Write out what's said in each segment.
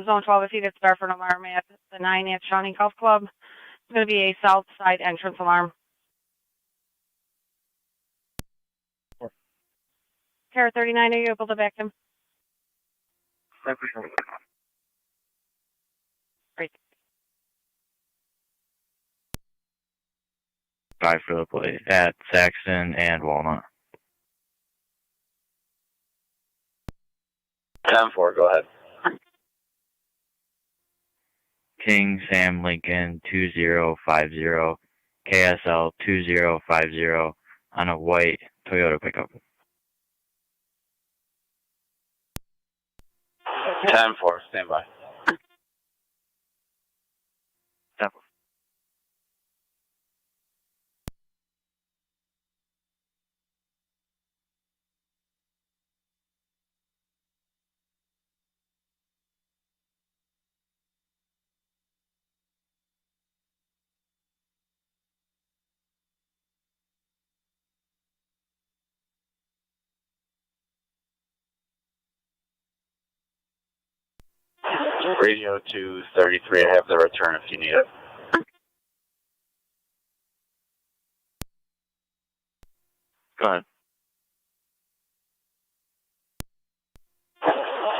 Zone 12, if you could start for an alarm at the 9 at Shawnee Golf Club. It's going to be a south side entrance alarm. Kara 39, are you able to back him? Great. 5 for the plate at Saxon and Walnut. 10-4, go ahead. King Sam Lincoln 2050, KSL 2050 on a white Toyota pickup. 10-4, stand by. 10-4. Radio 233, I have the return if you need it. Go ahead.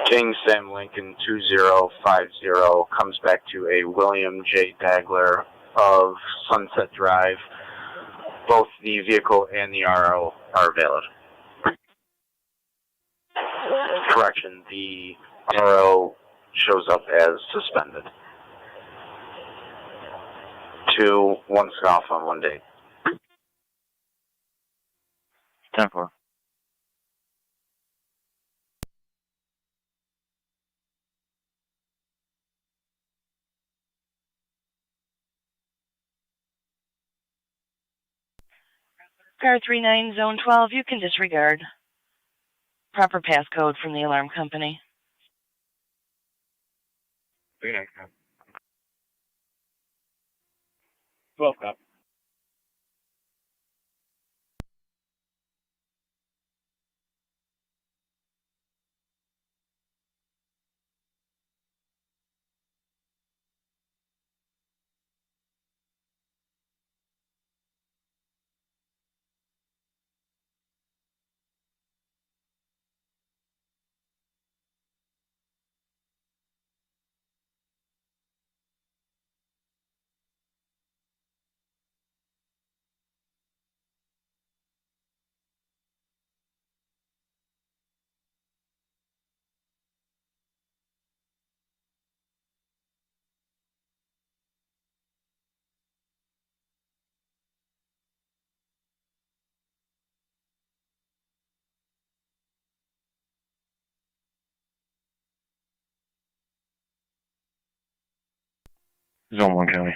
King Sam Lincoln 2050 comes back to a William J. Dagler of Sunset Drive. Both the vehicle and the RO are valid. Correction, the RO shows up as suspended. 2, 1 off on 1 day. 10-4. Car 39, Zone 12, you can disregard. Proper passcode from the alarm company. 12 cop. Zone 1 County.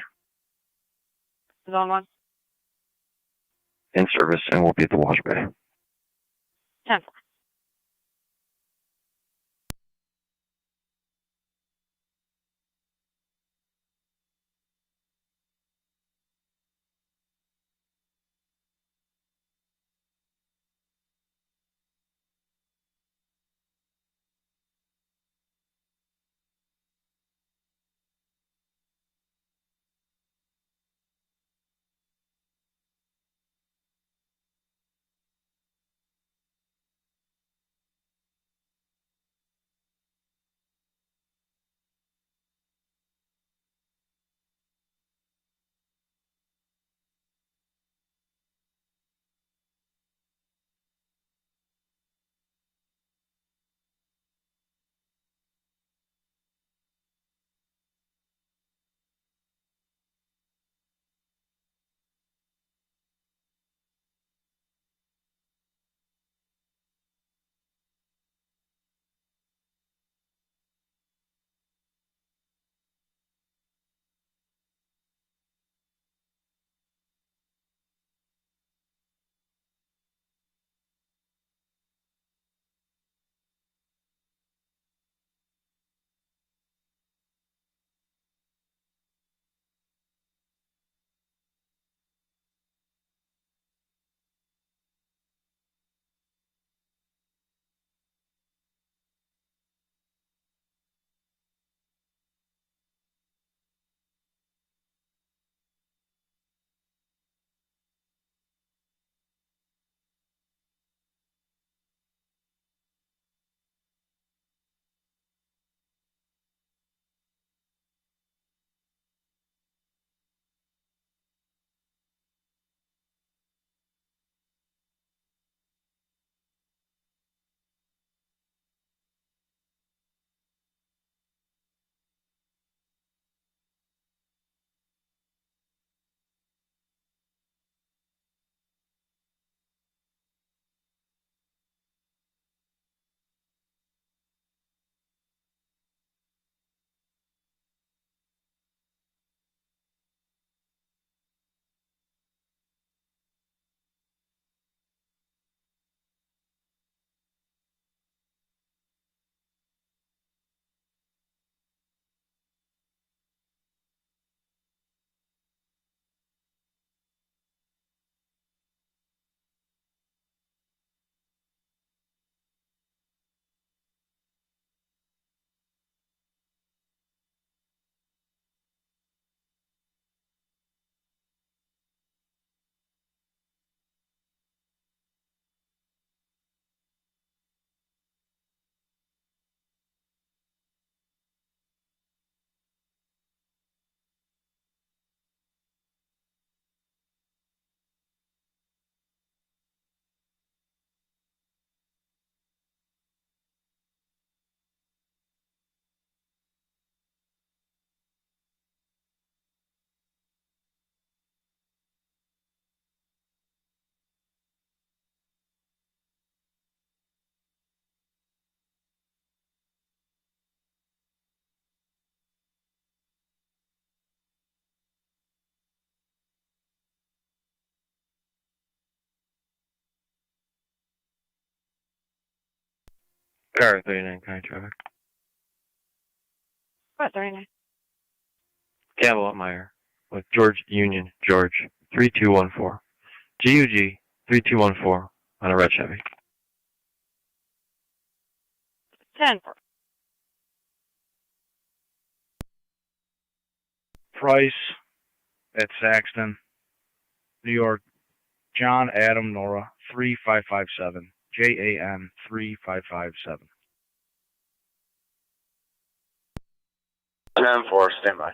Zone 1. In service, and we'll be at the wash bay. 10-4. Car 39 County Traffic. What, 39? Campbell Meyer with George Union George 3214. GUG 3214 on a red Chevy. 10-4. Price at Saxton, New York. John Adam Nora 3557. JAN 3557. 10-4, stand by.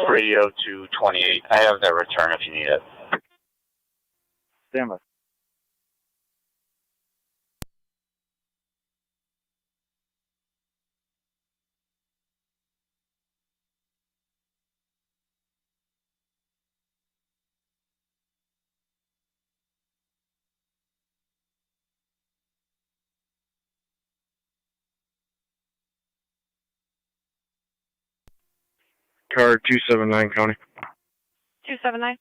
Radio 228. I have that return if you need it. Stand by. Car 279 County. 279?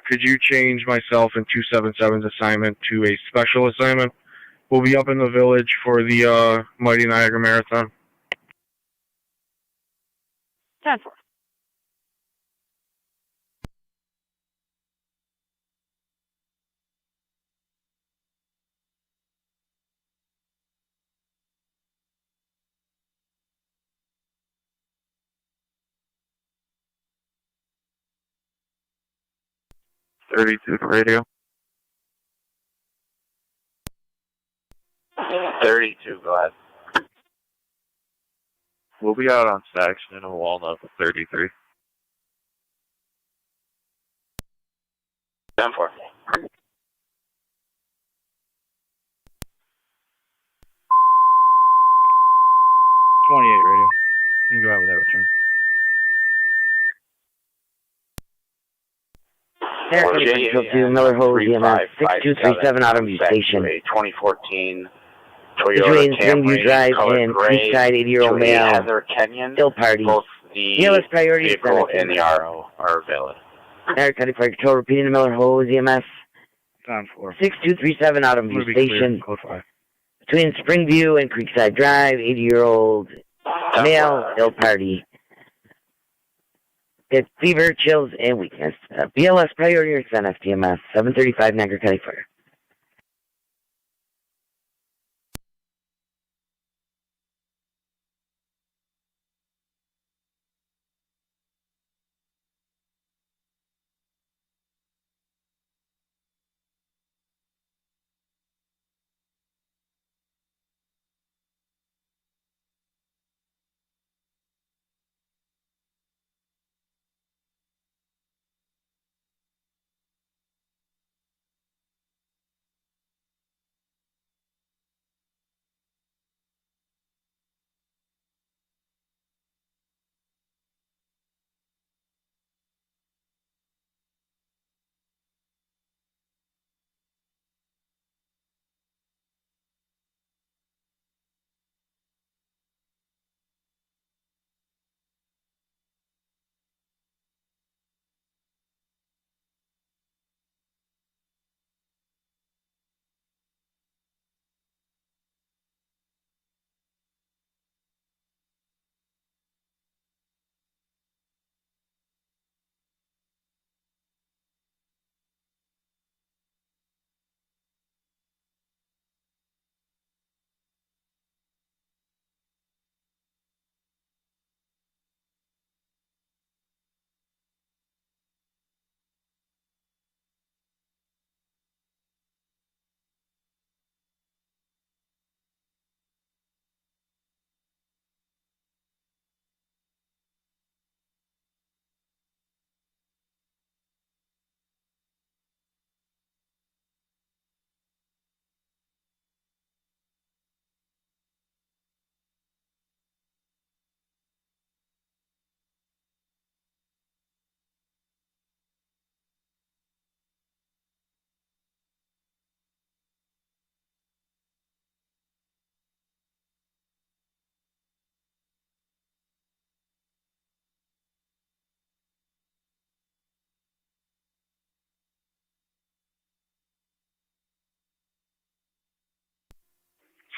Could you change myself and 277's assignment to a special assignment? We'll be up in the village for the Mighty Niagara Marathon. 10-4. .32 for radio. 32, go ahead. We'll be out on Saxton and Walnut with 33. 10-4. 28 radio. You can go out with that return. To Miller Hose EMS 6237 Automobile Station. A 2014 Between Toyota Springview Camry, Drive colored and gray, Creekside, 80-year-old to a male. Heather Kenyon. Still party. Both the DLS priority vehicle and the RO are valid. Niagara County Fire Control repeating the Miller Hose EMS 6237 Automobile Station. Code 5. Between Springview and Creekside Drive, 80-year-old male, still party. Get fever, chills, and weakness. BLS priority or send FTMS 735 Niagara County Fire.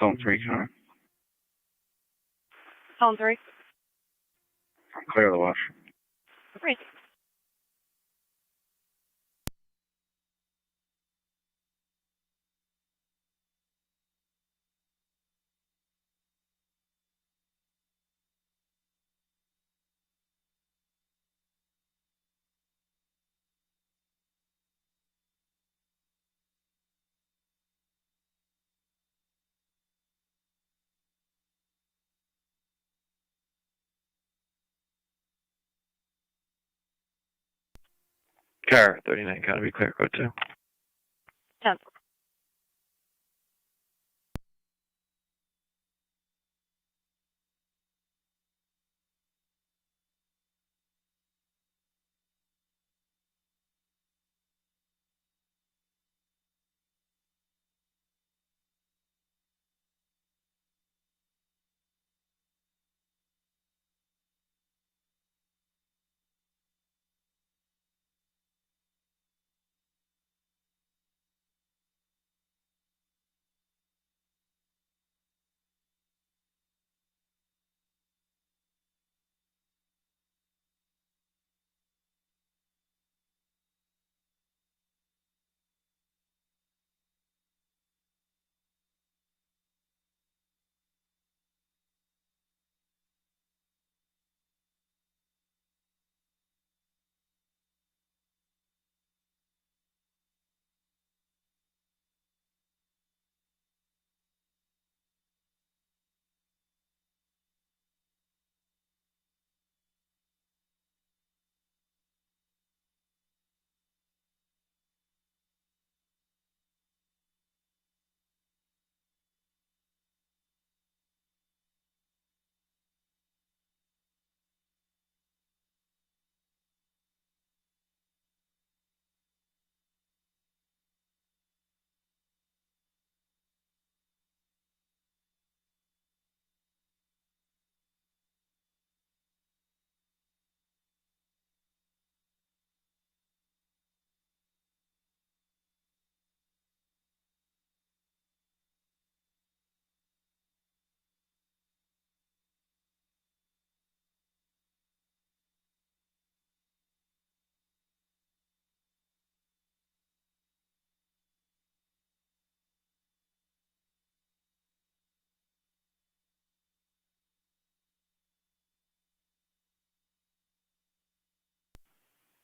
Zone 3, Connor. Zone 3. Clear the watch. Great. Car 39, gotta be clear, go 2. 10.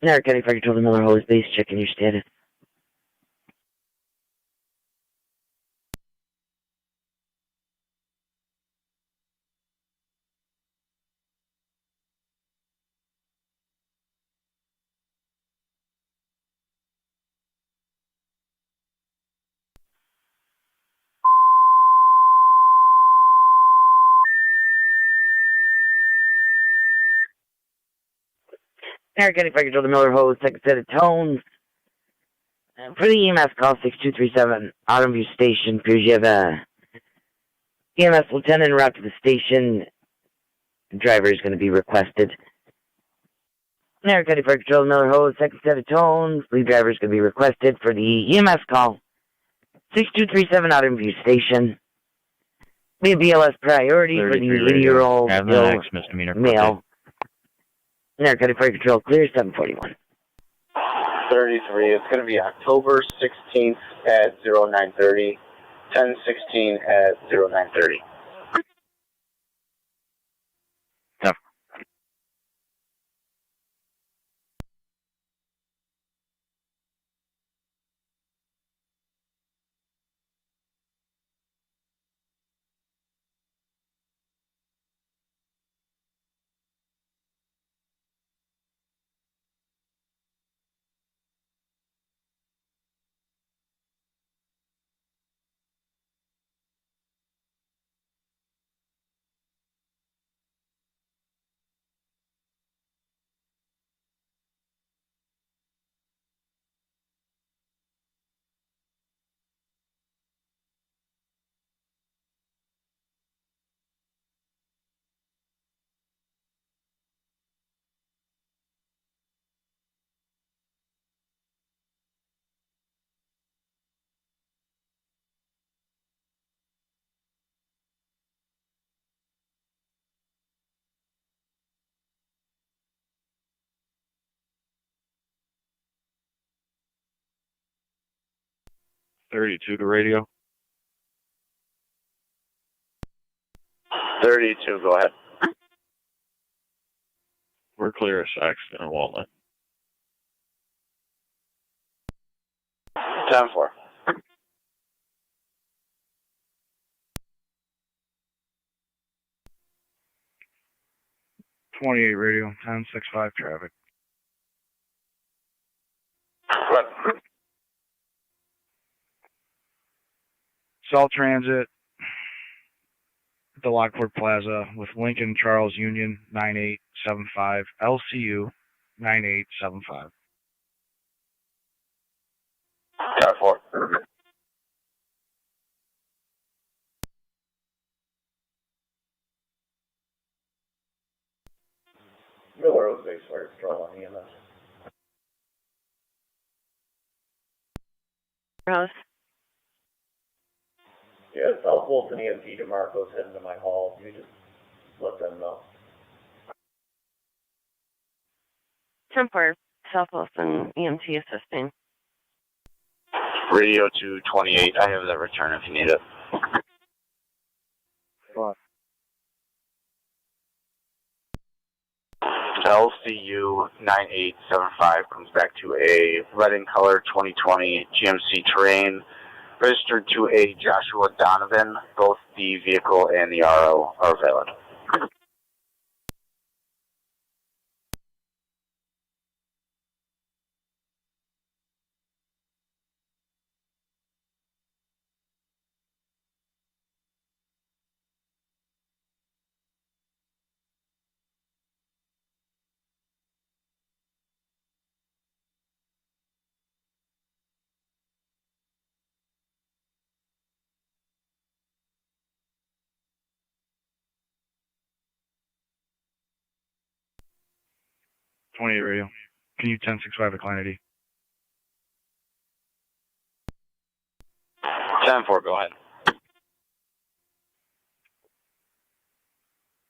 Niagara County Fire Control, the Miller Hose Base, checking your status. Niagara County Fire Control, the Miller Hose, second set of tones. For the EMS call, 6237, Autumn View Station, appears you have a EMS lieutenant en route to the station. Driver is going to be requested. Niagara County Fire Control, Miller Hose, second set of tones. Lead driver is going to be requested for the EMS call. 6237 Autumn View Station. We have BLS priority for the 80-year-old male. Niagara County Fire Control, clear 741. 33, it's going to be October 16th at 0930, 1016 at 0930. 32 to radio. 32, go ahead. We're clear of Saxton and Walnut. 10-4. .28 radio, 10-6-5 traffic. Go ahead. South Transit, the Lockport Plaza with Lincoln Charles Union 9875, LCU 9875. 10-4. Miller was base fire patrol on EMS. Rose. Yeah, South Wilson EMT DeMarco's heading to my hall. You just let them know. 10-4. South Wilson EMT assisting. Radio to 28. I have that return if you need it. What? LCU 9875 comes back to a red in color 2020 GMC Terrain, registered to a Joshua Donovan. Both the vehicle and the RO are valid. .28 radio. Can you 10-6-5 decline ID? 10-4, go ahead.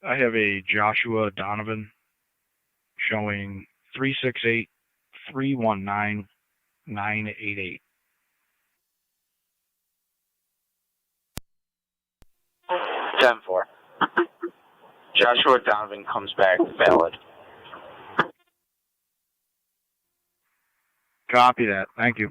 I have a Joshua Donovan showing 368-319-988. 10-4. Joshua Donovan comes back valid. Copy that. Thank you.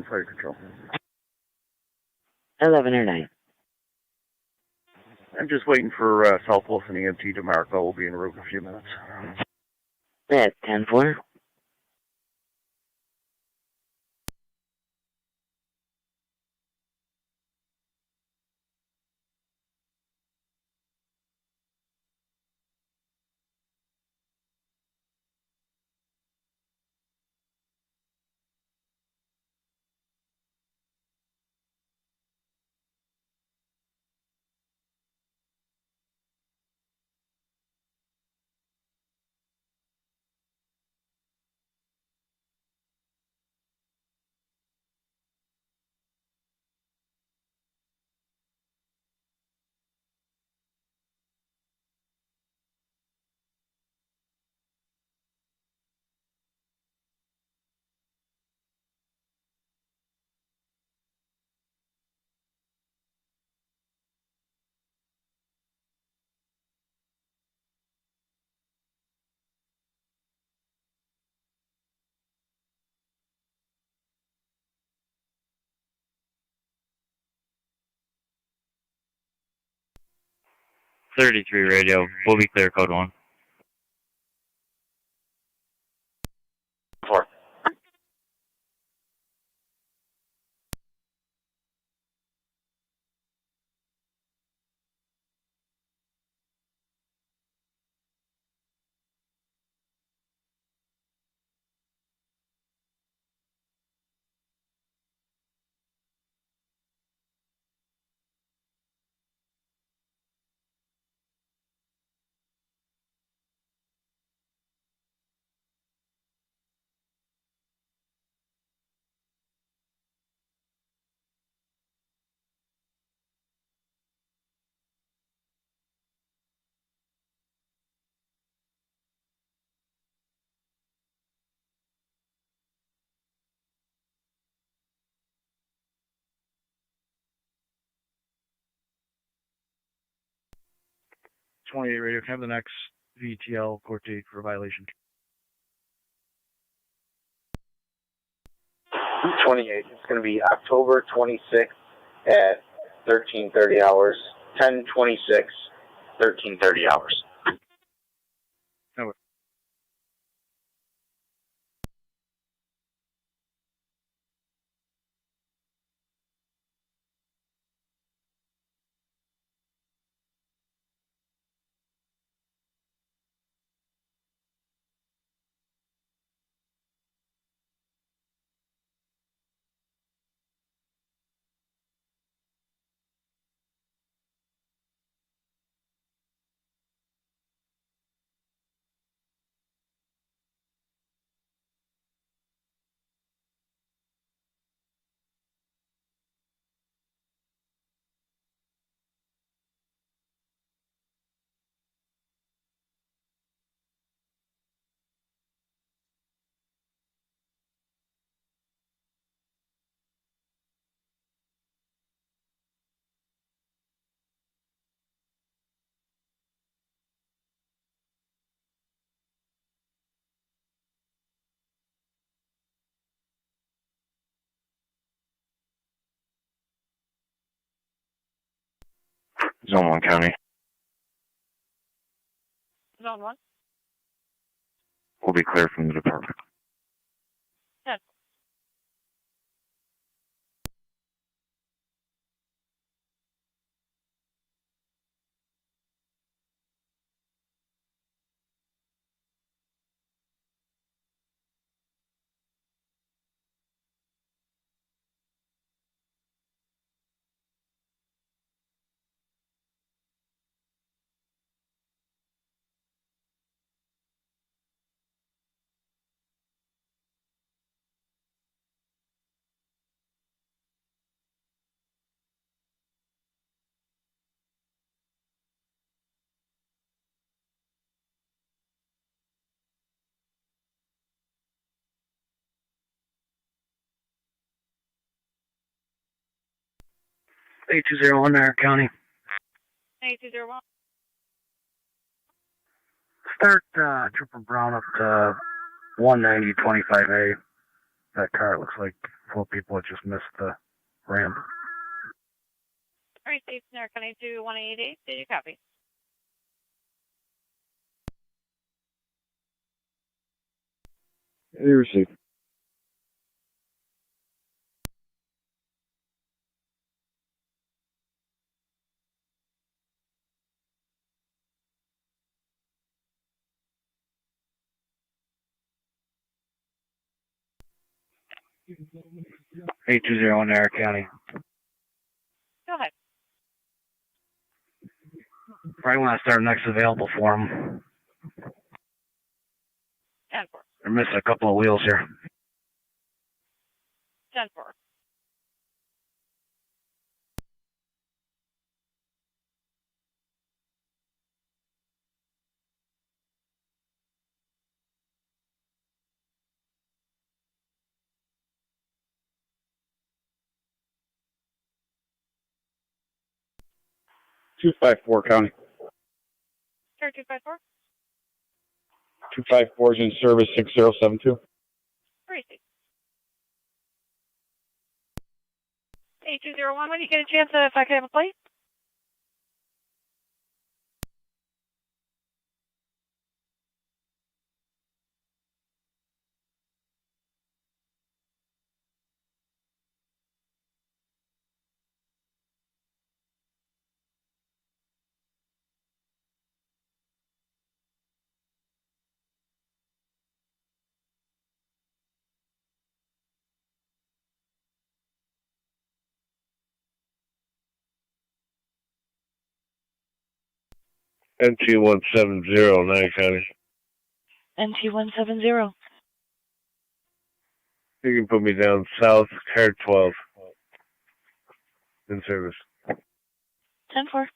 Fire Control. 1109. I'm just waiting for South Wilson EMT DeMarco. Will be en route in a few minutes. That's 10-4. .33 radio. We'll be clear, code 1. 4. 28 radio. Can I have the next VTL court date for violation? 28. It's going to be October 26th at 13:30 hours. 10/26, 13:30 hours. No. Zone 1 County. Zone 1. We'll be clear from the department. 10. A201 Niagara County. 8201. Start Trooper Brown up to 190-25A. That car looks like 4 people that just missed the ramp. Alright, Steve, Niagara County to 188. Did you copy? You received. A201 Niagara County. Go ahead. Probably want to start next available for them. 10-4. They're missing a couple of wheels here. 10-4. .254 County. Sir, 254. 254 is in service 6072. Receive. 8201, when you get a chance, if I could have a plate? NT170, Niagara County. NT170. You can put me down south, car 12. In service. 10-4.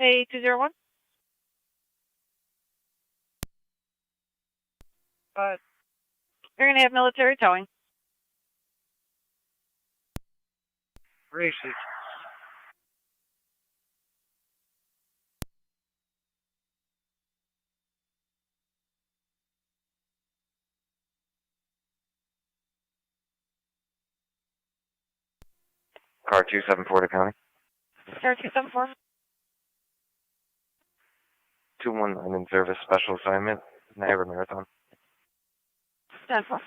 Pay 201. But you're going to have military towing. Racist. Car 274 to county. Car 274. 219 in service, special assignment, Niagara Marathon. 10-4.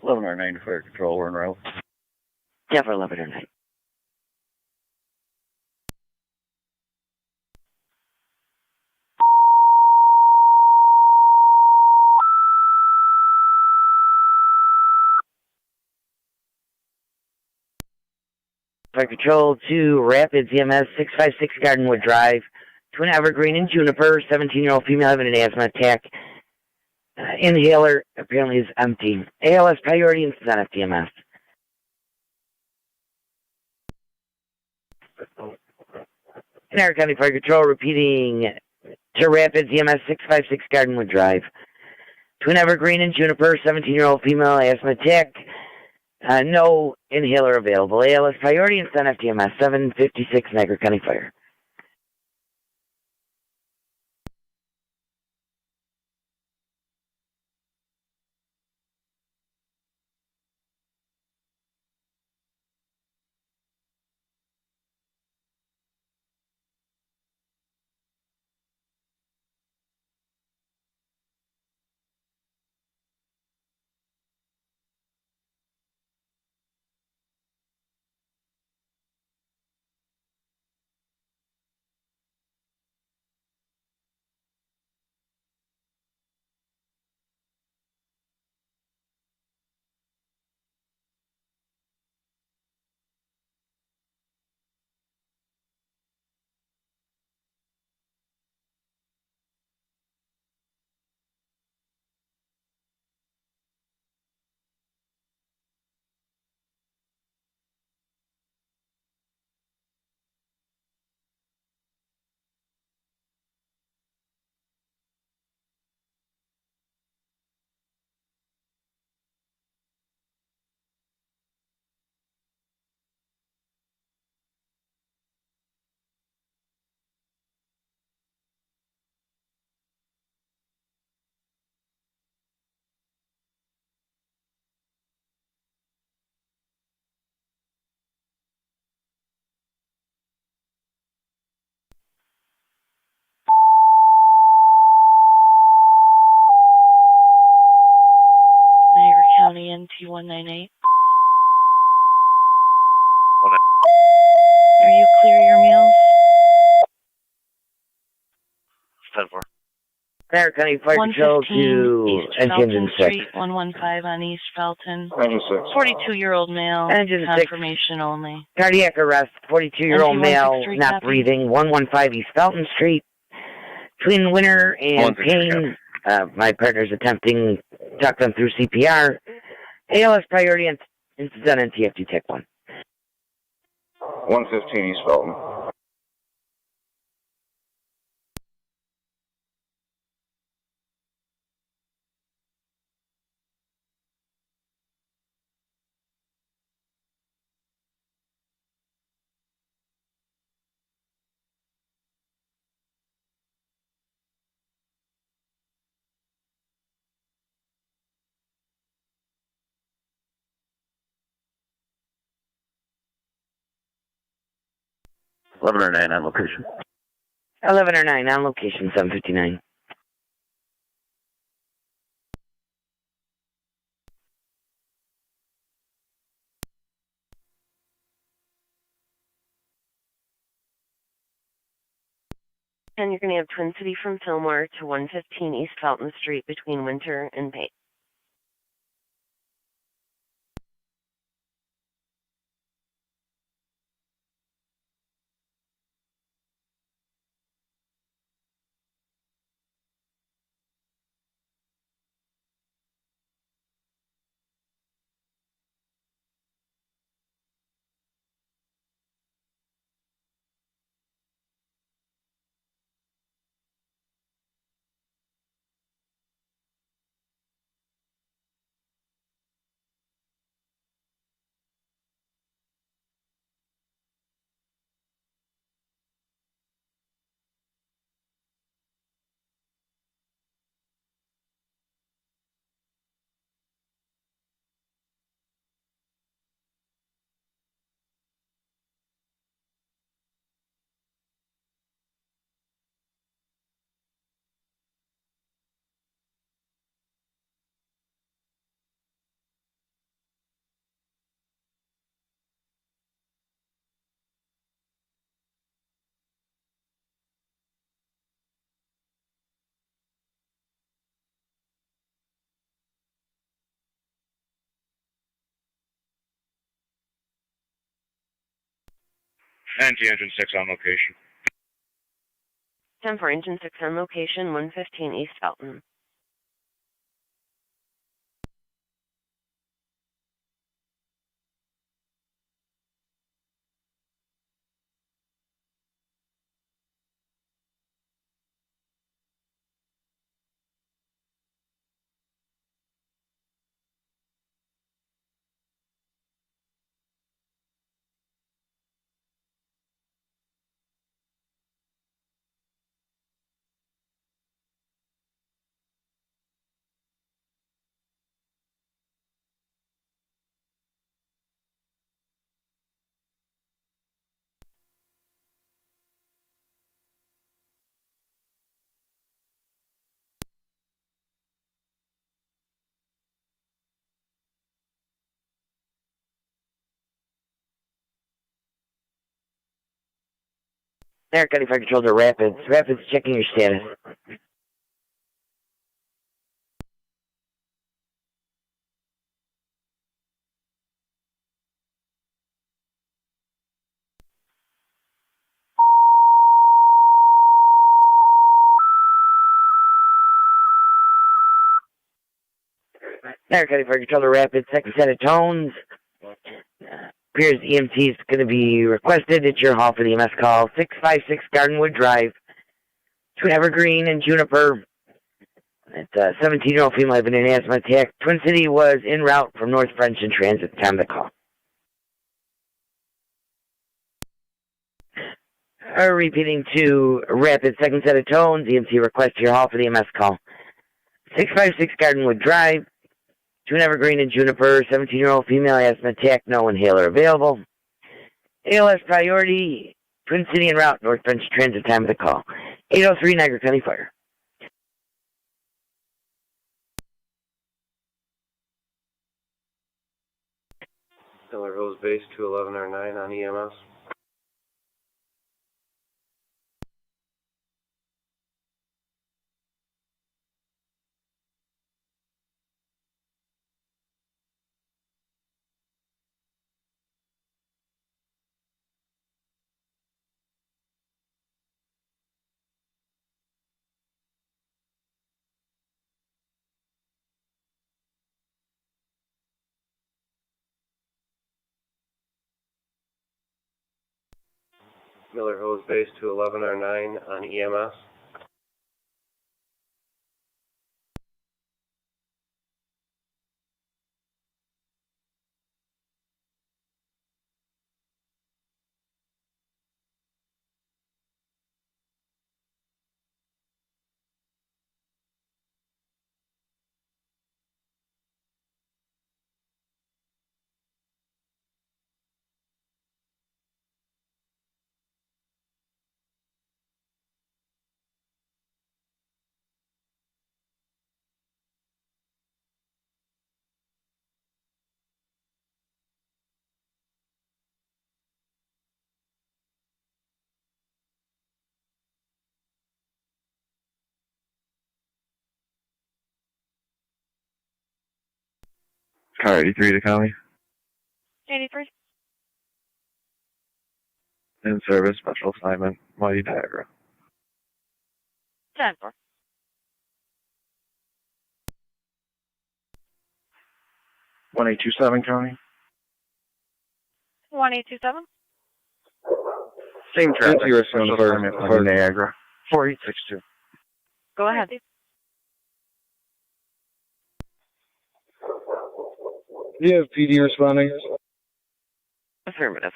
Eleven or 9 fire control. We're en route. Yeah, for 11 or 9. Fire Control to Rapids EMS 656 Gardenwood Drive. Twin Evergreen and Juniper, 17-year-old female having an asthma attack. Inhaler apparently is empty. ALS priority and Senate EMS. Niagara County Fire Control repeating to Rapids EMS 656 Gardenwood Drive. Twin Evergreen and Juniper, 17-year-old female asthma attack. No inhaler available. ALS priority and Senate EMS 756 Niagara County Fire. Niagara County NT 198. Are you clear your meals? 10-4. Niagara County Fire Control to East Engine Felton 6. Street, 115 on East Felton. Engine 6. 42-year-old male. Engine 6. Confirmation only. Cardiac arrest, 42-year-old NT male, 163 not copy. breathing, 115 East Felton Street. Between Winter and 163 Pain, my partner's attempting to talk them through CPR. ALS priority and incident and TFT Tech 1. 115 East Felton. 11 or 9 on location. 11 or 9 on location, 759. And you're going to have Twin City from Fillmore to 115 East Felton Street between Winter and Pate. And Engine 6 on location. 10 for Engine 6 on location, 115 East Felton. There, County Fire Control to Rapids. Rapids checking your status. There, County Fire Control to Rapids. Second set of tones. Appears EMT is going to be requested at your hall for the EMS call. 656 Gardenwood Drive. Between Evergreen and Juniper. It's a 17-year-old female having an asthma attack. Twin City was en route from North French in transit. Time of the call. Repeating to Rapid, second set of tones. EMT request to your hall for the EMS call. 656 Gardenwood Drive. Between Evergreen and Juniper. 17-year-old female asthma attack. No inhaler available. ALS priority. Twin City en route. North French transit. Time of the call. 803 Niagara County Fire. Miller Hills Base 211 or 9 on EMS. Miller Hose Base 211 or 9 on EMS. Car 83 to county. 83. In service, special assignment, Mighty Niagara. 10-4. One 827 county. 1827. Same traffic. You're Special for assignment, Mighty Niagara. 4862. Go ahead. Do you have PD responding? Affirmative.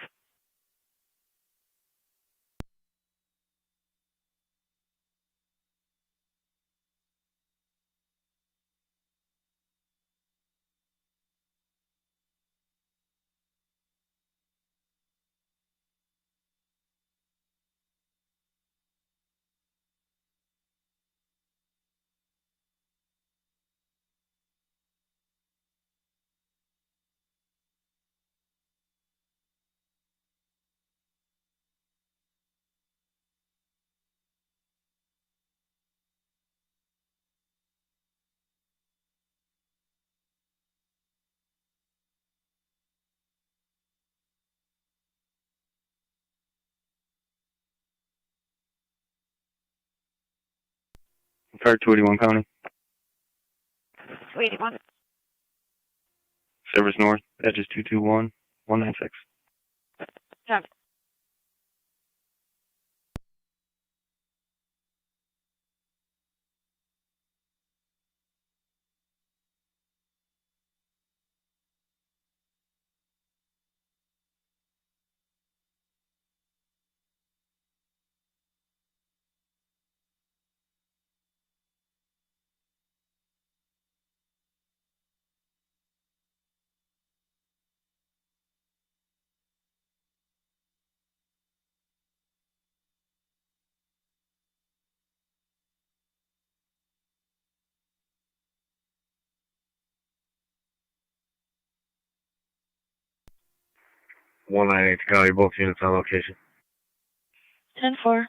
Car 281 county. 281. Service north, edges 221, 196. 10. One 198 to county, both units on location. 10-4.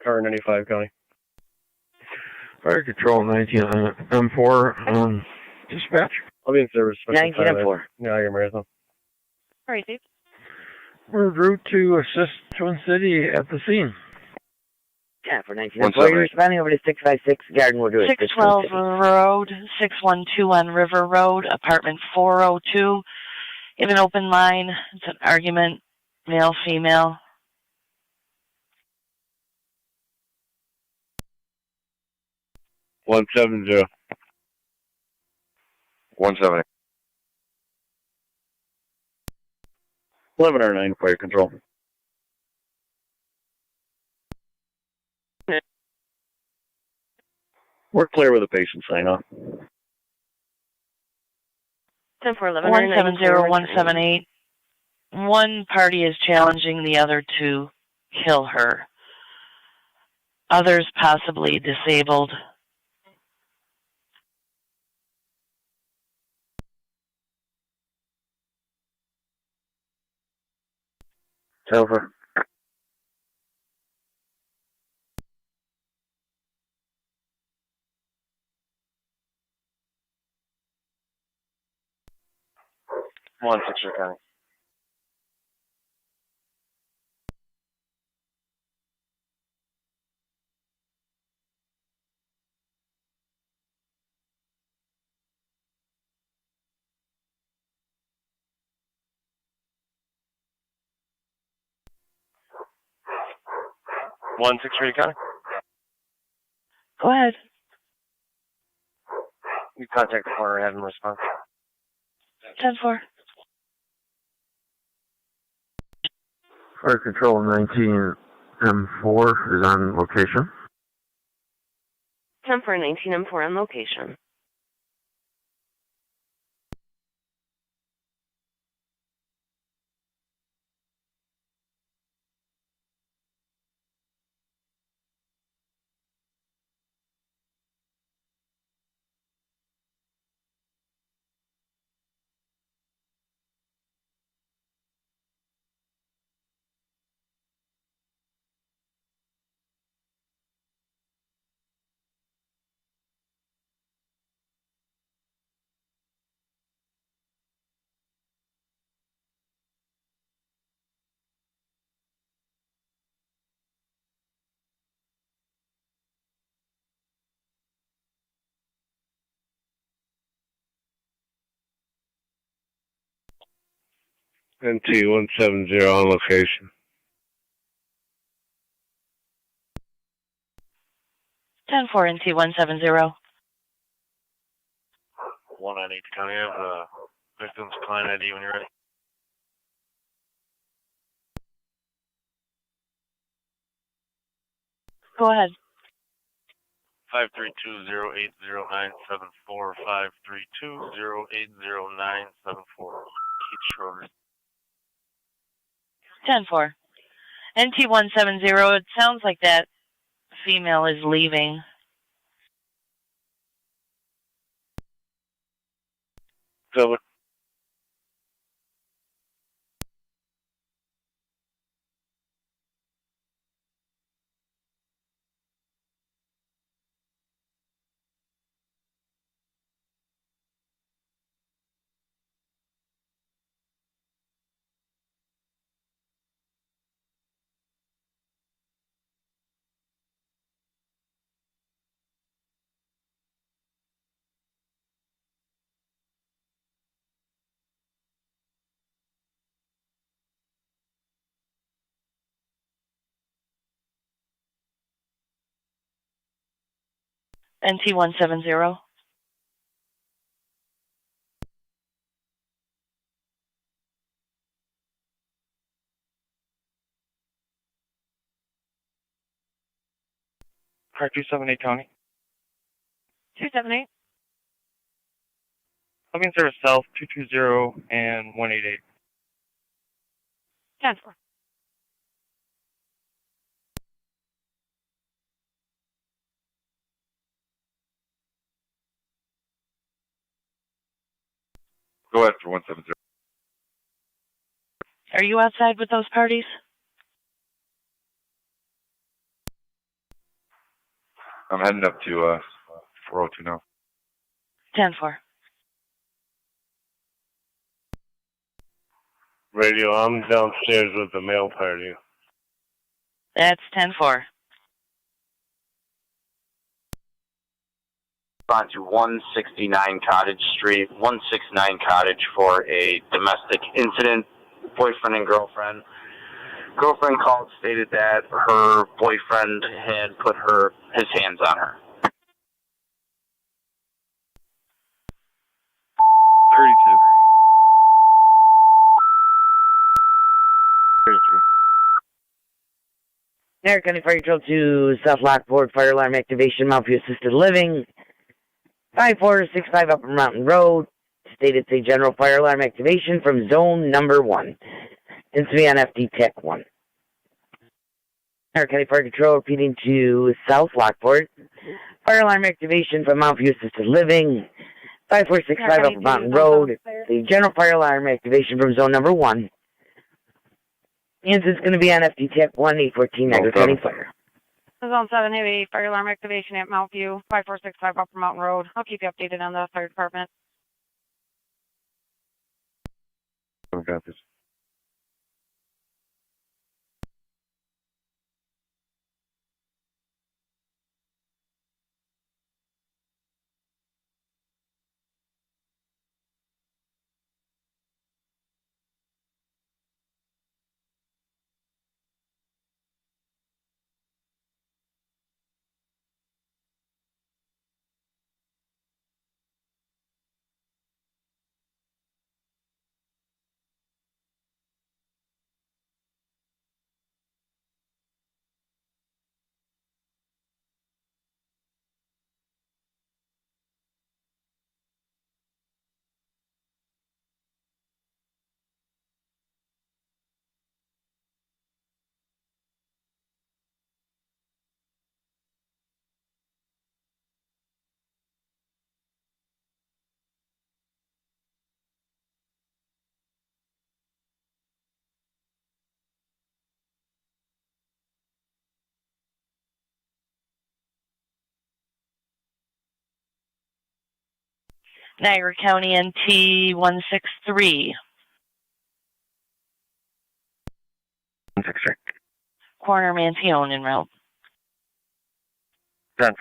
Car 95 county. Fire control 19 on M4 dispatch. I'll be in service. 19-4. Niagara Marathon. Received. We're en route to assist Twin City at the scene. Yeah, for 19-4. You're responding over to 656 Garden Wood Road. 612 Road, 612 River Road, apartment 402. You have an open line. It's an argument, male, female. One 170. 170. 1109 fire control. We're clear with the patient sign off. 10-4, 170178. One party is challenging the other to kill her. Others possibly disabled. Over. One 6 county. 163 County. Go ahead. You contact the coroner, have him respond. 10-4. Fire Control 19 M4 is on location. 10-4, 19 M4 on location. NT-170 on location. 10-4 NT-170. 198 County, I have the victim's client ID when you're ready. Go ahead. 532-080-974, 532-080-974. Keith Schroeder. 10-4. NT-170, it sounds like that female is leaving. Silver. NT-170. Car 278 County. 278. Looking service south 220 and 188. 10-4. Go ahead for 170. Are you outside with those parties? I'm heading up to 402 now. 10-4. Radio, I'm downstairs with the male party. That's 10-4. On to 169 Cottage Street, 169 Cottage for a domestic incident, boyfriend and girlfriend. Girlfriend called, stated that her boyfriend had put his hands on her. 32. 33. Niagara County Fire Control to South Lockport, fire alarm activation, Mount View Assisted Living, 5465 Upper Mountain Road. Stated it's a general fire alarm activation from zone number 1. It's to be on FD Tech 1. Niagara County Fire Control repeating to South Lockport, fire alarm activation from Mount View Assisted Living, 5465 Upper Mountain Road. The general fire alarm activation from zone number 1. And it's going to be on FD Tech 1, 814 Niagara County Fire. Zone 7 heavy fire alarm activation at Mount View, 5465 Upper Mountain Road. I'll keep you updated on the fire department. Got this. Niagara County NT 163. 163. Coroner Mantione en route. 10-4.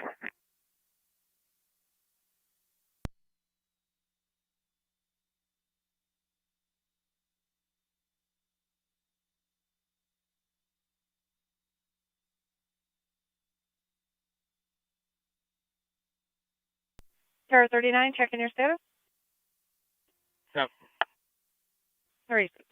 Tower 39, checking your status. No. 36.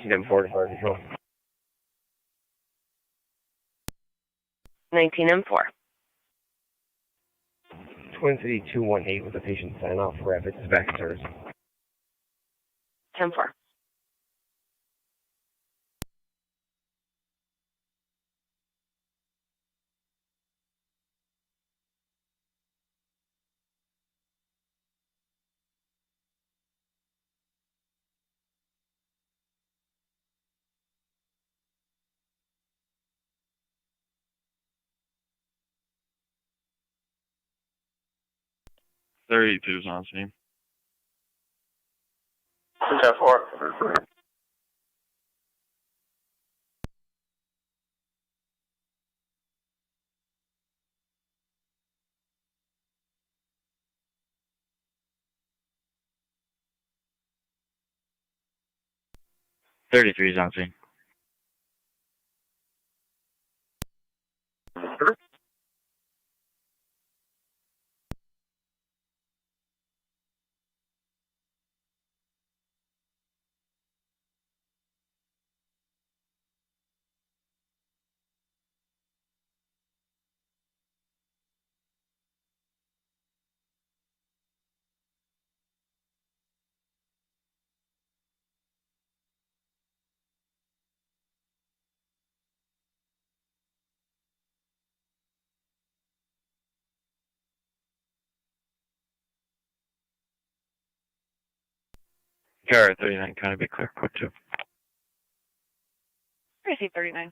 M4 fire control. 19M4. Twin City 218 with a patient sign off. Rapid is backstairs. 10-4. Thirty-two's on scene. 10-4. 33's on scene. Tower 39, kind of be clear. Code 2. Receive 39.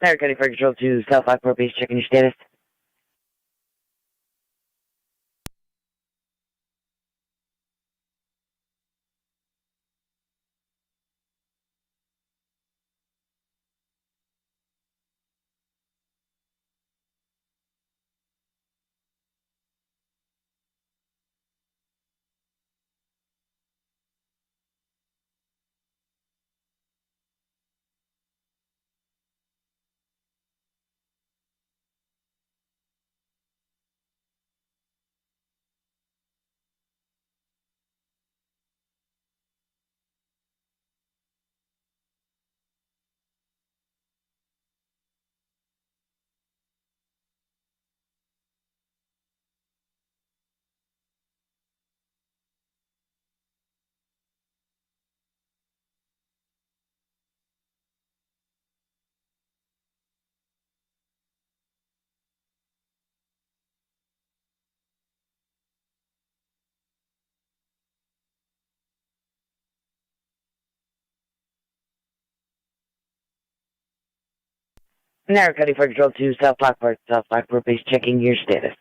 Niagara County Fire Control to South Lockport base, checking your status. Niagara County Fire Control 2, South Lockport base, checking your status.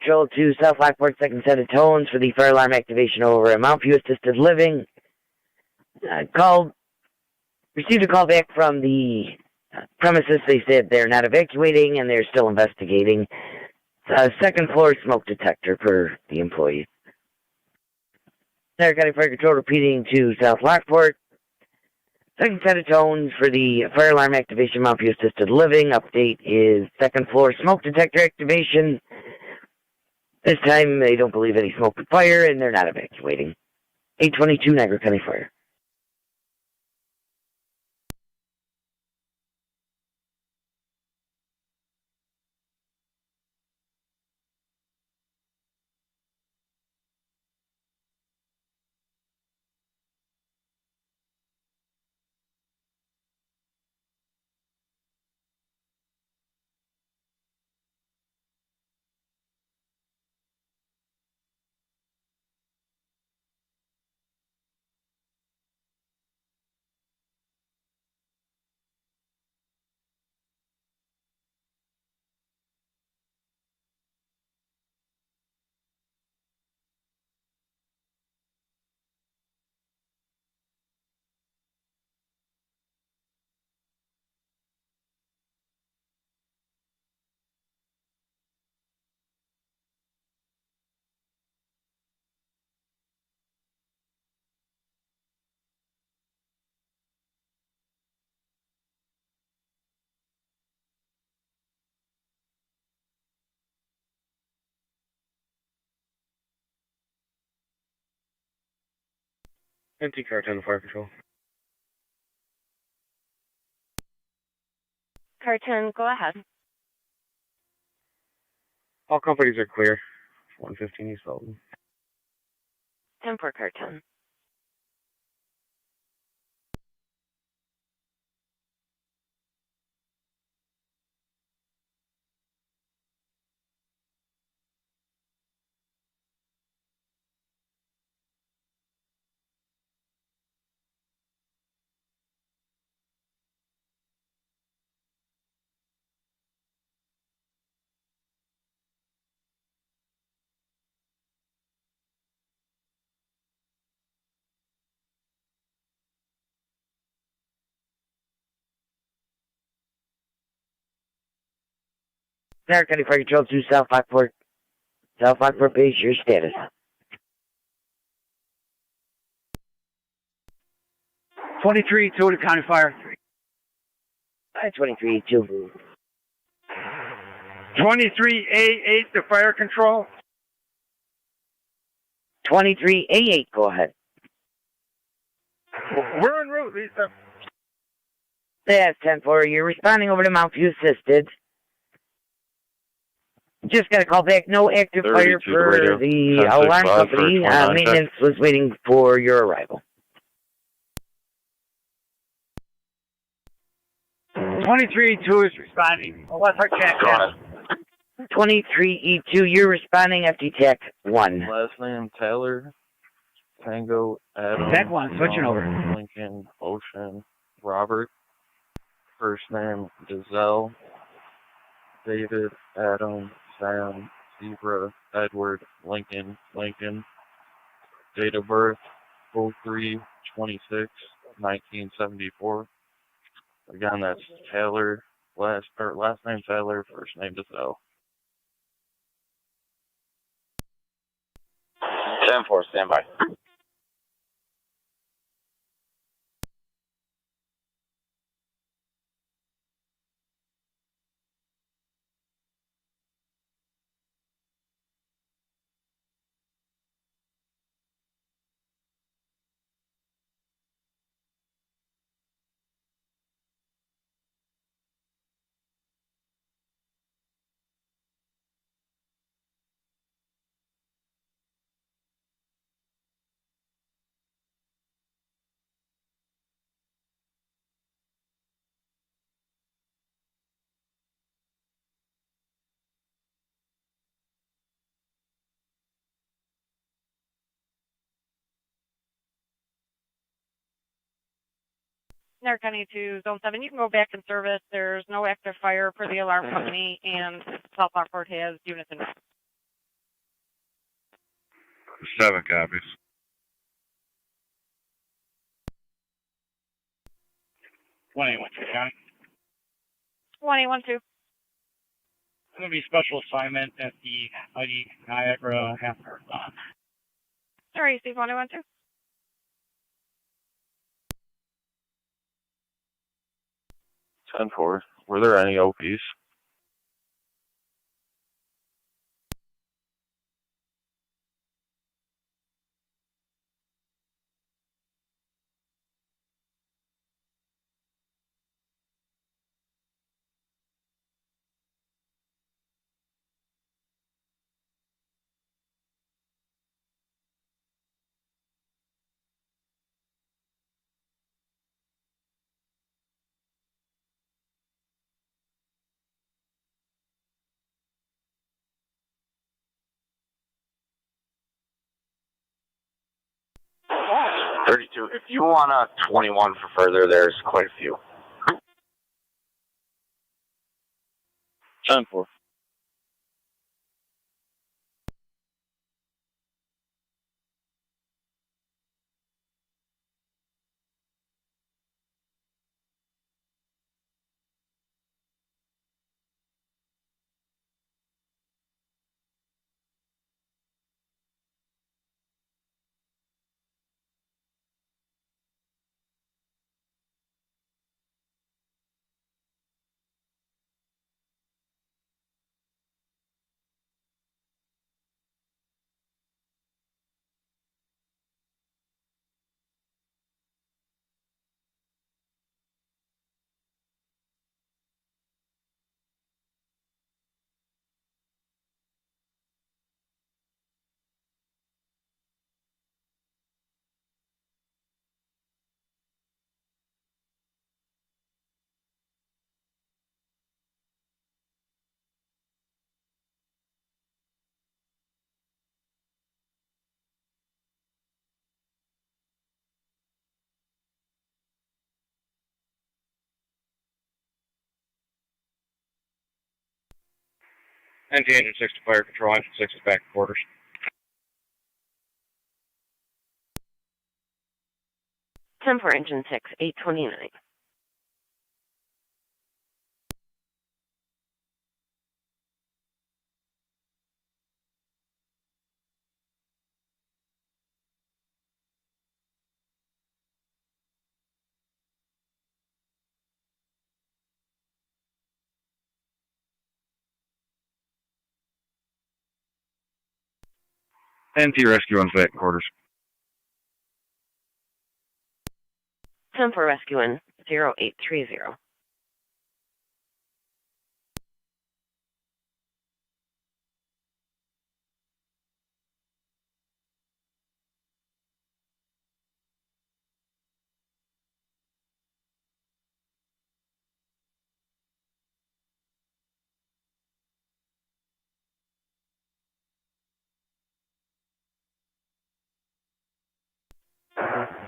Control 2, South Lockport, second set of tones for the fire alarm activation over at Mount View Assisted Living. Received a call back from the premises. They said they're not evacuating and they're still investigating. Second floor smoke detector for the employees. Niagara County Fire Control repeating to South Lockport. Second set of tones for the fire alarm activation, Mount View Assisted Living. Update is second floor smoke detector activation. This time they don't believe any smoke or fire and they're not evacuating. 822 Niagara County Fire. Empty car 10 Fire Control. Car 10, go ahead. All companies are clear. 115 East Belton. 10 for car 10. Niagara County Fire Control 2, South Lockport base, your status. 23, 2 to County Fire. 23-2. 23A8 to Fire Control. 23A8, go ahead. We're en route, Lisa. That's 10-4. You're responding over to Mount View Assisted. Just got a call back. No active fire for the alarm company. Maintenance was waiting for your arrival. 23-2 is responding. What's our check? 23E2, you're responding after TAC 1. Last name Taylor, Tango, Adam. TAC 1, switching over. Lincoln, Ocean, Robert. First name Giselle, David, Adam, Sam, Zebra, Edward, Lincoln. Date of birth 03/26/1974. Again, that's Taylor, last name Taylor, first name Giselle. 10-4, stand by. Niagara County to Zone 7. You can go back in service. There's no active fire per the alarm company, and South Lockport has units in. 7 copies. 1812 County. 1812. It's going to be special assignment at the ID Niagara half marathon. Sorry, Steve, 1812. 10-4. Were there any OPs? Oh, 32. If you want a 21 for further, there's quite a few. 10-4. NT Engine 6 to Fire Control, Engine 6 is back to quarters. 10-4, Engine 6, 829. NT Rescue 1's back in quarters. 10-4, Rescue 1, 0830.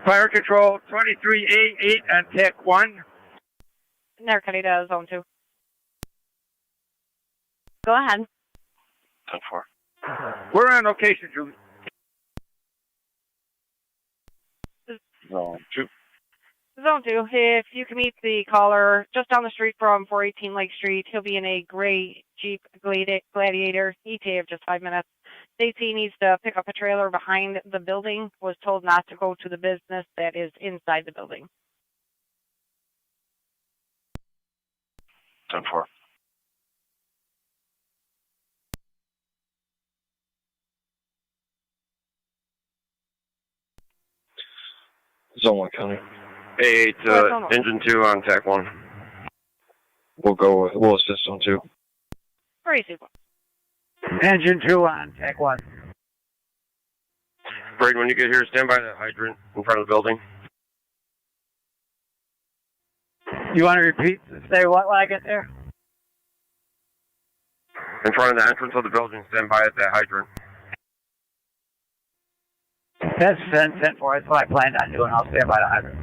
Fire Control 23A8 and TAC 1. Niagara County to Zone 2. Go ahead. 10-4. We're on location, Julie. Zone 2. Zone 2, if you can meet the caller just down the street from 418 Lake Street, he'll be in a gray Jeep Gladiator, ETA of just 5 minutes. States he needs to pick up a trailer behind the building, was told not to go to the business that is inside the building. 10-4. Zone 1 County. A8, Engine 2 on TAC 1. We'll assist on 2. Hurry, Super. Engine 2 on TAC 1. Braden, when you get here, stand by the hydrant in front of the building. You want to repeat? Say what when I get there? In front of the entrance of the building, stand by at that hydrant. That's 10-4. That's what I planned on doing. I'll stand by the hydrant.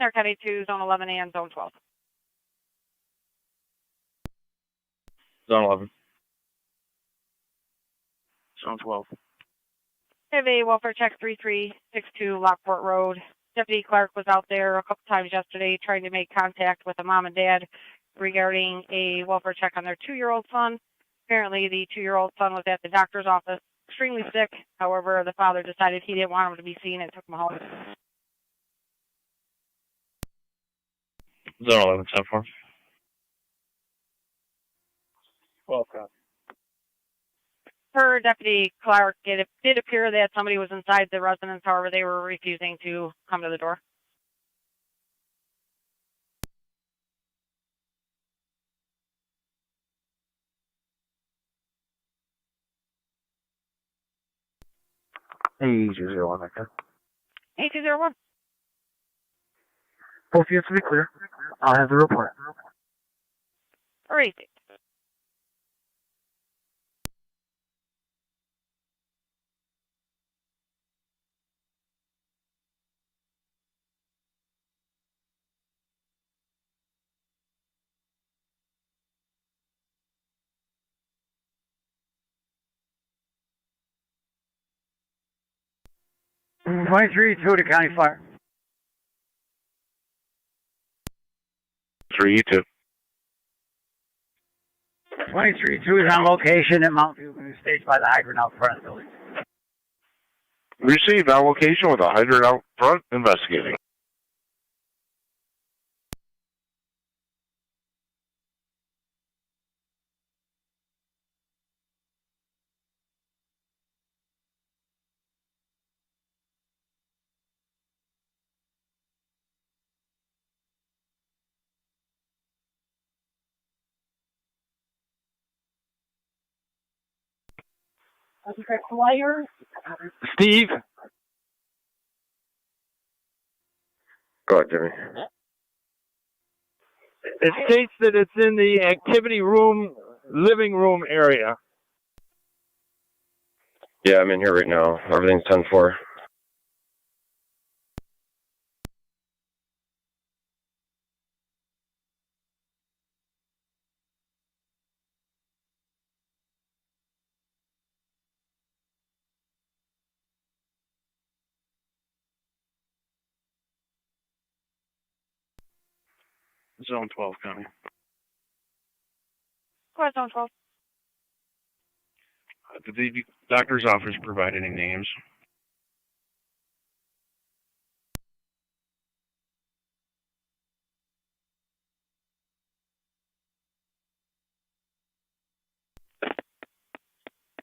They're heading to Zone 11 and Zone 12. Zone 11. Zone 12. I have a welfare check 3362 Lockport Road. Deputy Clark was out there a couple times yesterday trying to make contact with a mom and dad regarding a welfare check on their 2-year-old son. Apparently, the 2-year-old son was at the doctor's office, extremely sick. However, the father decided he didn't want him to be seen and took him home. Zone 11, 10-4. Welcome. Per Deputy Clark, it did appear that somebody was inside the residence. However, they were refusing to come to the door. A201, right there. 8201. Both units to be clear. I'll have the report. Alright. Mm, 23-2 to County Fire. 3-2. 23-2 is on location at Mount View, staged by the hydrant out front of the building. Received on location with a hydrant out front, investigating. Flyer. Steve? Go ahead, Jimmy. It states that it's in the activity room, living room area. Yeah, I'm in here right now. Everything's 10-4. Zone 12, County. Go ahead, Zone 12. Did the doctor's office provide any names?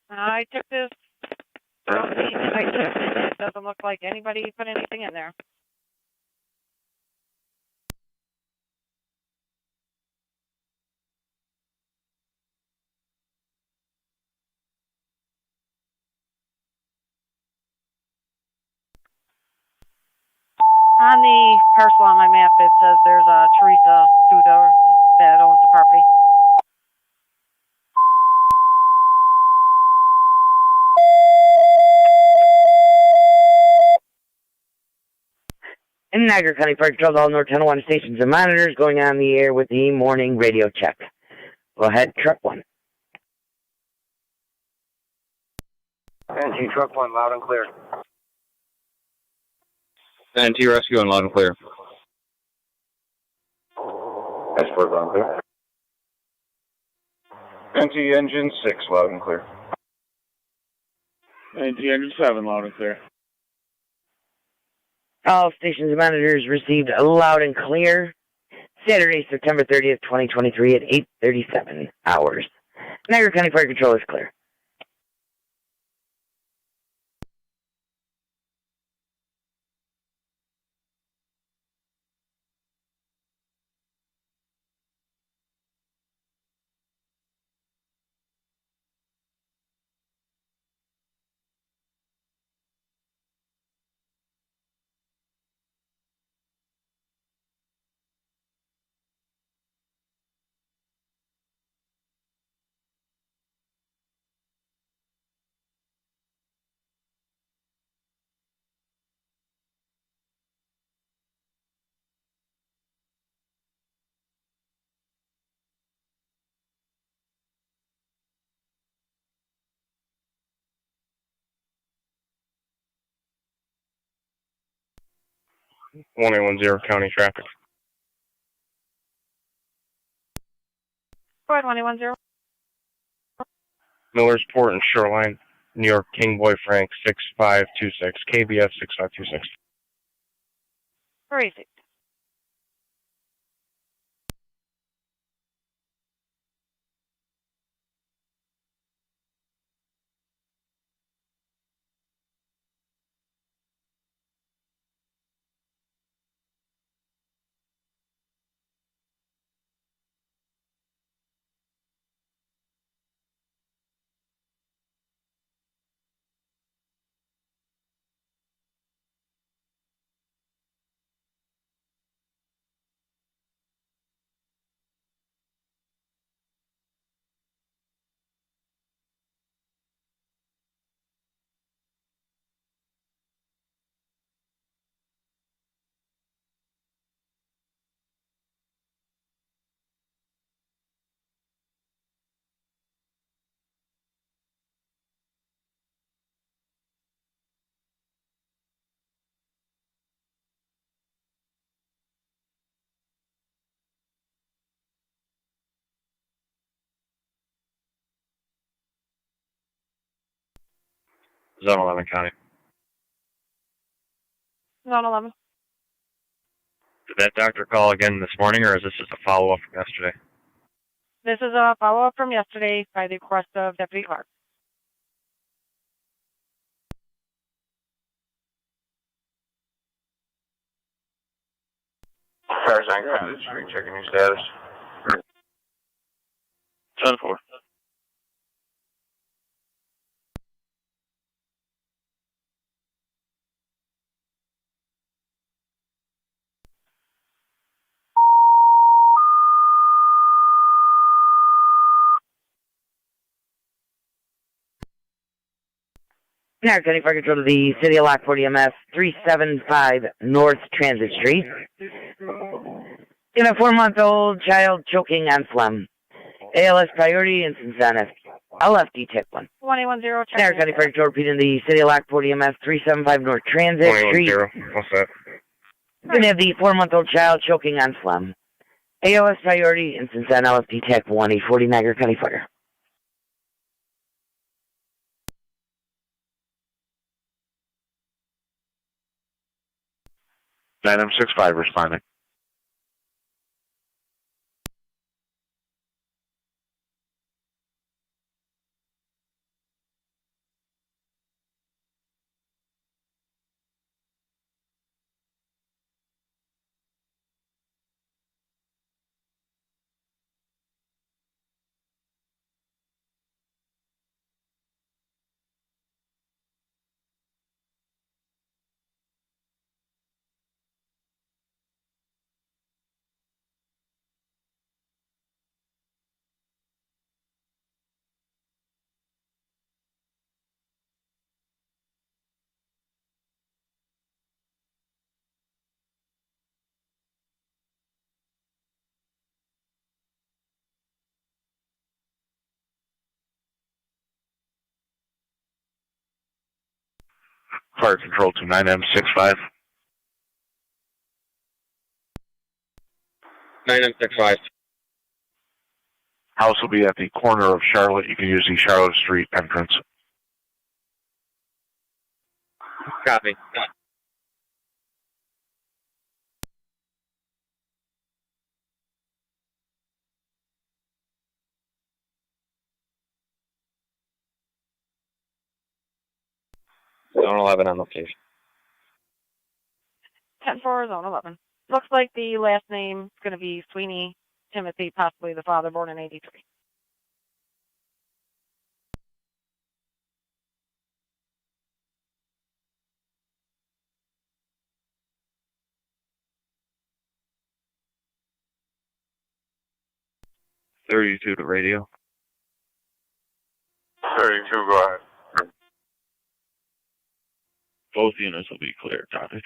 I took this. It doesn't look like anybody put anything in there. On the parcel on my map, it says there's a Teresa Suda that owns the property. In Niagara County Park Patrol, all North Tonawanda stations and monitors going on the air with the morning radio check. Go ahead, truck 1. NT truck 1, loud and clear. NT rescue and loud and clear. Export loud and clear. NT engine 6, loud and clear. NT engine 7, loud and clear. All stations and monitors received loud and clear. Saturday, September 30th, 2023 at 8:37 hours. Niagara County Park Patrol is clear. 1810 county traffic. Go ahead, 1810. Millersport and Shoreline, New York, King Boy Frank 6526, KBF 6526. Crazy. Zone 11 County. Zone 11. Did that doctor call again this morning, or is this just a follow-up from yesterday? This is a follow-up from yesterday by the request of Deputy Clark. Tarzan Cottage Street, checking your status. 10-4. Niagara County Fire Control to the City of Lockport EMS 375 North Transit Street. In a 4-month-old child choking on phlegm. ALS priority instance on LFD tip 1. 1810. Niagara County Fire Control repeating the City of Lockport EMS 375 North Transit Street. 1810. What's that? We're going to have the 4-month-old child choking on phlegm. ALS priority instance on LFD tip 1, 840 Niagara County Fire. M65 responding. Fire Control to 9M65. 9M65. House will be at the corner of Charlotte. You can use the Charlotte Street entrance. Copy. Zone 11 on location. 10-4, Zone 11. Looks like the last name is going to be Sweeney Timothy, possibly the father, born in 83. .32 to radio. 32, go ahead. Both units will be clear, copy.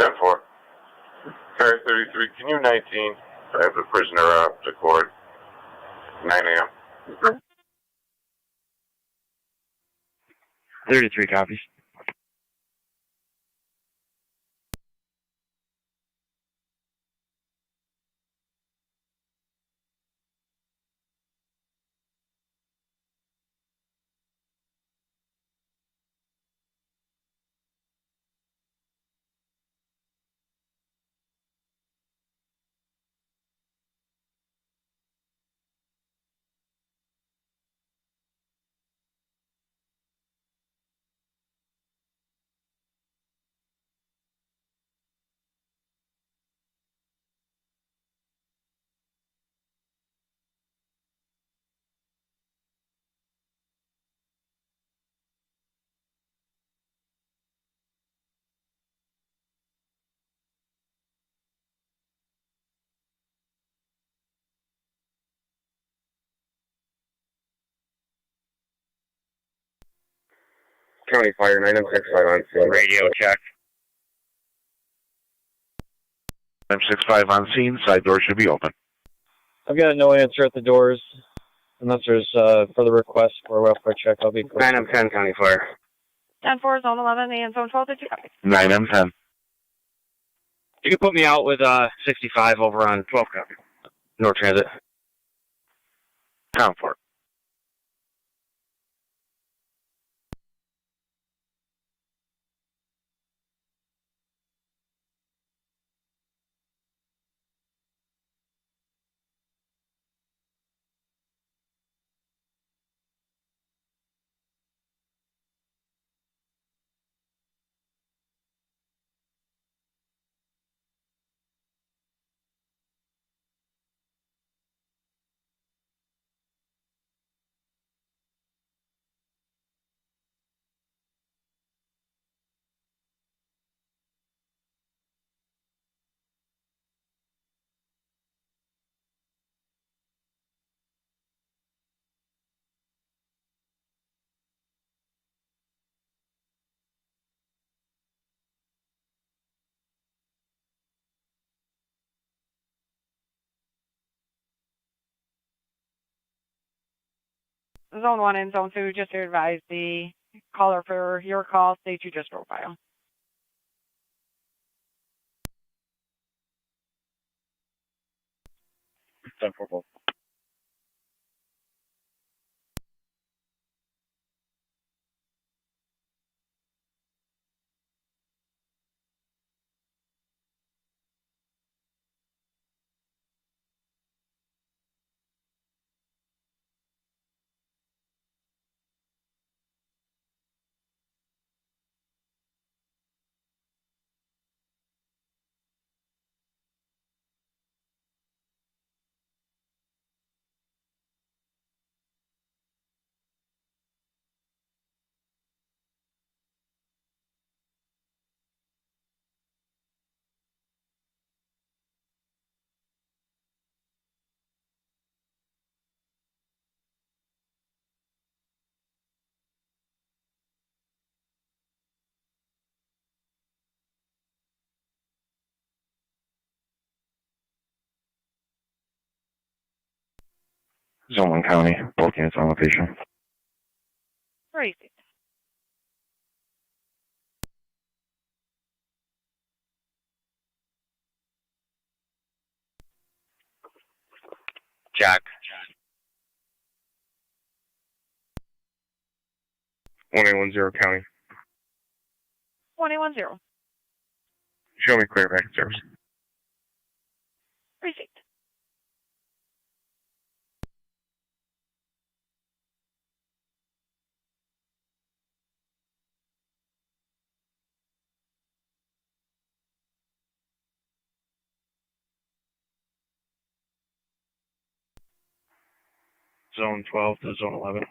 10-4. Fire 33, can you 19? I have the prisoner to court. 9 a.m. 33 copies. County Fire, 9M65 on scene. Radio check. 9M65 on scene. Side door should be open. I've got a no answer at the doors. Unless there's further requests for a welfare check, I'll be close. 9M10 County Fire. 10-4, Zone 11, and Zone 12, did you copy? 9M10. You can put me out with 65 over on 12 copy. North Transit. Town Fort. Zone 1 and Zone 2, just to advise the caller for your call, state you just profile. Done for both. Zone 1 County. Both units on location. Crazy. Jack. 1810 County. 21-0. Show me clear back in service. Received. Zone 12 to Zone 11.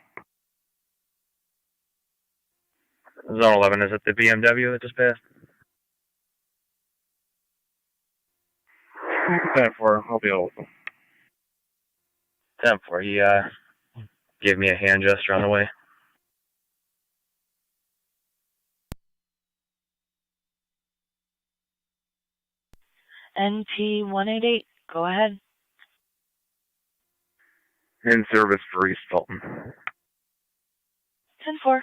Zone 11, is it the BMW that just passed? 10-4, I'll be able to. 10-4, he gave me a hand gesture on the way. NT-188, go ahead. In service for East Fulton. 10-4.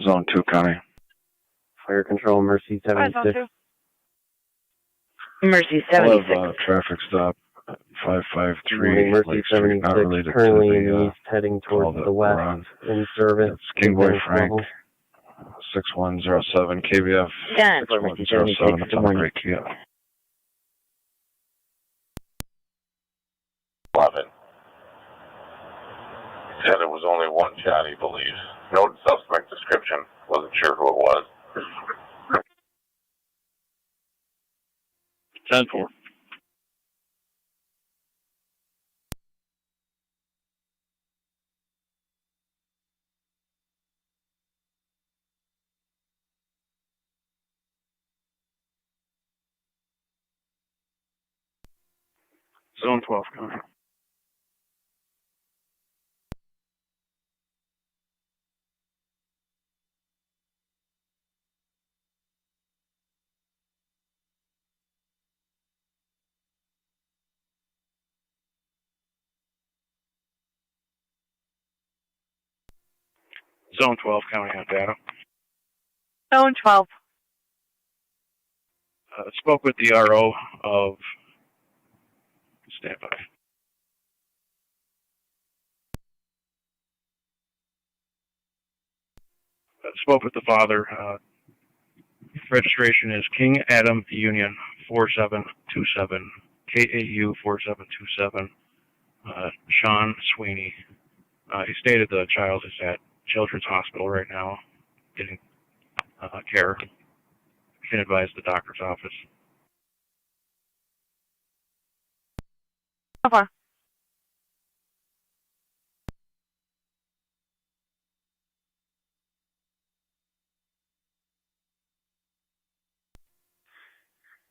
Zone 2 County. Fire control, Mercy Zone 76. 2. Mercy I'll 76. have traffic stop at 553 Morning, Mercy Lake Street, not 76, related currently to in the the east, heading call towards that the we're west, on. in service. It's King Boy Lieutenant Frank, level. 6107 KBF. Yeah, for Mercy 76. 6107, Good it's on morning. break, yeah. 11. He said it was only one shot, he believes. No suspect description. Wasn't sure who it was. 10-4. Zone 12, County. Zone 12, County on data. Zone 12. Spoke with the RO of... Stand by. Spoke with the father. Registration is King Adam Union 4727, KAU 4727, Sean Sweeney. He stated the child is at Children's Hospital right now, getting care. You can advise the doctor's office. So far.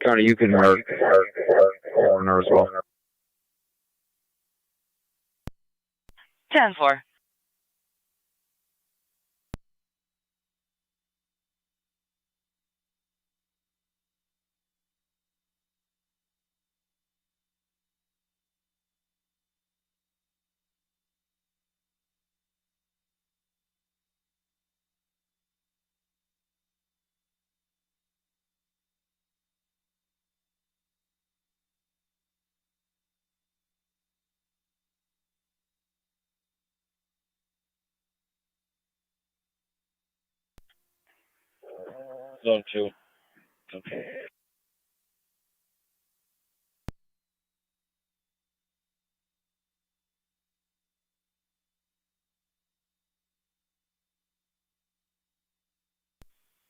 County, you can mark coroner as well. 10-4. Zone 2. Okay.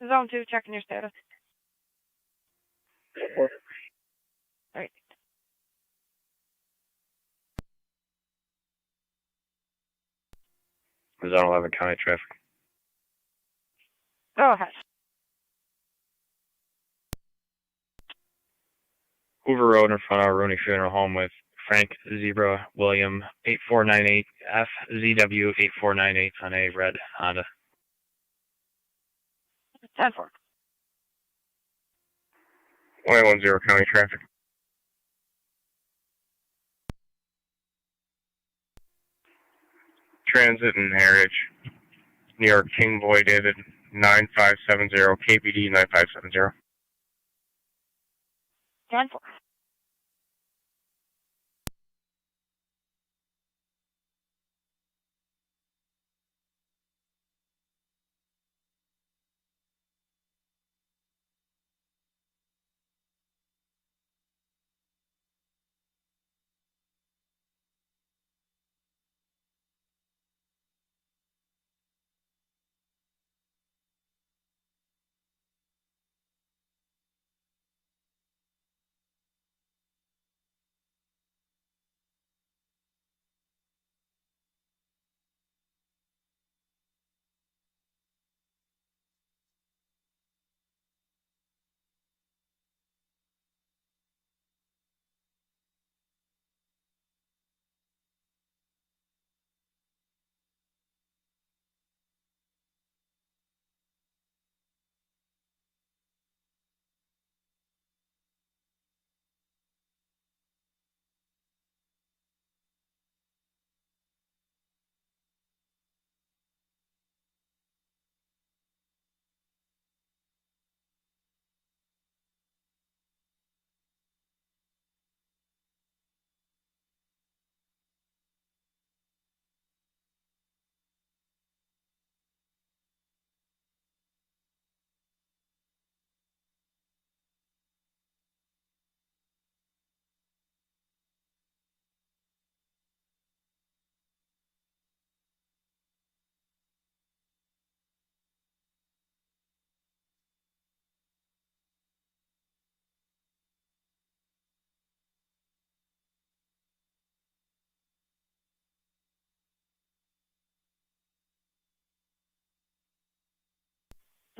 Zone 2, checking your status. Alright. Zone 11, County traffic. Go ahead. Hoover Road in front of Rooney Funeral Home with Frank Zebra William 8498 FZW 8498 on a red Honda. 10-4. 110 County traffic. Transit and Heritage. New York King Boy David 9570 KPD 9570. 10-4.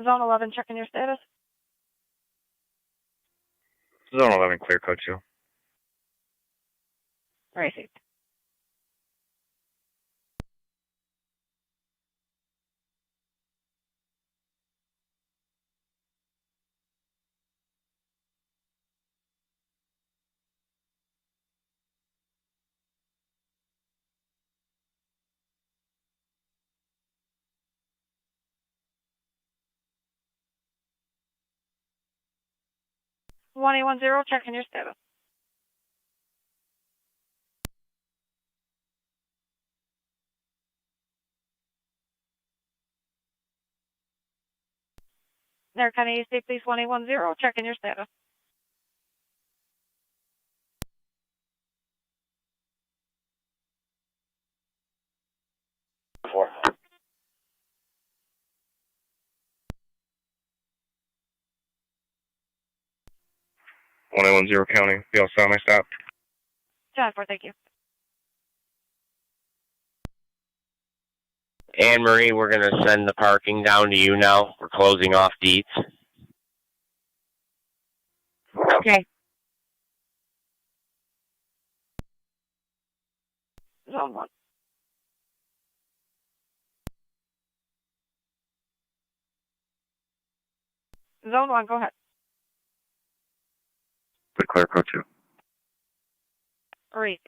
Zone 11, checking your status. Zone 11, clear code 2. Received. One 810, checking your status. There, County State Police 1810, checking your status. Four. 1810 county. Be all set, my stop. 10-4, thank you. Anne Marie, we're going to send the parking down to you now. We're closing off Dietz. Okay. Zone 1. Zone 1, go ahead. Clear code 2. Received.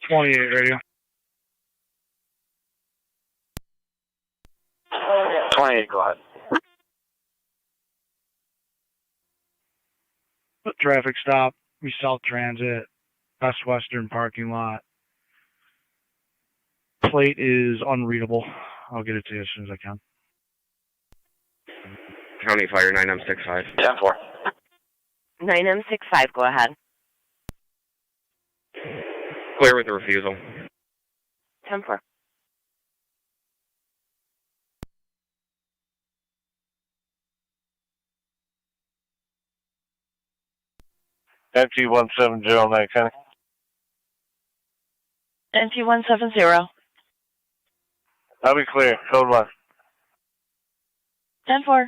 Radio. 28, go ahead. Traffic stop. We South Transit. Best Western parking lot. Plate is unreadable. I'll get it to you as soon as I can. County Fire 9M65. 10-4. 9M65, go ahead. Clear with the refusal. 10-4. MT-170, County. NT-170. I'll be clear. Code 1. 10-4.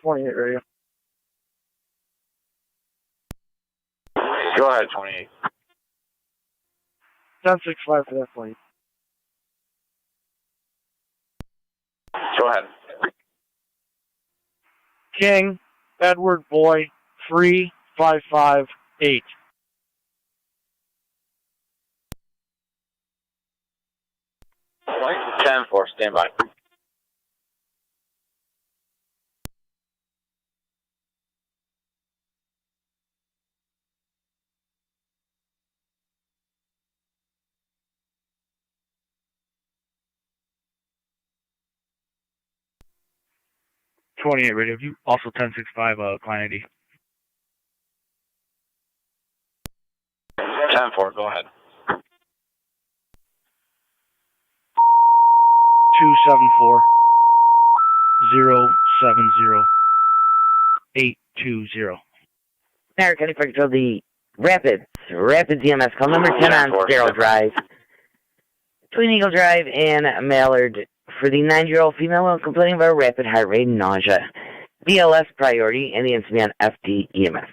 Radio. Go ahead, 28. 10-6-5 for that point. Go ahead. King, Edward Boy, 3558. 10-4, stand by. Radio. You also 1065 client ID. 10-4, go ahead. 274-070-820. Niagara County Fire Control, the Rapids EMS, call number 10 on Sparrow Drive. Between Eagle Drive and Mallard for the 9-year-old female while complaining about rapid heart rate and nausea. BLS priority and the incident on FD EMS.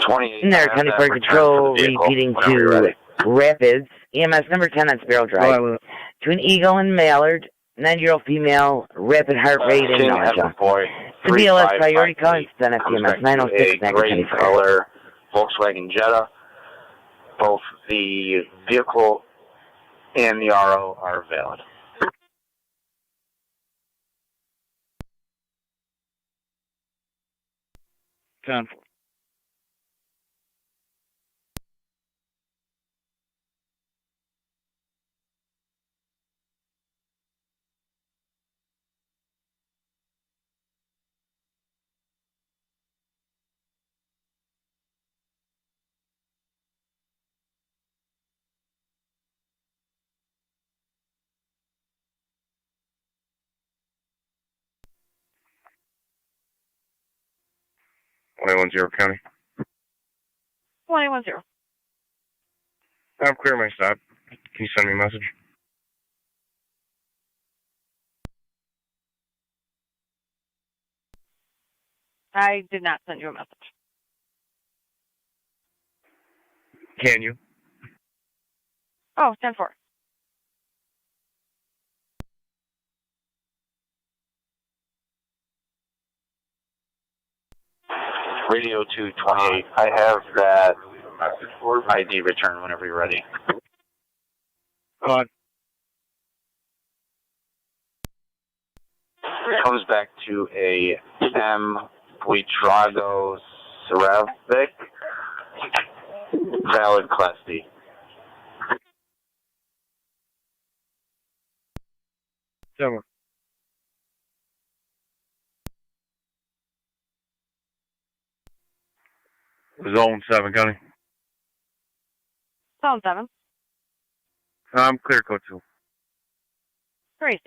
28. Niagara County Fire Control, repeating to Rapids EMS number 10 on Sparrow Drive. Between Eagle and Mallard, 9-year-old female, rapid heart rate and nausea. The BLS priority call is then FDMS 906 Niagara County Fire. Color Volkswagen Jetta. Both the vehicle and the RO are valid. Ten. Zero County. 21-0. I'm clear my stop. Can you send me a message? I did not send you a message. Can you? Oh, 10-4. Radio 228. I have that ID return whenever you're ready. God. Comes back to a M. Buitrago Ceramic. Valid Class D. Seven. Zone 7, Gunny. Zone 7. Clear code 2. Crazy.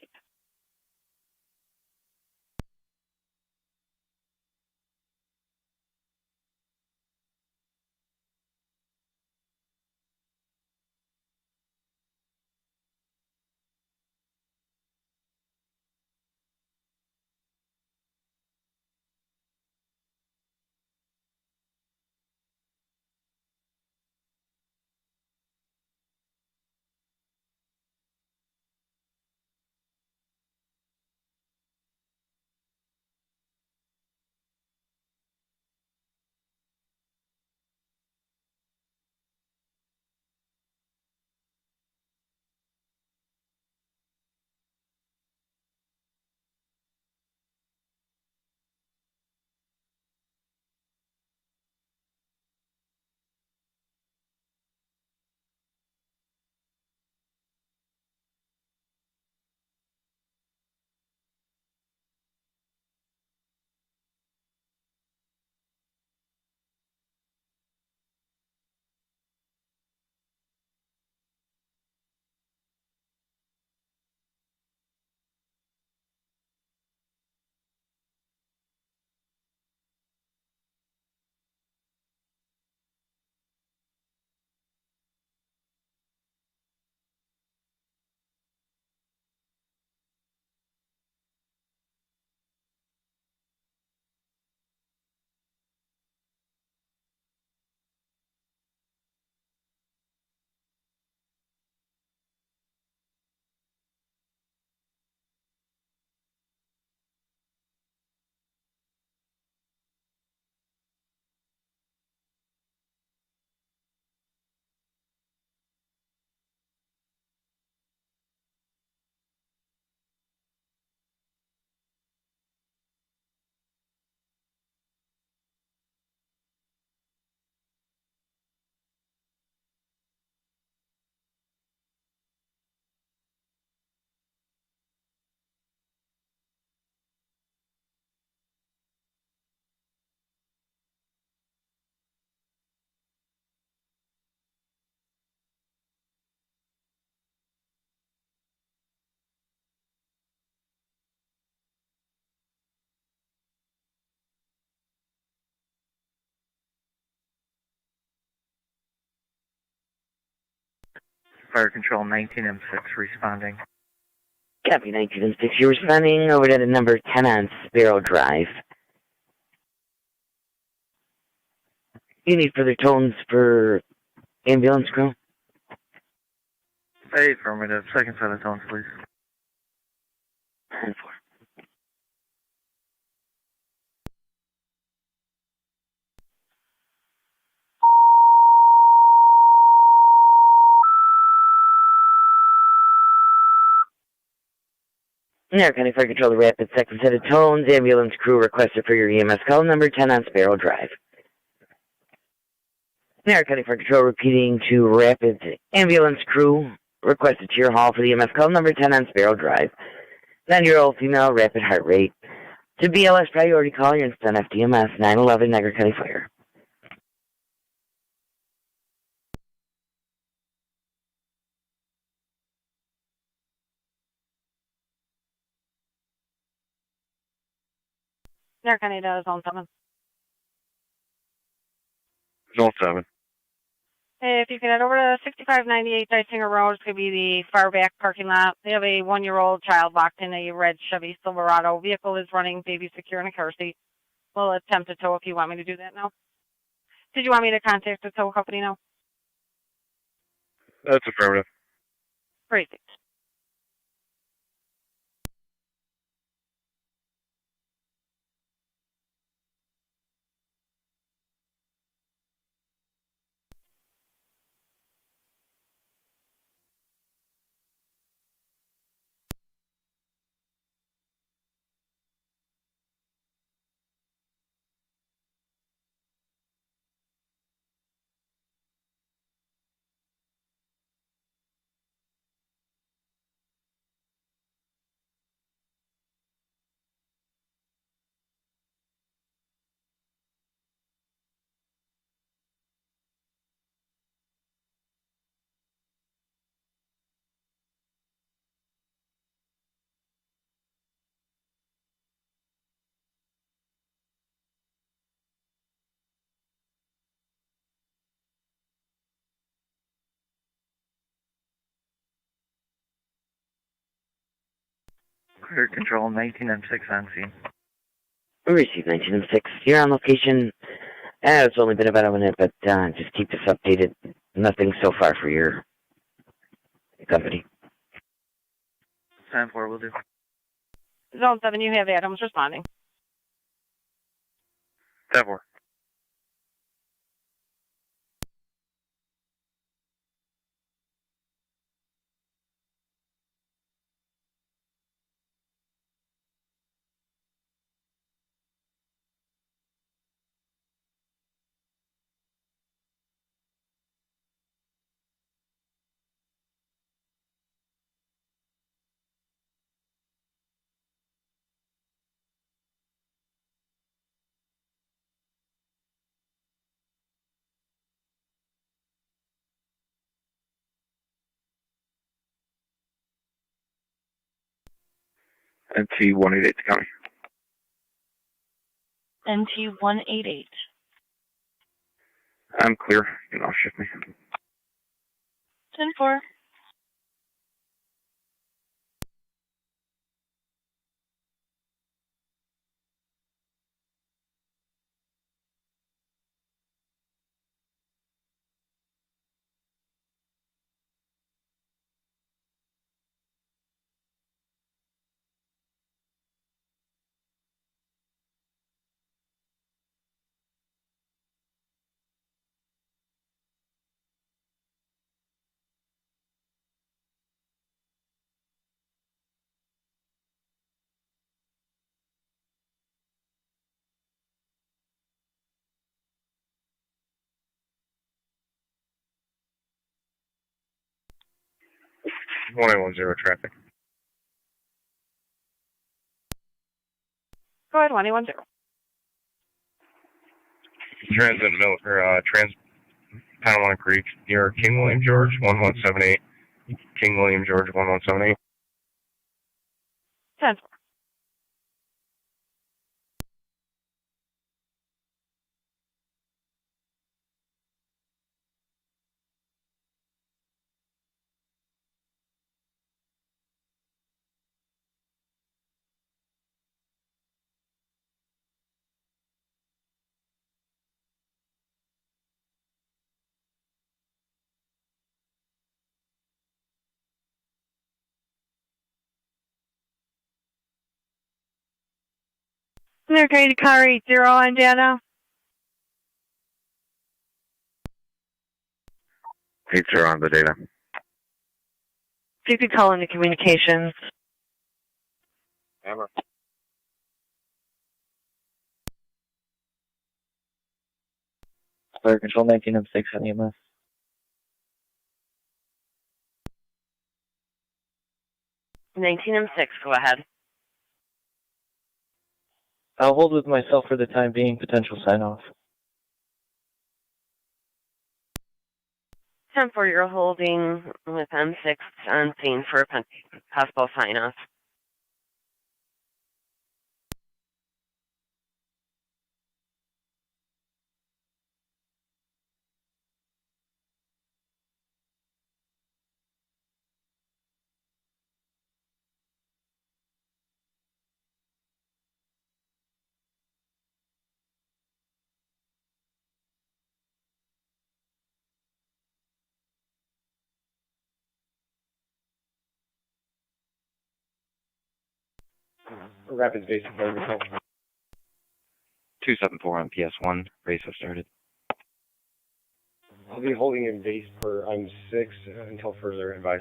Fire Control 19M6 responding. Copy 19M6. You're responding over to the number 10 on Sparrow Drive. You need further tones for ambulance crew? Affirmative. Second set of tones, please. 10-4. Niagara County Fire Control, the rapid second set of tones. Ambulance crew requested for your EMS call number 10 on Sparrow Drive. Niagara County Fire Control repeating to rapid ambulance crew requested to your hall for the EMS call number 10 on Sparrow Drive. 9-year-old female, rapid heart rate. To BLS priority call, you're in stun FDMS 911 Niagara County Fire. Niagara County to Zone 7. Zone 7. If you can head over to 6598 Dysinger Road, it's going to be the far back parking lot. They have a 1-year-old child locked in a red Chevy Silverado. Vehicle is running, baby secure in a car seat. We'll attempt to tow if you want me to do that now. Did you want me to contact the tow company now? That's affirmative. Great. Clear control, 19M6 on scene. We received 19M6. You're on location. It's only been about a minute, but just keep us updated. Nothing so far for your company. 10-4 will do. Zone 7, you have Adams responding. 10-4. NT 188 to county. NT 188. I'm clear. You can off shift me. 10-4. One 110 traffic. Go ahead, 110. Transit trans Tonawanda Creek near King William George 1178. King William George 1178. 10-4. Clear Grade Car 80 on data. 80 on the data. If you could call into communications. Hammer. Clear control, 19M6 on EMS. M6, go ahead. I'll hold with myself for the time being, potential sign-off. 10-4, you're holding with M6 on scene for a possible sign-off. Rapids base for 274 on PS1. Race has started. I'll be holding in base for M6 until further advice.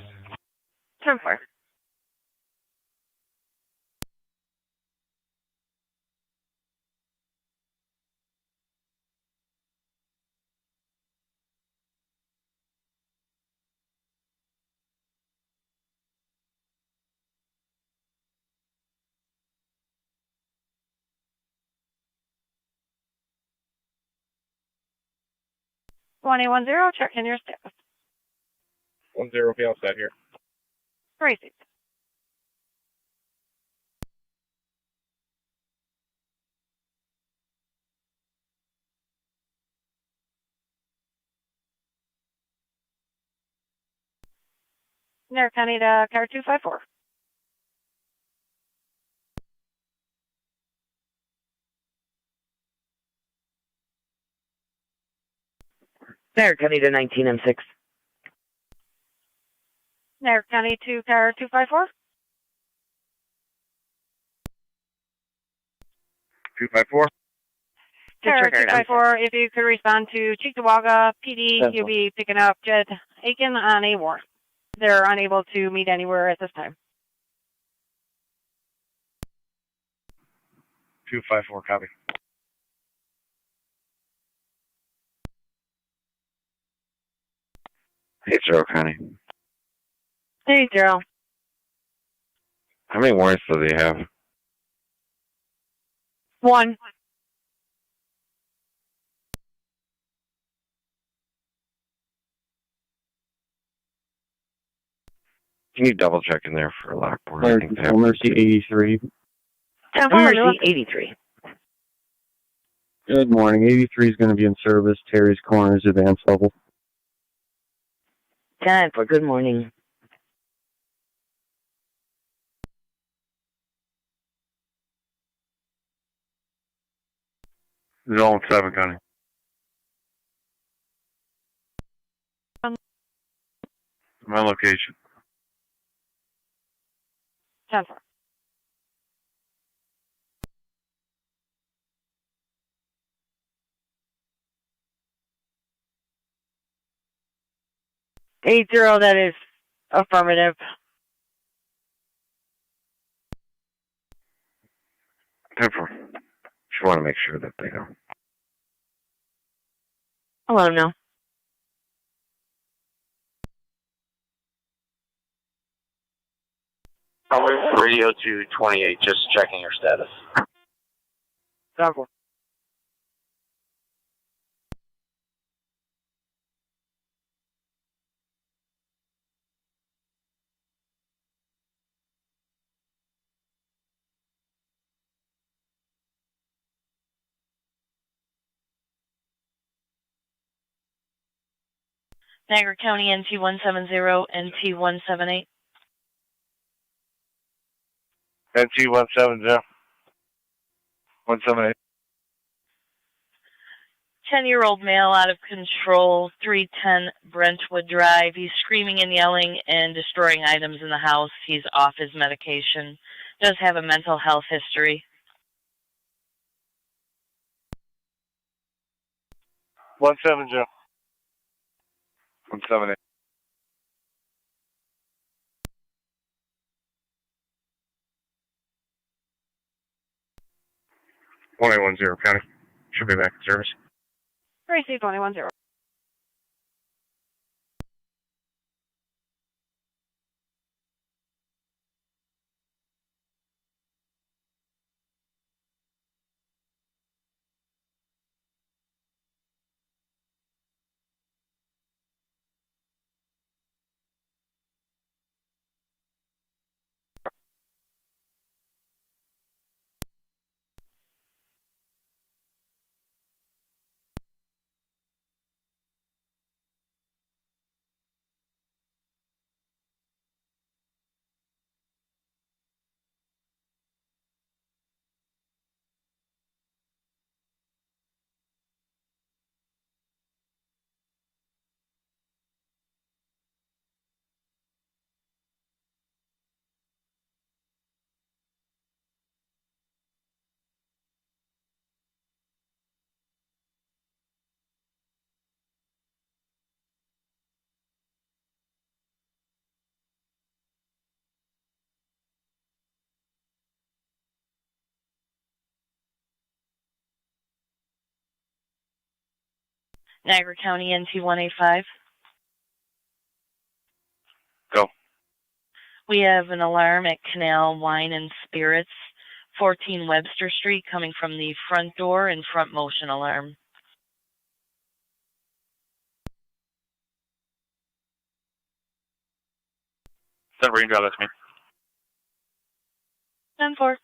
10-4. Check in your status. 10 be all set here. Crazy. Near County to Car 254. Niagara County to 19M6. Niagara County to car 254. 254. Car 254, if you could respond to Cheektowaga PD, Yes, you'll be picking up Jed Aiken on a warrant. They're unable to meet anywhere at this time. 254, copy. 80 County. 80. How many warrants do they have? 1. Can you double check in there for Lockport? I think they have Mercy 83. Mercy 83. Good morning. 83 is going to be in service. Terry's Corners, advanced level. 10 for good morning. Zone 7 County. My location. 10. Eight zero, that is affirmative. Temper. Just want to make sure that they know. I'll let them know. Radio 228, just checking your status. Doug. Niagara County NT170, NT178. NT170. 178. 10-year-old male out of control, 310 Brentwood Drive. He's screaming and yelling and destroying items in the house. He's off his medication. Does have a mental health history. 170. 178. County. Should be back in service. Received 210. Niagara County NT185. Go. We have an alarm at Canal Wine and Spirits, 14 Webster Street, coming from the front door and front motion alarm. Send range out, that's me. 10-4.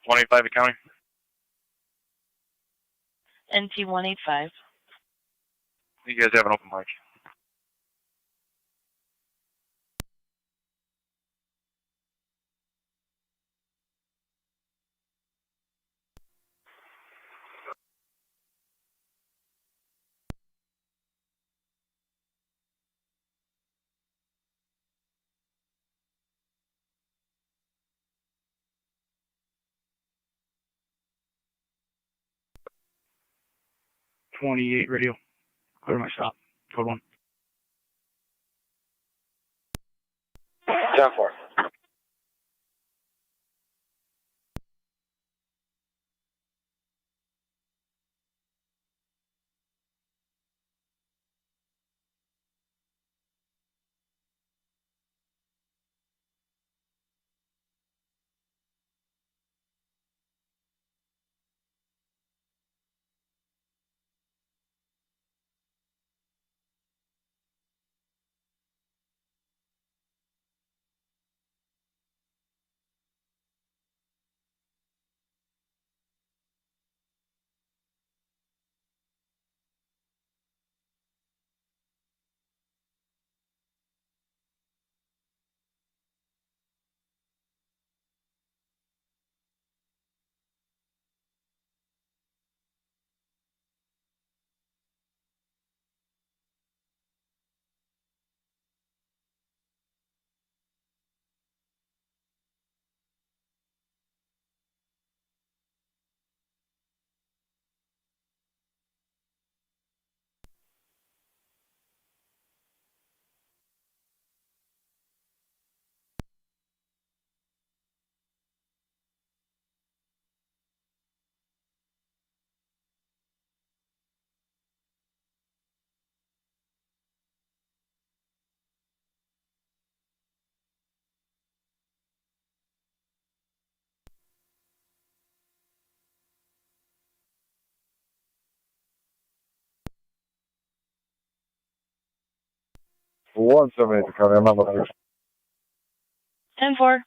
$185 accounting. NT 185. You guys have an open mic. .28 radio. Clear my stop. Code 1. 10-4. One 78 accounting. I'm not looking. 10-4.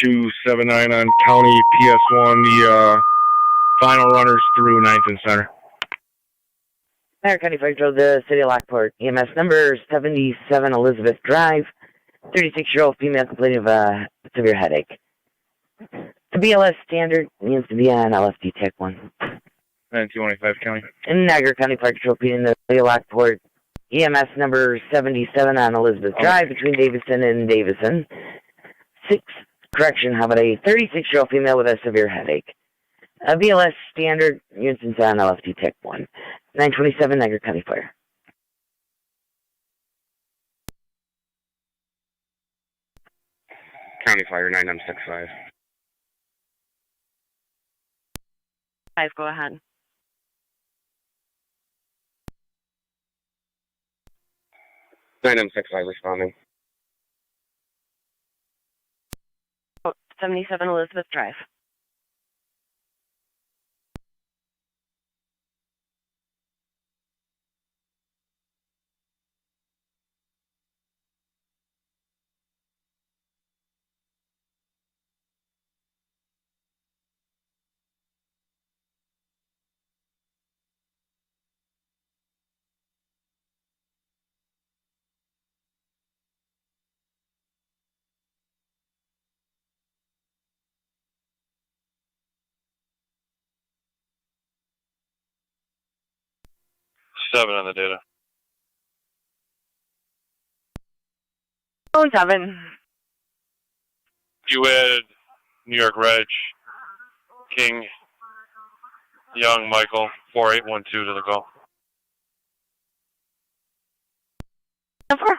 .279 on County PS1. The final runners through 9th and Center. Niagara County Fire Patrol, the City of Lockport. EMS number 77 Elizabeth Drive. 36-year-old female complaining of a severe headache. The BLS standard needs to be on LFD Tech 1. 225 County. In Niagara County Fire Patrol, in the City of Lockport. EMS number 77 on Elizabeth Drive between Davison and Davison. Have a 36-year-old female with a severe headache. A BLS standard units on LFD Tech 1. 927 Niagara County Fire. County Fire 9965. 5, go ahead. Nine M 65 responding. 77 Elizabeth Drive. Seven on the data. Phone 7. You added New York Reg, King, Young, Michael, 4812 to the call. 10-4.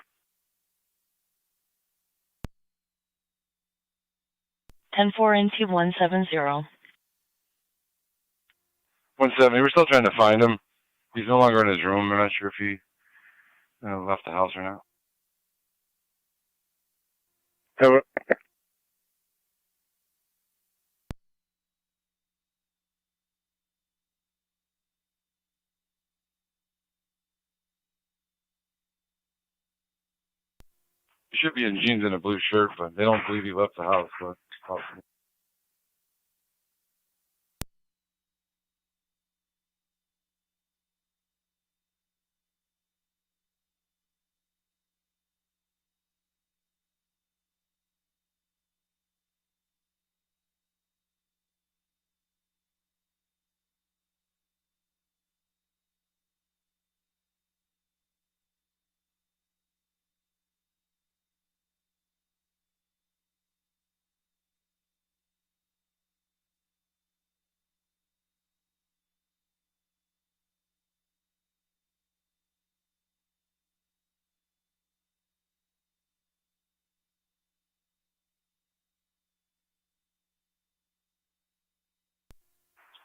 10-4 into 170. 170. We're still trying to find him. He's no longer in his room. We're not sure if he left the house or not. Cover. He should be in jeans and a blue shirt, but they don't believe he left the house. But it's possible.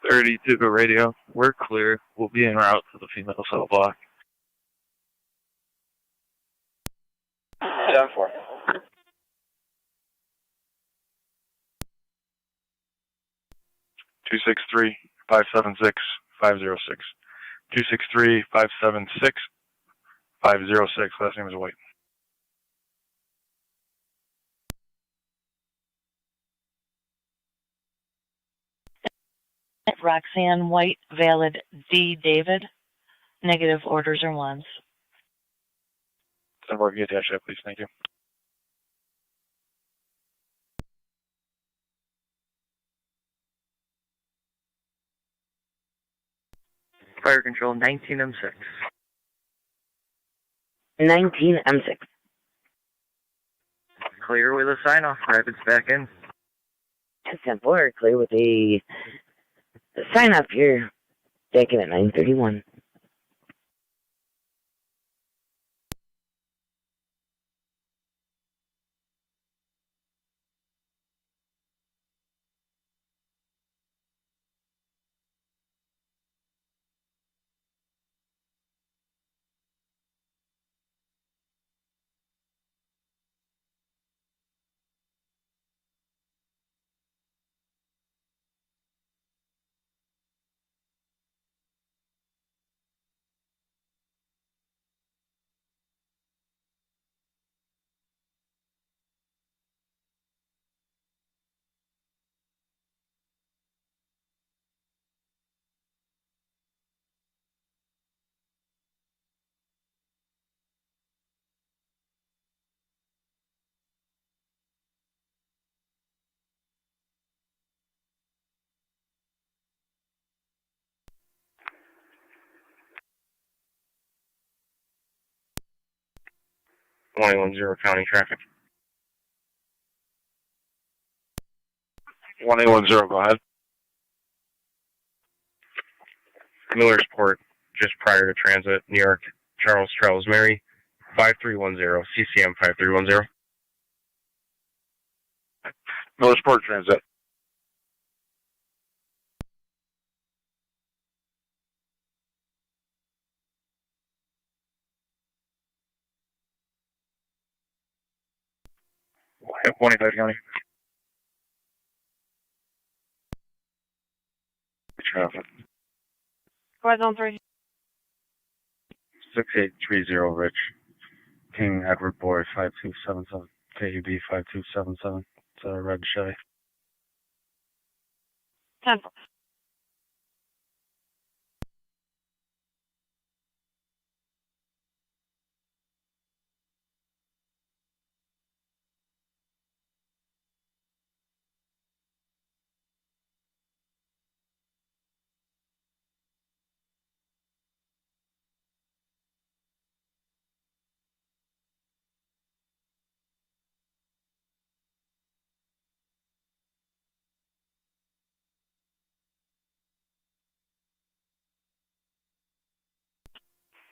Thirty to the radio. We're clear. We'll be en route to the female cell block. 10-4. 263-576-506. 263-576-506. Last name is White. Roxanne White, valid D. David. Negative orders are ones. 10-4, get attached that, please. Thank you. Fire control 19M6. 19M6. Clear with a sign off. Rapids back in. 10-4, clear with a sign up here. Taking at 931. County traffic. 1810, go ahead. Millersport, just prior to transit, New York, Charles Mary, 5310, CCM 5310. Millersport transit. County. traffic. Go ahead, Zone 3. 6830 Rich. King Edward Boy 5277. KUB 5277. It's a red Chevy. 10-4.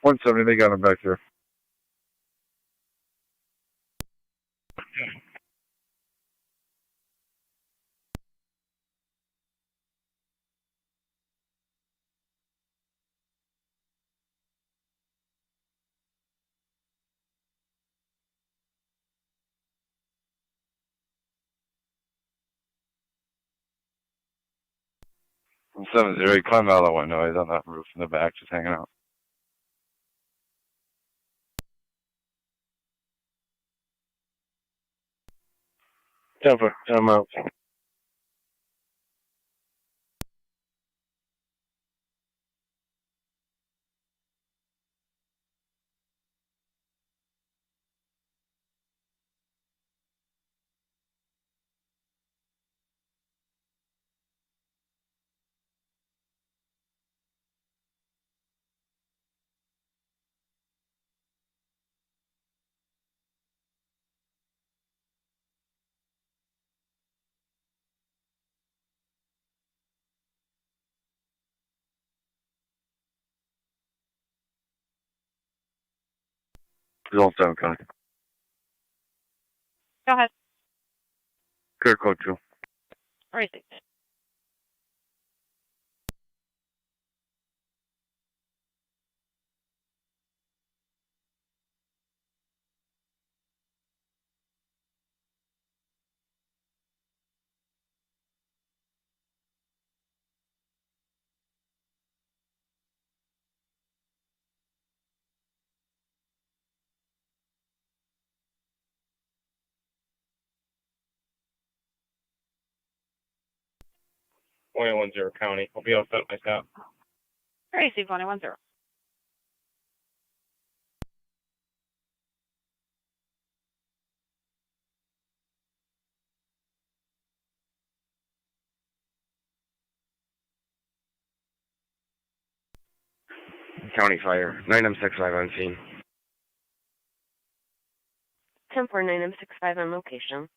$170, they got him back there. $170, he climbed out of the window. He's on that roof in the back, just hanging out. Temper, I'm out. Zone 7, Connie. Go ahead. Clear code 2. Racing. .10 County. I'll be all set myself. Racing 21-0. County Fire. 9M65 on scene. 10-4, 9M65 on location.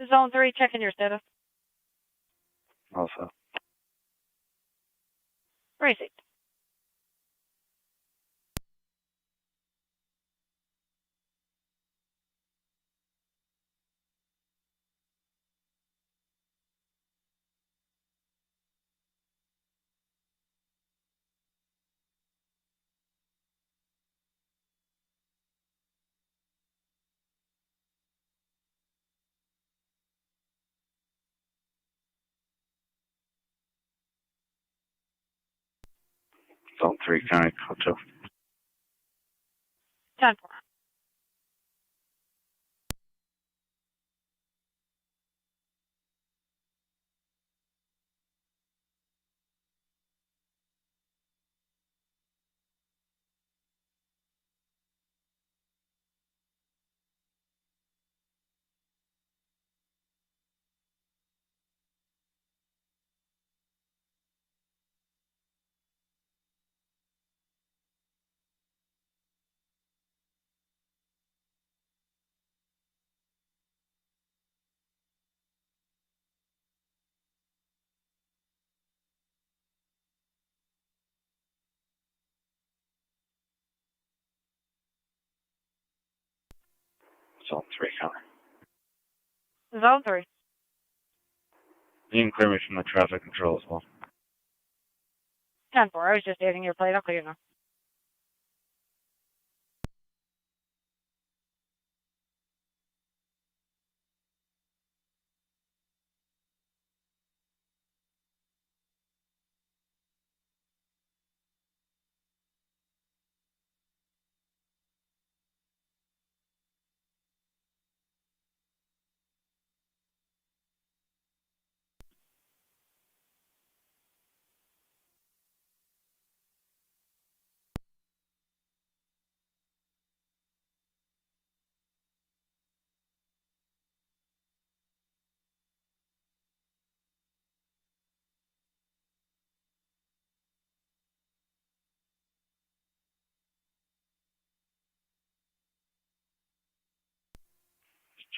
Zone 3, checking your status. Also. Racing. Zone 3, County code 2. 10-4. Zone 3, County. Zone 3. You can clear me from the traffic control as well. 10-4. I was just adding your plate. I'll clear you now.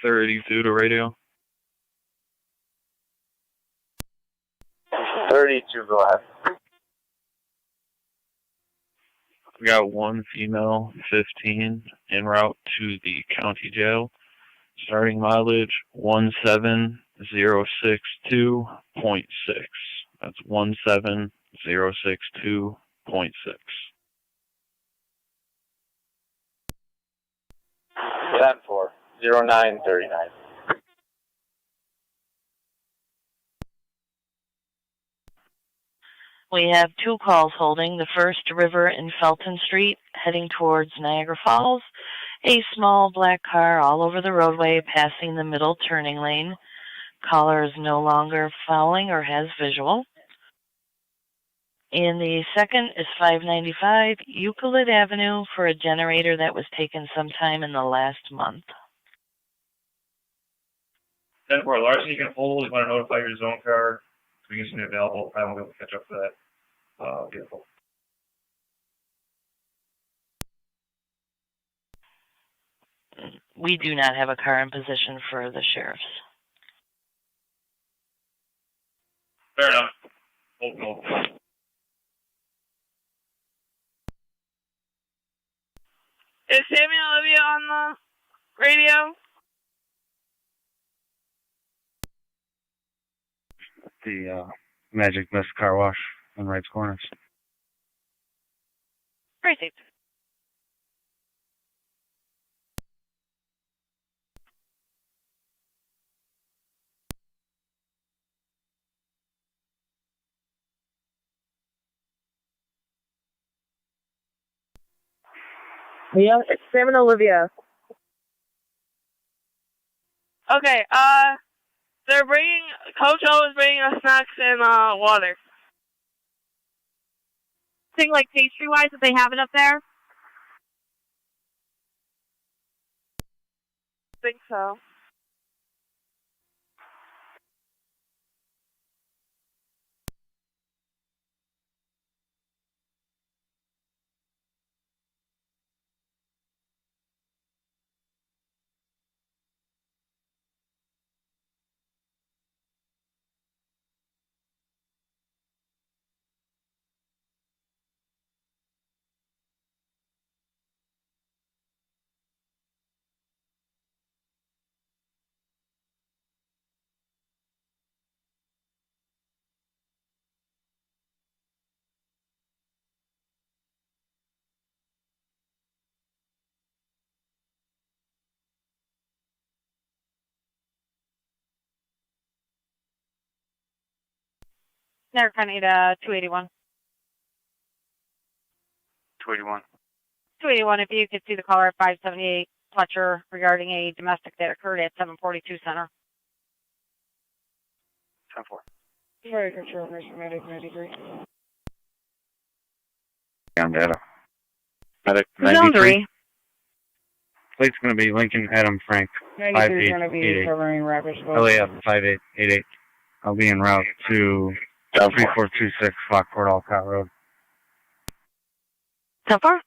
32 to radio. 32, go ahead. We got one female, 15, en route to the county jail. Starting mileage 17062.6. That's 17062.6. 10-4, 0939. We have two calls holding. The first, River and Felton Street, heading towards Niagara Falls. A small black car all over the roadway, passing the middle turning lane. Caller is no longer following or has visual. And the second is 595 Euclid Avenue for a generator that was taken sometime in the last month. 10-4, larceny you can hold. You want to notify your zone car. We can be available. I won't be able to catch up for that vehicle. We do not have a car in position for the sheriffs. Fair enough. Hold. Is Sammy and Olivia on the radio? The Magic Mist car wash on Wright's Corners. Received. Yeah, it's Sam and Olivia. Okay, they're bringing, Coach O is bringing us snacks and, water. Thing like pastry-wise, if they have it up there? I think so. Never County to 281. 281. 281, if you could see the caller at 578 Fletcher regarding a domestic that occurred at 742 Center. 10-4. Very control, Mr. Medic 93. On data. Medic Zone 93. 3. Plate's going to be Lincoln Adam Frank. 93 is going to be covering Rapid LAF 5888. I'll be en route to 3426 Lockport Alcott Road. 10-4.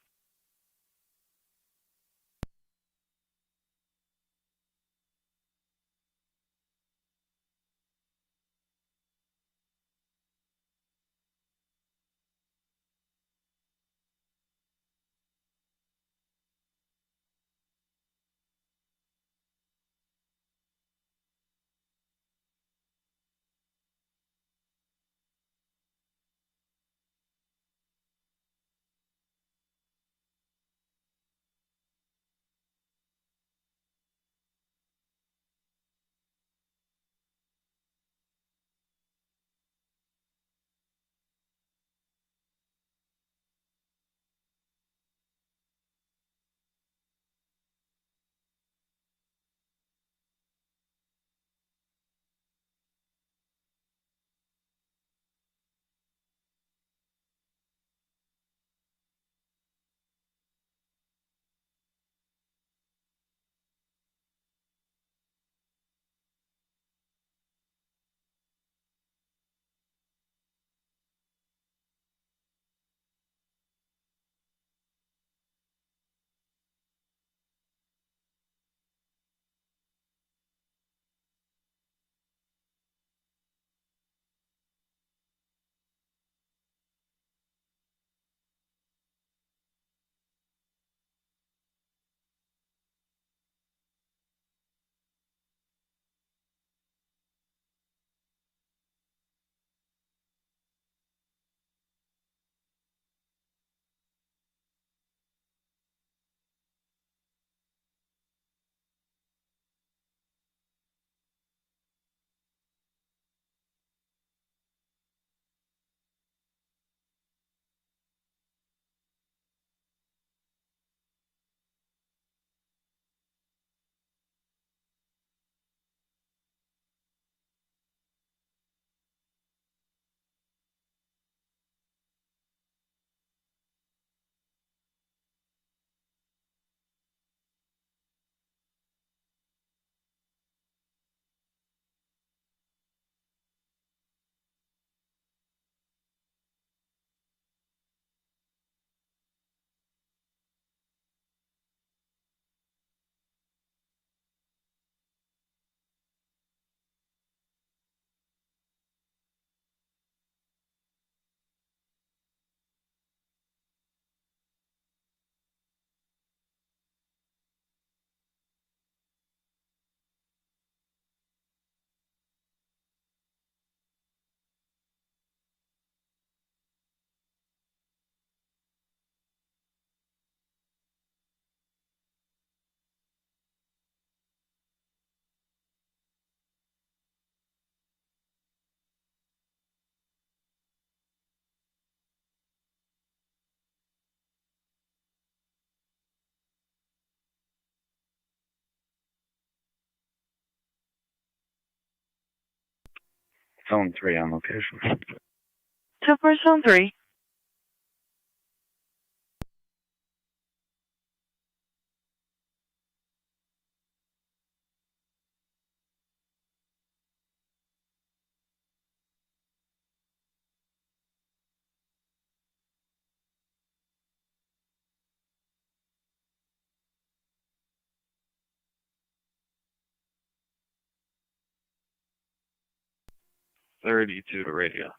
Zone 3 on location. Super Zone 3. .32 to radio.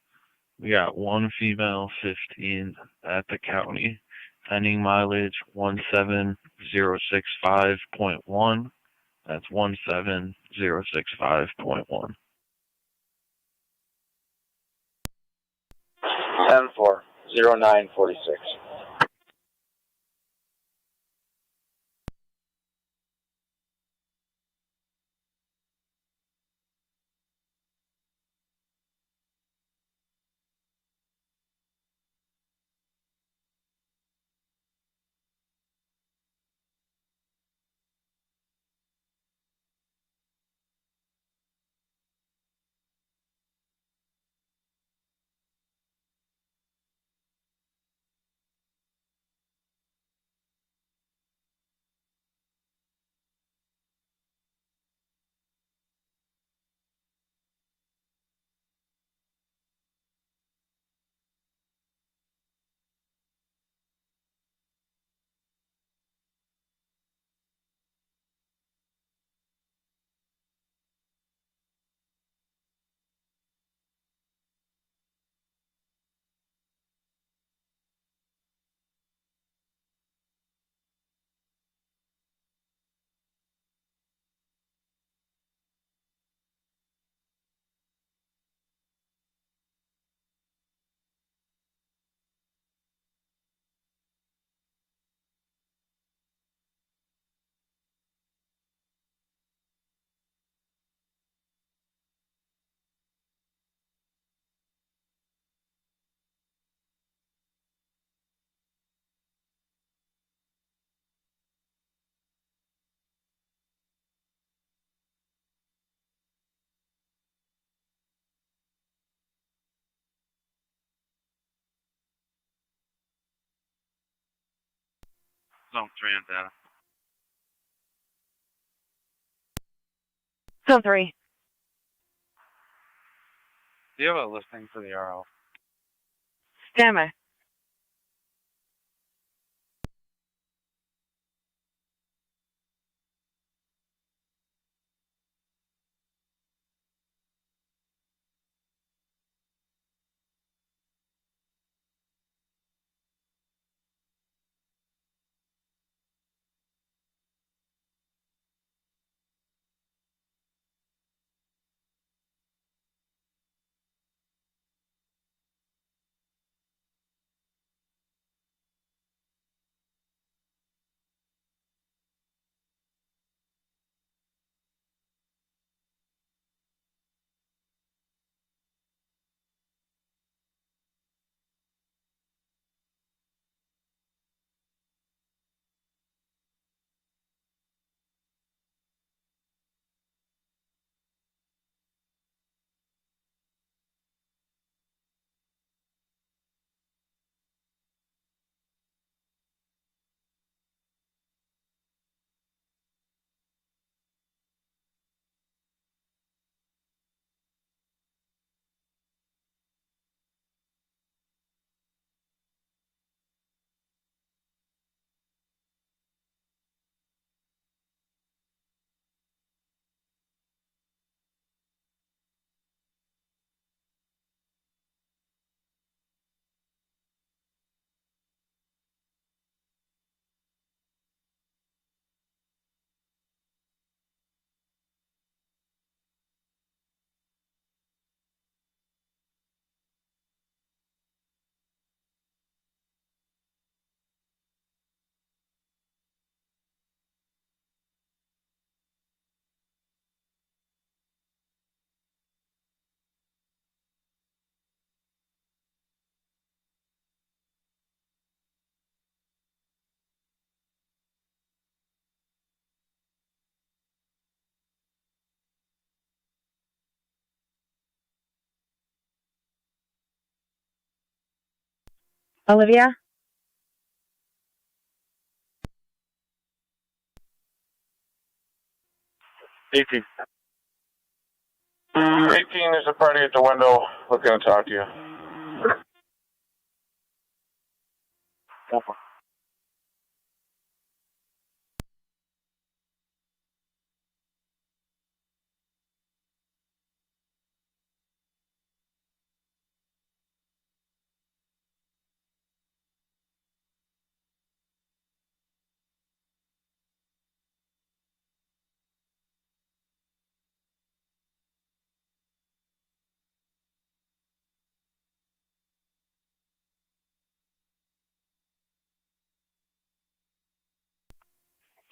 We got 1 female, 15 at the county. Pending mileage 17065.1. That's 17065.1. 10-4, 0946. Zone 3 on data. Zone 3. Do you have a listing for the RO? Stand by. Olivia? 18. 18, there's a party at the window looking to talk to you.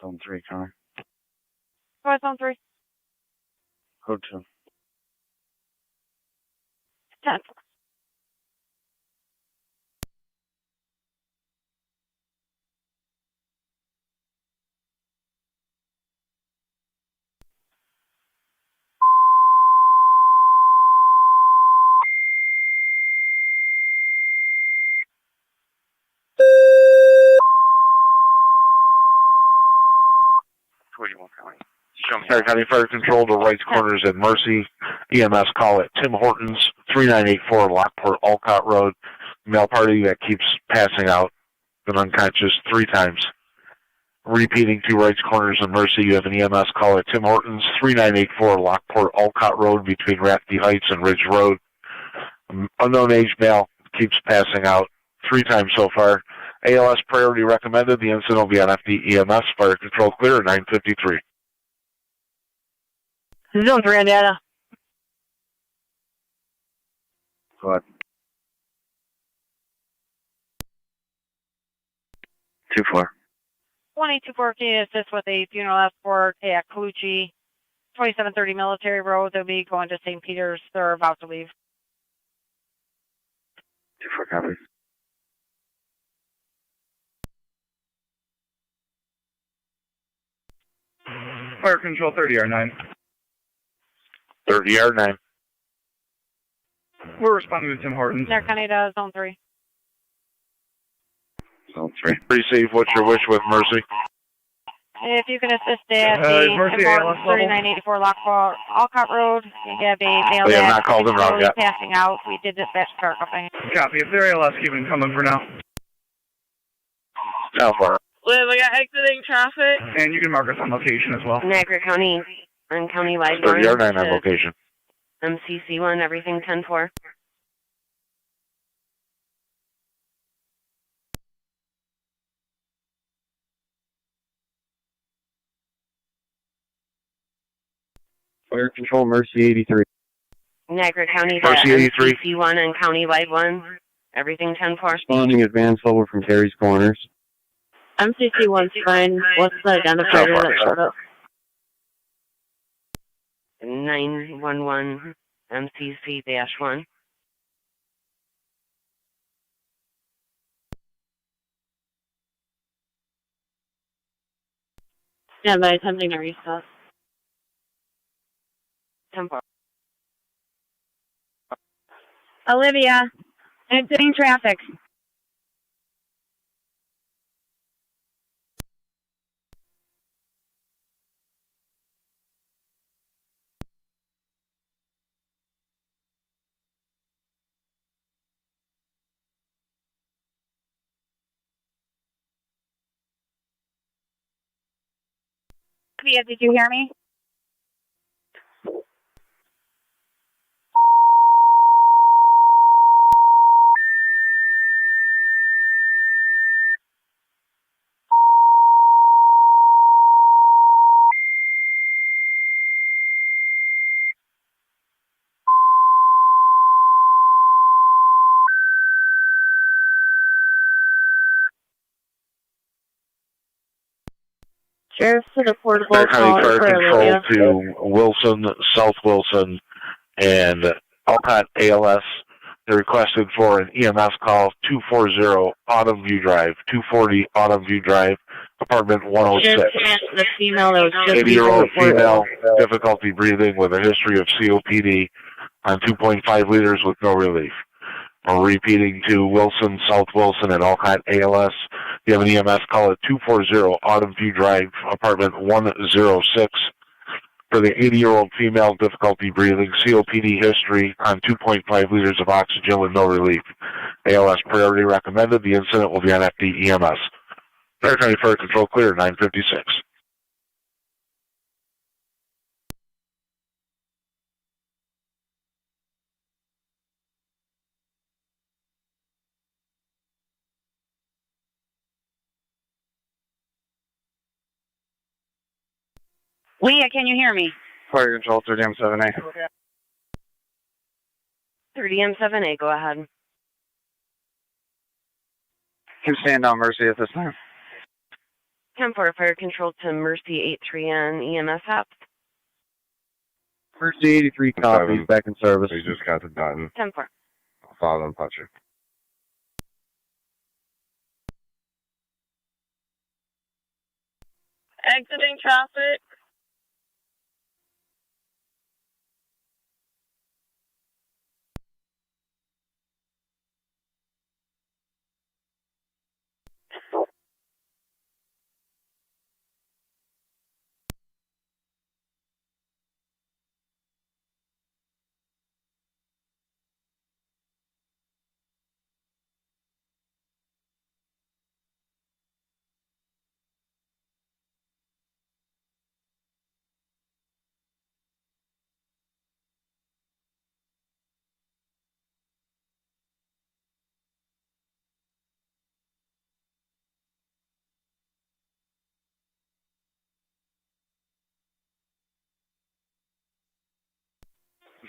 Zone 3, Connor. Go ahead, Zone 3. Code 2. 10. Niagara County Fire Control to Wright's Corners at Mercy. EMS call at Tim Hortons, 3984 Lockport, Alcott Road. Male party that keeps passing out, been unconscious 3 times. Repeating to Wright's Corners and Mercy, you have an EMS call at Tim Hortons, 3984 Lockport, Alcott Road between Rathke Heights and Ridge Road. Unknown age male keeps passing out 3 times so far. ALS priority recommended. The incident will be on FD EMS. Fire control clear at 9:53. Zone 3 on data. Go ahead. 2-4. 1-824 can assist with a funeral escort at Colucci, 2730 Military Road. They'll be going to St. Peter's. They're about to leave. 2-4 copies. Fire control 30R9. 30R9. We're responding to Tim Hortons. Niagara County to Zone 3. Zone 3. Pretty safe. What's your wish with Mercy? If you can assist at the Mercy, ALS 3984 Lockport, Alcott Road, you have a male They have that not called them out yet. passing out. We did dispatch car company. Copy. If they're ALS, keep them coming for now. How far? Liv, I got exiting traffic. And you can mark us on location as well. Niagara County on Countywide 30R9 on location. MCC1, everything 10-4. Fire control, Mercy 83. Niagara County to Mercy 83. MCC1 on Countywide 1, everything 10-4. Responding advance level from Terry's Corners. MCC1's fine. What's the identifier that showed up? 911 MCC-1. Yeah, by attempting a restart. 10-4. Olivia, exiting traffic. Olivia, did you hear me? Sheriff's to the portable Niagara County call Fire for Control Olivia. to Wilson, South Wilson, and Alcott ALS. They requested for an EMS call 240 Autumn View Drive, 240 Autumn View Drive, apartment 106. The female that was just 80-year-old before- female, difficulty breathing with a history of COPD on 2.5 liters with no relief. We're repeating to Wilson, South Wilson, and Alcott ALS. You have an EMS call at 240 Autumn View Drive, apartment 106. For the 80-year-old female, difficulty breathing, COPD history on 2.5 liters of oxygen with no relief. ALS priority recommended. The incident will be on FD EMS. Fire County Fire Control clear, 956. Leah, can you hear me? Fire Control, 30M7A. 30M7A, go ahead. Can stand down Mercy at this time. 10-4, Fire Control to Mercy 83 on EMS apps. Mercy 83 copies, back in service. We just got to Dutton. 10-4. I'll follow them, Patrick. Exiting traffic.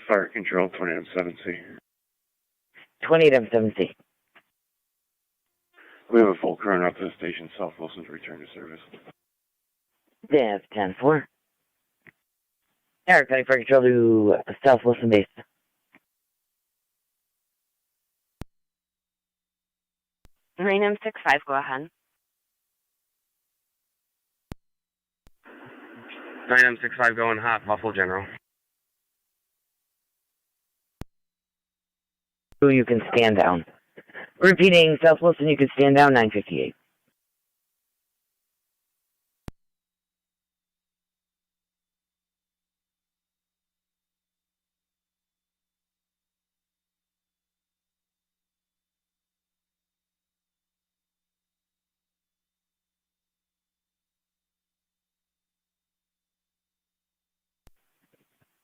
Fire Control, 20M7C. 28M7C. We have a full current up to the station, South Wilson, to return to service. That's 10-4. Eric, County Fire Control to South Wilson base. Marine M65, go ahead. 9M65 going hot, Buffalo General. You can stand down. Repeating, South Wilson, you can stand down, 958.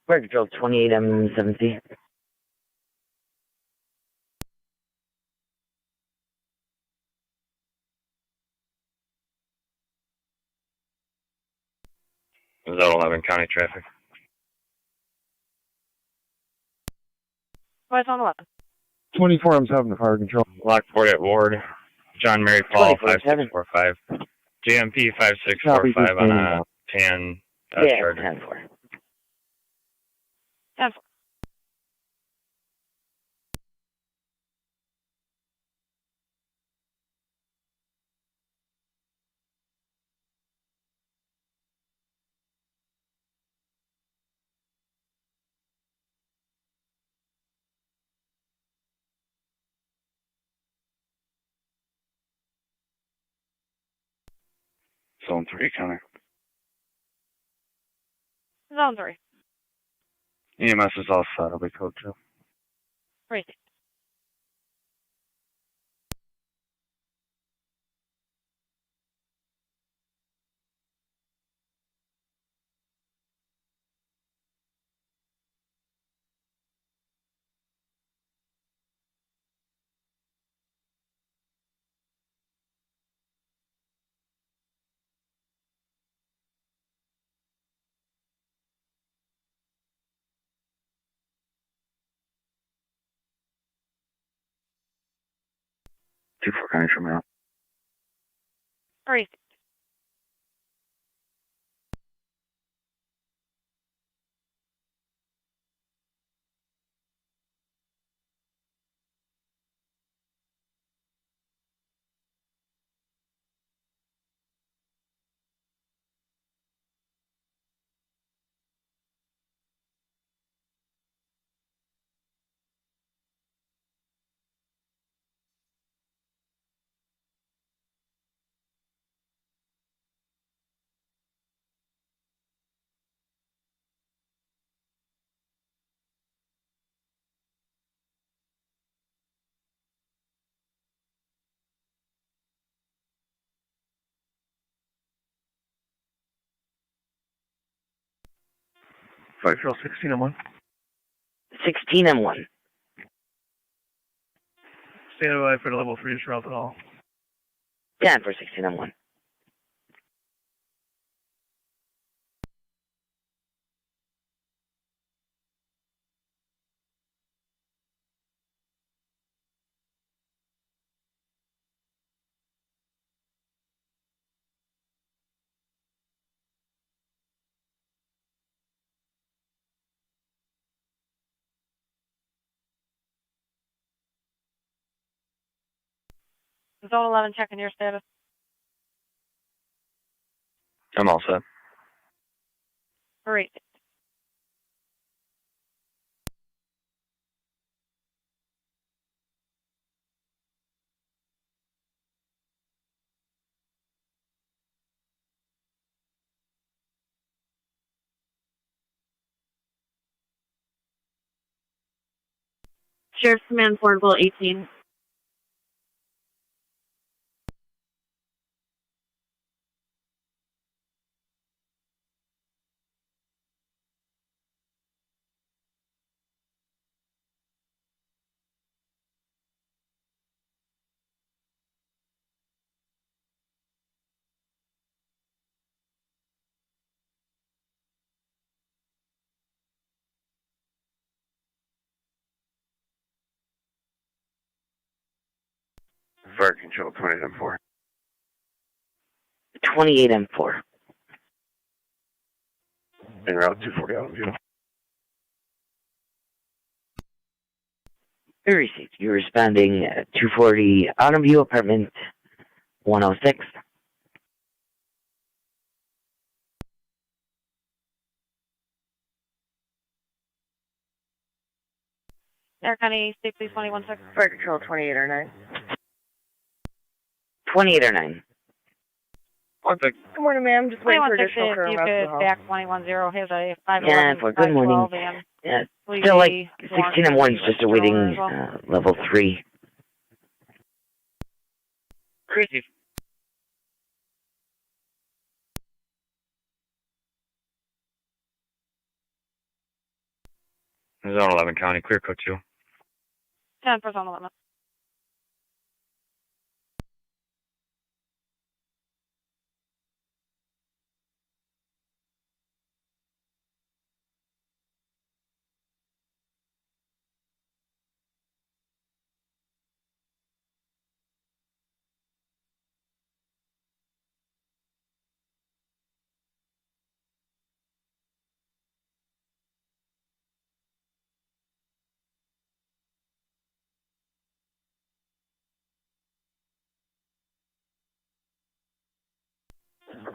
Fire Control, 28M7C. Zone 11, county traffic. What's on 11? 24M7 Fire Control. Lockport at Ward. John Mary Paul, 5645. JMP 5645 on a tan Charger. 10-4. 10-4. Zone 3, counter. Zone 3. EMS is all set. I'll be code 2. Right. Two for county from now. Right. Fire Control 16M1. 16M1. Stand by for the level 3 surround the hall. 10 for 16M1. Zone 11, checking your status. I'm all set. Great. Sheriff's Command Portable 18. Fire Control 28M4. 28M4. En route 240 out of view. Received. You're responding 240 Autumn View, apartment 106. Air County, safety 21-6. Fire Control 28 or 9. 28 or 9. Good morning, ma'am. Just waiting for 21-6, additional crew if you around the could hall. back 21-0, here's a 511, Good morning. 512, and Yeah, please still like be 16M1 is just awaiting as well. level 3. Crazy. Zone 11 County, clear code 2. 10 for zone 11.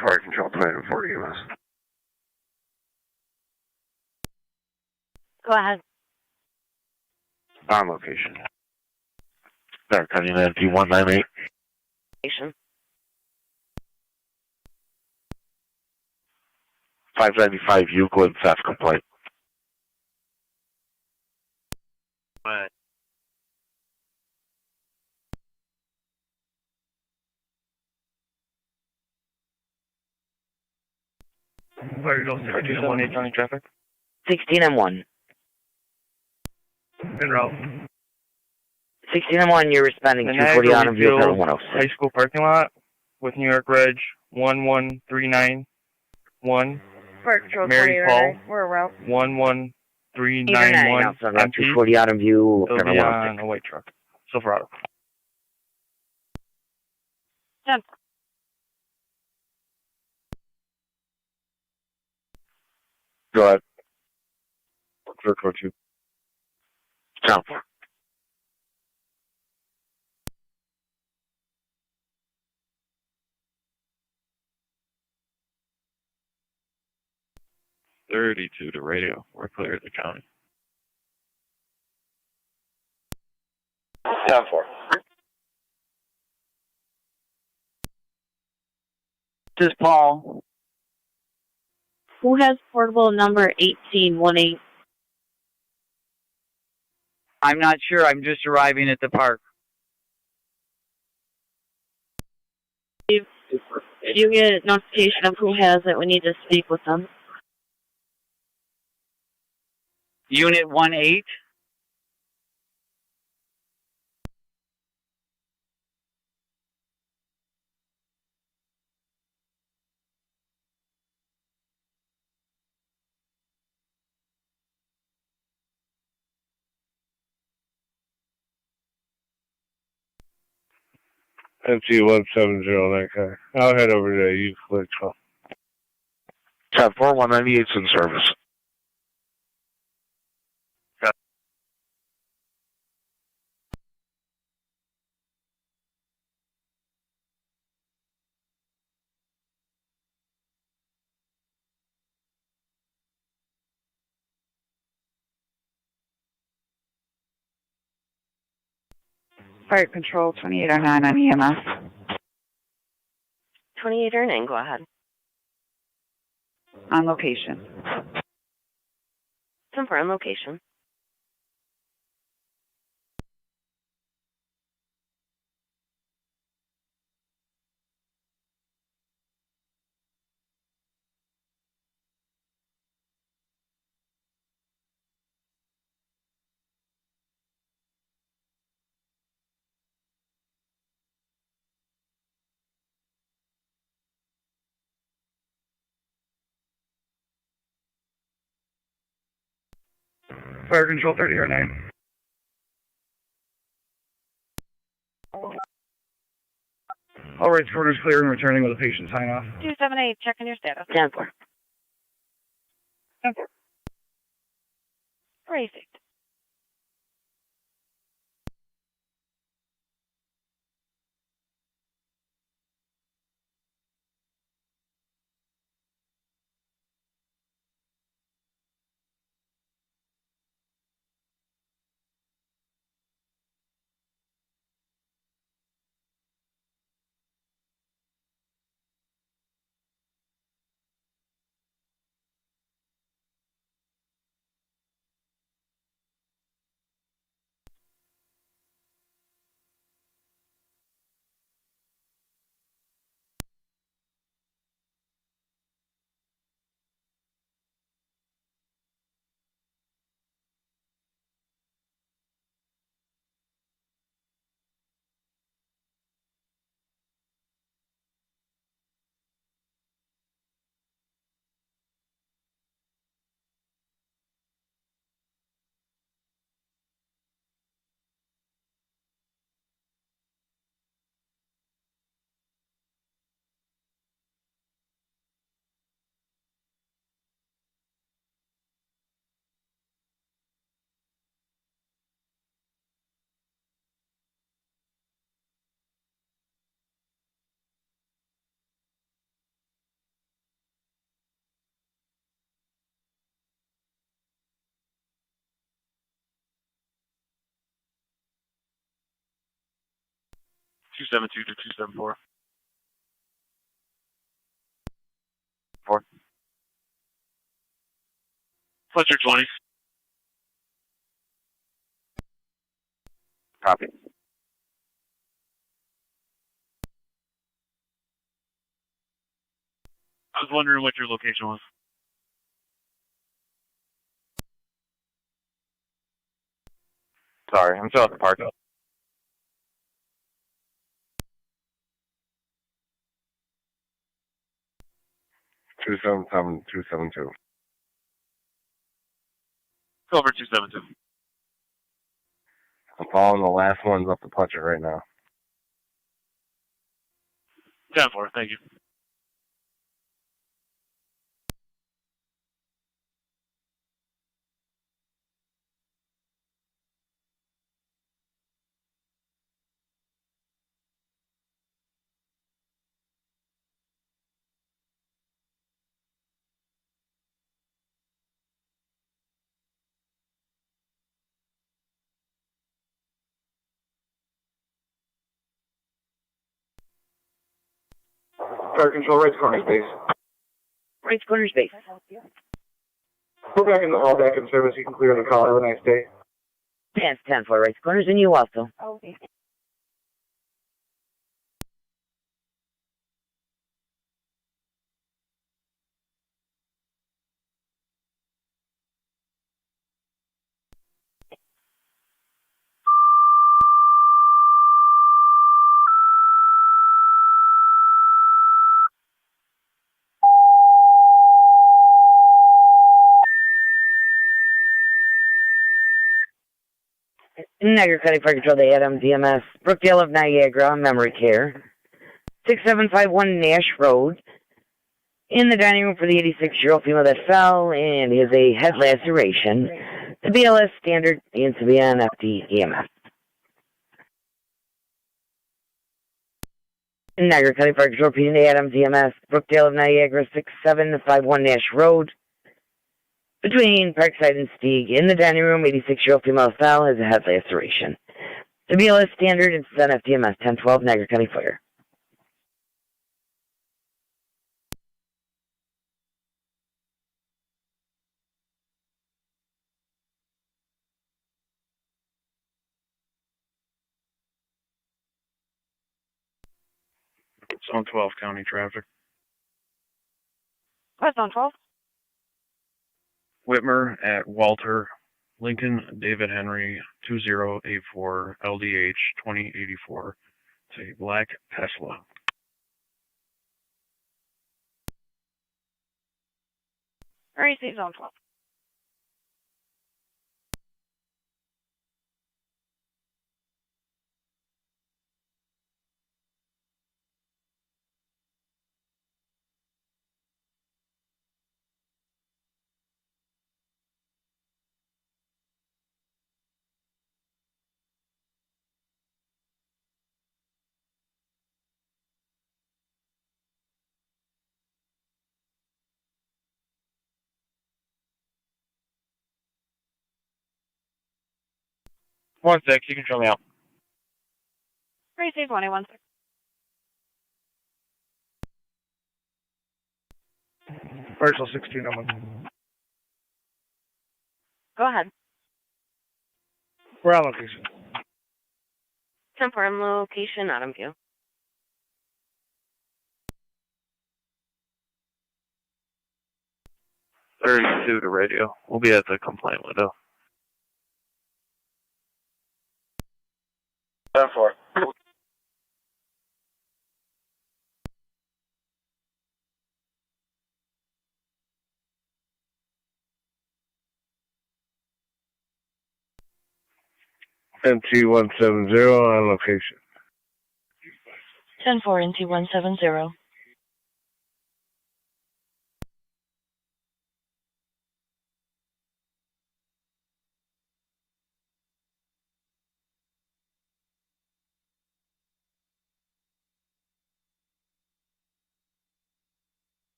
Fire Control 28M4 EMS. Go ahead. On location. There, County NP 198. Station. 595 Euclid theft complaint. Fire Control 16M1. County traffic. 16M1. En route. 16M1, you're responding The 240 Niagara Autumn View, Refuel apartment 106. High School parking lot with New York Reg 11391. Fire Control Mary 28 or Paul 9. We're around. 11391. Also, 240 Autumn View, It'll apartment be 106. on a white truck. Silverado. 10. Go ahead. Clear code 2. Count. .32 to radio. We're clear of the county. 10-4. This is Paul. Who has portable number 1818? I'm not sure. I'm just arriving at the park. If you get notification of who has it, we need to speak with them. Unit 1-8. MT-170, that guy. I'll head over to Euclid 12. 10-4, 198's in service. Fire Control 2809 on EMS. 2809, go ahead. On location. 10-4 on location. Fire Control 3009. All rights quarters clear and returning with a patient sign off. 278, checking your status. 10-4. 10-4. Racing. Two 272 to 274. 4. Fletcher 20. Copy. I was wondering what your location was. Sorry, I'm still at the park. 277, 272. Silver 272. I'm following the last ones up the Pletcher right now. 10-4, thank you. Fire Control, right corner space. Right corner space. We're back in all back in service. You can clear the call. Have a nice day. 10-4 right corners, and you also. Okay. Niagara County Fire Control to Adams EMS, Brookdale of Niagara, Memory Care, 6751 Nash Road. In the dining room for the 86-year-old female that fell and is a head laceration. The BLS standard needs to be on FD EMS. Niagara County Fire Control, repeating to Adams EMS, Brookdale of Niagara, 6751 Nash Road. Between Parkside and Stieg, in the dining room, 86-year-old female that fell has a head laceration. The BLS standard is on FD EMS, 1012 Niagara County Fire. Zone 12 county traffic. West on 12. Whitmer at Walter, Lincoln, David Henry, 2084, LDH 2084. It's a black Tesla. REC zone 12. One sec, you can show me out. REC 21. Parcel 16, I'm on. Go ahead. We're on location. 10-4 location, Autumn View. $32 to radio. We'll be at the complaint window. 10-4. NT170 on location. 10-4 NT170.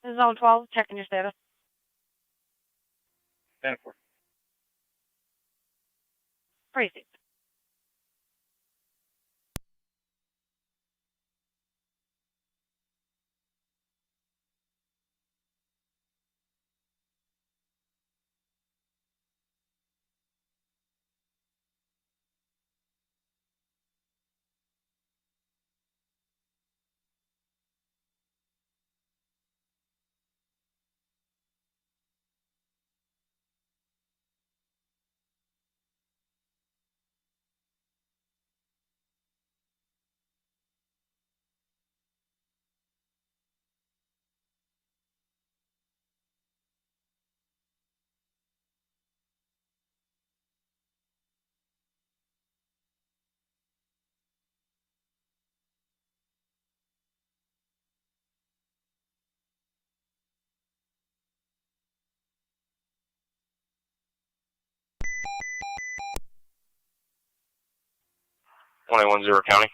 This is zone 12. Checking your status. 10-4. Precinct. Zero county.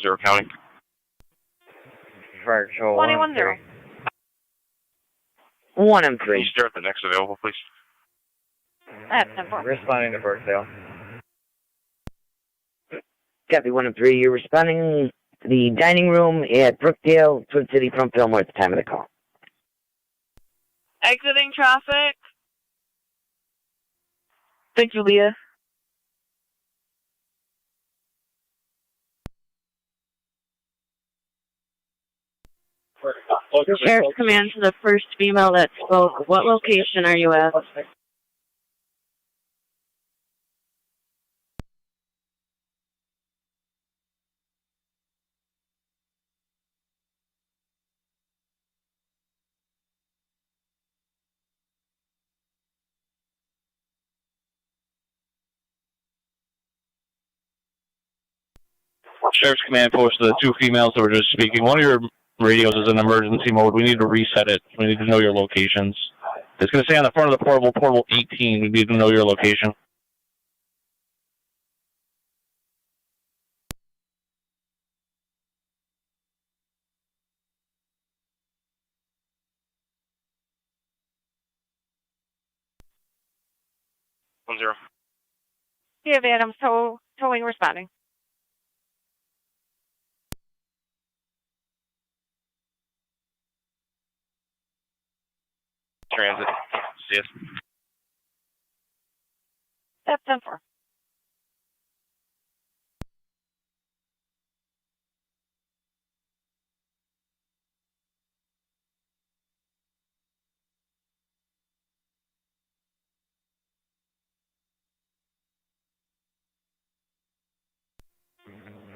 Zero county. Fire Control. 21-0. 1 Can you M3. start the next available, please? That's 10-4. Responding to Birkdale. Copy 1 M3. You're responding to the dining room at Brookdale, Twin City, from Fillmore at the time of the call. Exiting traffic. Thank you, Leah. Sheriff's Command to the first female that spoke. What location are you at? Sheriff's Command Post to the two females that were just speaking. One of your radios is in emergency mode. We need to reset it. We need to know your locations. It's going to say on the front of the portable 18. We need to know your location. One zero. Give Adams towing responding. Transit. See us. That's 10-4.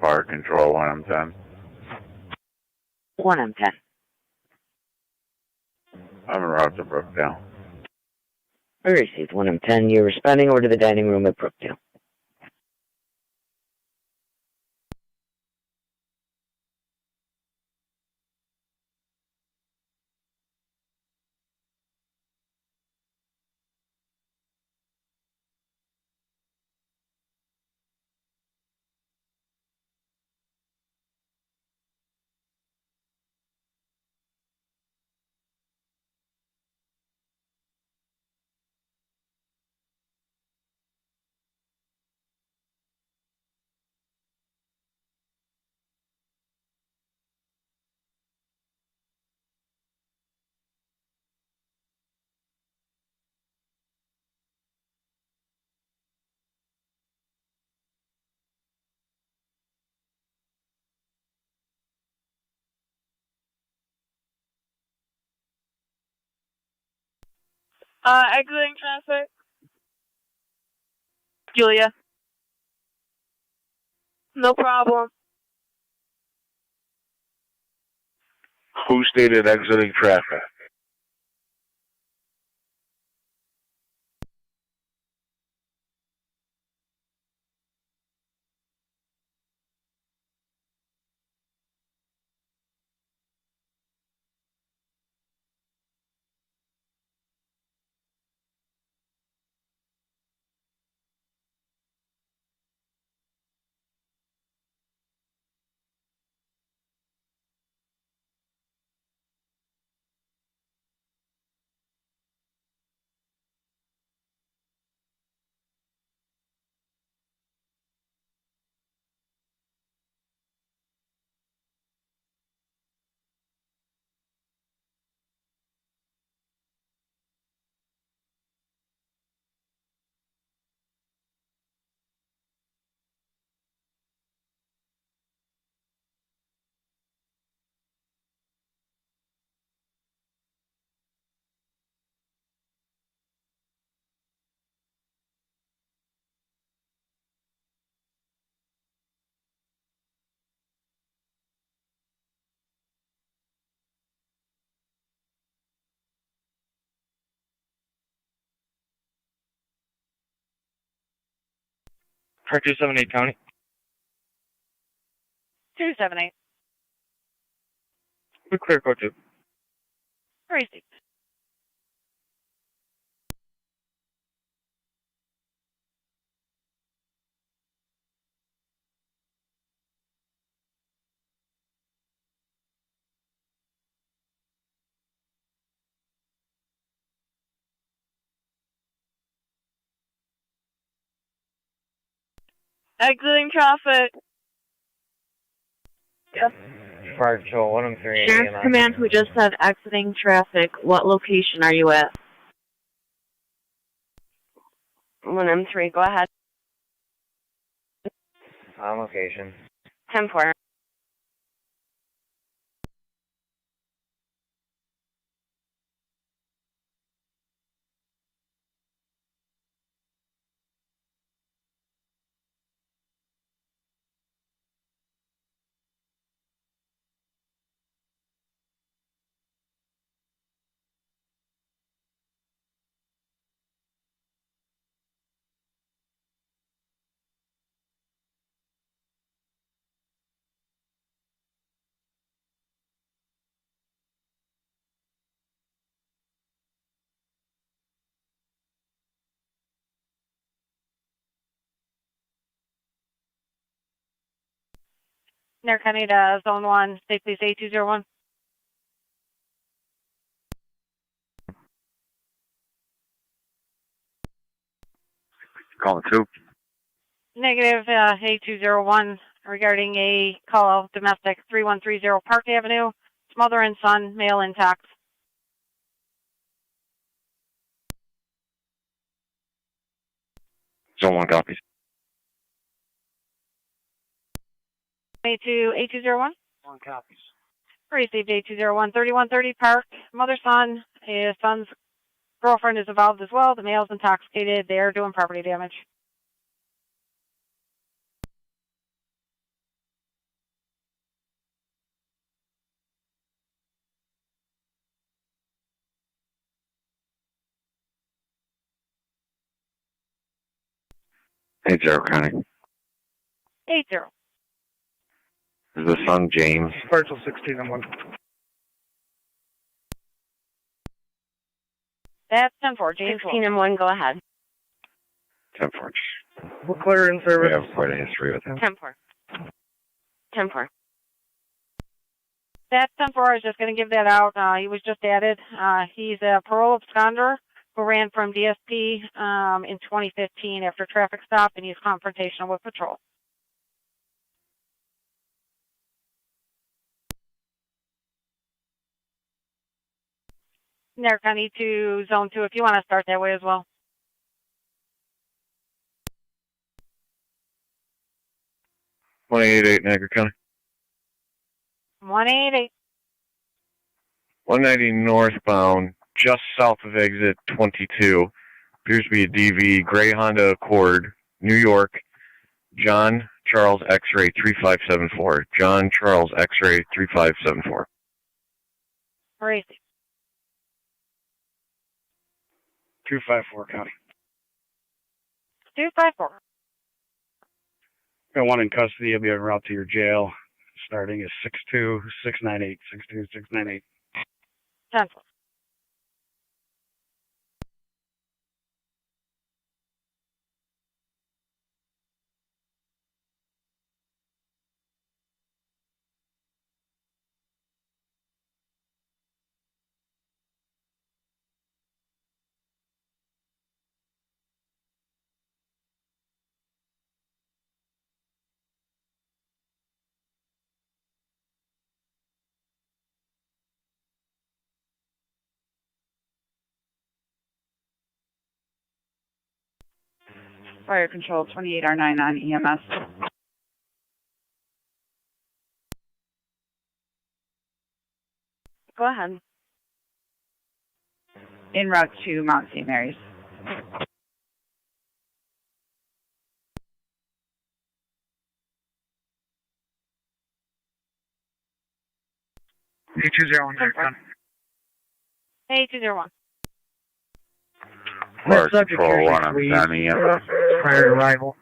Fire Control 1 M10. 1 M10. I'm en route to Brookdale. I received 1 M10. You're responding over to the dining room at Brookdale. Exiting traffic. Julia. No problem. Who stated exiting traffic? Car 278 County. 278. We're clear code 2. Crazy. Exiting traffic. Yep. Fire Patrol 103. Sheriff's Command, who just said exiting traffic. What location are you at? 1M3, go ahead. On location. 10-4. Niagara County to Zone 1, state police 8201. Calling 2. Negative, 8201 regarding a call of domestic 3130 Park Avenue. It's mother and son, male intact. Zone 1 copies. 8201. 1 copies. Received 8201, 3130 Park. Mother, son, his son's girlfriend is involved as well. The male's intoxicated. They are doing property damage. Hey, Zero County. 80. Is the son James? Virtual 16 and 1. That's 10-4, James. 16 and 1, go ahead. 10-4. We're clear in service. We have quite a history with him. 10-4. 10-4. That's 10-4. I was just going to give that out. He was just added. He's a parole absconder who ran from DSP in 2015 after a traffic stop, and he's confrontational with patrol. Niagara County to Zone 2 if you want to start that way as well. $188 Niagara County. 188. 190 northbound, just south of exit 22. Appears to be a DV, gray Honda Accord, New York, John Charles X-ray 3574. John Charles X-ray 3574. Crazy. 254 County. 254. Got one in custody. He'll be en route to your jail. Starting is 62698. 62698. 10-4. Fire Control 28R9 on EMS. Go ahead. En route to Mount St. Mary's. Hey, 8201. Fire Control 1, I'm standing in. Prior to arrival.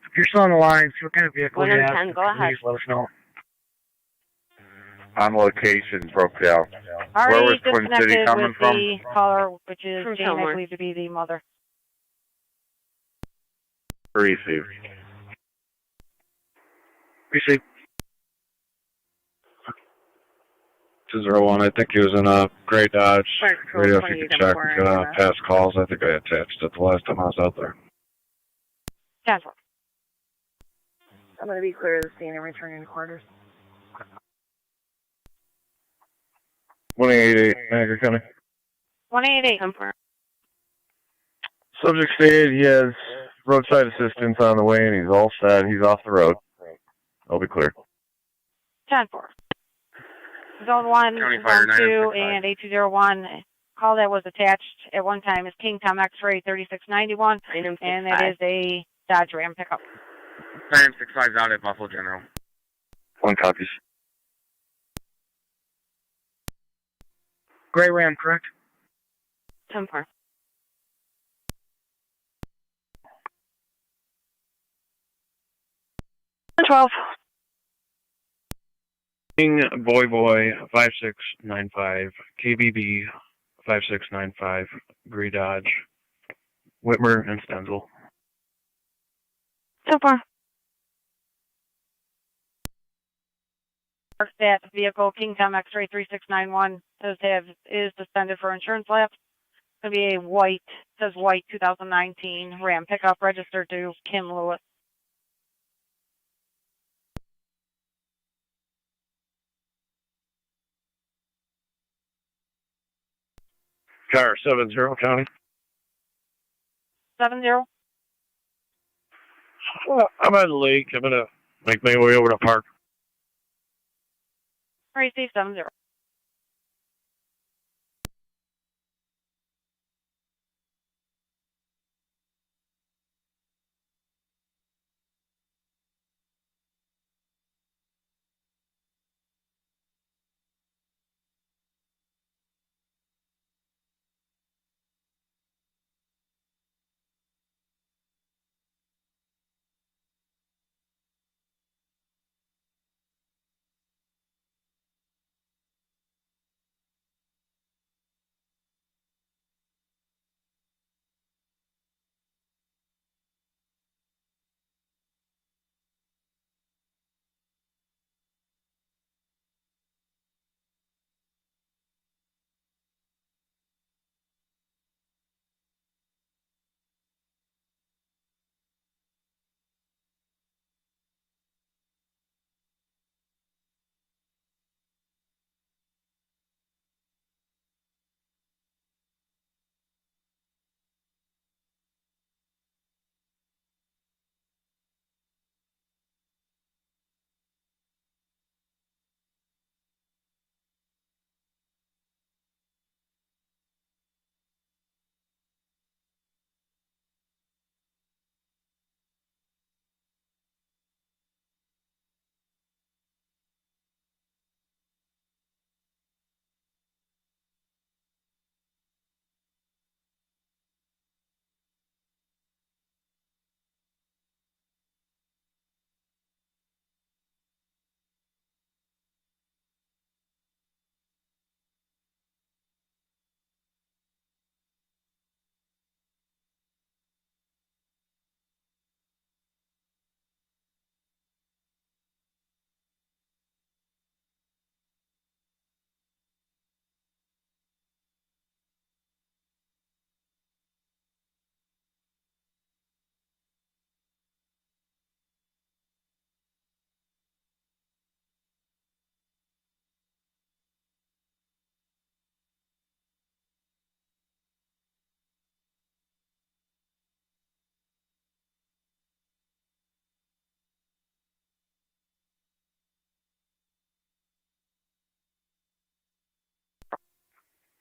If you're still on the line, see what kind of vehicle you have. 110, go ahead. Please let us know. On location, broke down. Where Already was Twin City disconnected coming with from? the caller, which is From Jane, I Fillmore. believe to be the mother. Receive. Receive. 201, I think he was in a gray Dodge. Fire Control Radio, if you could check 28 past calls. I think I attached it the last time I was out there. 10-4. I'm going to be clear of the scene and returning to quarters. 188, Niagara County. 188. Subject stated he has roadside assistance on the way and he's all set. He's off the road. I'll be clear. 10-4. Zone 1, County Zone Fire 2, and 8201. Call that was attached at one time is King Tom X-Ray 3691, and that is a Dodge Ram pickup. 965 out at Buffalo General. 1 copies. Gray Ram, correct? 10-4. Boy 5695, KBB 5695, Gray Dodge, Whitmer and Stenzel. So far. That vehicle, King Tom X-Ray 3691, is suspended for insurance lapse. It's going to be a white, says white 2019 Ram pickup registered to Kim Lewis. Car 70 County. 70. Well, I'm at the lake. I'm going to make my way over to park. Receive 70.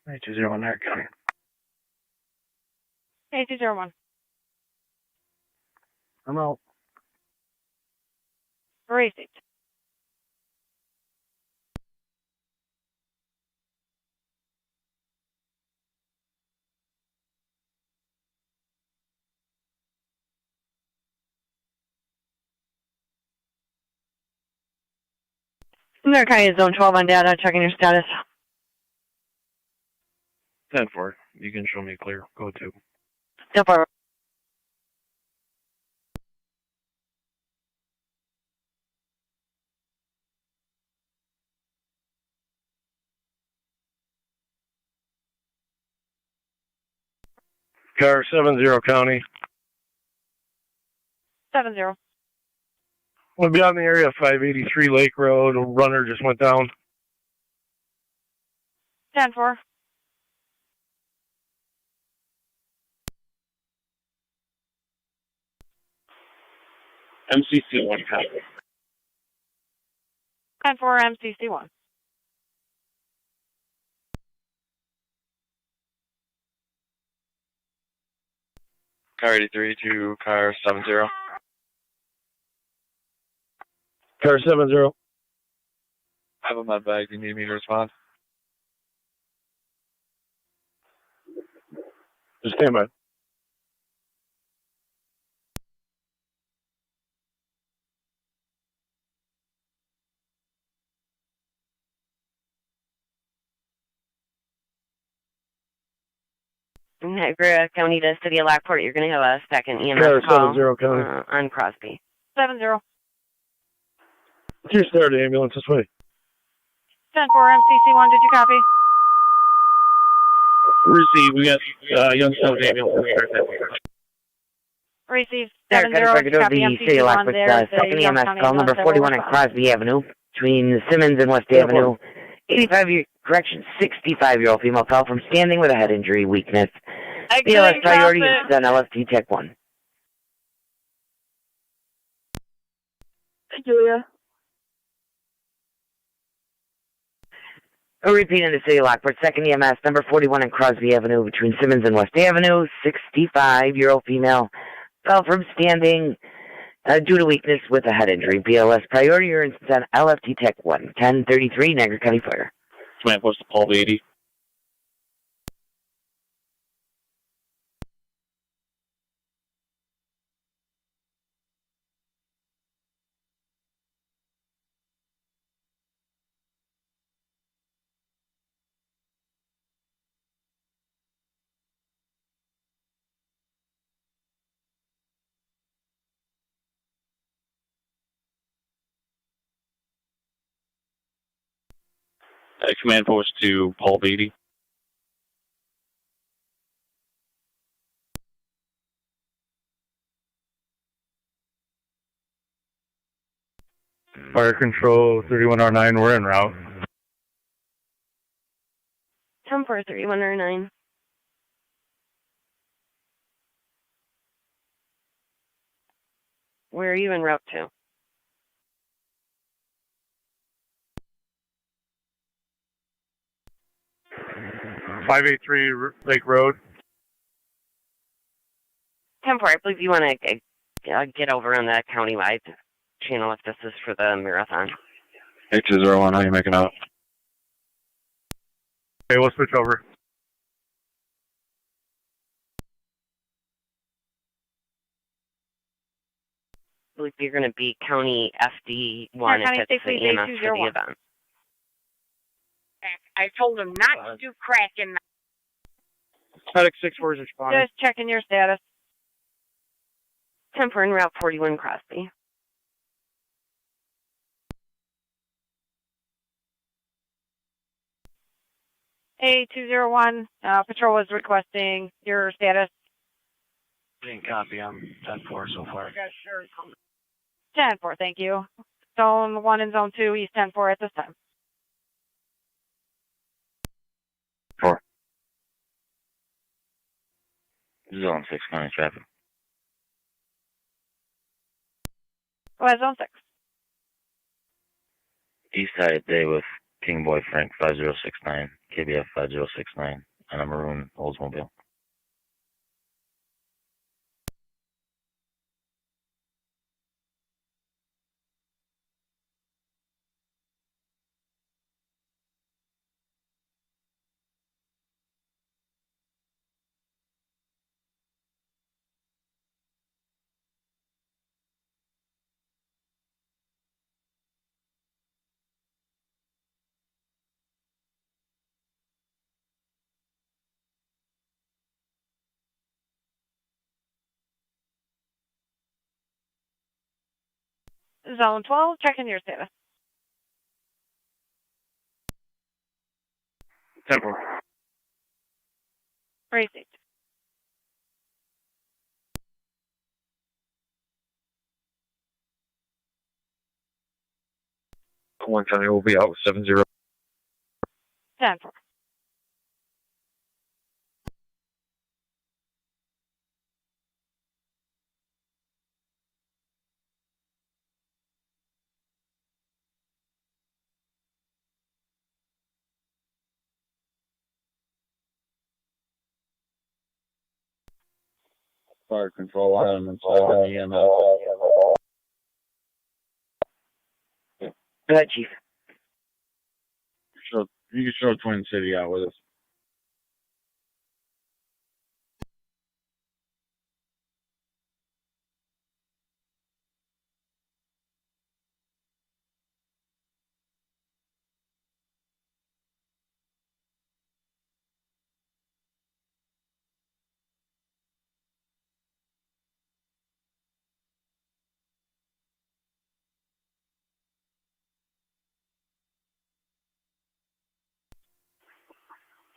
H0 Niagara County. 8201. I'm out. Receive. Niagara County is Zone 12 on data, checking your status. 10-4. You can show me clear. Go to. 10-4. Car 70 County. 70. We'll be on the area of 583 Lake Road. A runner just went down. 10-4. MCC1 copy. 10-4 MCC1. Car 83 to car 70. Car 70. I have a med bag. Do you need me to respond? Just stand by. Niagara County to City of Lockport, you're going to have a second EMS Car call 70 County. on Crosby. 7-0. Two star the ambulance this way. 10-4 MCC1, did you copy? Receive. We got Youngstown ambulance. Receive. There, 7-0, Cutty did you copy? the City of MCC1 Lockport, there. second EMS Youngstown call number ambulance 41 that on Crosby Avenue, between Simmons and West Avenue. 65-year-old female fell from standing with a head injury, weakness. BLS priority is on LFT Tech 1. Julia. A repeat in the City of Lockport, second EMS, number 41 on Crosby Avenue, between Simmons and West Avenue. 65-year-old female fell from standing due to weakness with a head injury. BLS priority is on LFT Tech 1. 1033 Niagara County Fire. Command post to Paul Beatty. Command post to Paul Beatty. Fire control 3109, we're en route. 10-4 3109. Where are you en route to? Uh, 583 Lake Road. 10-4, I believe you want to get over on the countywide channel if this is for the marathon. 8201, how you making out? Okay, we'll switch over. I believe you're going to be County FD1 if it's the EMS for the event. I told him not to do crack in the... Medic 6-4 is responding. Just checking your status. 10-4 en route 41 Crosby. A201, patrol was requesting your status. Didn't copy. I'm 10-4 so far. 10-4, thank you. Zone 1 and Zone 2, East 10-4 at this time. 4. Zone 6, county traffic. Go ahead, Zone 6. East side day with King Boy Frank 5069, KBF 5069, and a maroon Oldsmobile. Zone 12, checking your status. 10-4. Received. One County will be out with 70. 10-4. Fire control, I'm inside EMS. Go ahead, Chief. So you can show Twin City out with us.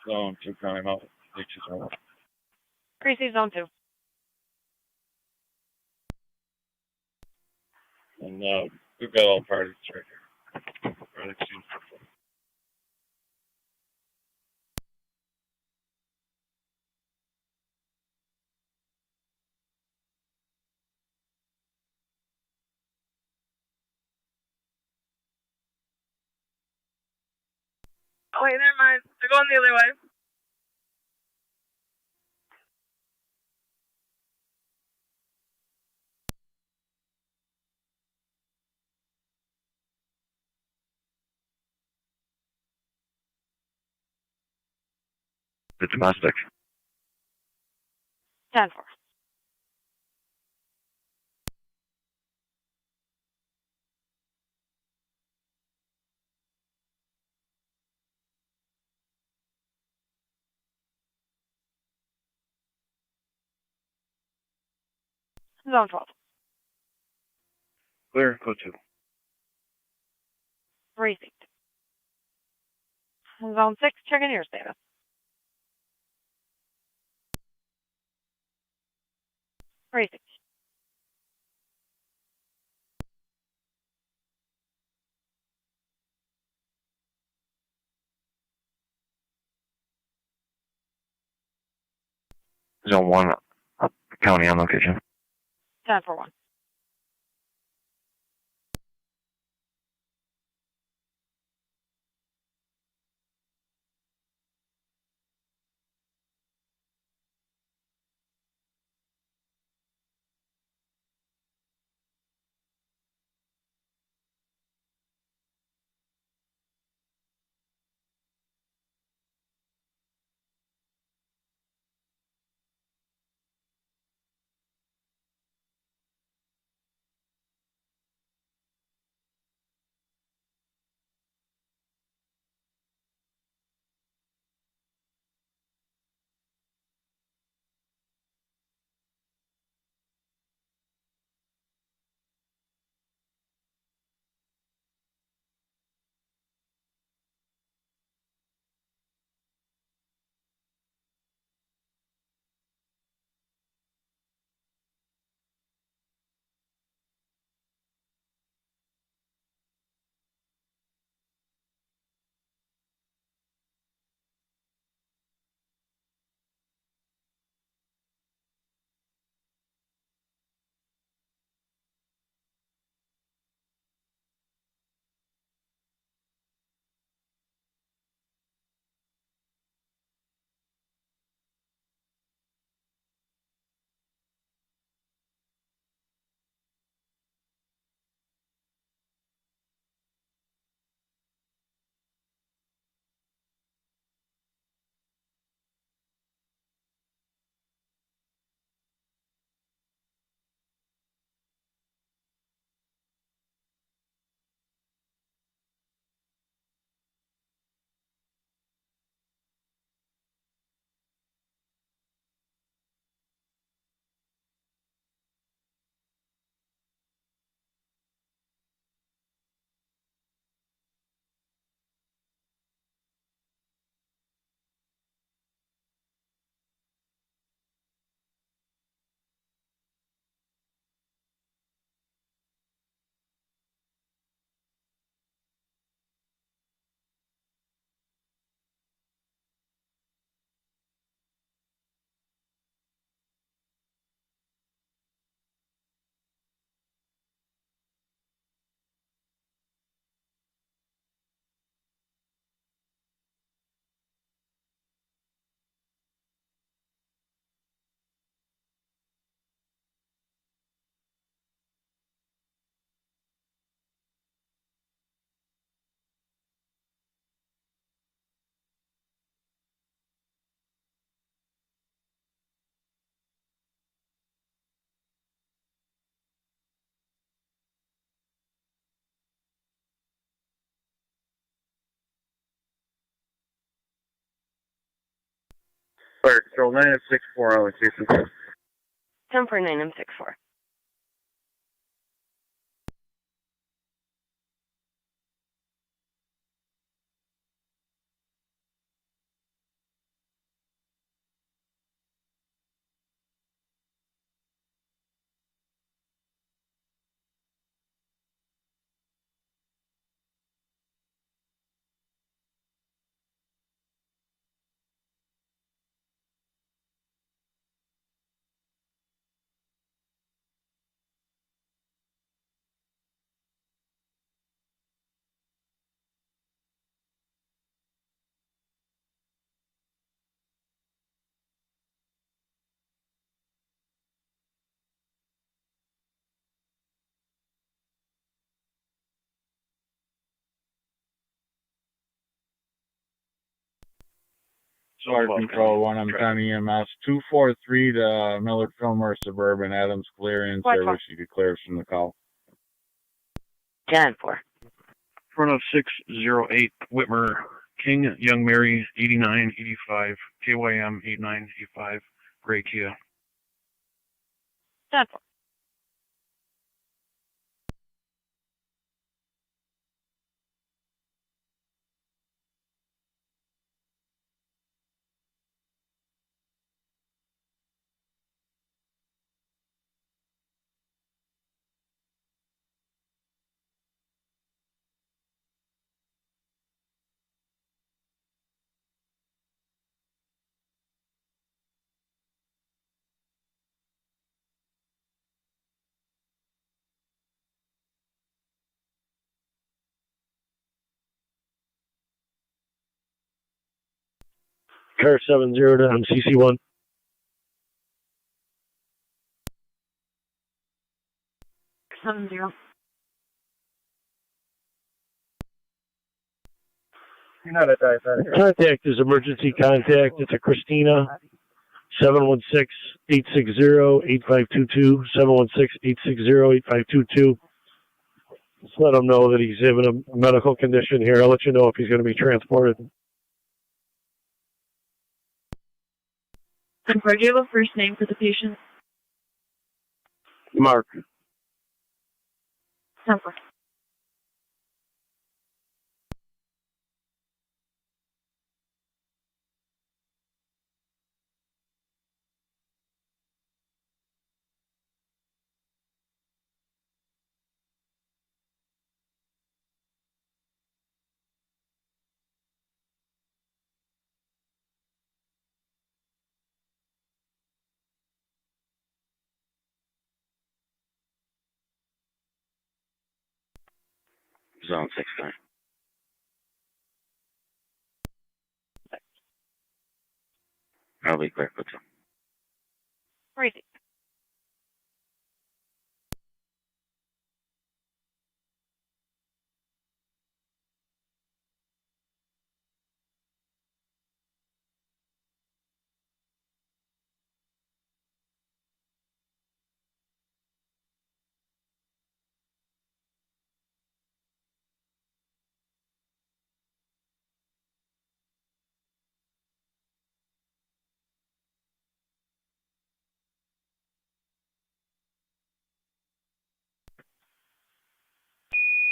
Zone 2 coming out. Greasy Zone 2. And we've got all parties right here. Right next to you. Oh, wait, never mind. They're going the other way. The domestic. 10-4. Zone 12. Clear, code 2. Received. Zone 6, checking your status. Received. Zone 1, county on location. 10-4-1. Fire Control 9M64 on location. 1049M64. Fire Control 1, I'm 10 EMS. 243 to Miller Fillmore Suburban, Adams Clear in service. You declares from the call. 10-4. Front of 608 Whitmer, King, Young Mary, 8985, KYM 8985, Gray Kia. 10-4. Car 70 to MCC1. Zero. You're not a diabetic. Contact is emergency contact. It's a Christina. 716-860-8522. 716-860-8522. Just let him know that he's having a medical condition here. I'll let you know if he's going to be transported. Do you have a first name for the patient? Mark. 10-4. Zone 69. I'll be quick with you. Right.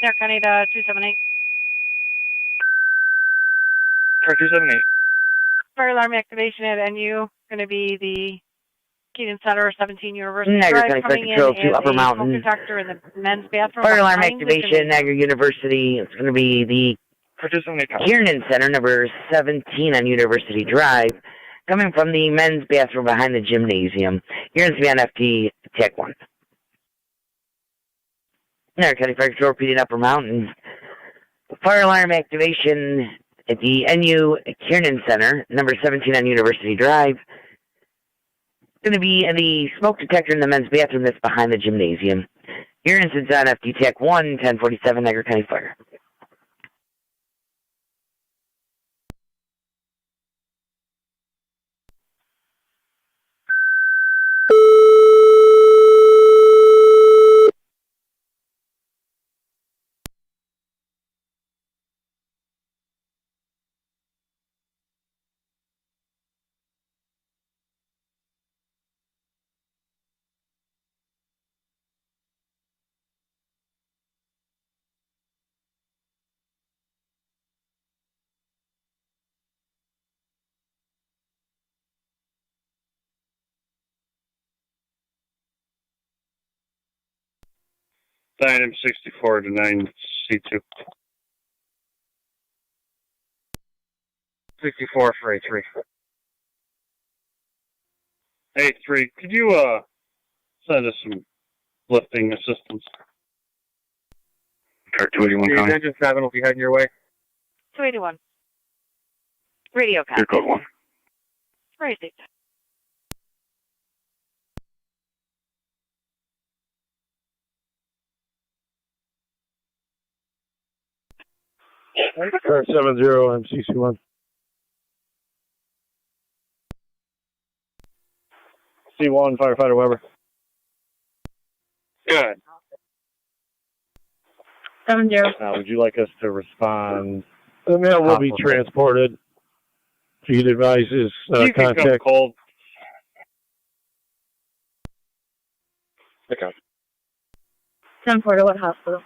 There, County to 278. Car 278. Fire alarm activation at NU. Going to be the Keaton Center, 17 University Niagara Drive, County coming Fire in Control to as Upper a Mountain. smoke detector in the men's bathroom. Fire alarm behind the activation, gymnasium. Niagara University. It's going to be the Kiernan Center, number 17 on University Drive, coming from the men's bathroom behind the gymnasium. You're going to be on FT TAC 1. Niagara County Fire Control, repeating Upper Mountain. Fire alarm activation at the NU Kiernan Center, number 17 on University Drive. Going to be the smoke detector in the men's bathroom that's behind the gymnasium. Your instance on FD TAC 1, 1047 Niagara County Fire. Item 64 to 9C2. 64 for A3. A3, could you send us some lifting assistance? Car 281 The County. Engine 7 will be heading your way. 281. Radio copy. Your code 1. Crazy. Car 70, MCC1. C1, firefighter Weber. Good. 70. Now, would you like us to respond? The mail will be transported. He'd advise his You can come contact. cold. Okay. 10-4 to what hospital?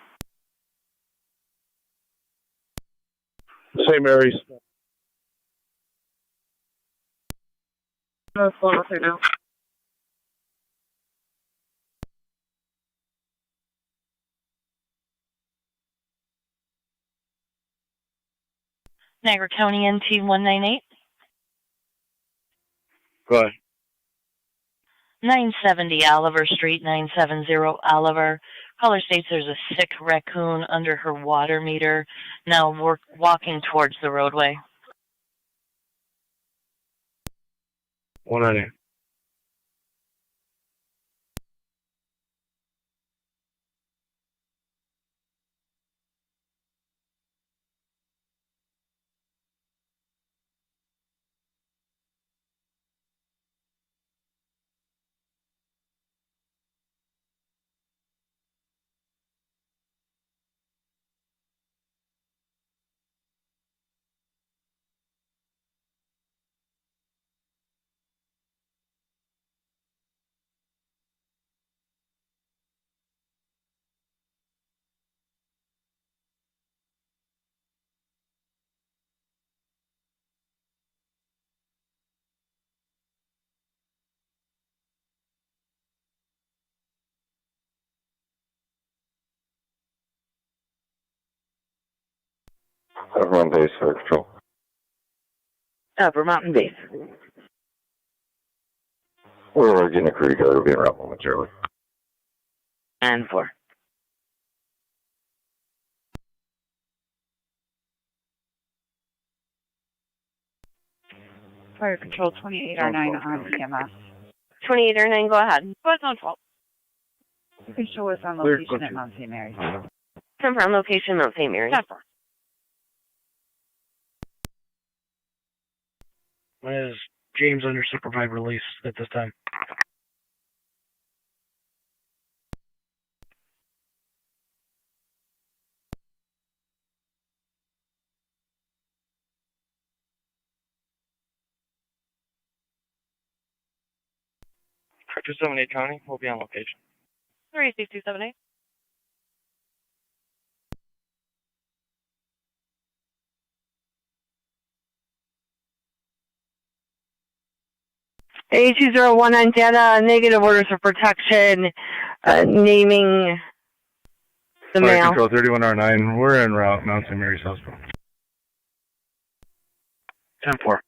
St. Mary's. I'm pulling up there now. Niagara County NT 198. Go ahead. 970 Oliver Street, 970 Oliver. Caller states there's a sick raccoon under her water meter, now walking towards the roadway. 198. Everyone base for control. Upper Mountain Base. We're getting a crew together. We'll be in route momentarily. And 4. Fire control 28R9 on EMS. 28R9, go ahead. What's on fault? You can show us on location at Mount St. Mary's. Confirm location, Mount St. Mary's. 10-4. When is James under supervised release at this time? Car 278 County will be on location. 3C278. A2019 data, negative orders of protection, naming the Fire male. Control 31R9. We're en route, Mount St. Mary's Hospital. 10-4.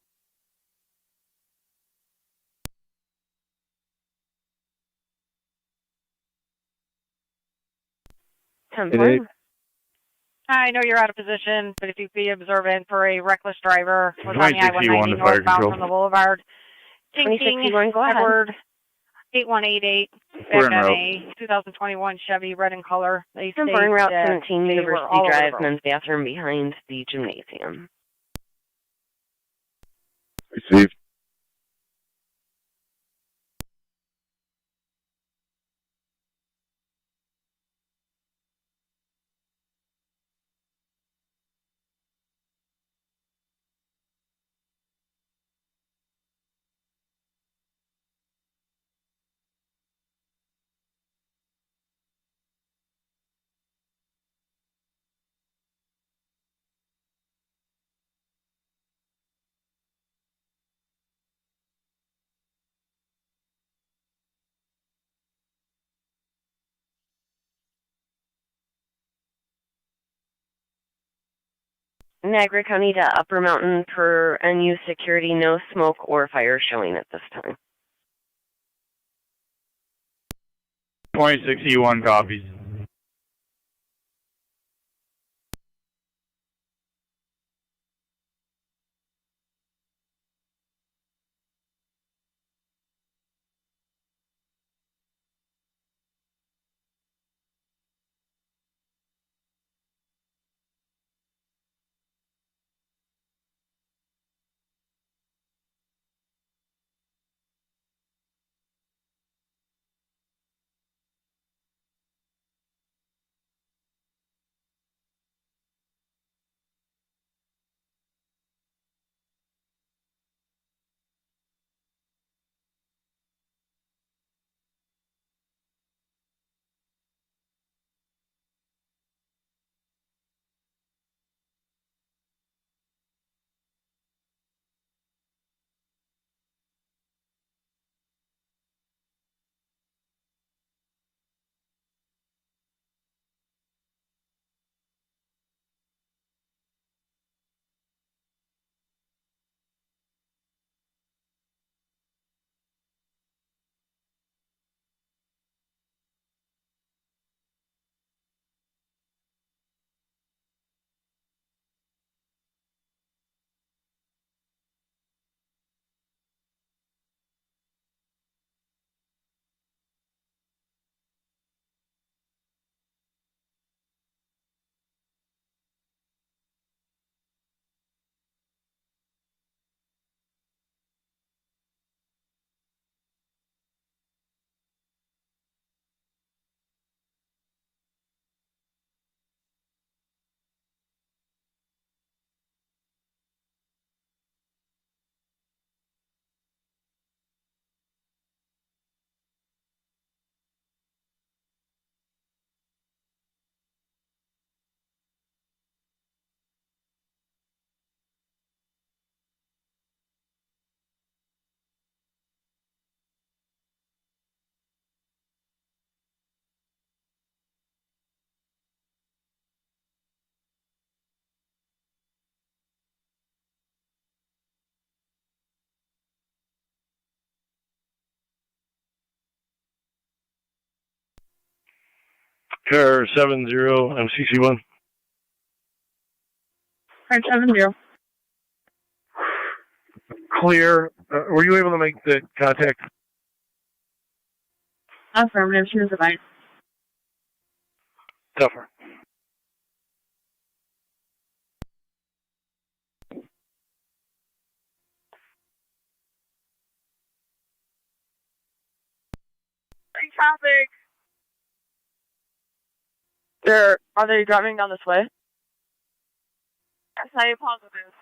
I know you're out of position, but if you be observant for a reckless driver was on the 26C1 I-190 to fire northbound control. from the boulevard. Tinking 26C1, go ahead. Edward 8188 We're back en on route. a 2021 Chevy red in color. They Confirm state Route that 17, they were University all over the Drive, road. men's bathroom behind the gymnasium. Received. Niagara County to Upper Mountain per NU security, no smoke or fire showing at this time. 26E1 copies. Car 70, MCC1. Car 70. Clear. Were you able to make the contact? Affirmative. She was advised. Tougher. Traffic. Are they driving down this way? Yes, I positive.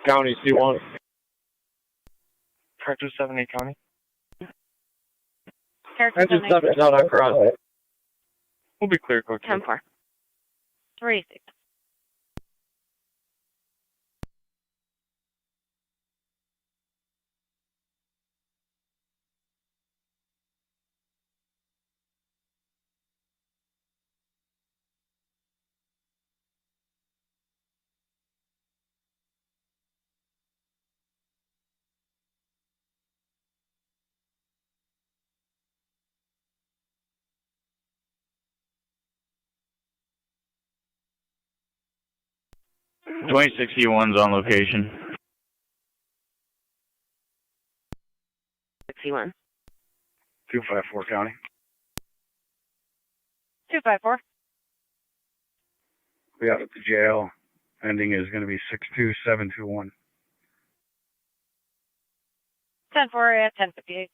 County C1. Car 278 County. Character 7 not on cross. We'll be clear, Coach. 10-4. 3-6. 2061's on location. 61. 254 County. 254. We out at the jail. Ending is going to be 62721. 10-4 at 1058.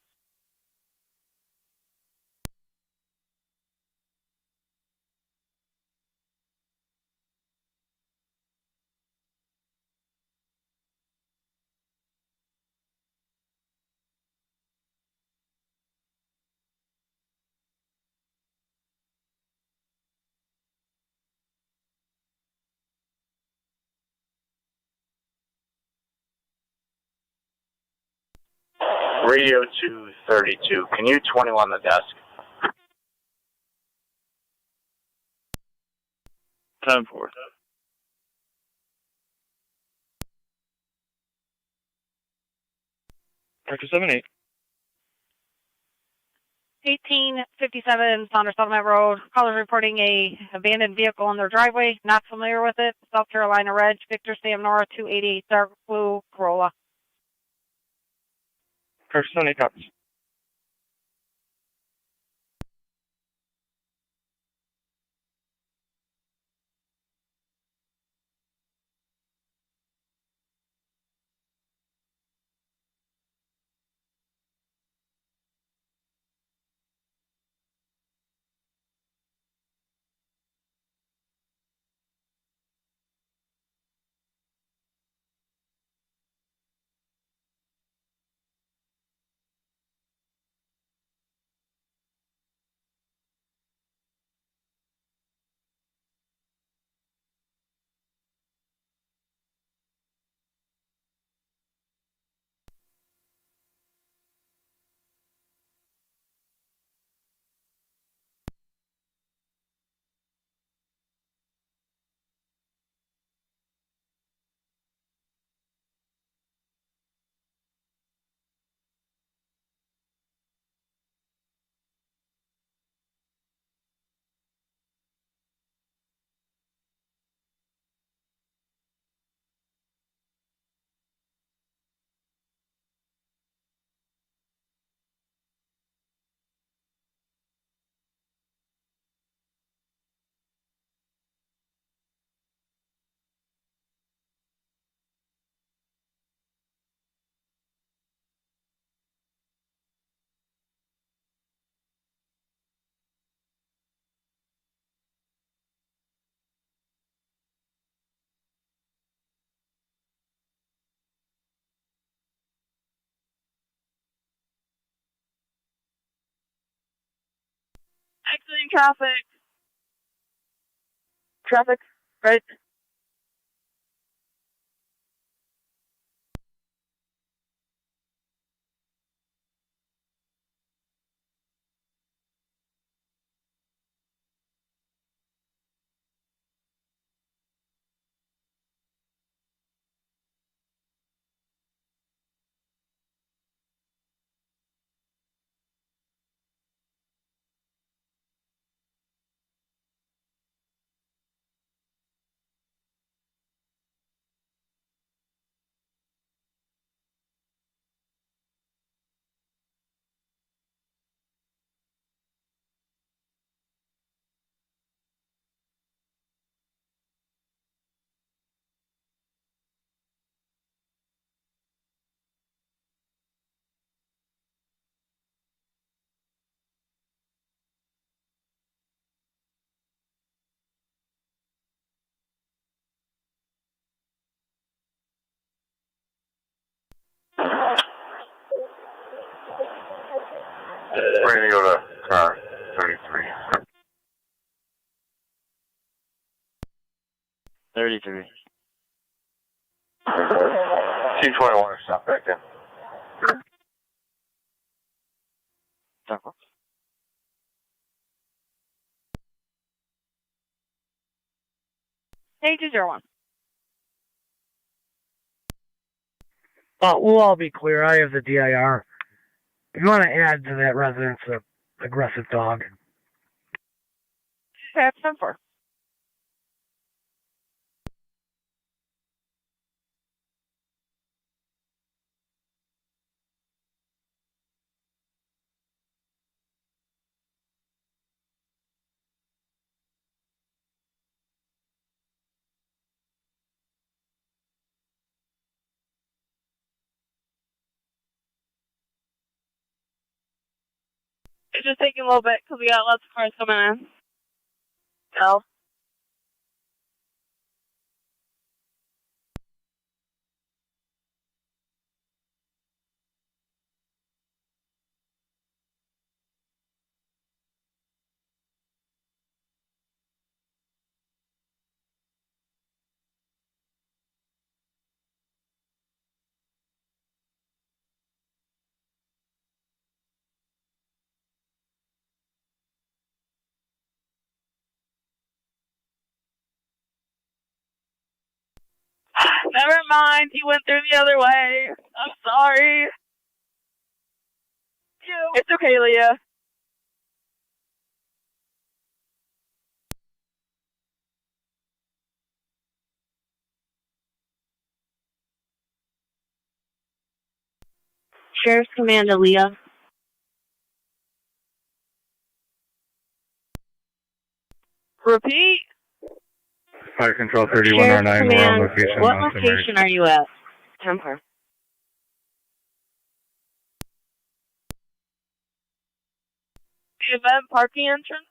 Radio 232. Can you 21 the desk? 10-4. Parker 78. 1857 Saunders Settlement Road. Callers reporting a abandoned vehicle in their driveway. Not familiar with it. South Carolina Reg. Victor Sam Nora 288 dark blue Corolla. Parker 78 copies. Exiting traffic. Traffic, right? We're going to go to car 33. 33. Team 21, stop back in. Hey, 201. We'll all be clear. I have the DIR. If you want to add to that residence an aggressive dog. That's 10-4. It's just taking a little bit because we got lots of cars coming in. So. Never mind, he went through the other way. I'm sorry. It's okay, Leah. Sheriff's Command, Leah. Repeat. Fire Control 3109, we're on location. What location are you at? 10-4. The event parking entrance?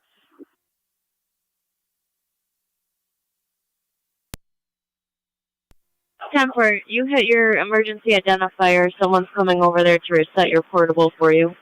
Temper, you hit your emergency identifier. Someone's coming over there to reset your portable for you.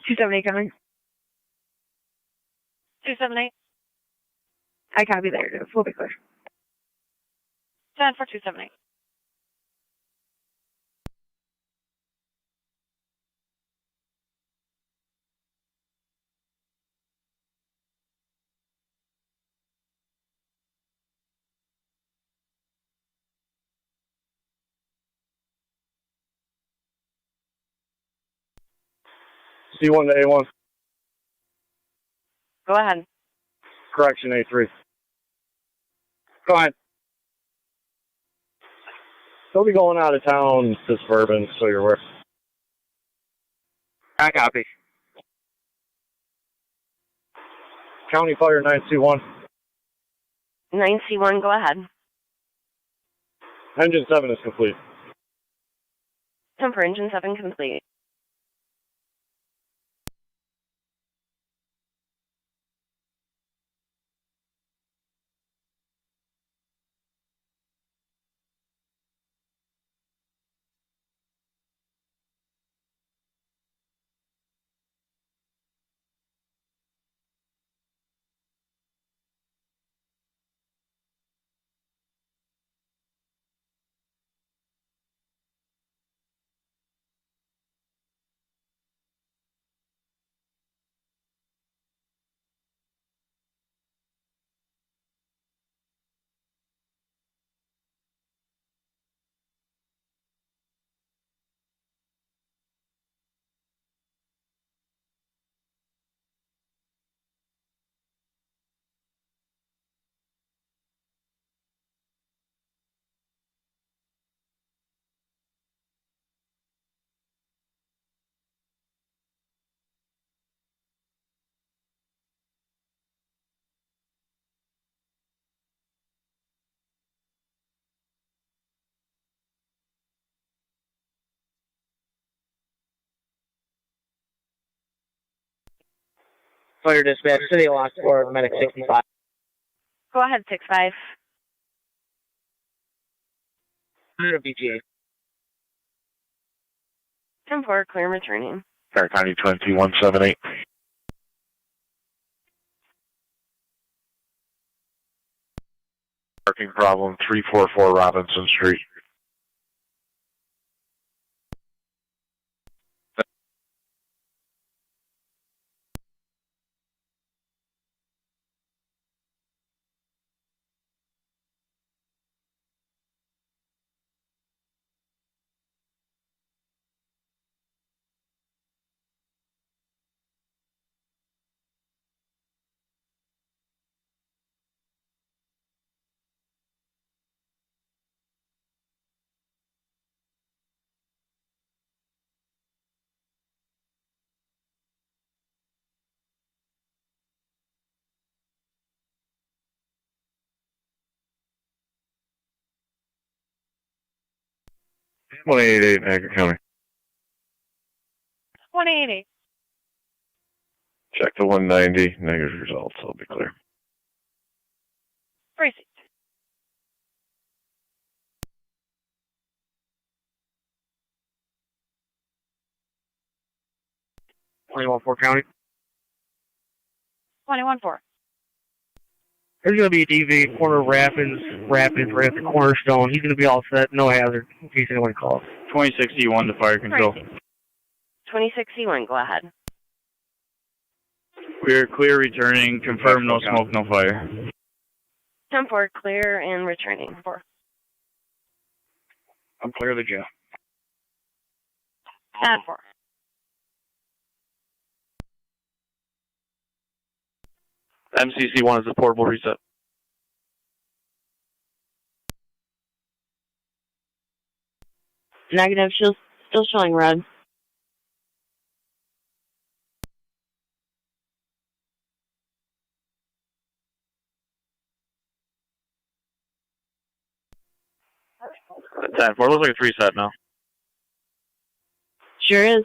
$278 coming. 278. I copy there. We'll be clear. 10 for 278. C1 to A1. Go ahead. Correction A3. Go ahead. He'll be going out of town to Suburban, so you're aware. I copy. County Fire 9C1. 9C1, go ahead. Engine 7 is complete. 10 for engine 7 complete. Fire dispatch, City of Lockport, medic 65. Go ahead, 6-5. BGA. 10-4, clear and returning. Fire County 2178. Parking problem 344 Robinson Street. One eight eight Niagara County. 180. Check the 190. Negative results. I'll be clear. Receipt. Fort County. 21-4. There's going to be a DV, corner Rapids, right at the cornerstone. He's going to be all set, no hazard, in case anyone calls. 2061 to fire control. 2061, go ahead. We're clear returning, confirm no smoke, no fire. 10-4, clear and returning. 4. I'm clear of the jail. 10-4. MCC1 is a portable reset. Negative, still showing red. That 10-4 looks like a 3-set now. Sure is.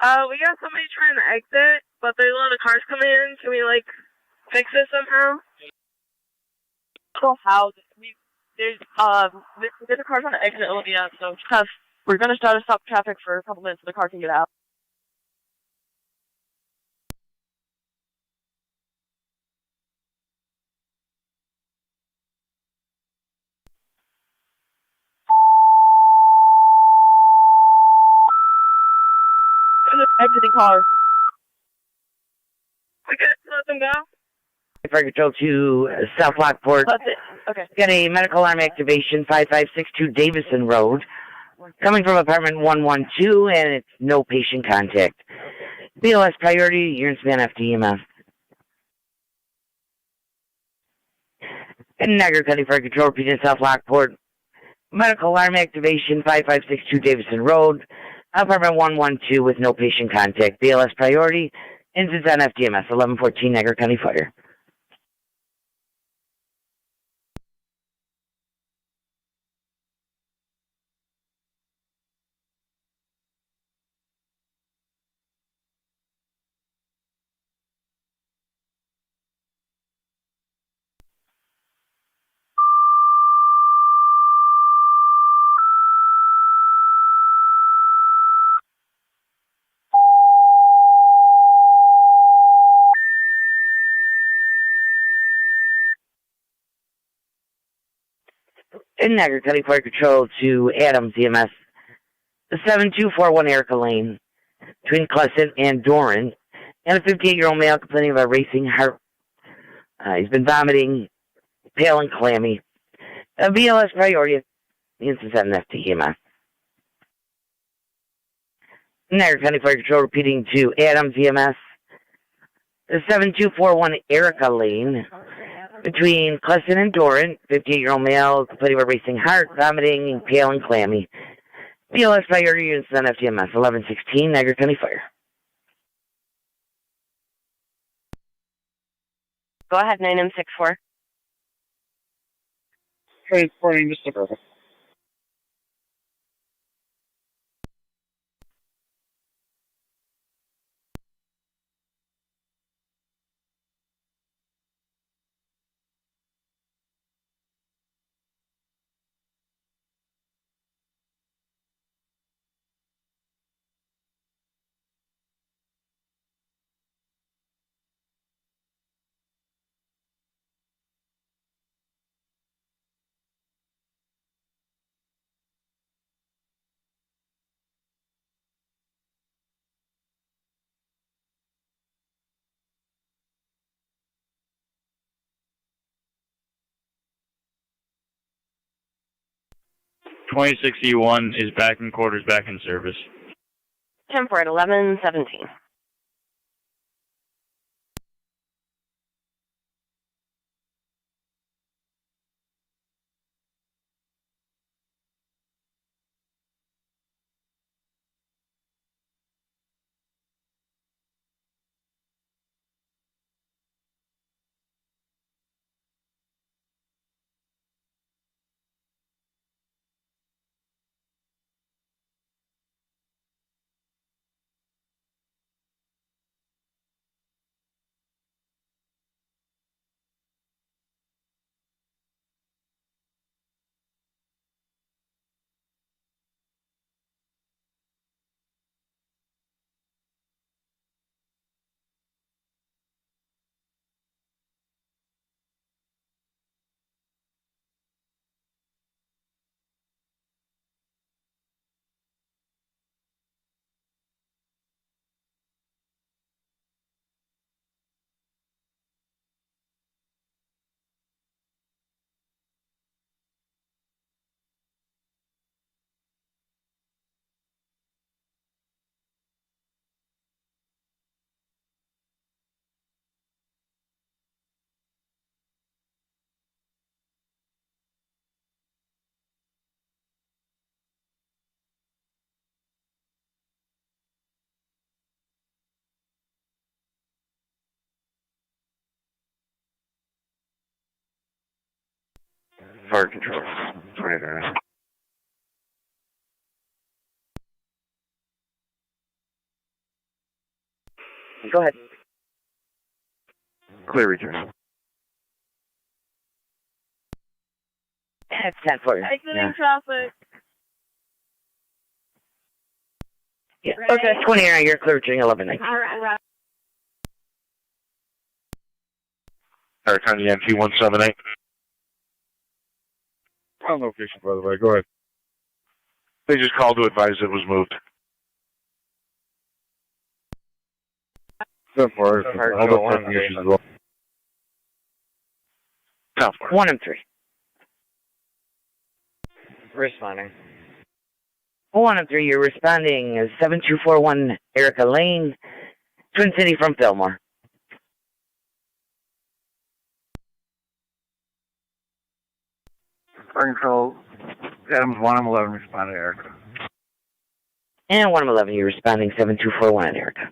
We got somebody trying to exit, but there's a lot of cars coming in. Can we, like, fix it somehow? So how? There's a car trying to exit Olivia, so because we're going to try to stop traffic for a couple minutes so the car can get out. Exiting car. Okay, let them go. Fire Control to South Lockport. That's it. Okay. Got a medical alarm activation, 5562 Davison Road. Coming from apartment 112, and it's no patient contact. BLS priority, urine span FTEMF. And Niagara County Fire Control, repeating South Lockport. Medical alarm activation, 5562 Davison Road, apartment 112 with no patient contact. BLS priority, incidents on FDMS, 1114 Niagara County Fire. In Niagara County Fire Control to Adams EMS, 7241 Erica Lane, between Clesson and Doran, and a 58-year-old male complaining of a racing heart. He's been vomiting, pale and clammy. BLS priority, incidents on FDMS. Niagara County Fire Control repeating to Adams EMS, 7241 Erica Lane, between Clesson and Doran, 58-year-old male complaining of a racing heart, vomiting, pale and clammy. BLS priority units on FDMS, 1116 Niagara County Fire. Go ahead, 9M64. Hey, morning, Mr. Perfect. .2061 is back in quarters, back in service. 10 for it, 1117. Fire control. 29. Go ahead. Clear return. It's 10 for you. Exiting traffic. Yeah. Okay. 20 right, you're clear returning 1119. All right. Fire County NT 178. On location, by the way. Go ahead. They just called to advise it was moved. 10 for it. All the parking issues as well. 10 for it. 1 and 3. Responding. 1 and 3, you're responding as 7241 Erica Lane, Twin City from Fillmore. Fire control. Adams 1, I'm 11, responding to Erica. And 111, you're responding 7241 on Erica.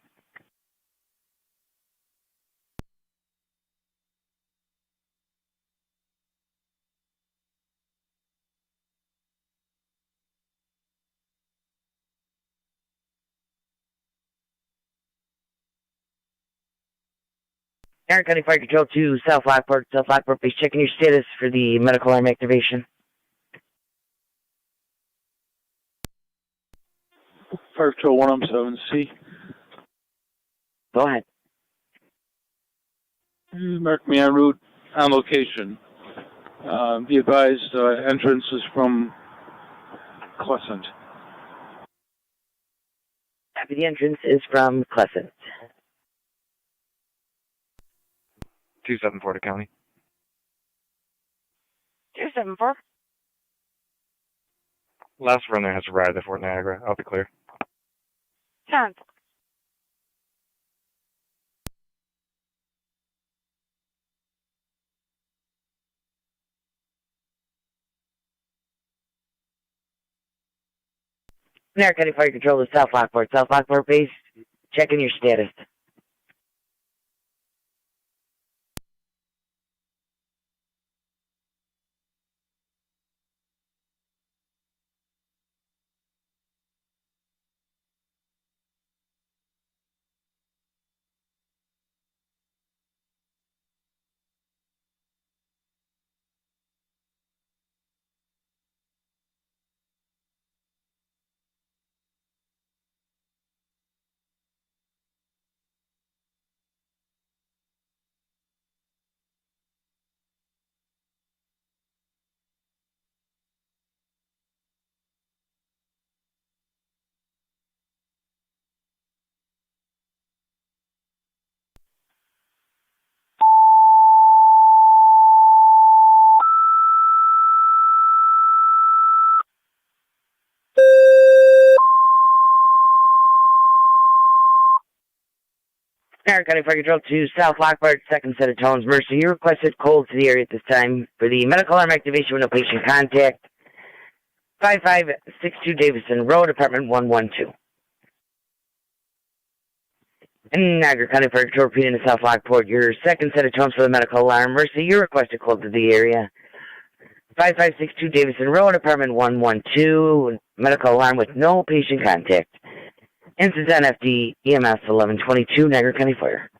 Aaron County Fire Control to South Lockport. South Lockport, please checking your status for the medical alarm activation. Fire Control 107C. Go ahead. Mark me en route, on location. Be advised, entrance is from Crescent. The entrance is from Crescent. 274 to County. 274. Last runner has arrived at Fort Niagara. I'll be clear. 10. Aaron County Fire Control to South Lockport. South Lockport base, checking your status. Aaron County Fire Control to South Lockport, second set of tones. Mercy, you requested cold to the area at this time for the medical alarm activation with no patient contact. 5562 Davison Road, apartment 112. And Niagara County Fire Control repeating to South Lockport, your second set of tones for the medical alarm. Mercy, you requested cold to the area. 5562 Davison Road, apartment 112, medical alarm with no patient contact. Instance NFD EMS 1122, Niagara County Fire.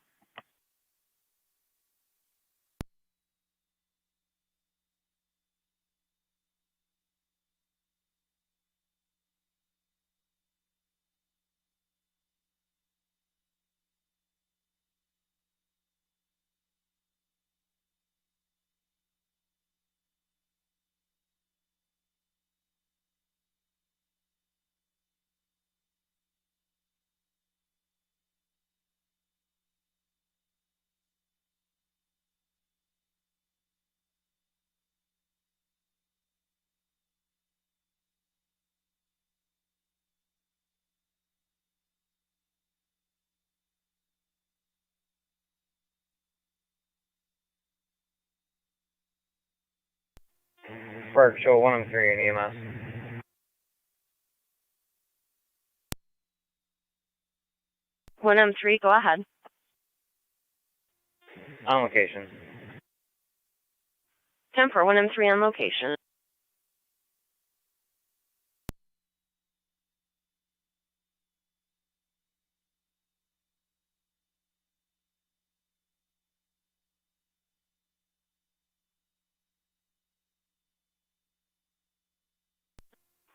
Fire Control 103 in EMS. 103, go ahead. On location. 10 for 103 on location.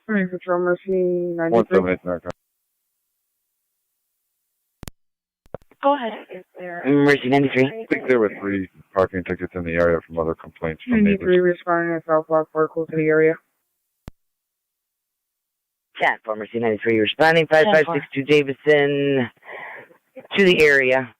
Fire Control Mercy 93. 178 Niagara. Go ahead. Is there Mercy 93. I think there were 3 parking tickets in the area from other complaints from 93 neighbors. responding to South Lockport, close to the area. Chat for Mercy 93 responding. 5562 Davison to the area.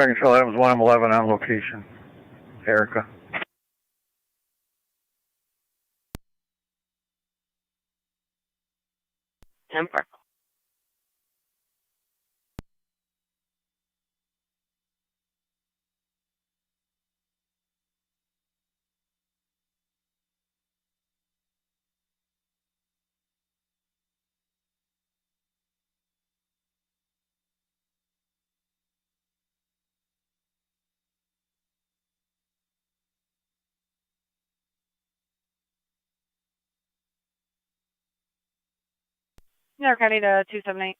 Parking control, Adams 1, I'm 11 on location. Erica. Temper. New County to 278.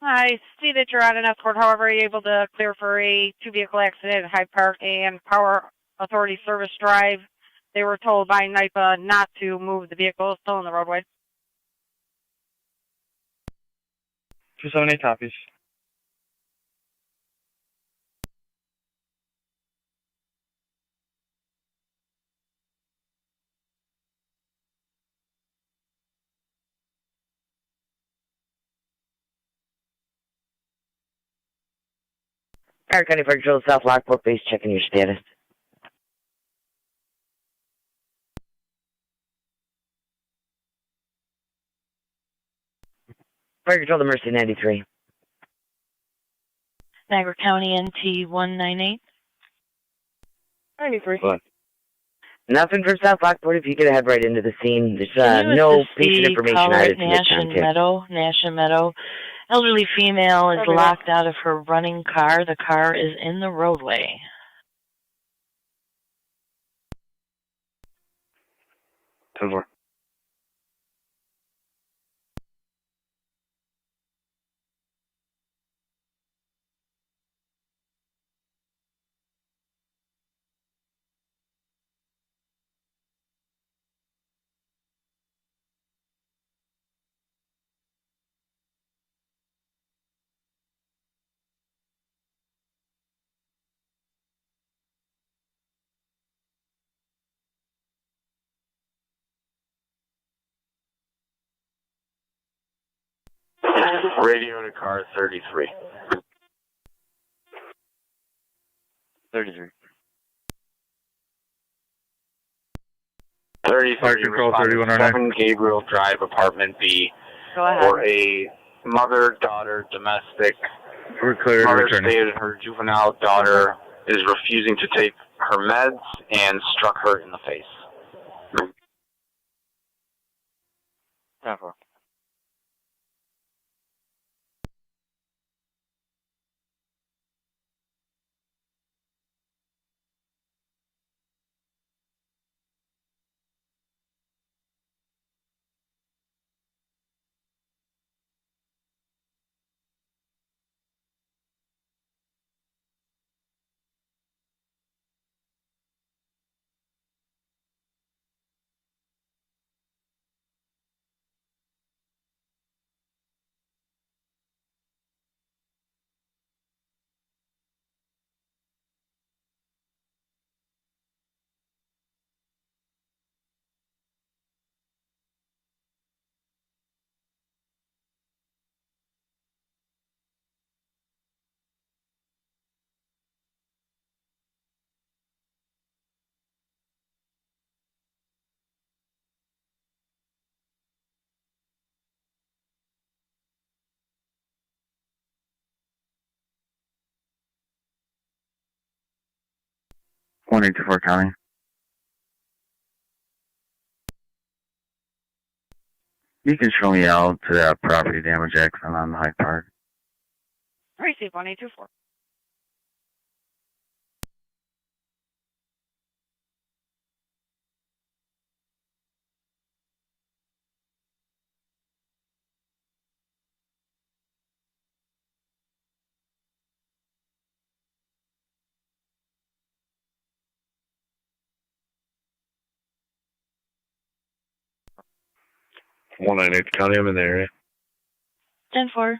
I see that you're on an escort. However, are you able to clear for a two-vehicle accident at Hyde Park and Power Authority Service Drive? They were told by NYPA not to move the vehicle, still on the roadway. 278 copies. Fire County Fire Control, South Lockport base, checking your status. Fire Control to Mercy 93. Niagara County NT 198. 93. Nothing for South Lockport if you could head right into the scene. There's no patient information added to the contact. Nash and Meadow. Elderly female is locked out of her running car. The car is in the roadway. Over. Radio to car 33. 33. 33, Control, responding 3109. 7 Gabriel Drive, apartment B. Go ahead. For a mother-daughter domestic. We're clear. Mother stated her juvenile daughter is refusing to take her meds and struck her in the face. Temper. One 184 County. You can show me out to that property damage accident on Hyde Park. Receive 1824. One 198 County, I'm in the area. 10-4.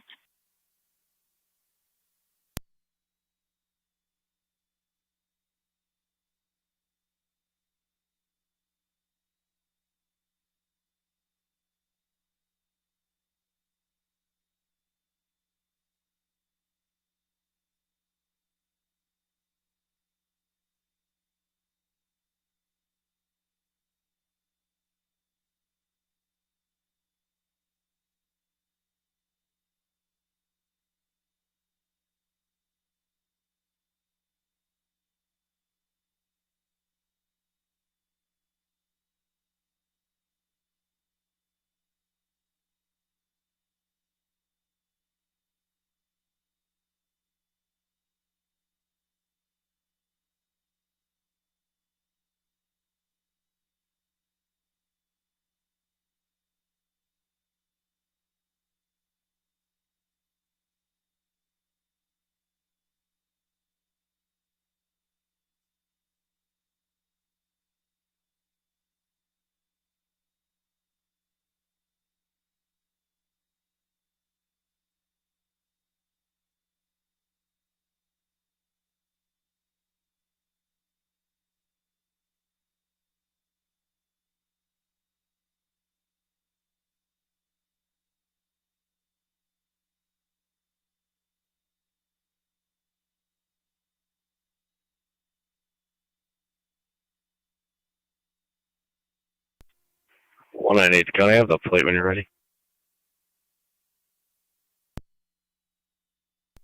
198, can I have the plate when you're ready?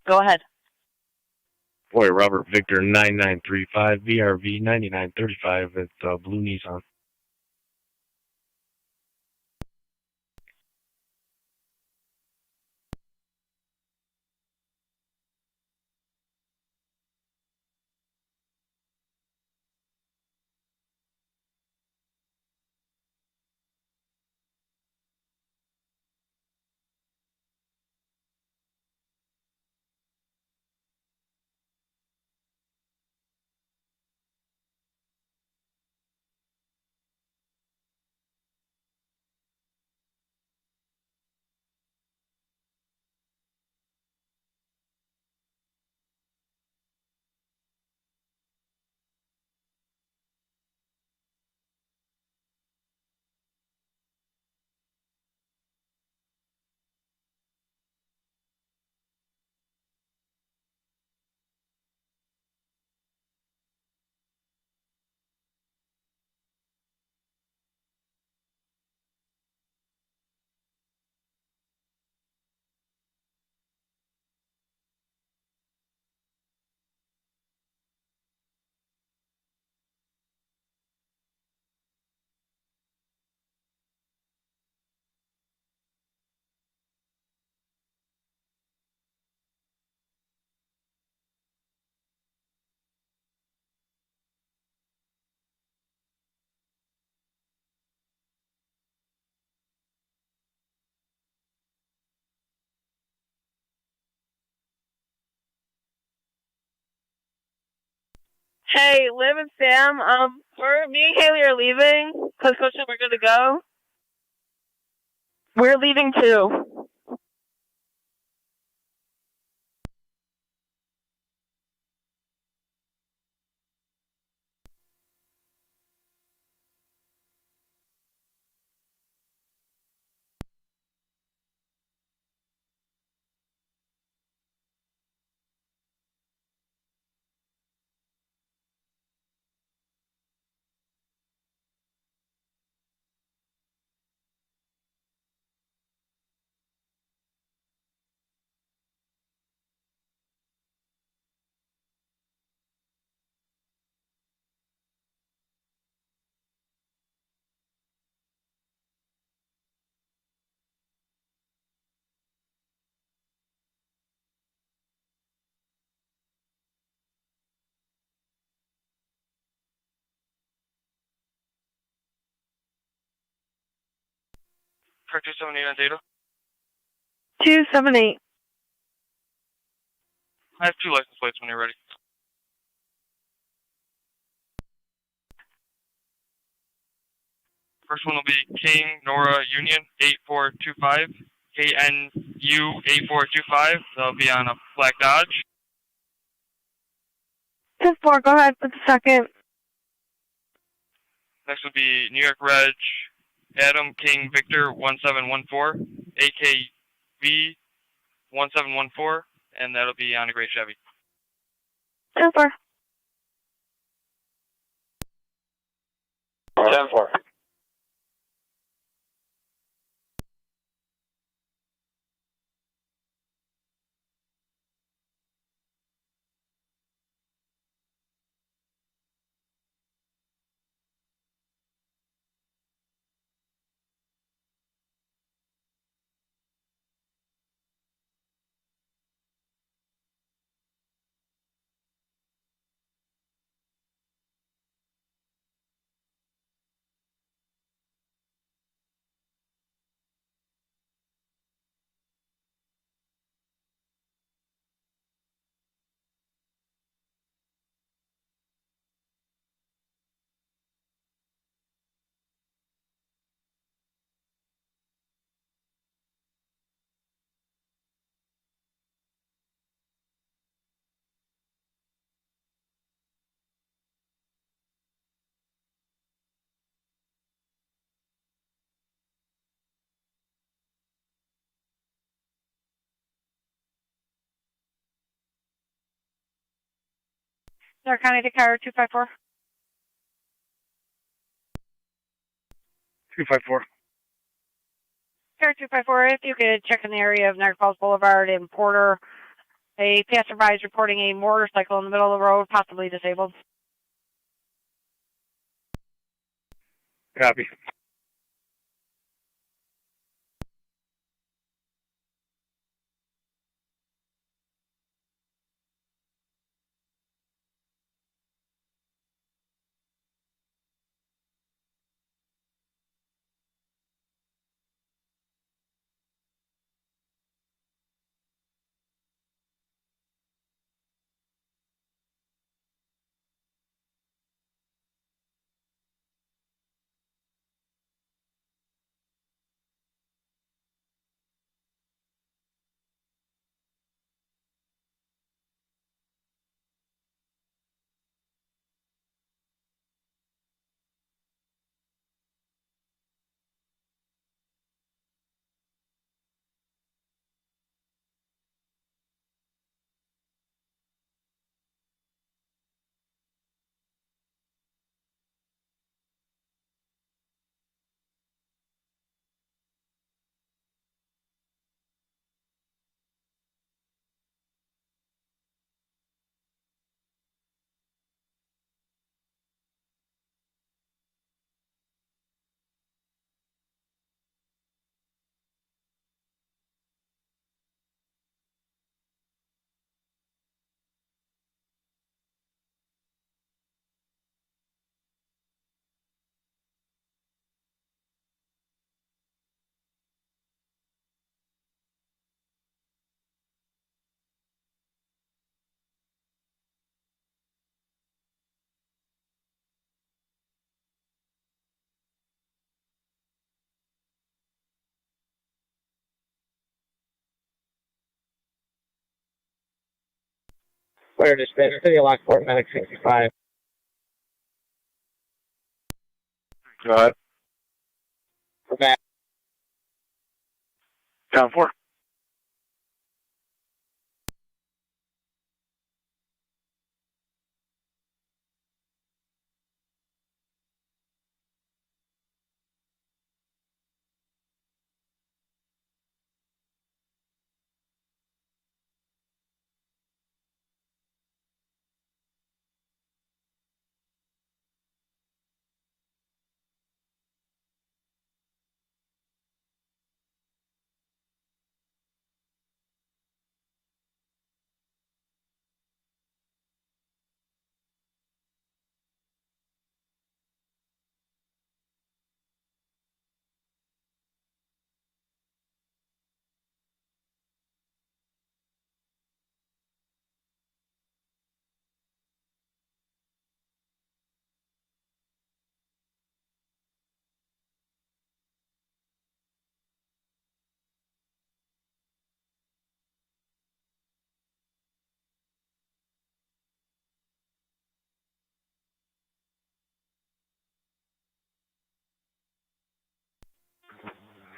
Go ahead. Boy, Robert Victor 9935, VRV 9935 with blue Nissan. Hey, Liv and Sam, me and Haley are leaving, because Coach and we're good to go. We're leaving too. Car 278 on data. 278. I have 2 license plates when you're ready. First one will be King Nora Union 8425, KNU 8425. That'll be on a black Dodge. 10-4, go ahead with the second. Next will be New York Reg Adam King Victor 1714, AKV 1714, and that'll be on a gray Chevy. 10-4. 10-4. North County to car 254. 254. Car 254, if you could check in the area of Niagara Falls Boulevard in Porter. A passerby is reporting a motorcycle in the middle of the road, possibly disabled. Copy. Fire dispatcher, City of Lockport, medic 65. Go ahead. Matt. Down 4.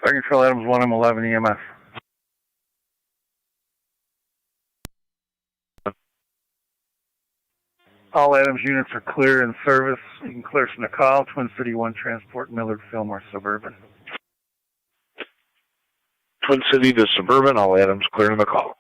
Fire Control Adams 1M11 EMS. All Adams units are clear in service. You can clear from the call. Twin City 1 Transport, Millard, Fillmore, Suburban. Twin City to Suburban, all Adams clear in the call.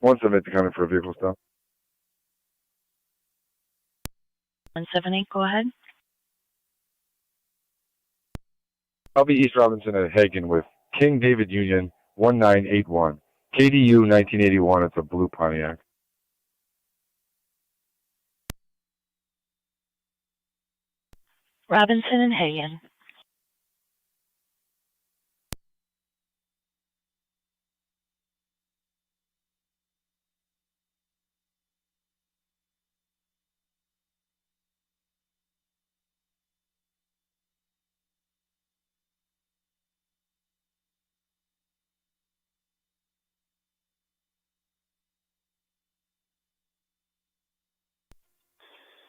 One submit to coming for a vehicle stop. 178, go ahead. I'll be East Robinson at Hagen with King David Union 1981. KDU 1981. It's a blue Pontiac. Robinson and Hagen.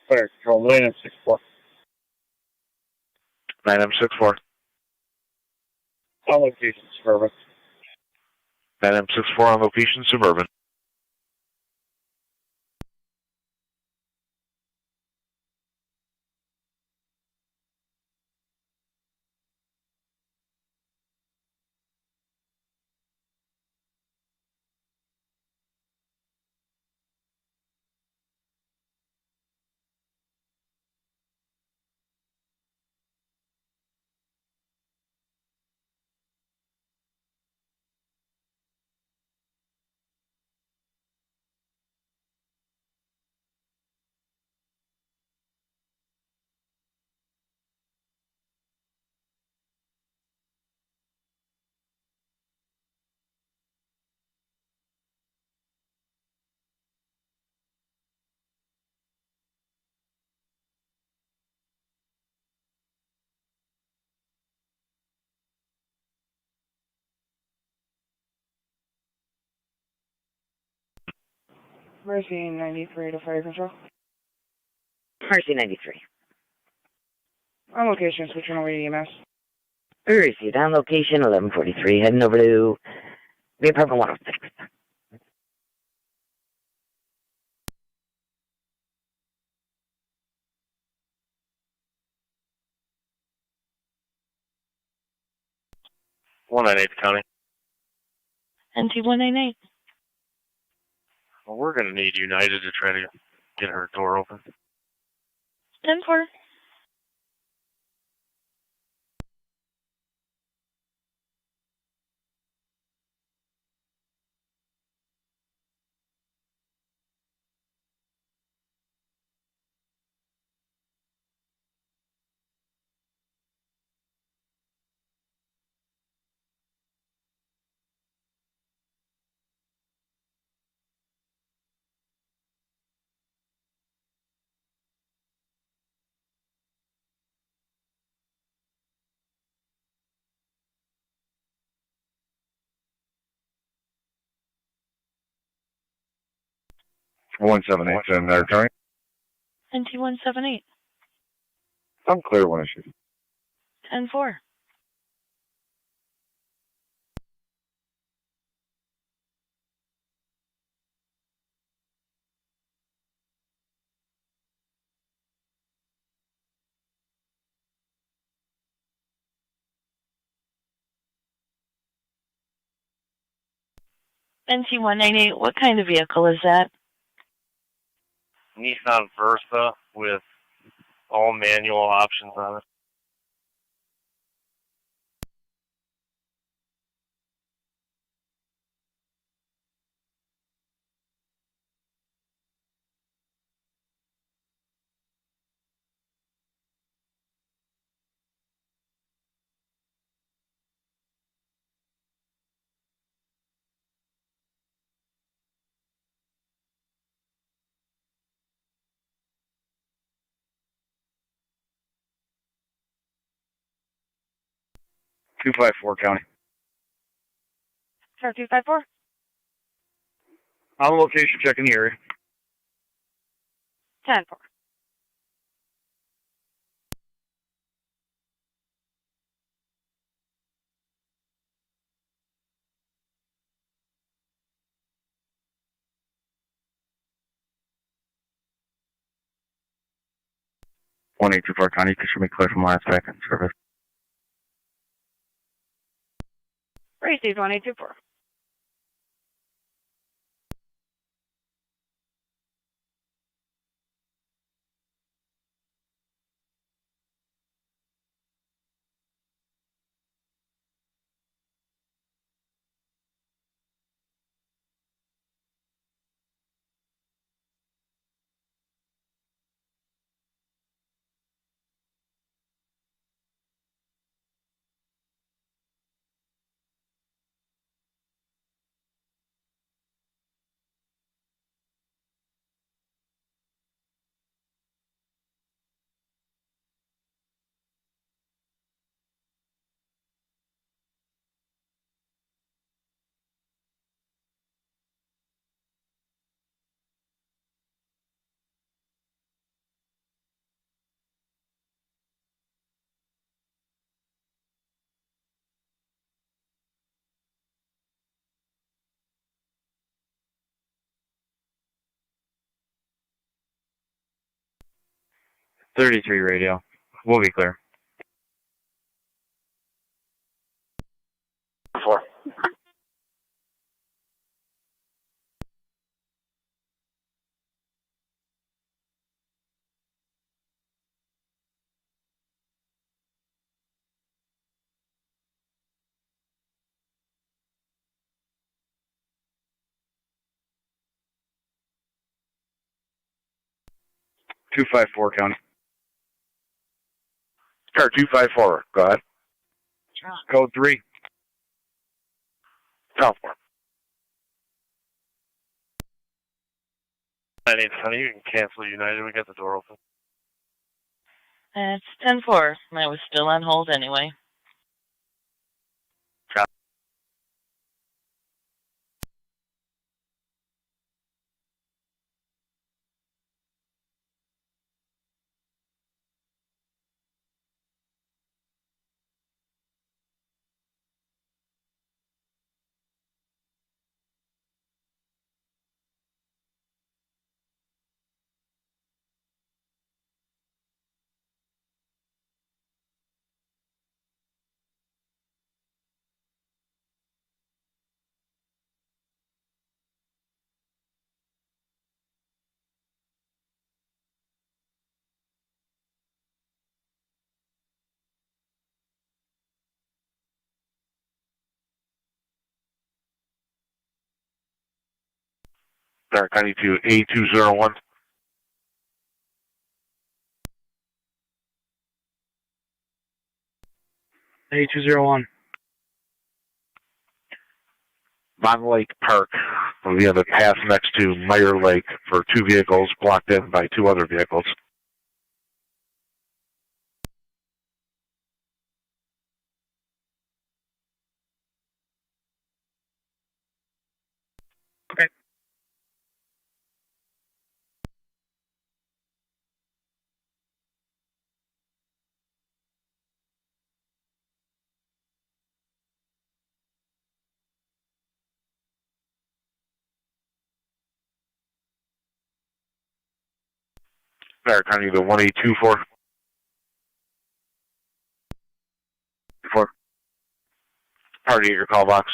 Fire Control, 9M64. 9M64. On location, Suburban. 9M64 on location, Suburban. Mercy 93 to fire control. Mercy 93. On location, switching over to EMS. Received on location, 1143, heading over to the apartment 106. County. NT 198. Well, we're going to need United to try to get her door open. 10-4. One 787 in there, County. NT 178. I'm clear when I shoot. 10-4. NT 198, what kind of vehicle is that? Nissan Versa with all manual options on it. $254 County. Sir, 254. On location, checking the area. 10-4. One 824 County, could you make clear from last back in service? Received 1824. 33 radio. We'll be clear. 4. Two five four county. Car 254, go ahead. Code 3. Southport. 9-8, honey, you can cancel United. We got the door open. It's 10-4. I was still on hold anyway. Dark 92, A201. A201. Mon Lake Park. We have a path next to Meyer Lake for 2 vehicles blocked in by 2 other vehicles. Okay. Dark 92, 1824. 4. Party at your call box.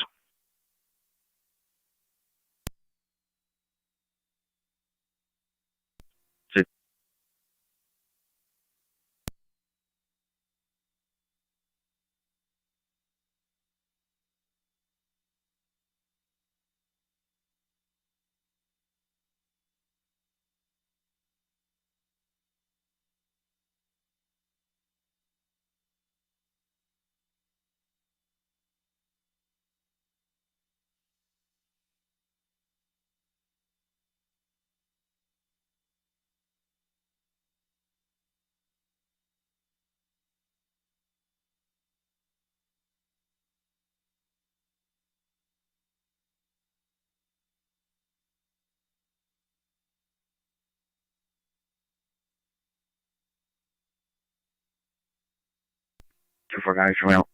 Two four guys from out.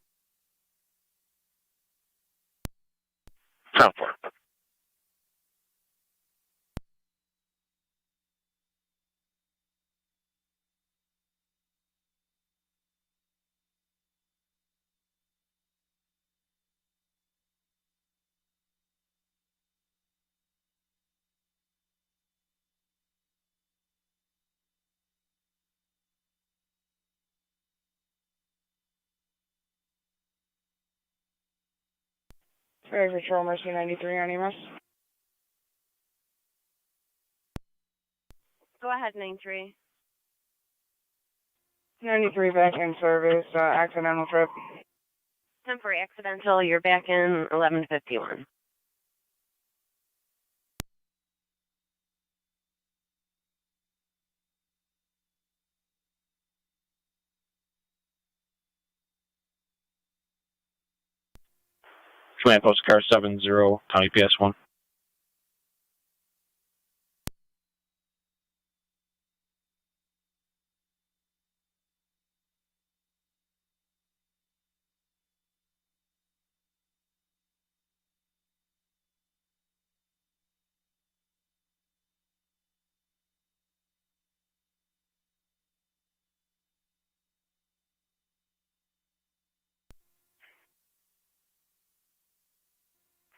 Southport. Very Patrol Mercy 93 on EMS. Go ahead, 93. 93 back in service, accidental trip. Temporary accidental, you're back in 1151. Command post car 70, County PS1.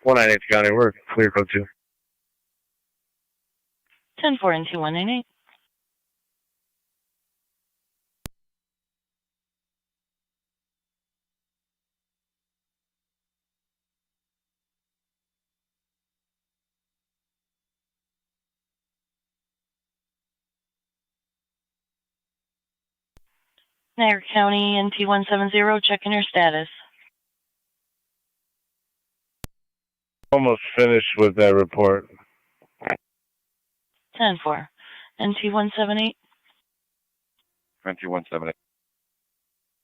198 County, we're clear code 2. 10-4 and 2198. Niagara County, NT170, checking your status. Almost finished with that report. 10-4. NT178. NT178.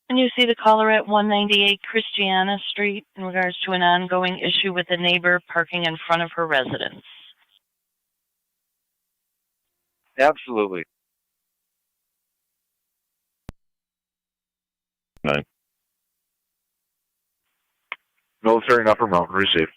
And you see the caller at 198 Christiana Street in regards to an ongoing issue with a neighbor parking in front of her residence. Absolutely. 9. Military and Upper Mountain, received.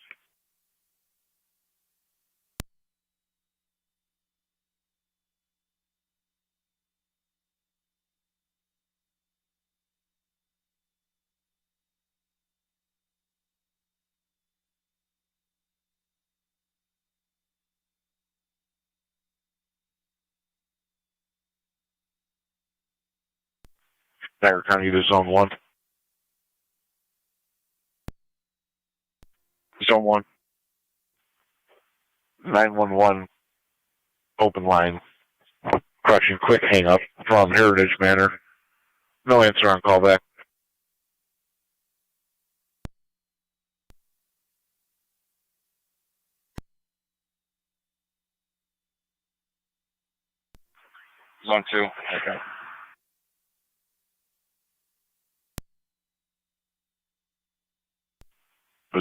Niagara County to Zone 1. Zone 1. 911. Open line. Correction, quick hang up from Heritage Manor. No answer on callback. Zone 2. Okay.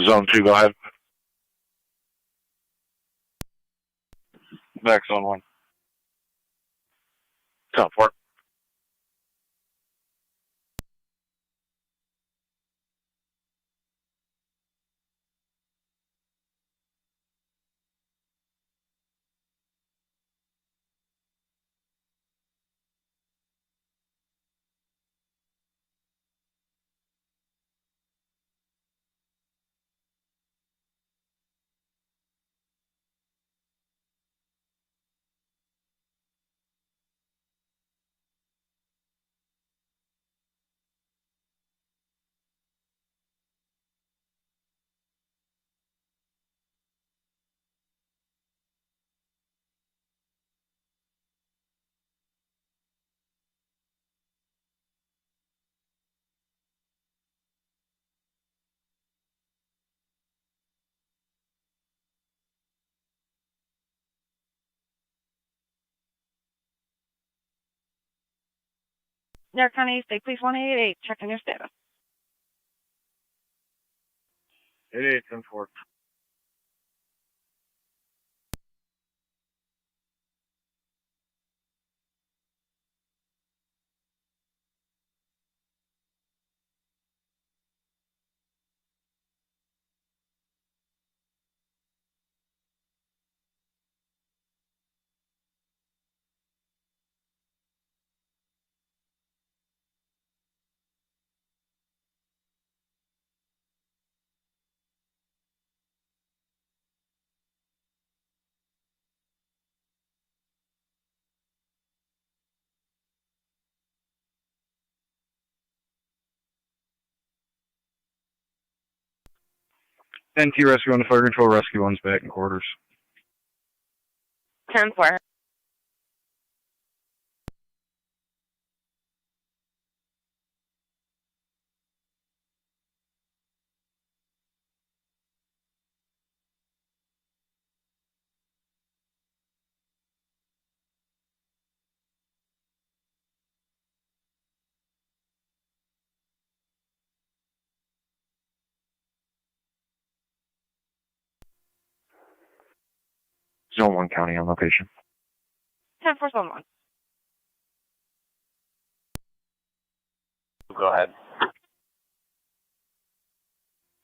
Zone 2, go ahead. Back Zone 1. Teleport. Niagara County, State Police 188, checking your status. 88-10-4. NT Rescue on the Fire Control, Rescue 1's back in quarters. 10-4. Zone 1 County on location. 10-4 Zone 1. Go ahead.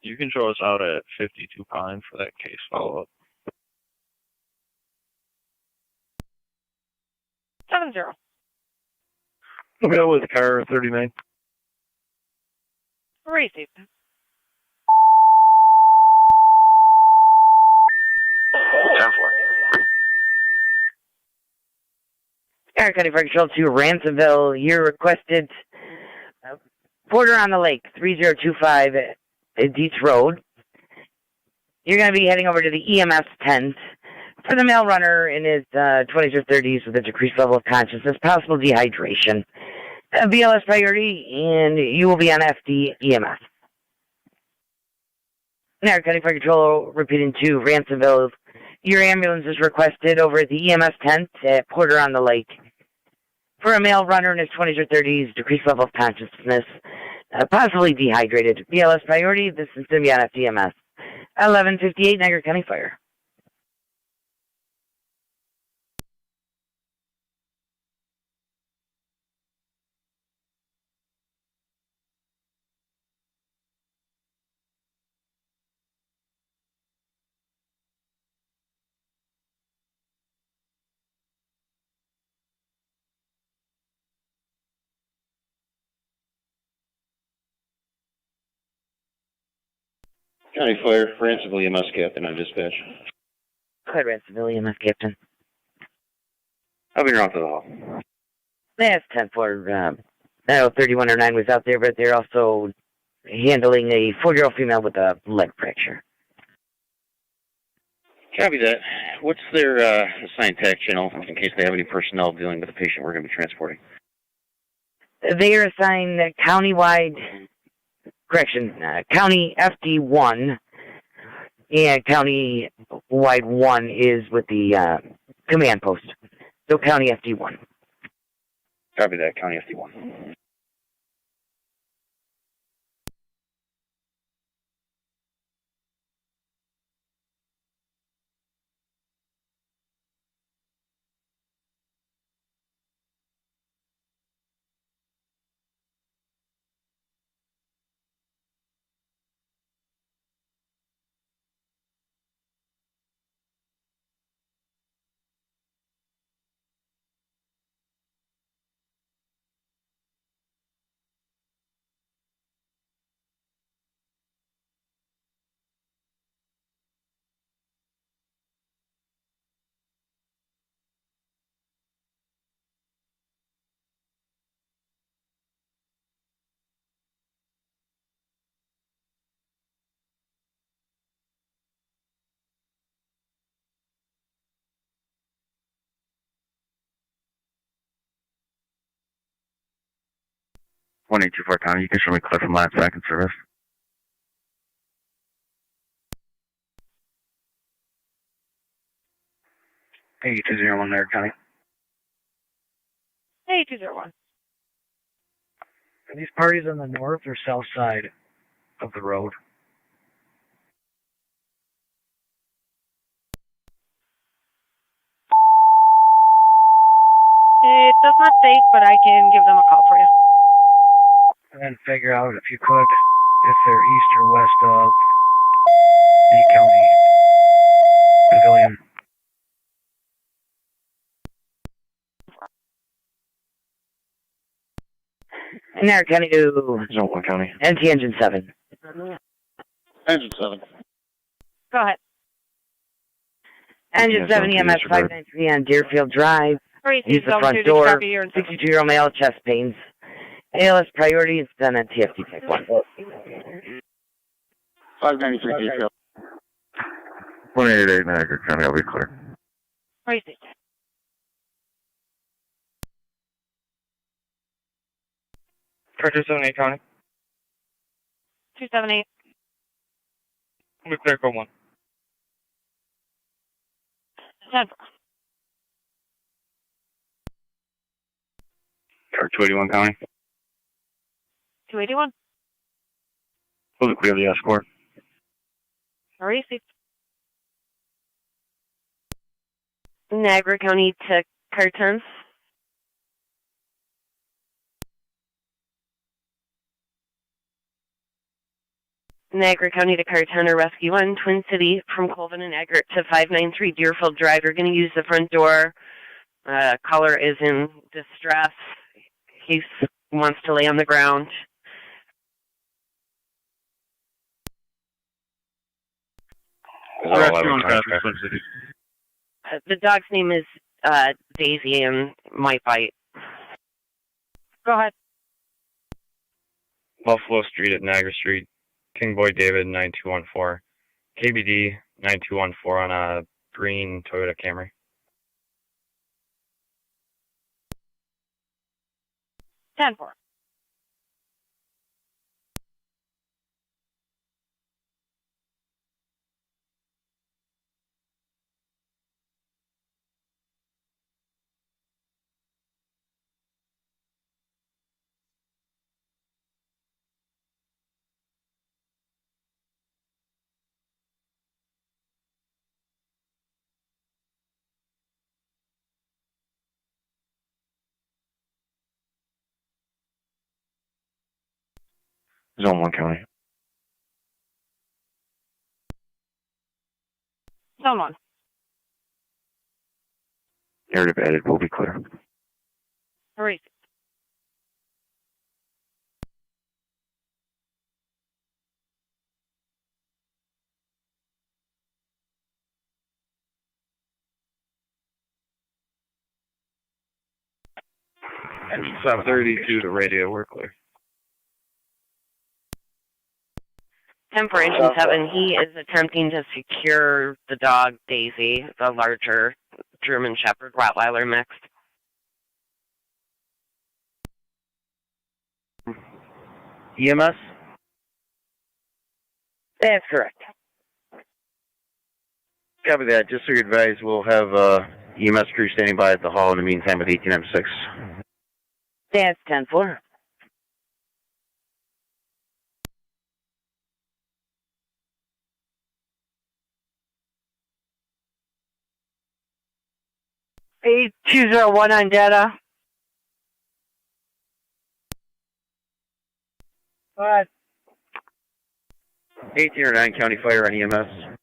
You can show us out at 52 Pine for that case follow-up. 7-0. Look at with car 39. Received. 10-4. Niagara County Fire Control to Ransomville. You're requested Porter on the Lake, 3025 Dietz Road. You're going to be heading over to the EMS tent for the male runner in his 20s or 30s with a decreased level of consciousness, possible dehydration. BLS priority, and you will be on FD EMS. Niagara County Fire Control repeating to Ransomville. Your ambulance is requested over at the EMS tent at Porter on the Lake for a male runner in his 20s or 30s, decreased level of consciousness, possibly dehydrated. BLS priority, this is going to be on FDMS. 1158 Niagara County Fire. County Fire, Ransomville EMS Captain on dispatch. Go ahead, Ransomville EMS Captain. I'll be around to the hall. That's 10-4. I know 3109 was out there, but they're also handling a 4-year-old female with a leg fracture. Copy that. What's their assigned TAC channel in case they have any personnel dealing with the patient we're going to be transporting? They are assigned countywide, County FD1, and County-wide 1 is with the command post. So County FD1. Copy that, County FD1. One 824 County, you can show me clear from last back in service. Hey, 201 there, County. Hey, 201. Are these parties on the north or south side of the road? It does not state, but I can give them a call for you. And then figure out, if you could, if they're east or west of the county pavilion. Niagara County to Zone 1 County. NT Engine 7. Engine 7. Go ahead. Engine 7 EMS 593 on Deerfield Drive. Use the front door. 62-year-old male, chest pains. ALS priority is done at TFT Tech 1. 593 Deerfield. 188 Niagara County, I'll be clear. Crazy. For 278 County. 278. We clear code 1. 10-4. For 281 County. 281. We'll clear the escort. Received. Niagara County to Carton. Niagara County to Carton or Rescue 1, Twin City from Colvin and Eggert to 593 Deerfield Drive. You're going to use the front door. Caller is in distress. He wants to lay on the ground. Rescue on traffic, Twin Cities. The dog's name is Daisy and might bite. Go ahead. Buffalo Street at Niagara Street. King Boy David 9214. KBD 9214 on a green Toyota Camry. 10-4. Zone 1 County. Zone 1. Narrative added will be clear. Hurry. Stop 32 to radio, we're clear. 10 for Engine 7, he is attempting to secure the dog, Daisy, the larger German Shepherd Rottweiler mixed. EMS? That's correct. Copy that. Just so you're advised, we'll have EMS crew standing by at the hall in the meantime with 18M6. That's 10-4. Eight 201 on data. Go ahead. 1809 County Fire on EMS.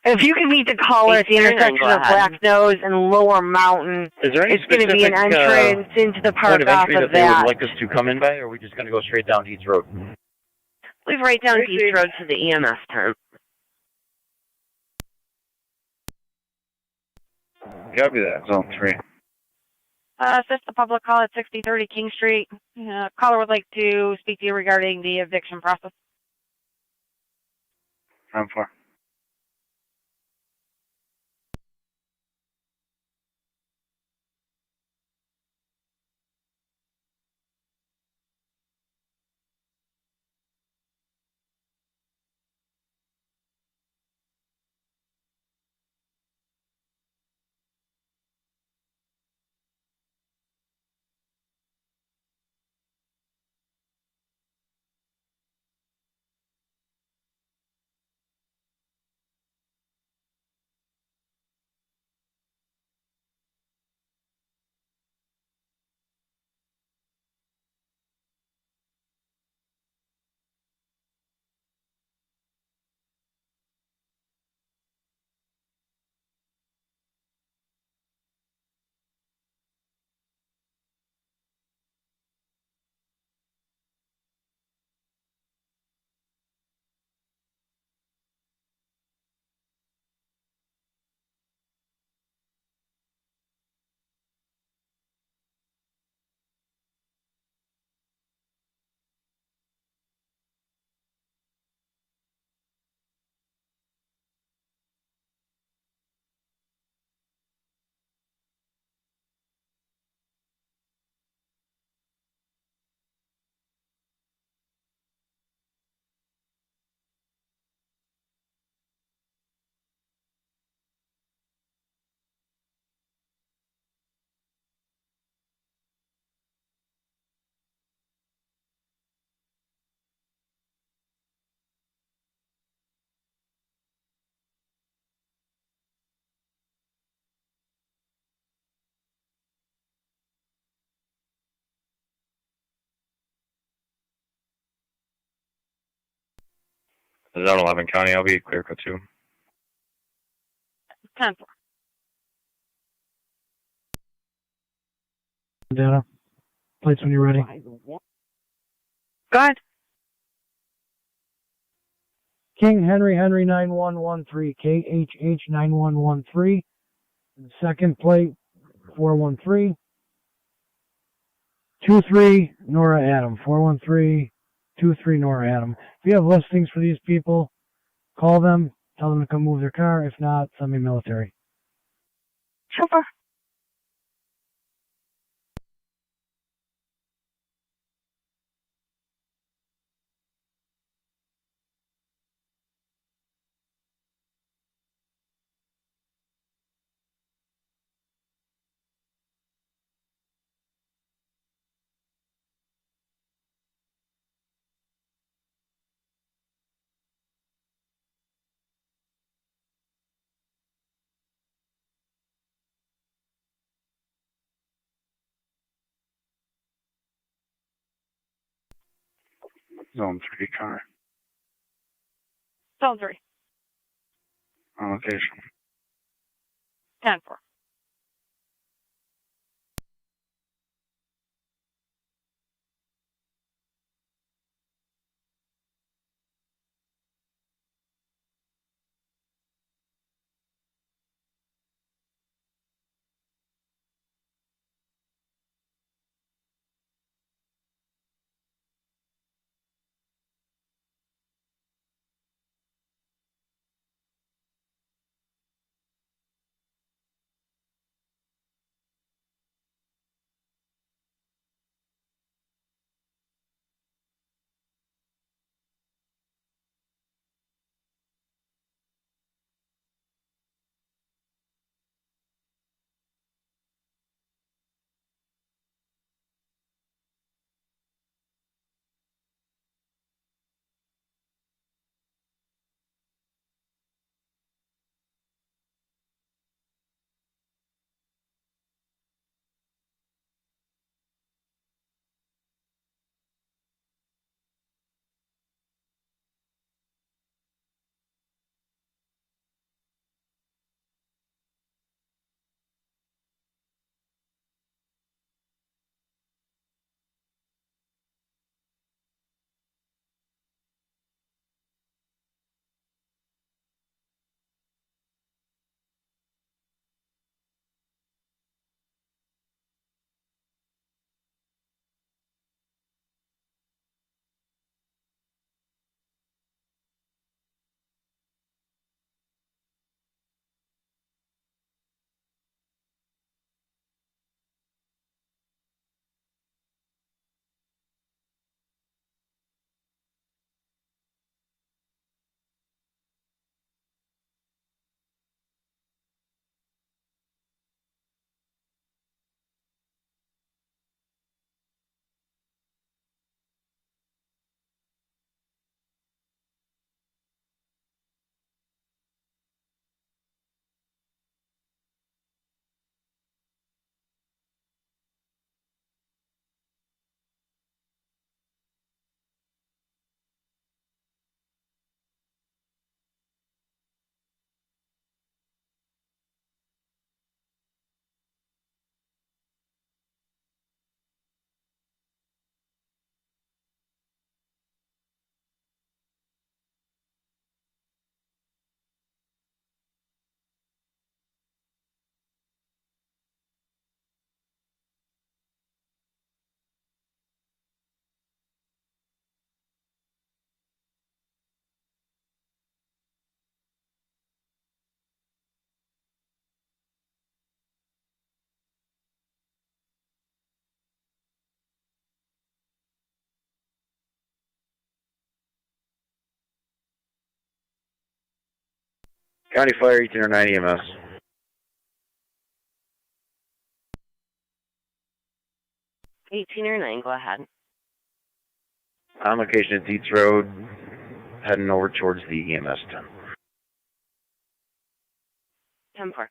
If you can meet the caller at the intersection of Black Nose and Lower Mountain, Is there any it's going to be an specific, entrance into the point park of off entry of that they would that. like us to come in by, or are we just going to go straight down East Road? Leave right down East Road to the EMS tent. Copy that, Zone 3. Assist the public call at 6030 King Street. Caller would like to speak to you regarding the eviction process. 10-4. Zone 11 County, I'll be clear code 2. 10-4. Data. Plates when you're ready. Go ahead. King Henry 9113, KHH 9113. Second plate 413. 23 Nora Adam, 413-23 Nora Adam. If you have listings for these people, call them, tell them to come move their car. If not, send me military. Chauffeur. Zone 3 car. Zone 3. On location. 10-4. County Fire 1809 EMS. Eighteen or 9, go ahead. On location at Dietz Road, heading over towards the EMS tent. 10-4.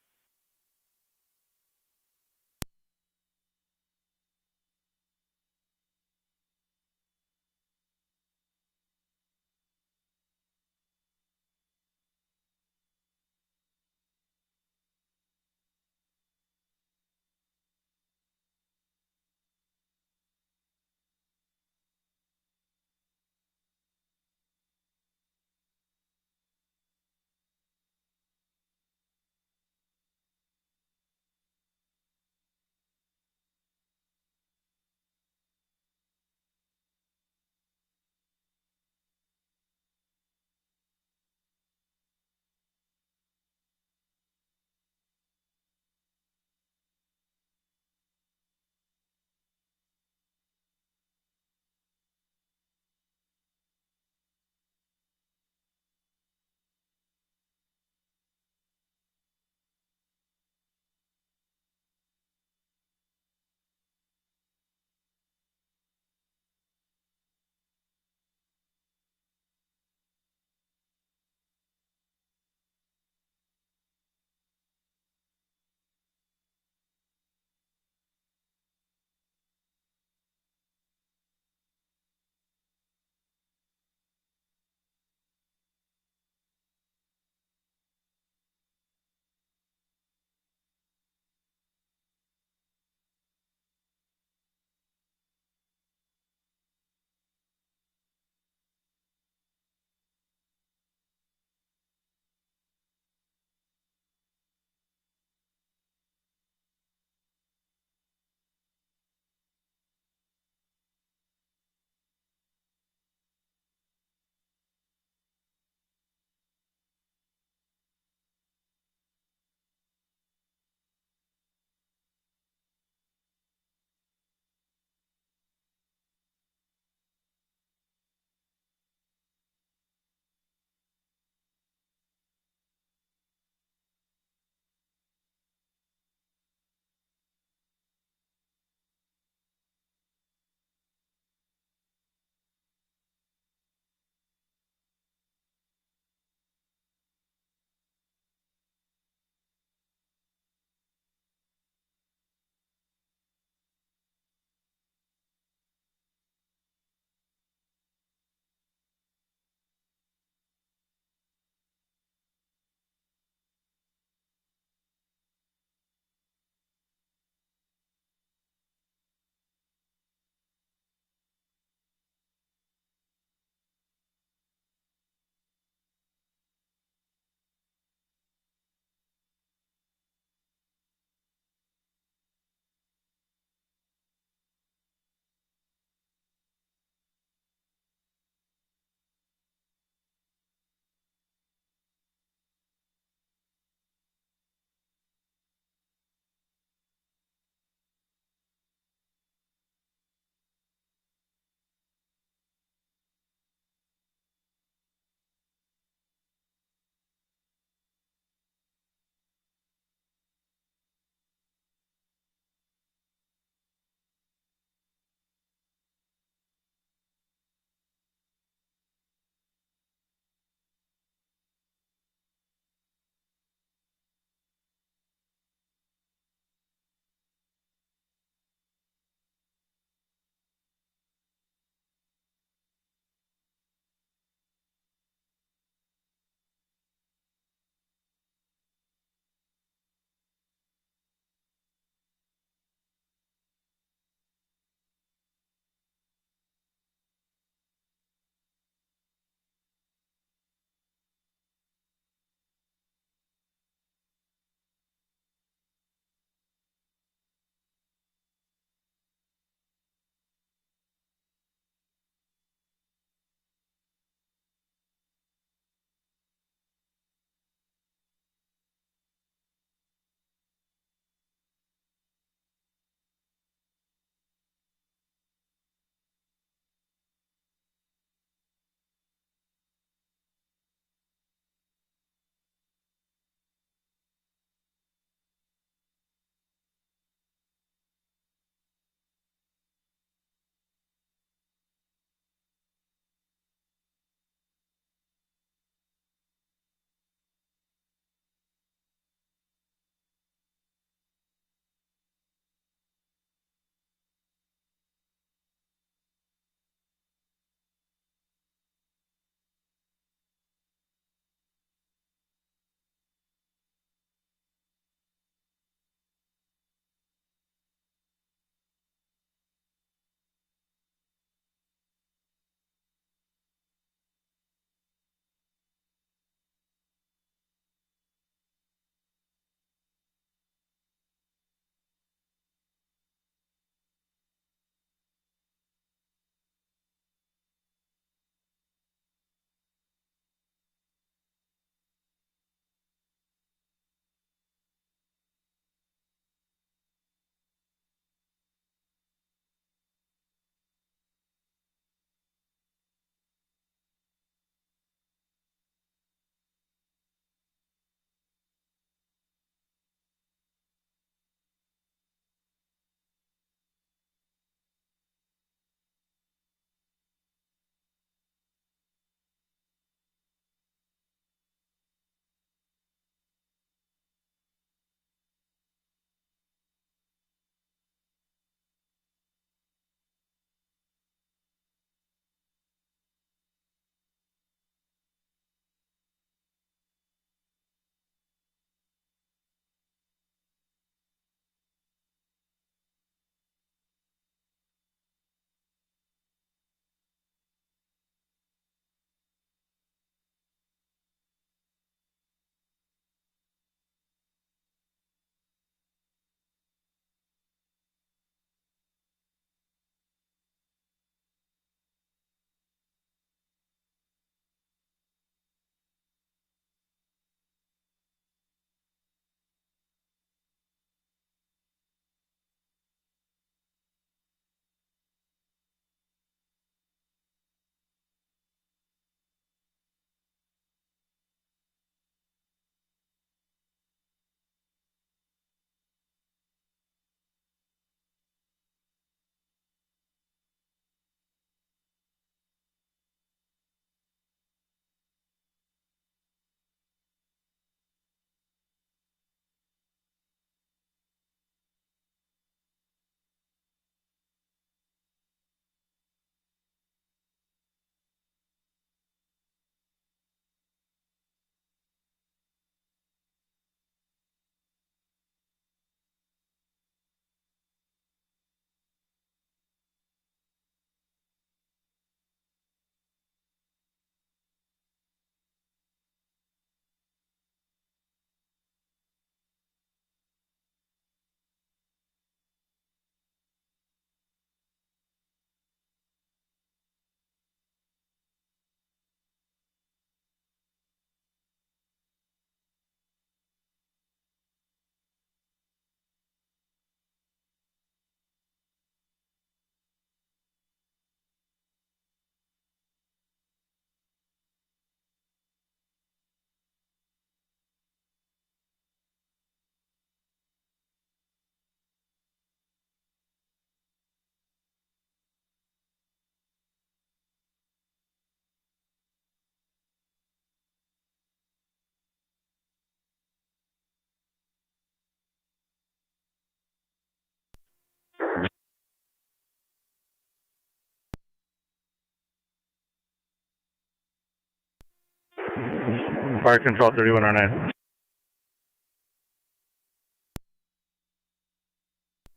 Fire Control 3109.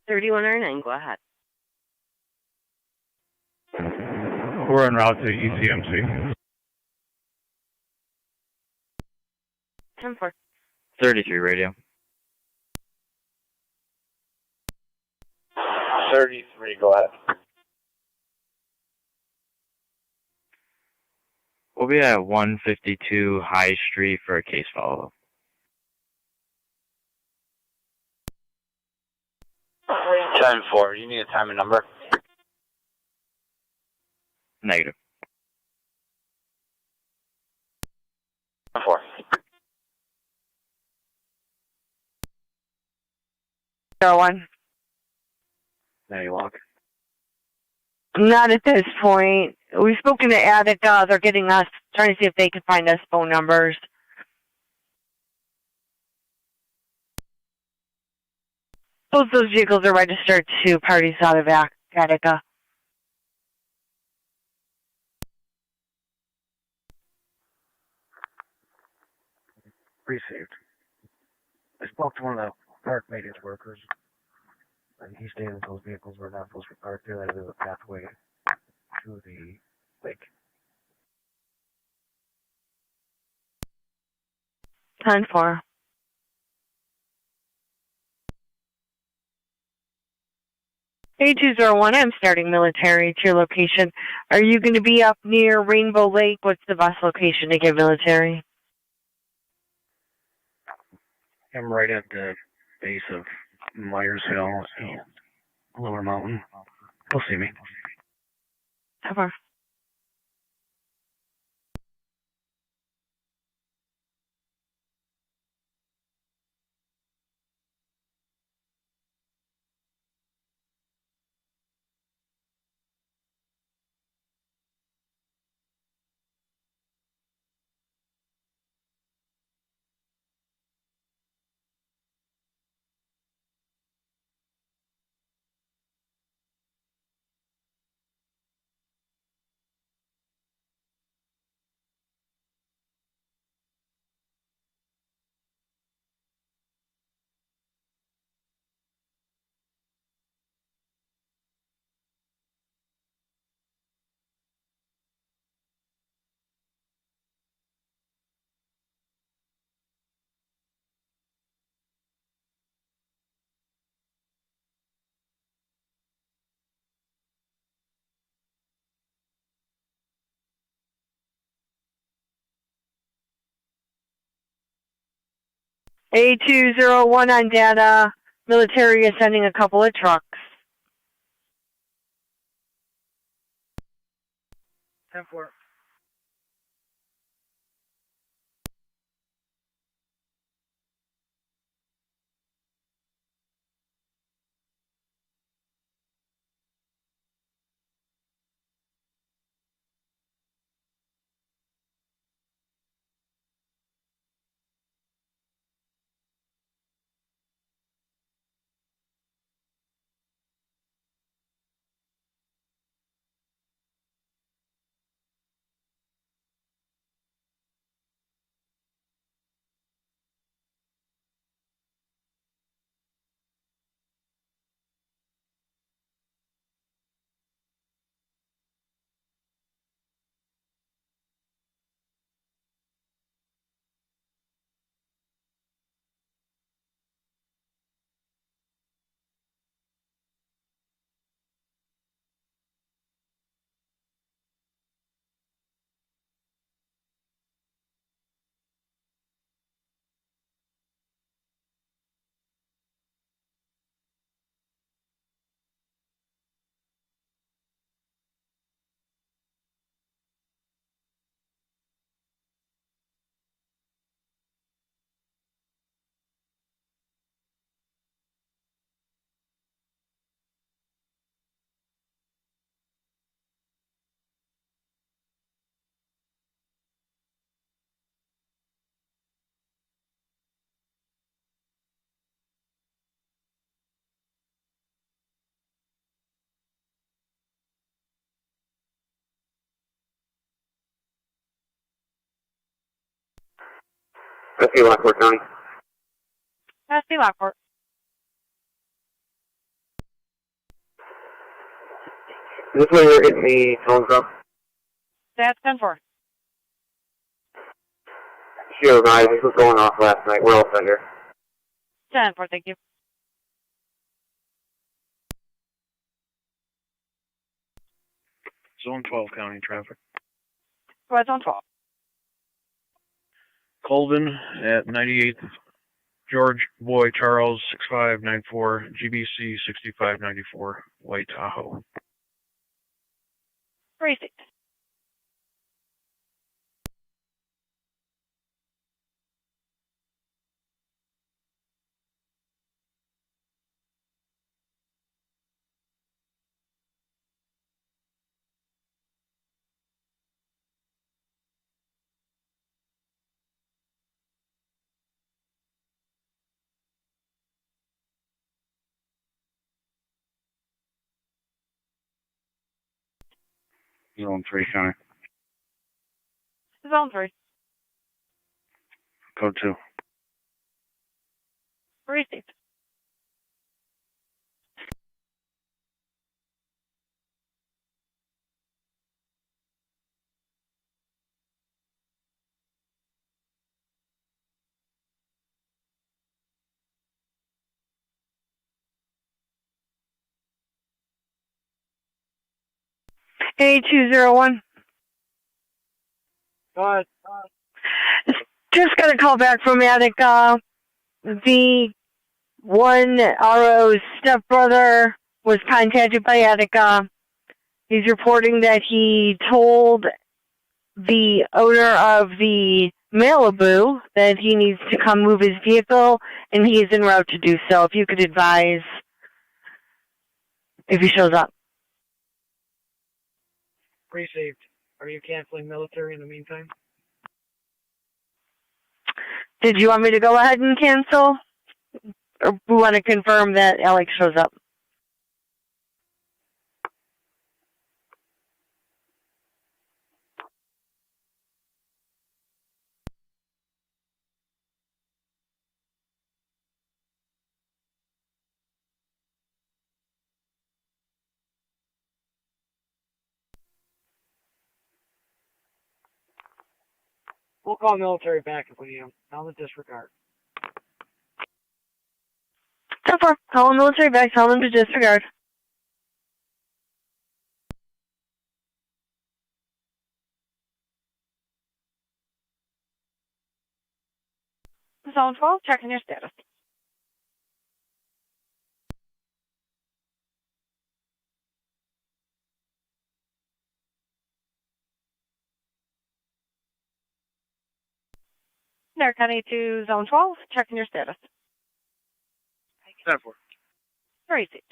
3109, go ahead. We're en route to ECMC. 10-4. 33 radio. 33, go ahead. We'll be at 152 High Street for a case follow-up. 10-4, you need a time and number? Negative. 4. 01. Now you walk. Not at this point. We've spoken to Attica. They're getting us, trying to see if they can find us phone numbers. Both those vehicles are registered to parties out of Attica. Received. I spoke to one of the park maintenance workers, and he stated that those vehicles were not supposed to be parked there. That is a pathway to the lake. 10-4. A201, I'm starting military to your location. Are you going to be up near Rainbow Lake? What's the best location to get military? I'm right at the base of Myers Hill and Lower Mountain. You'll see me. Cover. A201 on data. Military is sending a couple of trucks. 10-4. SC Lockport County. SC Lockport. Is this where you're getting the tones up? That's 10-4. Sure, guys, this was going off last night. We're all set here. 10-4, thank you. Zone 12 county traffic. What's on 12? Colvin at 98th. George Boy Charles 6594. GBC 6594. White Tahoe. Receipt. Zone 3 county. Zone 3. Code 2. Receipt. A201. Go ahead. Just got a call back from Attica. The one RO's stepbrother was contacted by Attica. He's reporting that he told the owner of the Malibu that he needs to come move his vehicle, and he is en route to do so. If you could advise if he shows up. Received. Are you canceling military in the meantime? Did you want me to go ahead and cancel? Or we want to confirm that Alex shows up? We'll call military back if we need them. Tell them to disregard. 10-4. Call the military back. Tell them to disregard. Zone 12, checking your status. Niagara County to Zone 12, checking your status. 10-4. Receipt.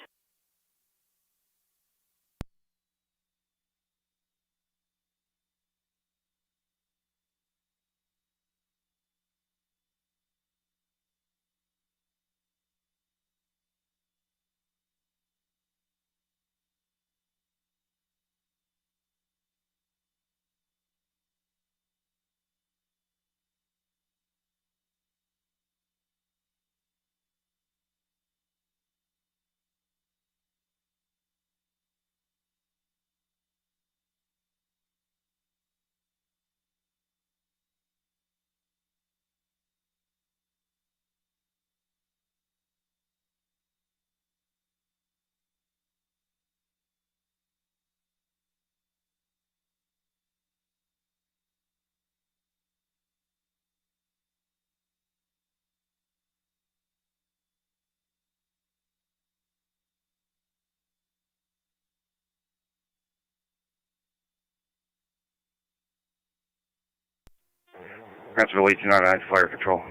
Brownsville 1809, Fire Control.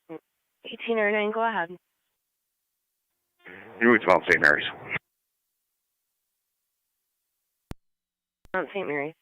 1809, go ahead. Route 12, St. Mary's. St. Mary's.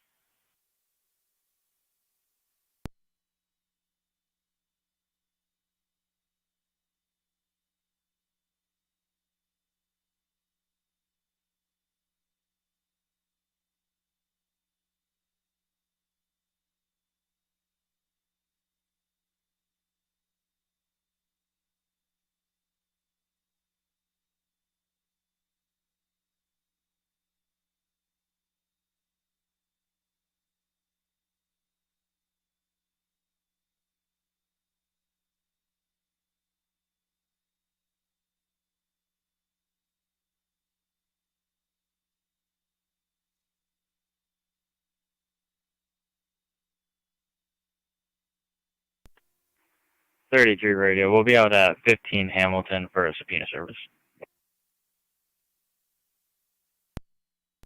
33 radio. We'll be out at 15 Hamilton for a subpoena service.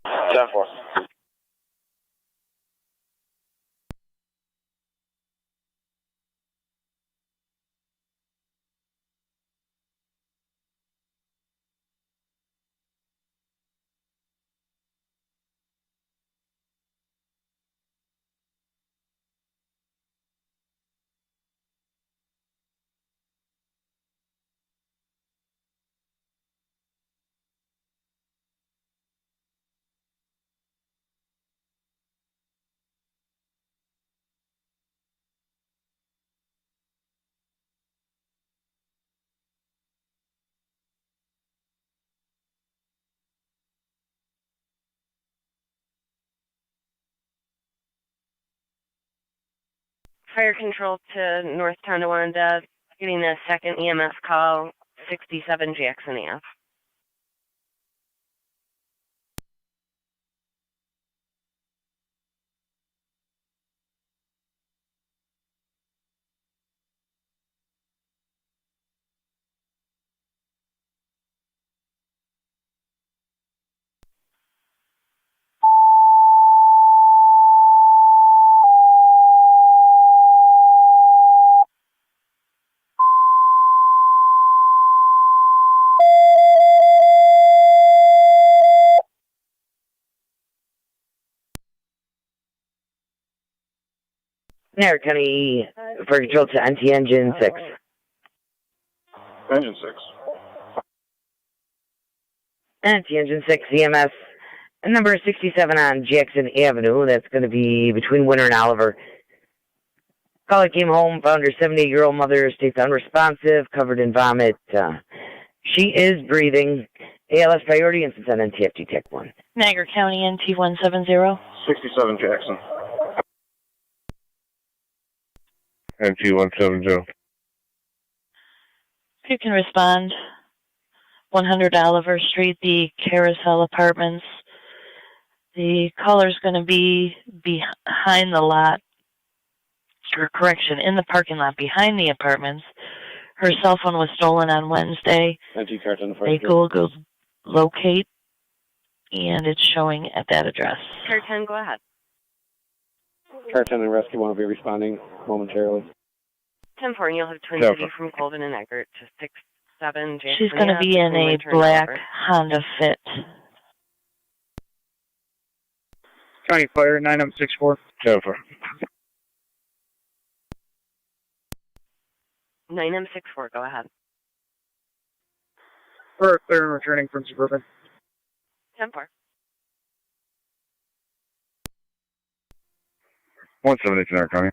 10-4. Fire control to North Tonawanda, getting a second EMS call, 67 Jackson Ave. Niagara County Fire Control to NT Engine 6. Engine 6. NT Engine 6 EMS, number 67 on Jackson Avenue. That's going to be between Winter and Oliver. Caller came home, found her 78-year-old mother states unresponsive, covered in vomit. She is breathing. ALS priority, and since on NTFG Tech 1. Niagara County NT 170. 67 Jackson. NT 170. If you can respond, 100 Oliver Street, the Carousel Apartments. The caller's going to be behind the lot, or correction, in the parking lot behind the apartments. Her cell phone was stolen on Wednesday. They go locate, and it's showing at that address. Car 10, go ahead. Car 10 and rescue will be responding momentarily. 10-4, and you'll have Twin City from Colvin and Eggert to 6-7 Jackson. She's going to be in a black Honda Fit. County Fire 9064. 10-4. 9M64, go ahead. We're clear and returning from Suburban. 10-4. 178 Niagara County.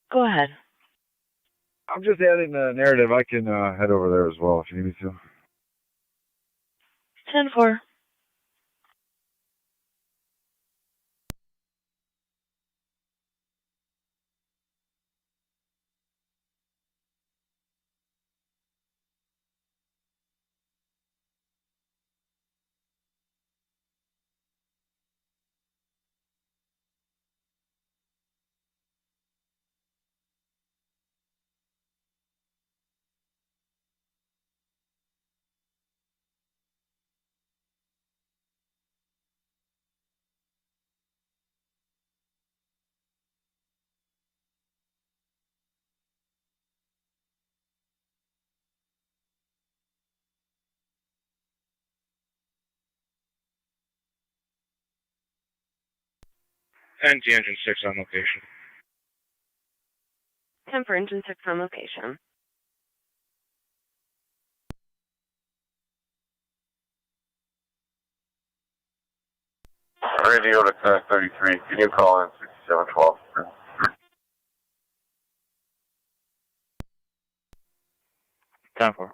Go ahead. I'm just adding the narrative. I can head over there as well if you need me to. 10-4. NT Engine 6 on location. 10 for Engine 6 on location. Radio to Connect 33. Can you call in 6712? Time for.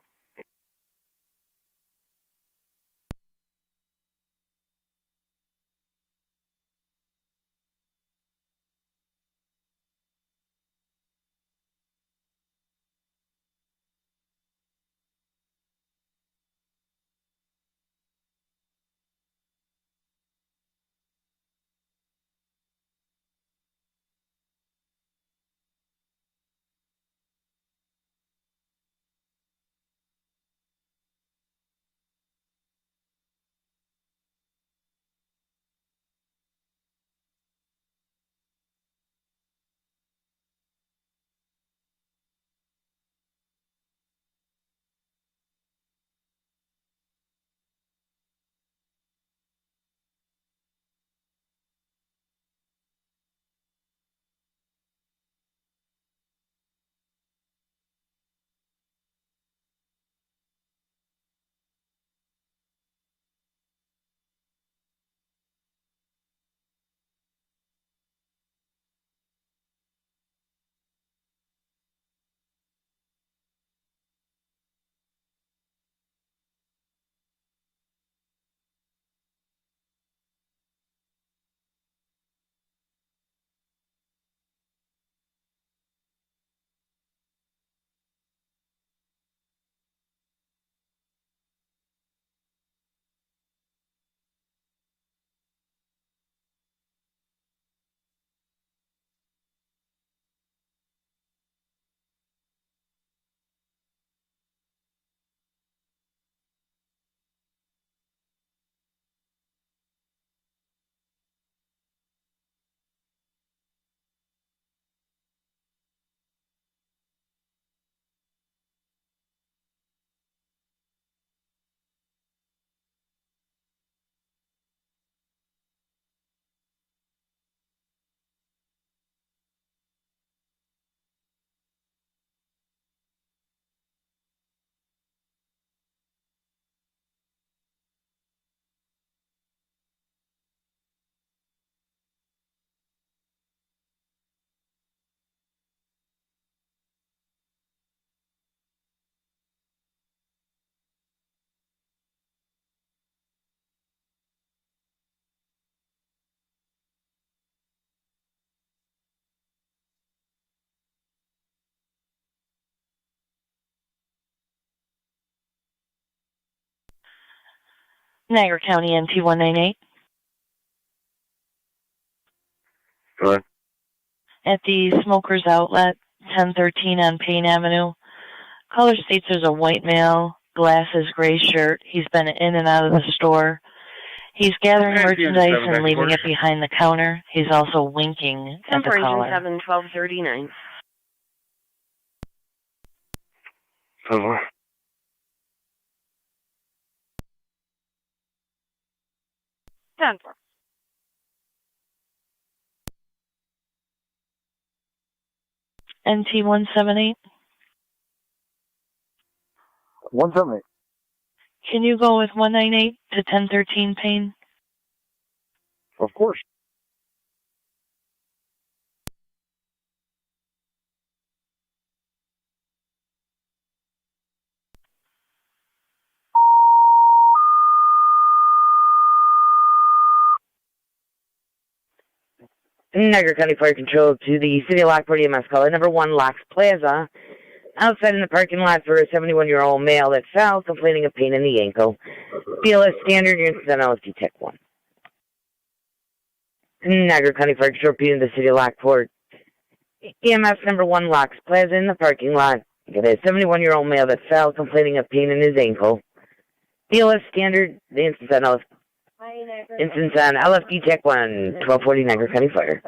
Niagara County NT 198. Go ahead. At the Smokers Outlet, 1013 on Payne Avenue. Caller states there's a white male, glasses, gray shirt. He's been in and out of the store. He's gathering merchandise and leaving it behind the counter. He's also winking at the caller. 7-1239. 10-4. NT 178. 178. Can you go with 198 to 1013 Payne? Of course. Niagara County Fire Control to the City of Lockport EMS caller, number 1, Locks Plaza. Outside in the parking lot for a 71-year-old male that fell, complaining of pain in the ankle. BLS standard, your incident LFD Tech 1. Niagara County Fire Control to the City of Lockport. EMS number 1, Locks Plaza in the parking lot. You got a 71-year-old male that fell, complaining of pain in his ankle. BLS standard, the incident on LFD Tech 1, 1240 Niagara County Fire.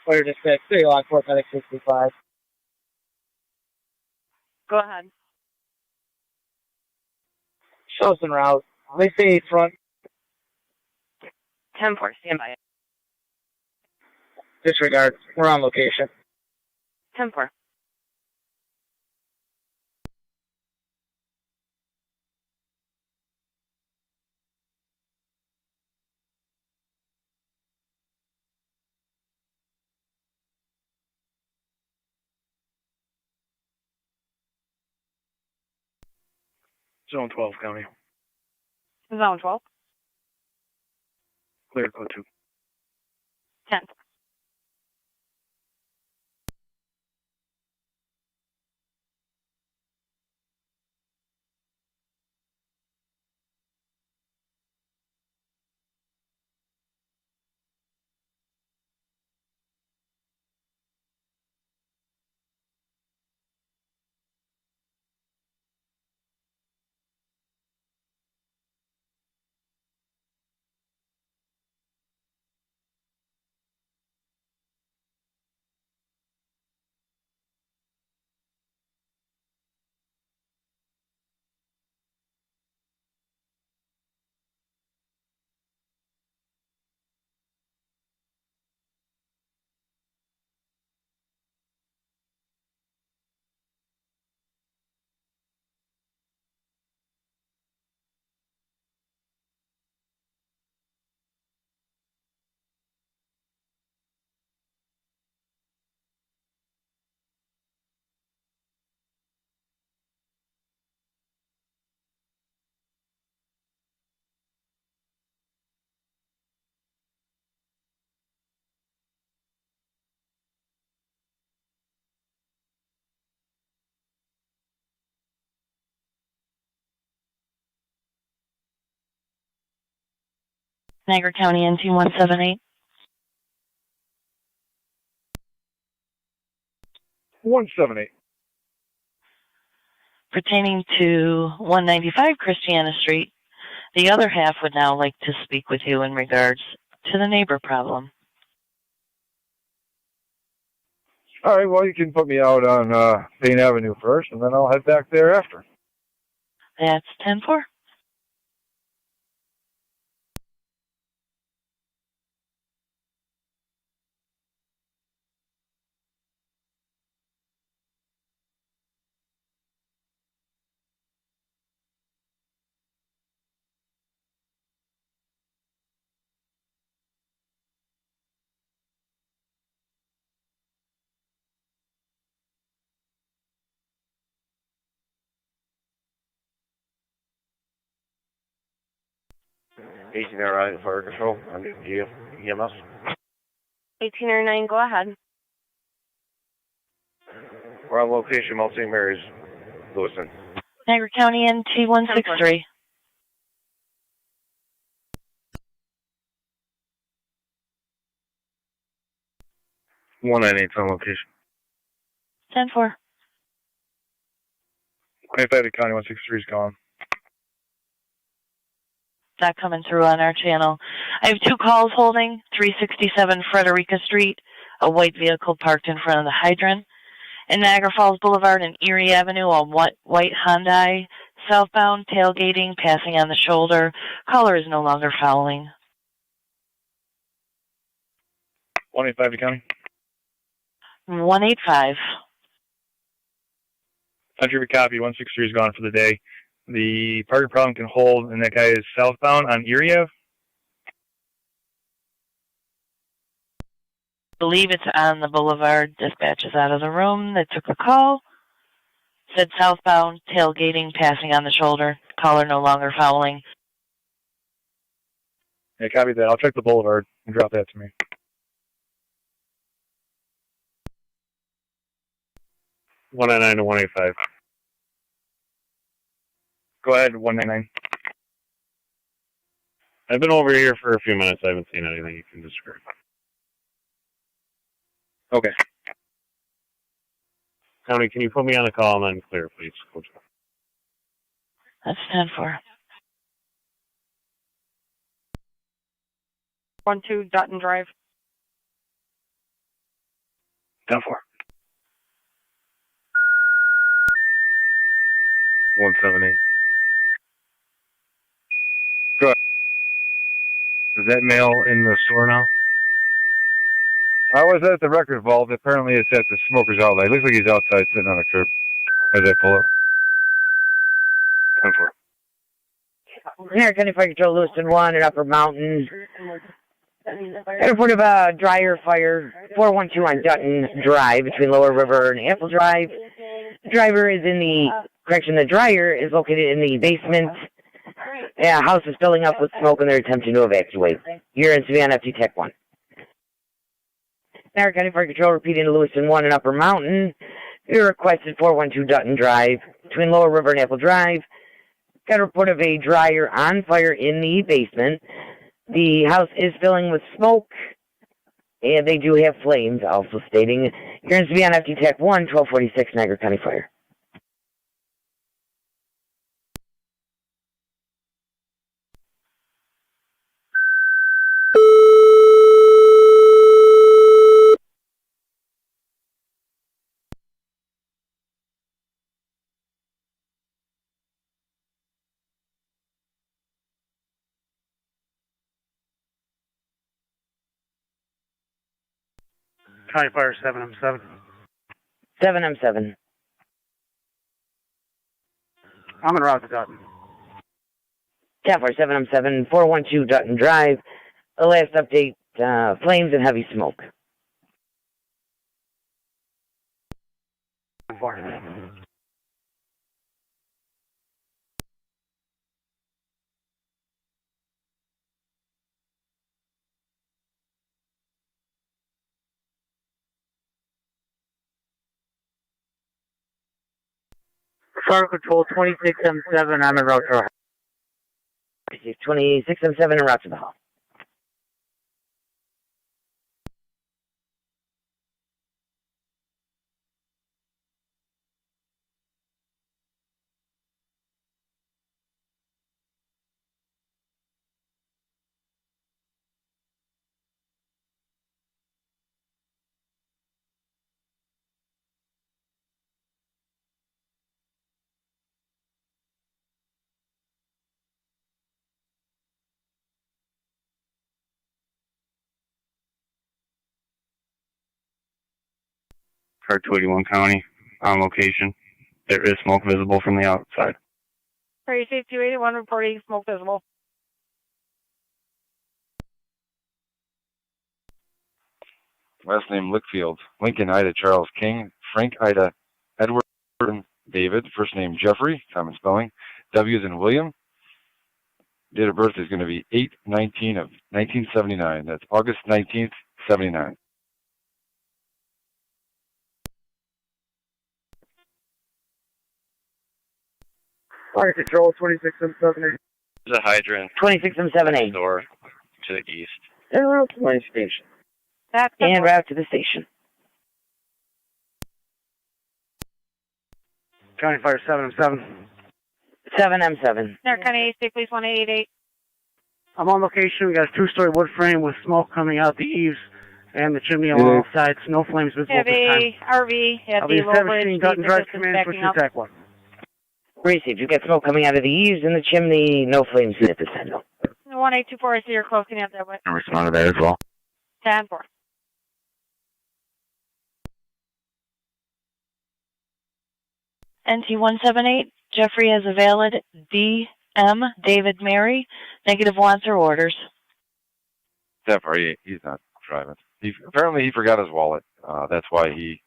Fire dispatch, City of Lockport, medic 65. Go ahead. Show us en route. They say front. 10-4, stand by. Disregard. We're on location. 10-4. Zone 12, County. Zone 12. Clear code 2. 10. Niagara County NT 178. 178. Pertaining to 195 Christiana Street, the other half would now like to speak with you in regards to the neighbor problem. All right, well, you can put me out on Payne Avenue first, and then I'll head back there after. That's 10-4. 1809 Fire Control. I'm EMS. 1809, go ahead. We're on location, Mount St. Mary's, Lewiston. Niagara County NT 163. One 198 on location. 10-4. 25 to County 163 is gone. Not coming through on our channel. I have 2 calls holding. 367 Frederica Street, a white vehicle parked in front of the hydrant. And Niagara Falls Boulevard and Erie Avenue, a white Hyundai, southbound, tailgating, passing on the shoulder. Caller is no longer following. 185 to County. 185. Country copy, 163 is gone for the day. The parking problem can hold, and that guy is southbound on Erie Ave. I believe it's on the boulevard. Dispatch is out of the room. They took the call. Said southbound, tailgating, passing on the shoulder. Caller no longer following. Yeah, copy that. I'll check the boulevard and drop that to me. One 199 to 185. Go ahead, 199. I've been over here for a few minutes. I haven't seen anything you can describe. Okay. County, can you put me on a call and then clear, please? That's 10-4. 12 Dutton Drive. 10-4. 178. Go ahead. Is that mail in the store now? I was at the record vault. Apparently it's at the smoker's outlet. It looks like he's outside sitting on the curb as I pull up. 10-4. Niagara County Fire Control, Lewiston 1 at Upper Mountain. Report of a dryer fire, 412 on Dutton Drive between Lower River and Apple Drive. The dryer is the dryer is located in the basement. Yeah, house is filling up with smoke and they're attempting to evacuate. You're in Savannah FT Tech 1. Niagara County Fire Control repeating to Lewiston 1 and Upper Mountain. You requested 412 Dutton Drive between Lower River and Apple Drive. Got a report of a dryer on fire in the basement. The house is filling with smoke, and they do have flames, also stating. You're in Savannah FT Tech 1, 1246 Niagara County Fire. County Fire 7M7. 7M7. I'm en route to Dutton. Cat Fire 7M7, 412 Dutton Drive. The last update, flames and heavy smoke. Fire Control 26M7, I'm en route to 26M7 en route to the hall. Car 281 County, on location. There is smoke visible from the outside. Prairie State 281 reporting smoke visible. Last name Lickfield. Lincoln Ida Charles King. Frank Ida Edward David. First name Jeffrey. Common spelling. W as in William. Date of birth is going to be 8/19 of 1979. That's August 19th, 79. Fire control 2678. There's a hydrant. 2678. Door to the east. En route to my station. That's En route to the station. County Fire 7M7. 7M7. Niagara County AC, please 1888. I'm on location. We got a two-story wood frame with smoke coming out the eaves and the chimney on all sides. No flames visible at this time. Heavy RV at I'll the be low bridge. 17 Dutton Drive, Assistance command switch backing to up. attack 1. Received. You get smoke coming out of the eaves and the chimney. No flames at this time, though. 1824, I see you're close. Can you have that way? I respond to that as well. 10-4. NT178, Jeffrey has a valid DM, David Mary, negative wants or orders. Definitely, he's not driving. Apparently he forgot his wallet. That's why he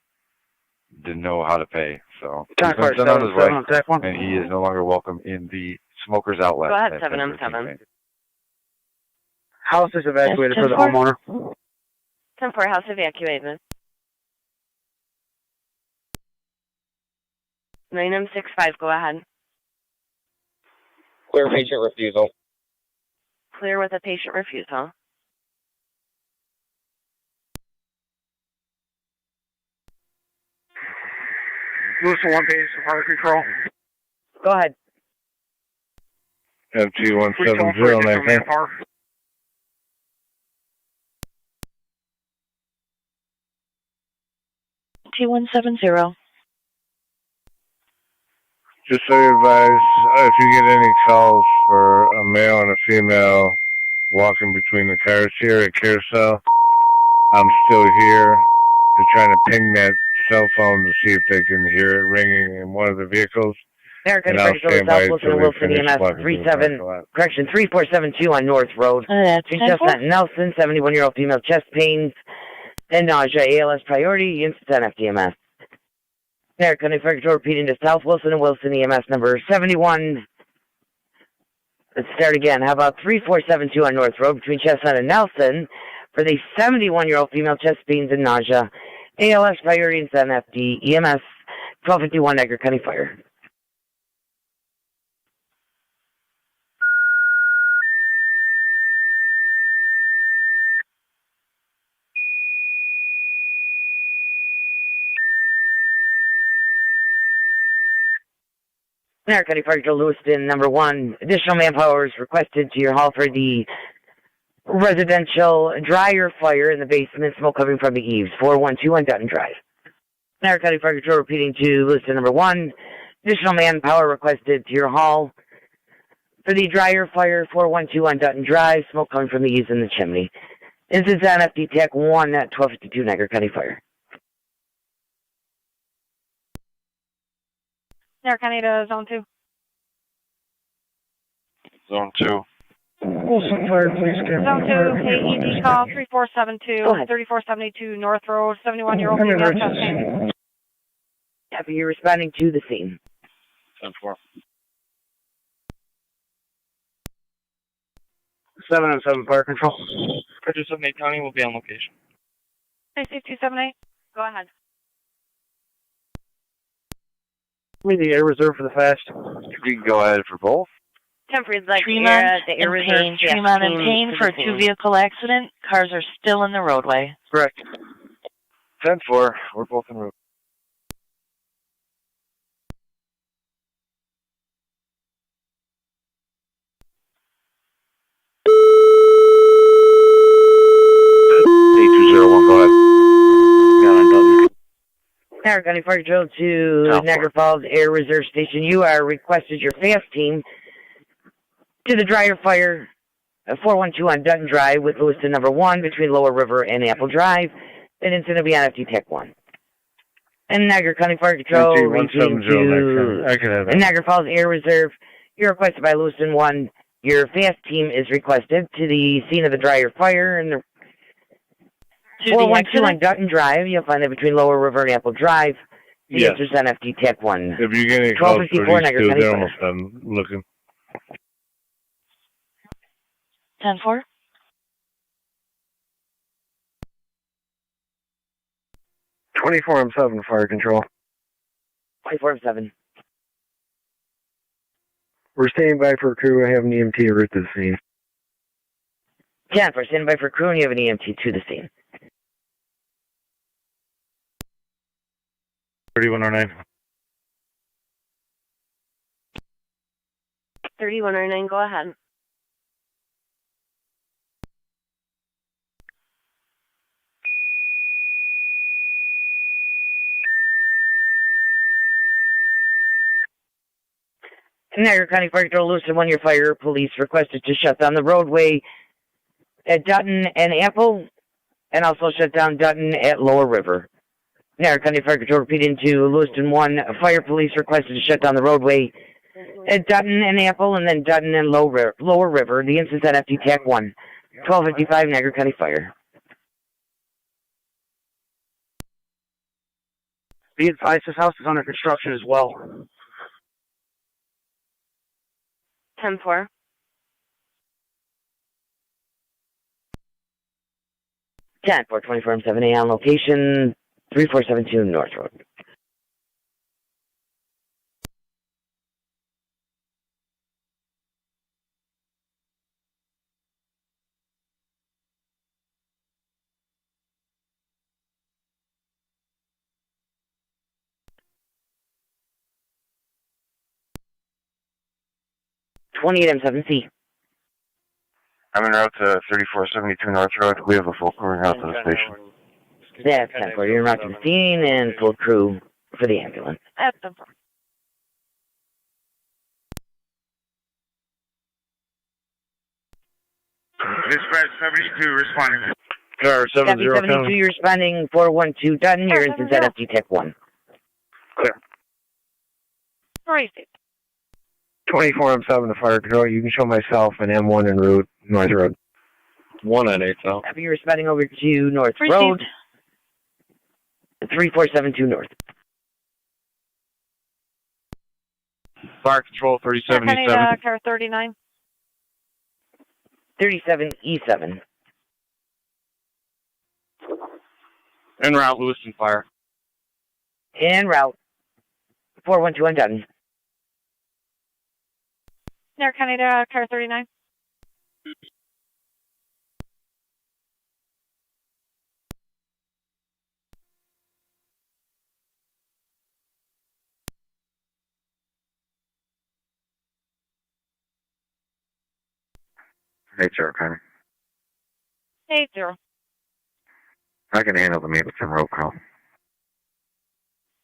didn't know how to pay. So he's County Fire been sent on his way, 7M7 attack 1. and he is no longer welcome in the smoker's outlet. Go ahead, at 7M7. House is evacuated for the 10-4. homeowner. 10-4, house evacuated. 9M65, go ahead. Clear patient refusal. Clear with a patient refusal. Lewiston 1 page, fire control. Go ahead. FT170, manpower. T170. Just so you advise, if you get any calls for a male and a female walking between the cars here at Carousel, I'm still here. They're trying to ping that cell phone to see if they can hear it ringing in one of the vehicles. American And I'll Fire stand by South until Wilson, they Wilson finish EMS walking through the 37, parking lot. correction, 3472 on North Road. That's Between Chestnut and Nelson, 71-year-old female chest pains and nausea, ALS priority, incident FDMS. American County Fire Control repeating to South Wilson and Wilson EMS number 71. Let's start again. How about 3472 on North Road between Chestnut and Nelson for the 71-year-old female chest pains and nausea, ALS priority, incident FD, EMS 1251 Niagara County Fire. Niagara County Fire Control Lewiston, number 1. Additional manpower is requested to your hall for the residential dryer fire in the basement, smoke coming from the eaves, 412 on Dutton Drive. Niagara County Fire Control repeating to Lewiston, number 1. Additional manpower requested to your hall for the dryer fire, 412 on Dutton Drive, smoke coming from the eaves in the chimney. This is on FD TAC 1 at 1252 Niagara County Fire. Niagara County to Zone 2. Zone 2. Wilson Fire, please stand Zone 2, by. AED call 3472, 3472 North Road, 71-year-old female chest pain. Happy you're responding to the scene. 10-4. 7M7 fire control. Bridges of Nate County will be on location. AC 278, go ahead. Give me the air reserve for the fast. We can go ahead for both. Temporary, like Tremont the air and reserve. Payne. Tremont and Payne to for the a scene. two-vehicle accident. Cars are still in the roadway. Correct. 10-4. We're both en route. Go ahead. Niagara County Fire Control to Niagara Falls Air Reserve Station. You are requested your fast team to the dryer fire 412 on Dutton Drive with Lewiston number 1 between Lower River and Apple Drive. An incident will be on FT Tech 1. And Niagara County Fire Control reaching to I can have that. Niagara Falls Air Reserve. You're requested by Lewiston 1. Your fast team is requested to the scene of the dryer fire and the 412 on Dutton Drive. You'll find that between Lower River and Apple Drive. The Yes. answer's on FT Tech 1. If you get any calls for 1254 these Niagara two, County they're Fire. almost done looking. 10-4. 24-7 fire control. 24-7. We're standing by for a crew. I have an EMT en route to the scene. 10-4, standing by for crew, and you have an EMT to the scene. 3109. 3109, go ahead. Niagara County Fire Control, Lewiston 1, your fire police requested to shut down the roadway at Dutton and Apple, and also shut down Dutton at Lower River. Niagara County Fire Control repeating to Lewiston 1, fire police requested to shut down the roadway at Dutton and Apple, and then Dutton and Lower River. The instance at FD TAC 1, 1255 Niagara County Fire. Be advised, this house is under construction as well. 10-4. 10-4, 24-7 on location, 3472 North Road. M7C. I'm en route to 3472 North Road. We have a full crew out to the station. That's 10-4. You're en route to the scene and full crew for the ambulance. That's 10-4. Dispatch 72 responding. Car 70 72, you're responding 412 Dutton. Your instance at FD TAC 1. Clear. Right. 24-7 to fire control. You can show myself an M1 en route, North Road. 1 at 8 South. You're responding over to North Road. 3472 North. Fire control 37E7. Car 39. 37E7. En route, Lewiston Fire. En route. 412 on Dutton. Niagara County Car 39. Hey, sir, Connie. 80. I can handle the Mapleton roll call.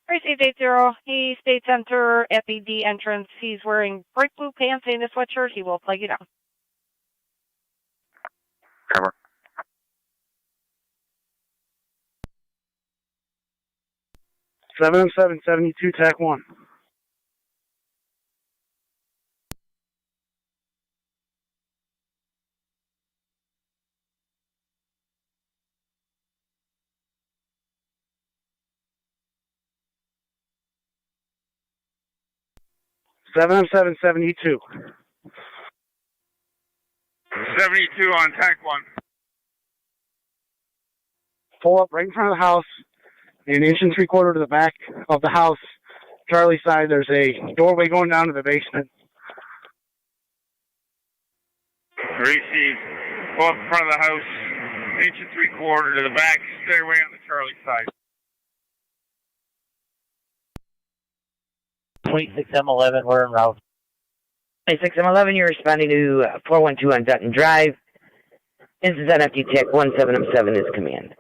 Received 80. He states enter at the D entrance. He's wearing bright blue pants and a sweatshirt. He will flag you down. Cover. Seven 72 TAC 1. Seven 72. 72 on TAC 1. Pull up right in front of the house, an inch and 3/4 to the back of the house. Charlie's side, there's a doorway going down to the basement. Received. Pull up in front of the house, inch and 3/4 to the back stairway on the Charlie side. 26M11, we're en route. 26M11, you're responding to 412 on Dutton Drive. This is NFD TAC 17M7 is command.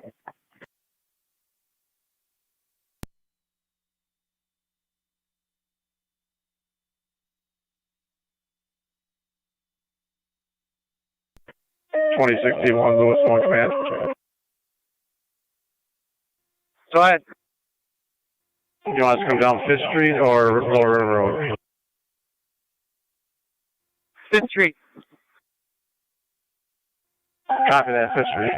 Lewis 1 command. Go ahead. You want us to come down 5th Street or Lower River Road? 5th Street. Copy that, 5th Street.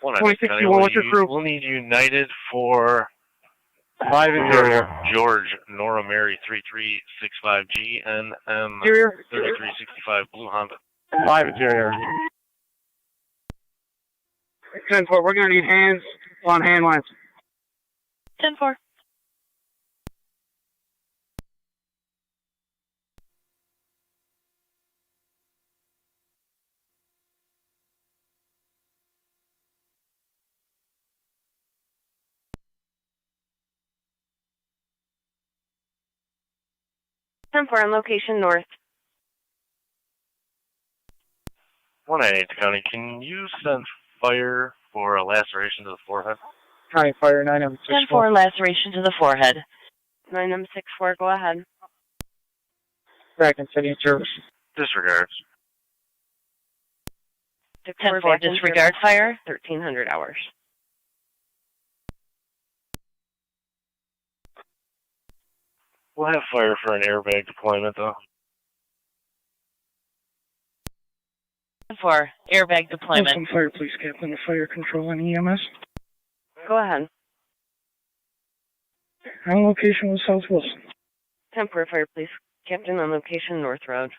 2061, what's your crew? We'll need United for 5 interior. George, Nora Mary 3365G, NM Interior. 3365 Blue Honda. 5 interior. 10-4, we're going to need hands on hand lines. 10-4. On location north. 198 County, can you send fire for a laceration to the forehead? County Fire 9M64. 10-4, laceration to the forehead. 9M64, go ahead. Back in city service. Disregards. 10-4, disregard fire. 1300 hours. We'll have fire for an airbag deployment, though. 10-4, airbag deployment. Some fire, please, Captain. The fire control and EMS. Go ahead. On location was South Wilson. 10-4, fire, please. Captain on location, North Road.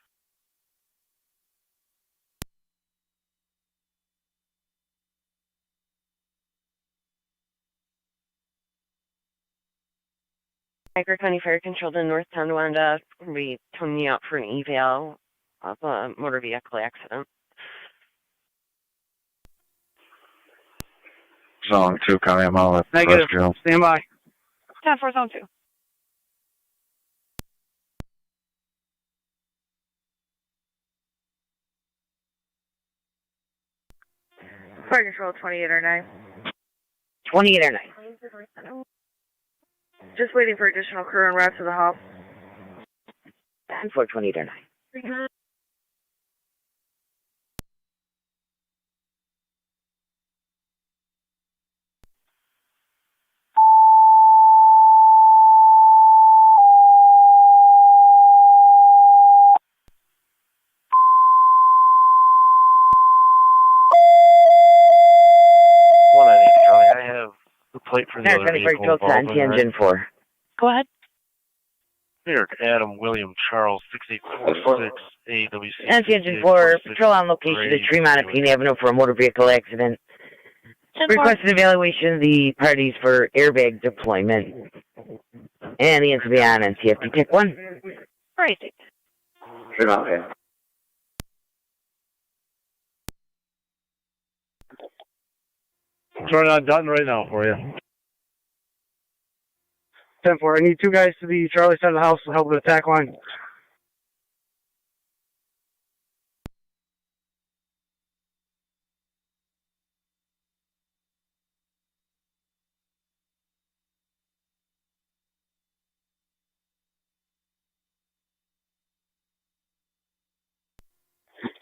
Niagara County Fire Control to North Tonawanda. We'll be toning you out for an eval of a motor vehicle accident. Zone 2, County, I'm out with Negative. rescue. Stand by. 10-4, zone 2. Fire control 28 or 9. 28 or 9. Just waiting for additional crew en route to the hub. 10-4, 28 or 9. I have the plate for the other vehicle involved, Engine 4. Go ahead. New York, Adam, William, Charles, 6846 AWC. Nancy Engine 4, patrol on location at Tremont at Payne Avenue for a motor vehicle accident. Requested evaluation of the parties for airbag deployment. And the answer be on NCFD TAC 1. Right. Okay. Turn on Dutton right now for you. 10-4, I need 2 guys to the Charlie side of the house to help with the attack line.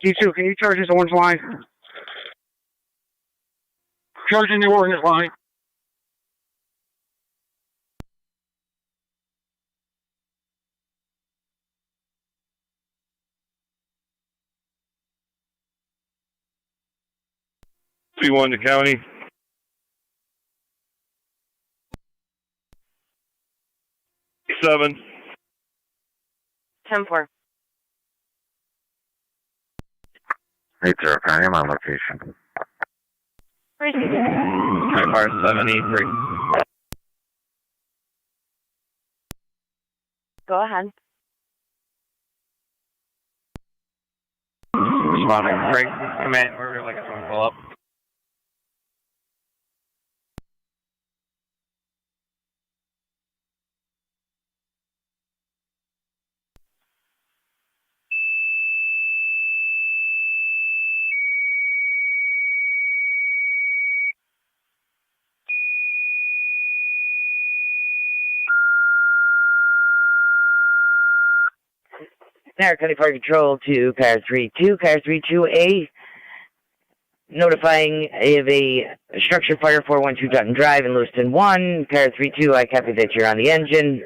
D2, can you charge this orange line? Charging the orange line. C1 to county. Seven. 10-4. 80 County, I'm on location. Car 783. Go ahead. Responding. Break command. We're like a phone call up. Niagara County Fire Control to Car 32, Car 32A, notifying of a structure fire 412 Dutton Drive in Lewiston 1. Car 32, I copy that you're on the engine.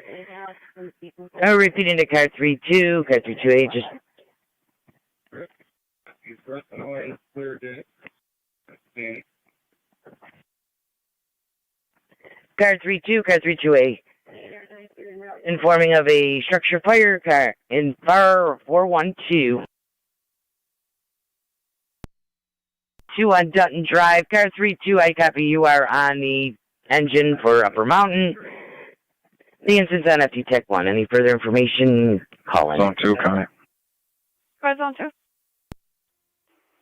Repeating to Car 32, Car 32A, just... Car 328. Informing of a structure fire car in bar 412. 2 on Dutton Drive. Car 32, I copy. You are on the engine for Upper Mountain. The incident's on FT Tech 1. Any further information, call in. Zone 2, Connie. Go zone 2.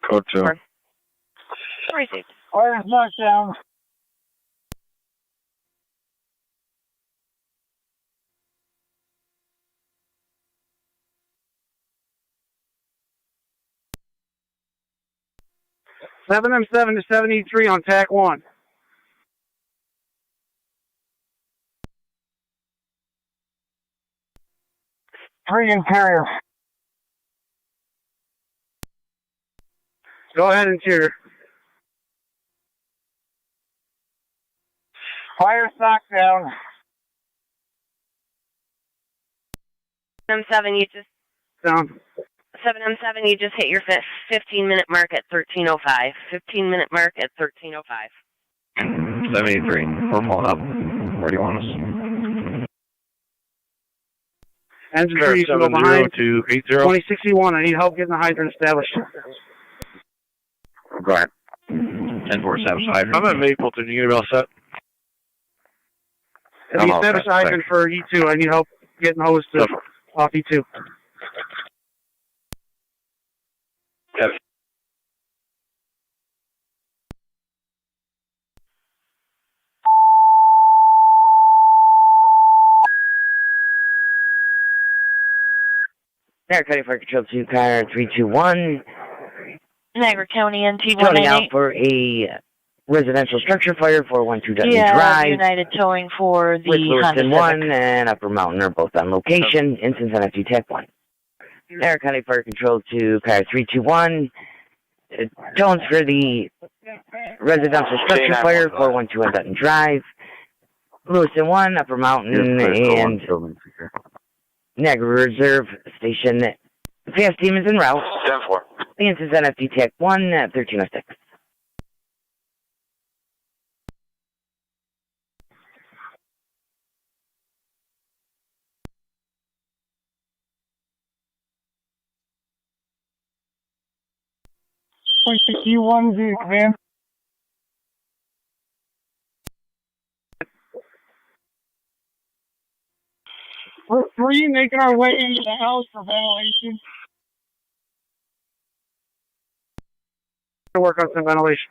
Code 2. Received. Fire's knocked down. M7 to 73 on TAC 1. Three interior. Go ahead, interior. Fire's knocked down. M7, you just Down. 7M7, you just hit your 15-minute mark at 13:05. 15-minute mark at 13:05. 73. We're pulling up. Where do you want us? Engine 3, you can go behind. 2061, I need help getting the hydrant established. Go ahead. 10-4 establish hydrant. I'm at Mapleton. You get it all set? If you establish the hydrant for E2, I need help getting hose to off E2. Yep. Niagara Fire Control 2, car 321. Niagara County NT Towing out 188. for a residential structure fire, 412 Dutton Yeah, Drive. United Towing for the With Honda Lewiston Civic. 1 and Upper Mountain are both on location. Instance on FT Tech 1. Niagara County Fire Control 2, car 321. Tones for the residential structure fire, 412 on Dutton Drive. Lewiston 1, Upper Mountain, and Niagara Reserve Station. Fast team is en route. 10-4. The instance on FT Tech 1 at 1306. Push the Q1Z, man. We're 3 making our way into the house for ventilation. To work on some ventilation.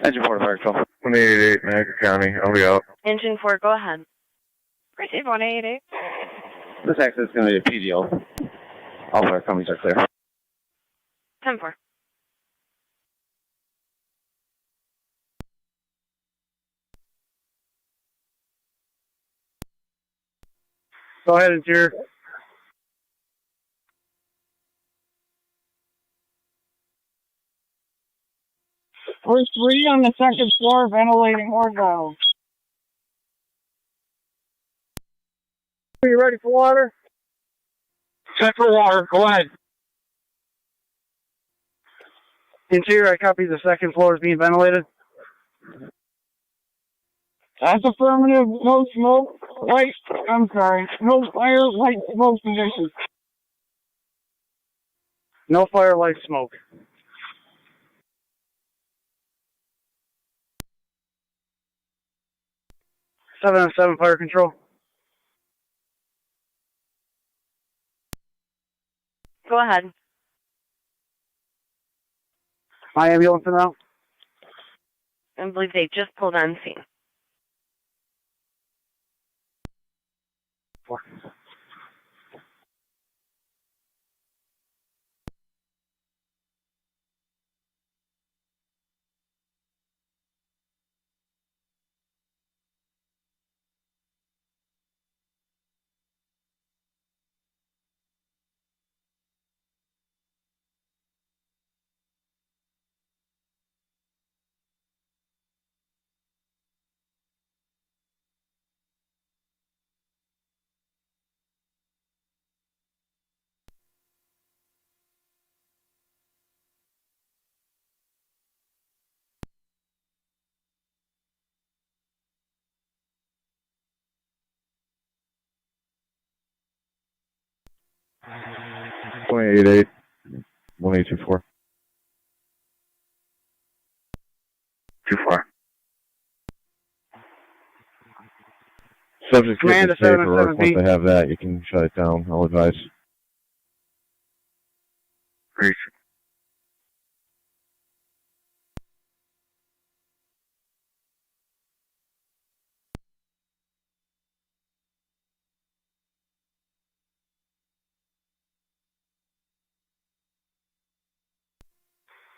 Engine 4 Fire Control. 188, Niagara County. I'll be out. Engine 4, go ahead. Receive 188. This exit is going to be a PDO. All of our companies are clear. 10-4. Go ahead, interior. We're 3 on the second floor ventilating horizontal. Are you ready for water? Set for water, go ahead. Interior, I copy. The second floor is being ventilated. That's affirmative, no smoke, light, I'm sorry, no fire, light, smoke conditions. No fire, light, smoke. 707 Fire Control. Go ahead. My ambulance now. I believe they just pulled on scene. 4. 2888, 1824. 24. Subject Command to to paperwork. 707B. Once I have that, you can shut it down. I'll advise. Reach.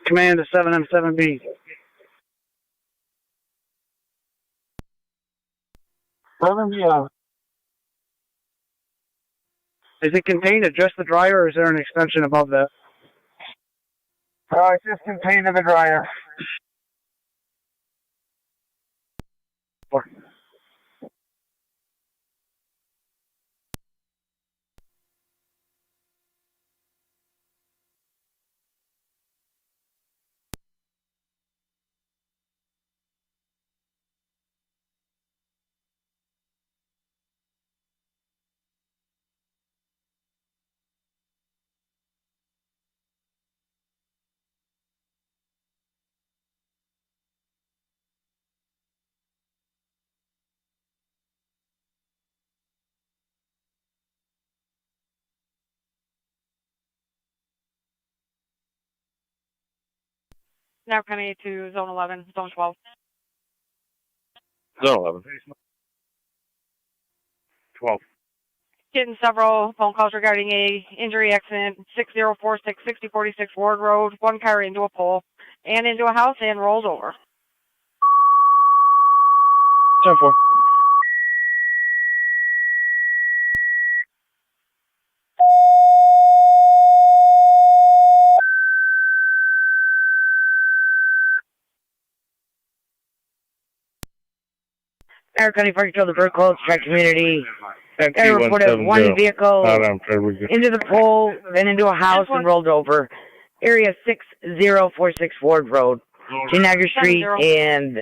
Command to 7M7B. 7B. Is it contained to just the dryer, or is there an extension above that? It's just contained in the dryer. Now coming to Zone 11, Zone 12. Zone 11. 12. Getting several phone calls regarding a injury accident, 6046 6046 Ward Road. One car into a pole and into a house and rolled over. 10-4. Niagara County Fire Control, the Burke Cold Track Community. They NT reported one vehicle into the pole, then into a house and rolled over. Area 6046 Ward Road, Niagara Street and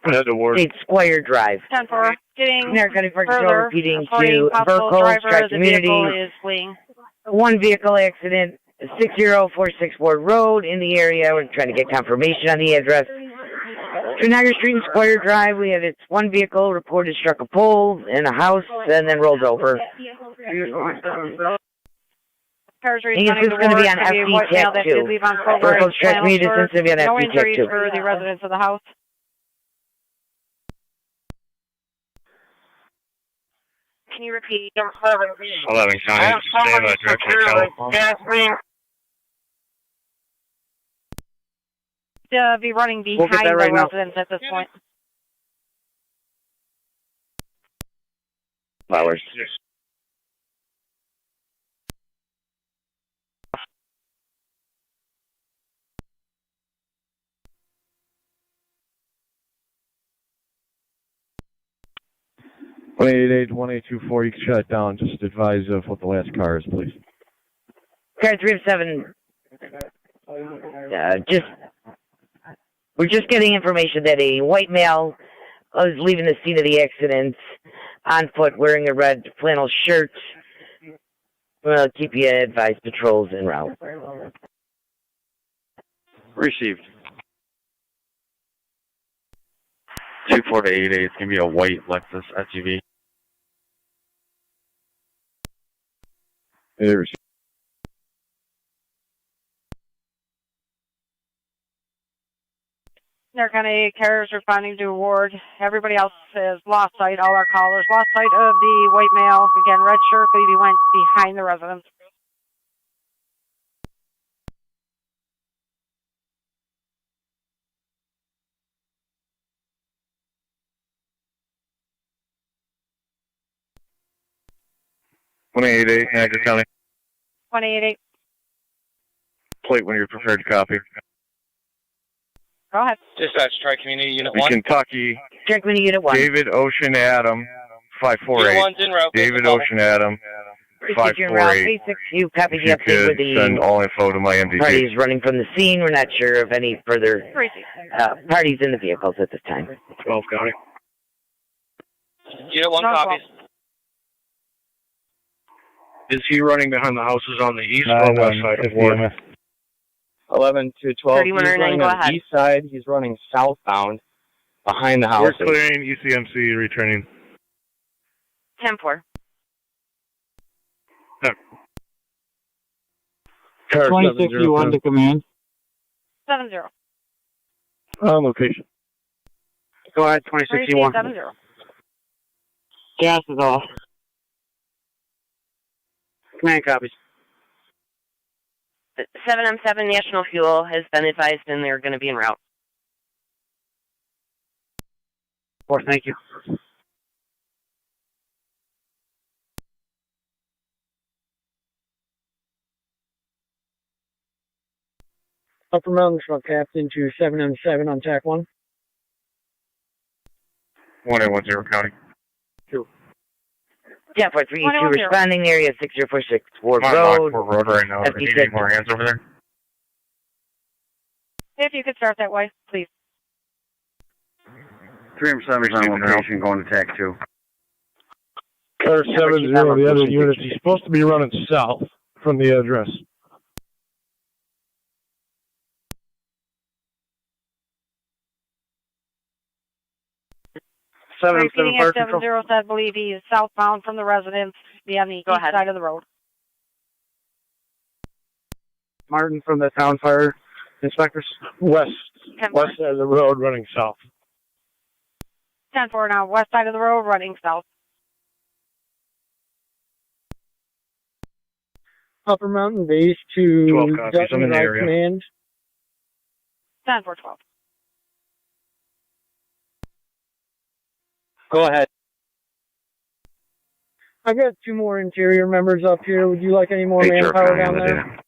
State Square Drive. 10-4. Getting Niagara County Fire Control further repeating reporting to possible Burke Cold driver Track of the Community. vehicle is fleeing. One vehicle accident, 6046 Ward Road in the area. We're trying to get confirmation on the address. To Niagara Street and Square Drive, we had its one vehicle reported struck a pole in a house and then rolled over. Cars I think it's going to be on FD Tech 2. Burke Track Community is going to be on No FD Tech injuries 2. for the residents of the house. Can you repeat? 11 County. Save a direction to Kelly. Be running We'll get behind that right the now. residents at this point. Flowers. One 1824, you can shut it down. Just advise of what the last car is, please. Car 307. We're just getting information that a white male was leaving the scene of the accident on foot wearing a red flannel shirt. We'll keep you advised, patrols en route. Received. 2488, it's going to be a white Lexus SUV. It received. They're kind of carriers responding to a ward. Everybody else has lost sight. All our callers lost sight of the white male. Again, red shirt, but he went behind the residence. One Niagara County. 188. Plate when you're prepared to copy. Go ahead. Dispatch, Tri-Community Unit In 1. Kentucky, Check me to Unit 1. David Ocean Adam, Unit 548. 1's en route. David Ocean Adam, Procedure en route. 548. 36, you copy If the you update with could send the all info to my MDT. parties running from the scene. We're not sure of any further parties in the vehicles at this time. 12 County. Unit 1 copies. Is he running behind the houses on the east or west side of Ward? 11 to 12. He's 3109, running go on the ahead. east side. He's running southbound behind the We're house. clearing ECMC returning. 10-4. 26U1 to command. 7-0. On location. Go ahead, 26U1. 7-0. Gas is off. Command copies. 7M7 National Fuel has been advised and they're going to be en route. 4, thank you. Upper Mountain Truck Captain to 7M7 on TAC 1. 1810 County. 10-4-3-2, responding area 6046 Ward I'm on Road. Lockport Road right now. Do you need any more hands over there? If you could start that way, please. 3M7's on location, going to TAC 2. Car 70, the other units. He's supposed to be running south from the address. Repeating at 70, I believe he is southbound from the residence, be on the east ahead. side of the road. Martin from the town fire inspectors. West side of the road, running south. 10-4 now, west side of the road, running south. Upper Mountain Base to 12 copies. I'm in the Dutton area. Command. 10-4-12. Go ahead. I got 2 more interior members up here. Would you like any more manpower down there?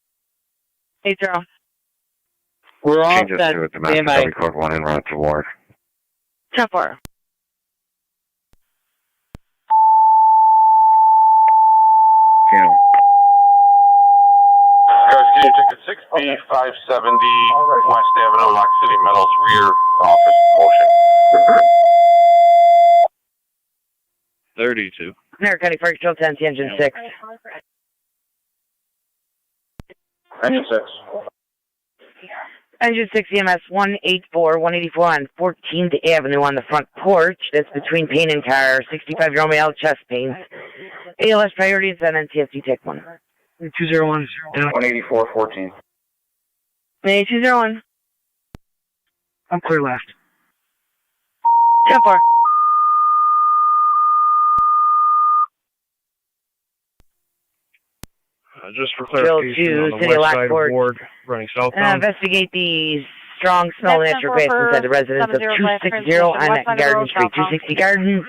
8-0. We're all Change us set. to it. The Master W Code 1 en route to Ward. 10-4. Kilo. Cars, can you take a 6B570 West Avenue, Lock City Metals, rear office motion. 32. Niagara County Fire Control 10, Engine 6. Engine 6. Engine 6 EMS 184 on 14th Avenue on the front porch. That's between paint and car. 65-year-old male, chest pains. ALS priorities and NCSD Tech 1. 201. 184-14. 201. I'm clear left. 10-4. Just for clarification, on the City west of side of Lockport. Ward, running southbound. Investigate the strong smell of natural gas inside the residence of 260 on Garden Street, 260 Garden,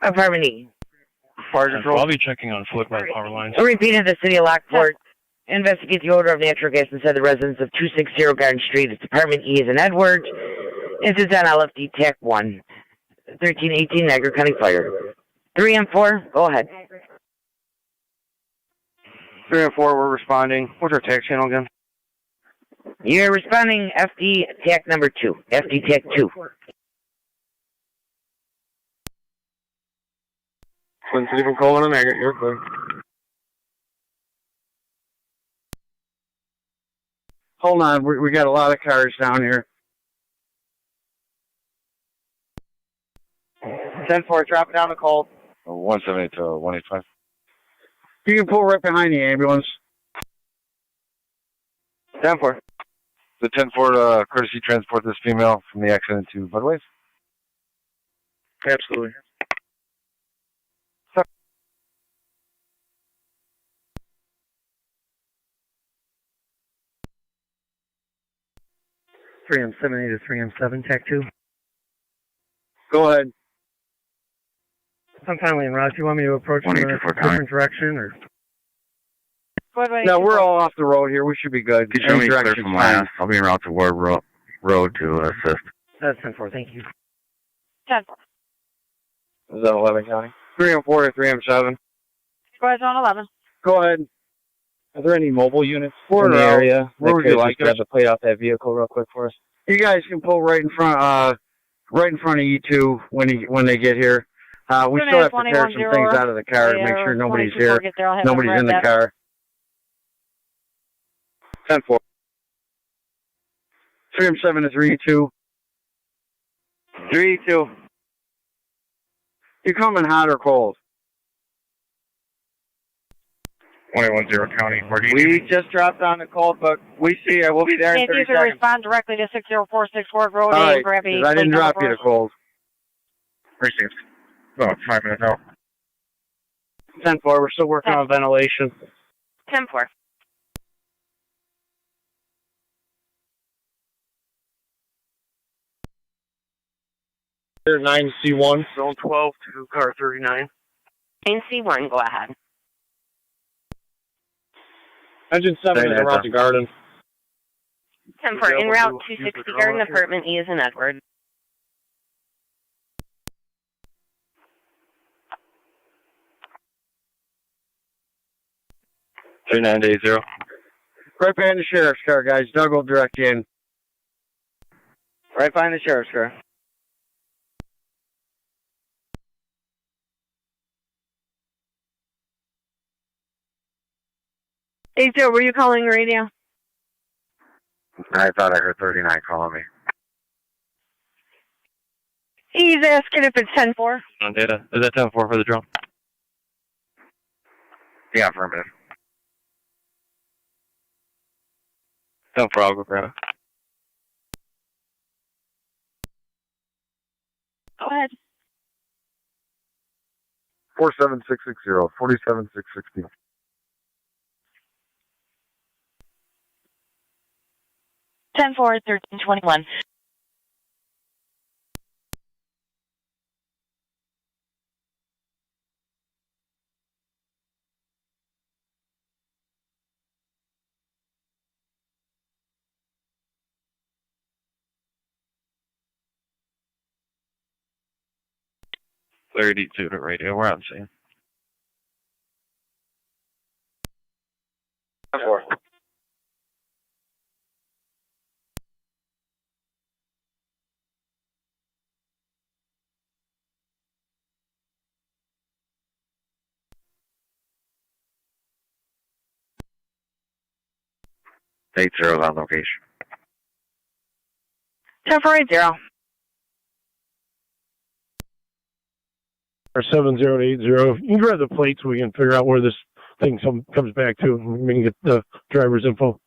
apartment E. Fire control. I'll be checking on foot by the power lines. Repeating the City of Lockport. Investigate the odor of natural gas inside the residence of 260 Garden Street. It's apartment E is in Edward. This is on LFD Tech 1. 1318 Niagara County Fire. 3 and 4, go ahead. 3 and 4, we're responding. What's our TAC channel again? You're responding FD TAC number 2. FD TAC 2. Twin City from Colin and Niagara, you're clear. Hold on, we got a lot of cars down here. 10-4, drop it down to Colt. 178 to 185. You can pull right behind the ambulance. 10-4. The 10-4 courtesy transport this female from the accident to Budways? Absolutely. Three M7 to 3M7, TAC 2. Go ahead. I'm finally en route. Do you want me to approach from a different direction, or? No, we're all off the road here. We should be good. Could you show me clear from last? I'll be en route to Ward Road to assist. That's 10-4, thank you. 10-4. Is that 11 County? 3 and 4 to 3 M7. Go ahead on 11. Go ahead. Are there any mobile units Where in the area? Where would you like to grab the plate off that vehicle real quick for us? You guys can pull right in front of E2 when they get here. We still have to tear some things out of the car to make sure nobody's here. Nobody's in the car. 10-4. 3-7 to 3-2. 3-2. You coming hot or cold? 21-0 County. We just dropped on the cold, but we see you. We'll be there in 30 Can't seconds. respond directly to 60464 Road All A right, and grab a 'cause I didn't drop you to cold. Received. About 5 minutes out. 10-4. We're still working on ventilation. 10-4. Here, 9C1. Zone 12 to car 39. 9C1, go ahead. Engine 7 is around the garden. 10-4, en route 260 Garden, apartment E is in Edward. Three 980. Right behind the sheriff's car, guys. Doug will direct you in. Right behind the sheriff's car. Hey, Joe, were you calling radio? I thought I heard 39 calling me. He's asking if it's 10-4. On data. Is that 10-4 for the drone? Yeah, affirmative. 10-4, I'll go grab it. Go ahead. 47660, 47660. 10-4, 1321. .32 to radio. We're on scene. 10-4. Eight zeros on location. 10-4-80. Or 7080. You can grab the plate so we can figure out where this thing comes back to, and we can get the driver's info.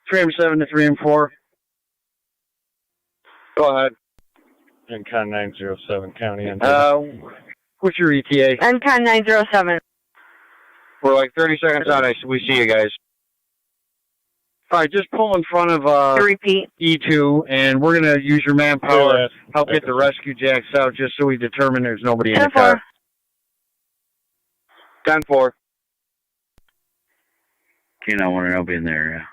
Three and 7 to 3 and 4. Go ahead. NCON 907 County. What's your ETA? NCON 907. We're like 30 seconds out. We see you guys. All right, just pull in front of repeat. E2, and we're going to use your manpower to help get the rescue jacks out just so we determine there's nobody in the car. 10-4. Keen, I want to be in the area.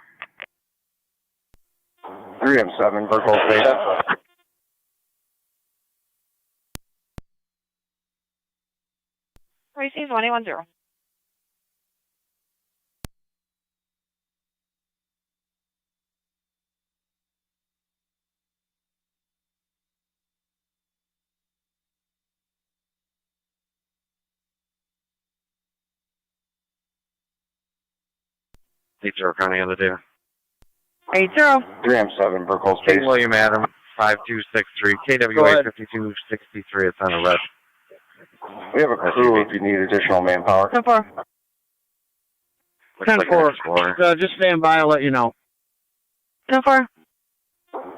3M7, Burkle Space. Received 110. Eight zero County on the data. 80. 3M7, Burkle Space. King William Adam, 5263, KWA 5263, it's on the red. We have a crew if you need additional manpower. 10-4. 10-4. Just stand by, I'll let you know. 10-4.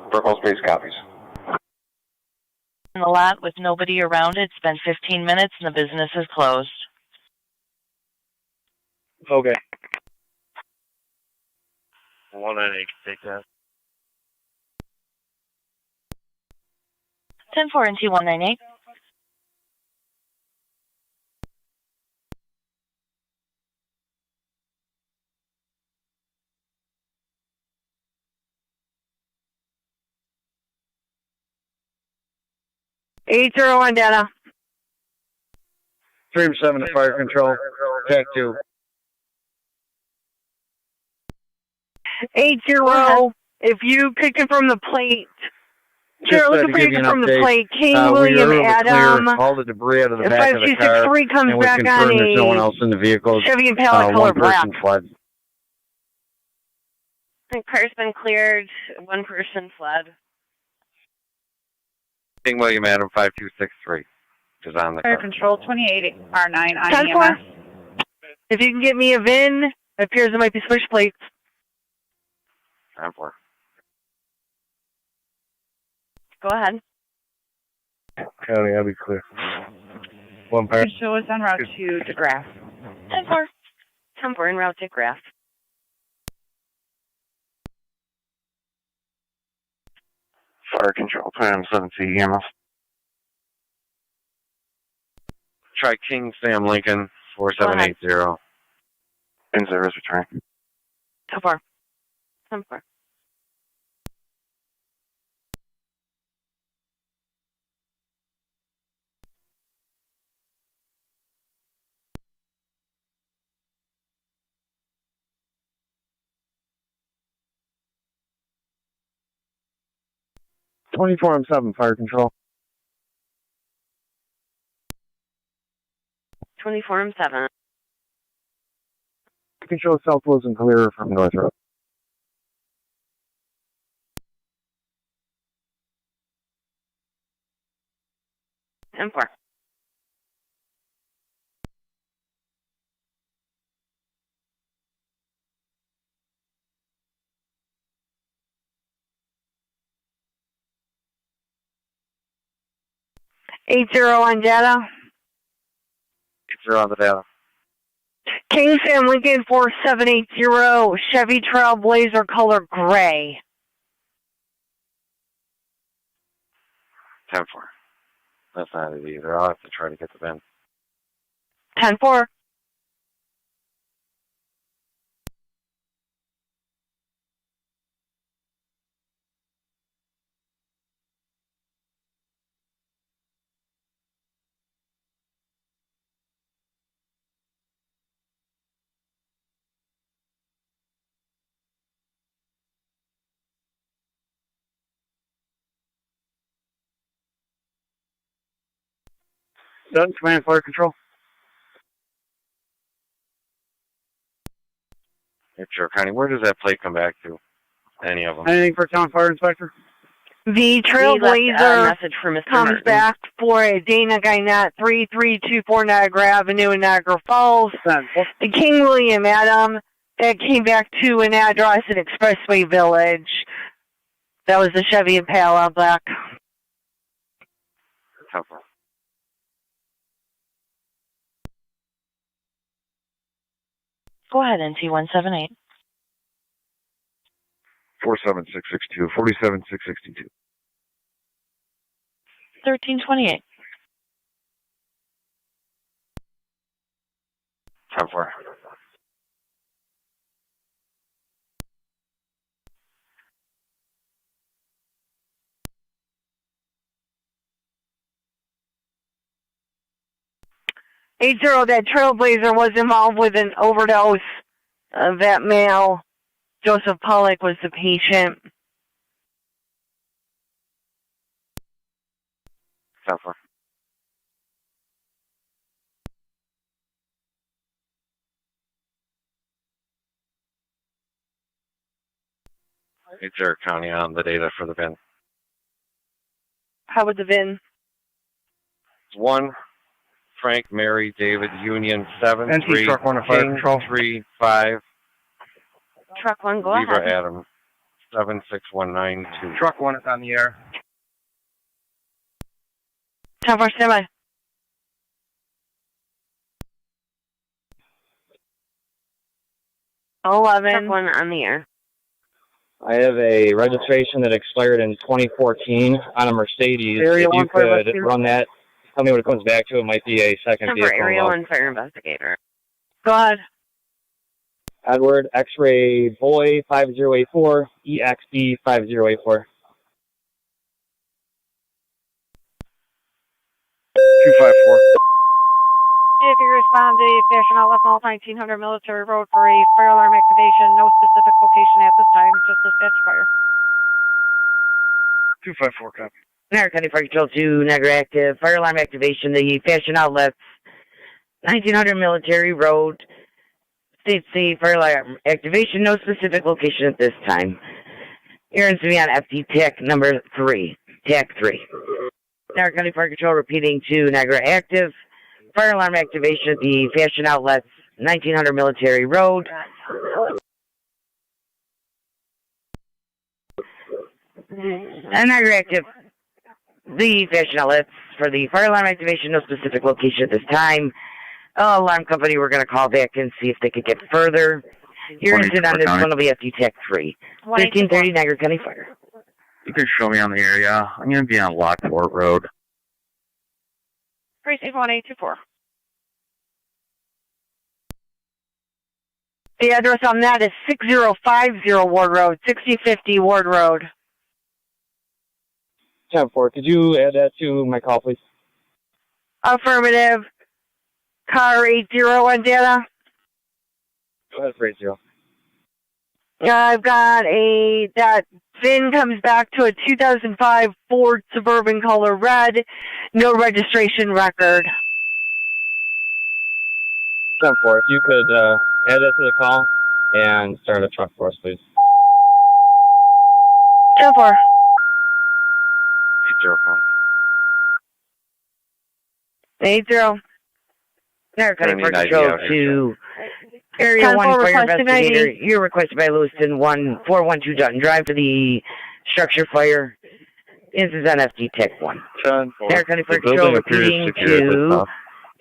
Burkle Space copies. In the lot with nobody around it. It's been 15 minutes and the business is closed. Okay. 198 can take that. 10-4 and T198. 80 on data. Stream 7 to fire control. TAC 2. 80. If you could confirm the plate. Just Sure, looking to for you give to you an confirm the update, plate. King we William were able to Adam. clear all the debris out of the back of the car, 5263 comes and we back on confirmed there's no one a else in the vehicle. Chevy Impala color One person black. fled. The car's been cleared. One person fled. King William Adam 5263 is on the Fire car. control 28 R9 on 10-4. EMS. If you can get me a VIN, it appears it might be switch plates. 10-4. Go ahead. County, I'll be clear. One fire. Show is en route to DeGrasse. 10-4. 10-4 en route to Graff. Fire control, plan 7C EMS. Try King Sam Lincoln 4780. In service return. 10-4. 10-4. I'm 7 fire control. 24 7. Control South Wilson clear from North Road. And 4. Eight zero on data. 80 on the data. King Sam Lincoln 4780 Chevy Trailblazer color gray. 10-4. That's not it either. I'll have to try to get the VIN. 10-4. Done, command fire control. Sure, County. Where does that plate come back to? Any of them? Anything for town fire inspector? The Trailblazer message for Mr. comes Martin. back for a Dana Guynet 3324 Niagara Avenue in Niagara Falls. The King William Adam, that came back to an address in Expressway Village. That was the Chevy Impala black. 10-4. Go ahead, NT178. 47662, 47662. 1328. 10-4. Eight zero. That Trailblazer was involved with an overdose. That male, Joseph Pollock, was the patient. 10-4. It's Eric County on the data for the VIN. How would the VIN? 1 Frank Mary David Union 7 NT 3 truck 1 fire King control. 3 5 Truck 1, go Libra ahead. Adam 76192. Truck 1 is on the air. 10-4 standby. Truck 11. 1 on the air. I have a registration that expired in 2014 on a Mercedes. Area If you 1 fire could investigator. run that, tell me what it comes back to. It might be a second Number vehicle. Area involved. 1 fire investigator. Go ahead. Edward X-ray Boy 5084 EXB 5084. 254. If you respond to Fashion Outlet Mall, 1900 Military Road for a fire alarm activation, no specific location at this time, just dispatch fire. 254, copy. Niagara County Fire Control 2, Niagara active. Fire alarm activation, the Fashion Outlets, 1900 Military Road. State C, fire alarm activation, no specific location at this time. Aaron's to be on FD TAC number 3. TAC 3. Niagara County Fire Control repeating to Niagara active. Fire alarm activation at the Fashion Outlets, 1900 Military Road. And Niagara active. The Fashion Outlets for the fire alarm activation, no specific location at this time. Alarm company, we're going to call back and see if they could get further. Your incident on this one will be FD TAC 3. 1330 Niagara County Fire. You can show me on the area. I'm going to be on Lockport Road. Precinct 1824. The address on that is 6050 Ward Road, 6050 Ward Road. 10-4, could you add that to my call, please? Affirmative. Car 80 on data. Go ahead for 80. I've got that VIN comes back to a 2005 Ford Suburban color red, no registration record. 10-4, if you could add that to the call and start a truck for us, please. 10-4. 80, 80. Niagara County Fire Control to Area 1 Fire Investigator. You're requested by Lewiston 1412 Dutton Drive to the structure fire. This is on FD TAC 1. Niagara County Fire Control repeating to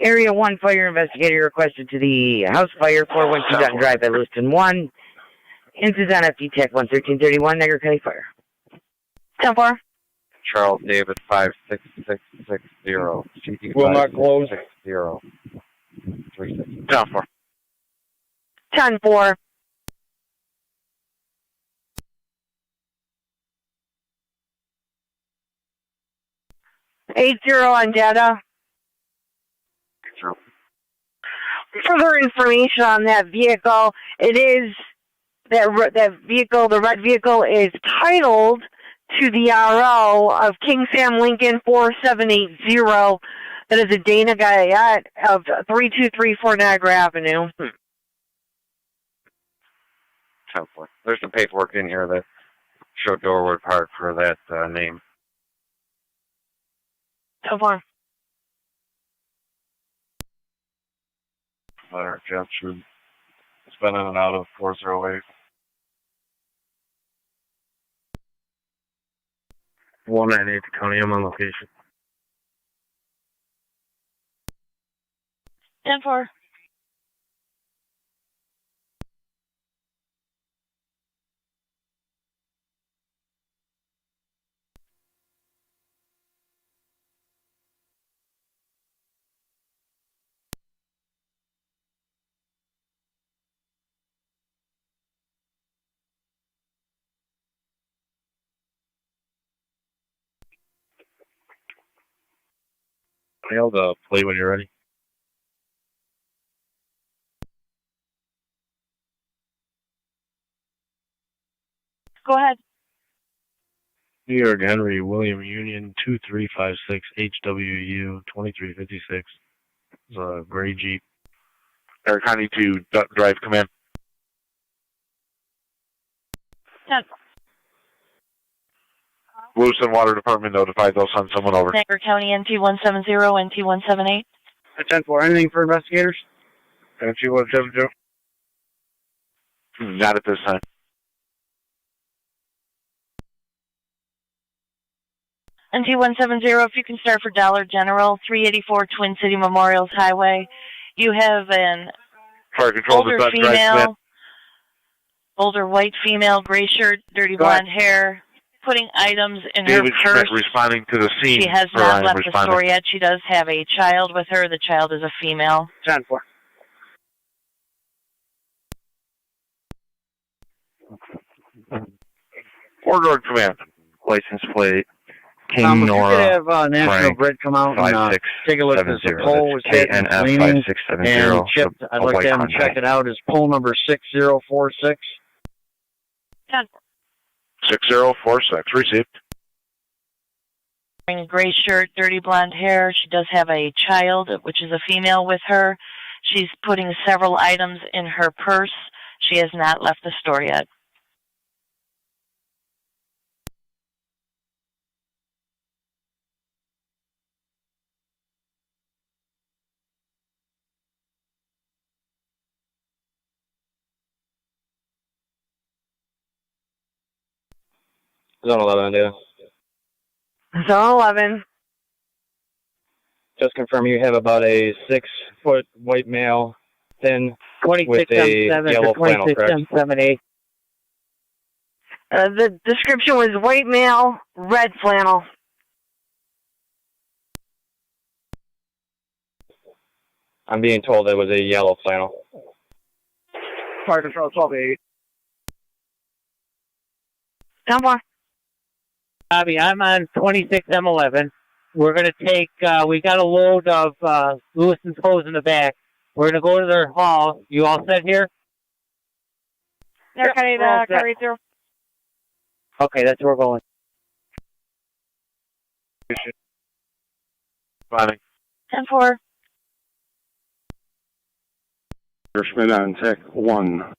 Area 1 Fire Investigator requested to the house fire 412 Dutton Drive by Lewiston 1. This is on FD TAC 1 1331 Niagara County Fire. 10-4. Charles David 56660. Will not close. 6036. Down 4. 10-4. Eight zero on data. Further information on that vehicle, it is that vehicle, the red vehicle is titled to the RO of King Sam Lincoln 4780. That is a Dana Guyette of 3234 Niagara Avenue. 10-4. There's some paperwork in here that showed Dorwood Park for that name. 10-4. Letter Jeff should. It's been in and out of 408. 198 County, I'm on location. 10-4. I'll play when you're ready. Go ahead. New York Henry William Union 2356 HWU 2356. It's a gray Jeep. Air County to Drive Command. 10. Lewiston Water Department notified they'll send someone over. Niagara County NT170, NT178. 10-4. Anything for investigators? NT170. Not at this time. NT170, if you can start for Dollar General, 384 Twin City Memorials Highway. You have an Fire control older female, older white female, gray shirt, dirty blonde hair, putting items in David her purse. Schmidt responding to the scene. She has not left the store yet. She does have a child with her. The child is a female. 10-4. Fort Ord Command. License plate King if Nora you could have National Frank Grid come out and take a look at the pole was hit and KNF leaning 5670. and chipped. I'd like to have them check it out. Is pole number 6046. 6046, received. Wearing a gray shirt, dirty blonde hair. She does have a child, which is a female, with her. She's putting several items in her purse. She has not left the store yet. Zone 11, data. Zone 11. Just confirm you have about a 6-foot white male, thin, with a yellow flannel, correct? The description was white male, red flannel. I'm being told it was a yellow flannel. Fire control 12-8. 10-4. Bobby, I'm on 26M11. We're going to take, we got a load of Lewiston's hose in the back. We're going to go to their hall. You all set here? They're carry the carry through. Okay, that's where we're going. Finding. 10-4. Schmidt on tech 1.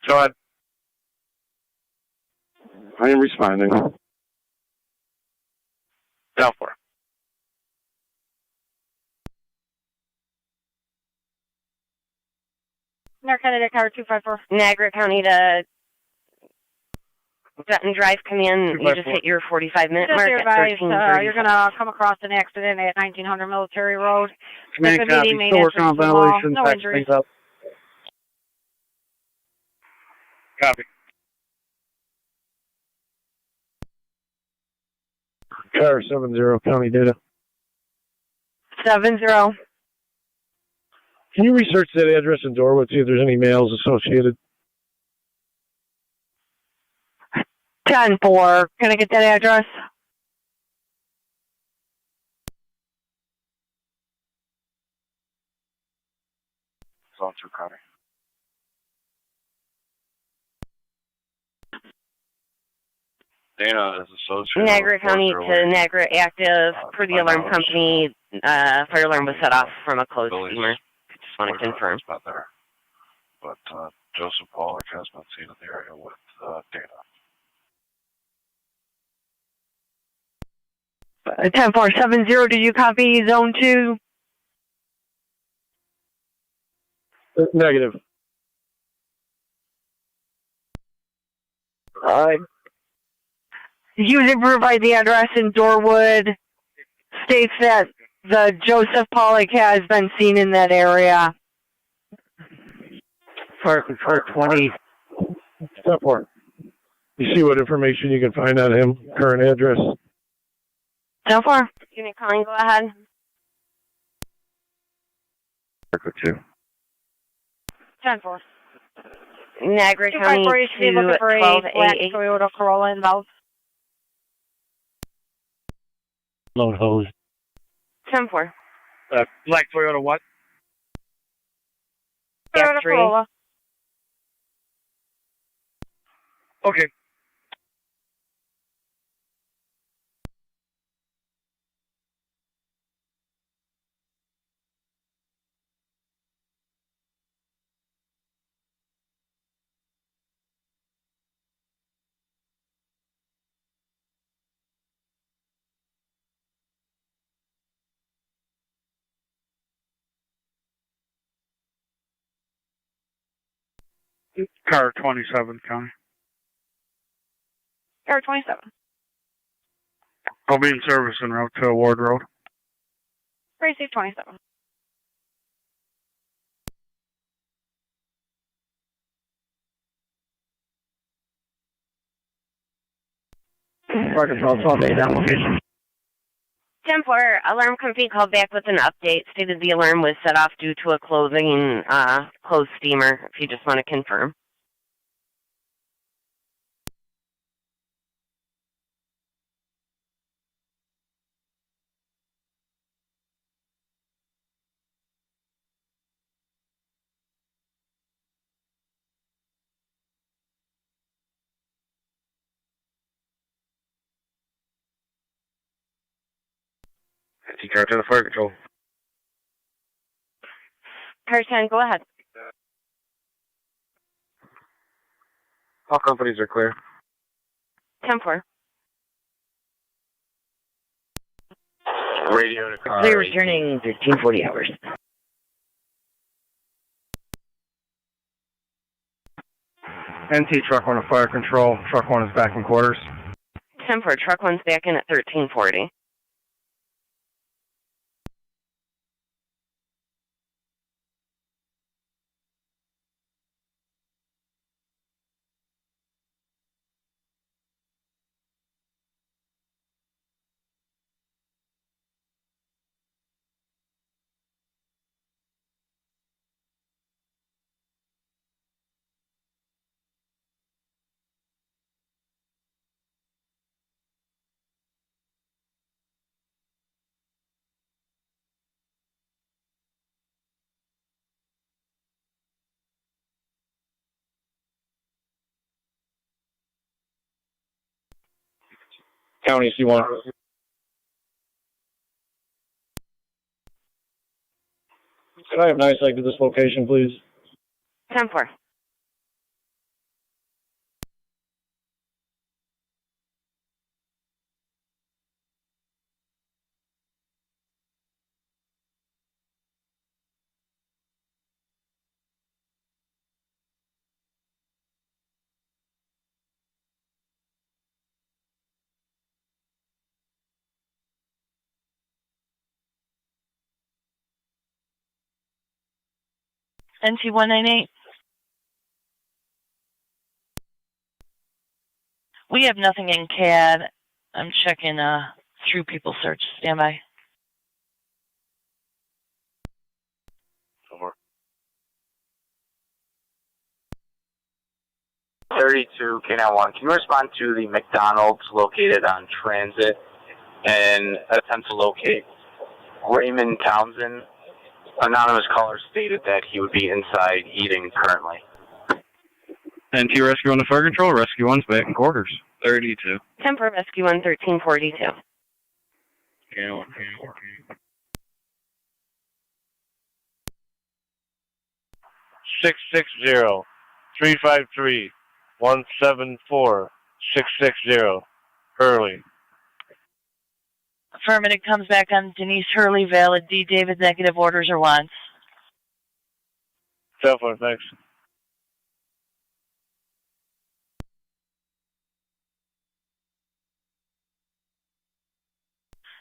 Go ahead. I am responding. Down for. Niagara County to Car 254. Niagara County to Dutton Drive, come in. You just hit your 45-minute mark at 13:30. You're going to come across an accident at 1900 Military Road. Command copy. Still working on ventilation. No injuries. Up. Copy. Car 70, county data. 70. Can you research that address in Dorwood, see if there's any males associated? 10-4. Can I get that address? Zone 2, copy. Dana is associated Niagara with County Fort to Niagara active. Per the alarm company, fire alarm was set off from a closed steamer. Just want to confirm. Not there. But Joseph Pollock has been seen in the area with Dana. 10-4. 70. Do you copy Zone 2? Negative. User provide the address in Dorwood states that the Joseph Pollock has been seen in that area. For 20. Step 4. You see what information you can find on him, current address? 10-4. Unit calling, go ahead. Echo 2. 10-4. Niagara County 254, you should be looking for a 1288. black Toyota Corolla involved. Load hose. 10-4. Black Toyota what? Toyota F3. Corolla. Okay. Car 27, County. Car 27. I'll be in service en route to Ward Road. Receive 27. Fire control 12-8, application. 10-4, alarm company called back with an update, stated the alarm was set off due to a closed steamer, if you just want to confirm. T-Car to the fire control. Car 10, go ahead. All companies are clear. 10-4. Radio to car. Clear returning 1340 hours. NT truck 1 to fire control. Truck 1 is back in quarters. 10-4, truck 1's back in at 1340. County C1. Can I have night sight to this location, please? 10-4. NT198. We have nothing in CAD. I'm checking through people search. Stand by. Over. 32 K91. Can you respond to the McDonald's located on Transit and attempt to locate Raymond Townsend? Anonymous caller stated that he would be inside eating currently. NT rescue on the fire control. Rescue 1's back in quarters. 32. 10-4, rescue 1, 1342. Yeah, 660-353-174-660. Hurley. Affirmative comes back on Denise Hurley, valid D. David, negative orders or wants. Cell phone, thanks.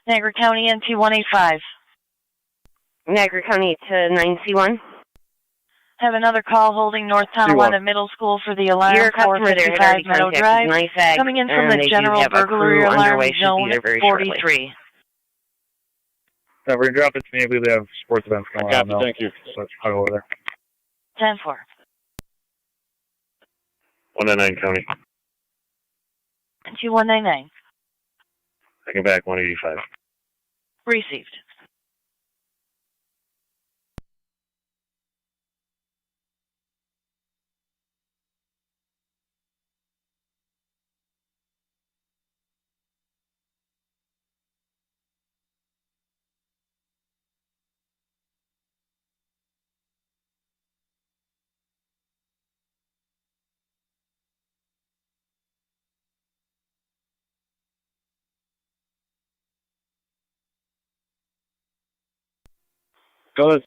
Niagara County NT185. Niagara County to 9C1. Have another call holding North Tonawanda Middle School for the alarm. Your customer there had 455 already Meadow contacted Drive. NYSAG, Coming in from and the they do general have a burglary crew alarm underway, should be zone there very shortly. 43. We're going to drop it to me. I believe they have sports events going on now. Thank you. So let's go over there. 10-4. 199 County. NT199. Taking back 185. Received. Go ahead.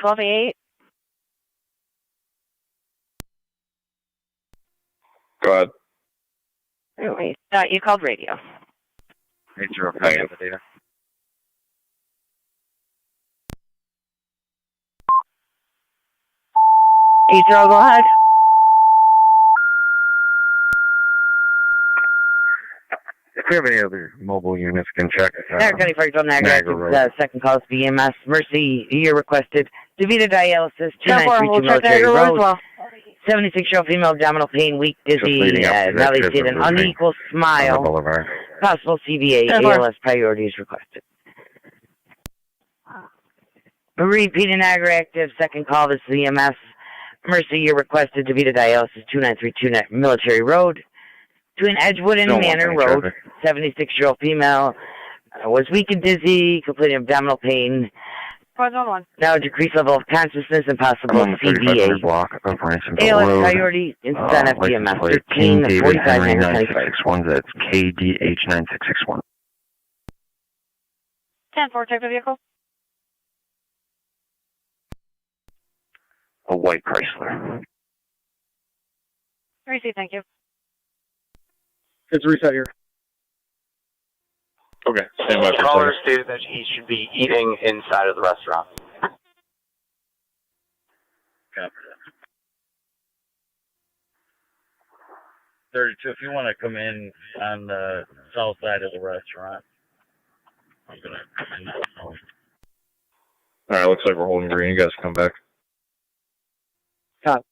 $12.8. Go ahead. Anyway, you called radio. 80, I have the data. Go ahead. If we have any other mobile units, can check. Niagara County Fire Control, Niagara, second call to BMS. Mercy, you're requested. DeVita Dialysis, 293 Military Road. 76-year-old female, abdominal pain, weak, dizzy, leading up to that valley trip state, of an moving unequal on the smile. boulevard. Possible CVA, ALS priority is requested. Repeat Niagara active, second call, this is the EMS. Mercy, you're requested to be to dialysis 2932 Military Road. Between Edgewood and Manor Road, 76-year-old female was weak and dizzy, completing abdominal pain. Now decreased level of consciousness and possible CVA. Block of Ransom ALS Road. priority in stand-up License EMS plate 13 David 45 Henry minutes 9661. That's KDH 9661. 10-4, type of vehicle. A white Chrysler. Receive, thank you. It's reset here. Okay, stand by The for a caller second. stated that he should be eating inside of the restaurant. Copy that. 32, if you want to come in on the south side of the restaurant, I'm going to... Alright, looks like we're holding green. You guys come back. Copy.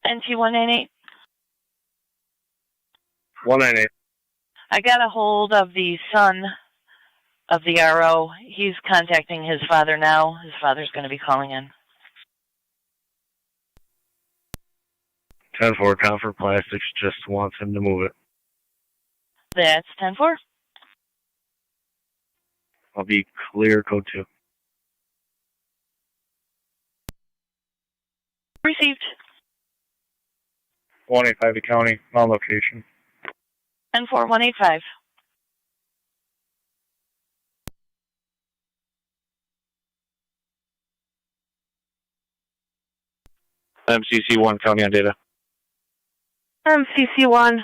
NT198. 198. I got a hold of the son of the RO. He's contacting his father now. His father's going to be calling in. 10-4, Comfort Plastics just wants him to move it. That's 10-4. I'll be clear, code 2. Received. 185 to county, on location. 10-4, 185. MCC1, county on data. CC1.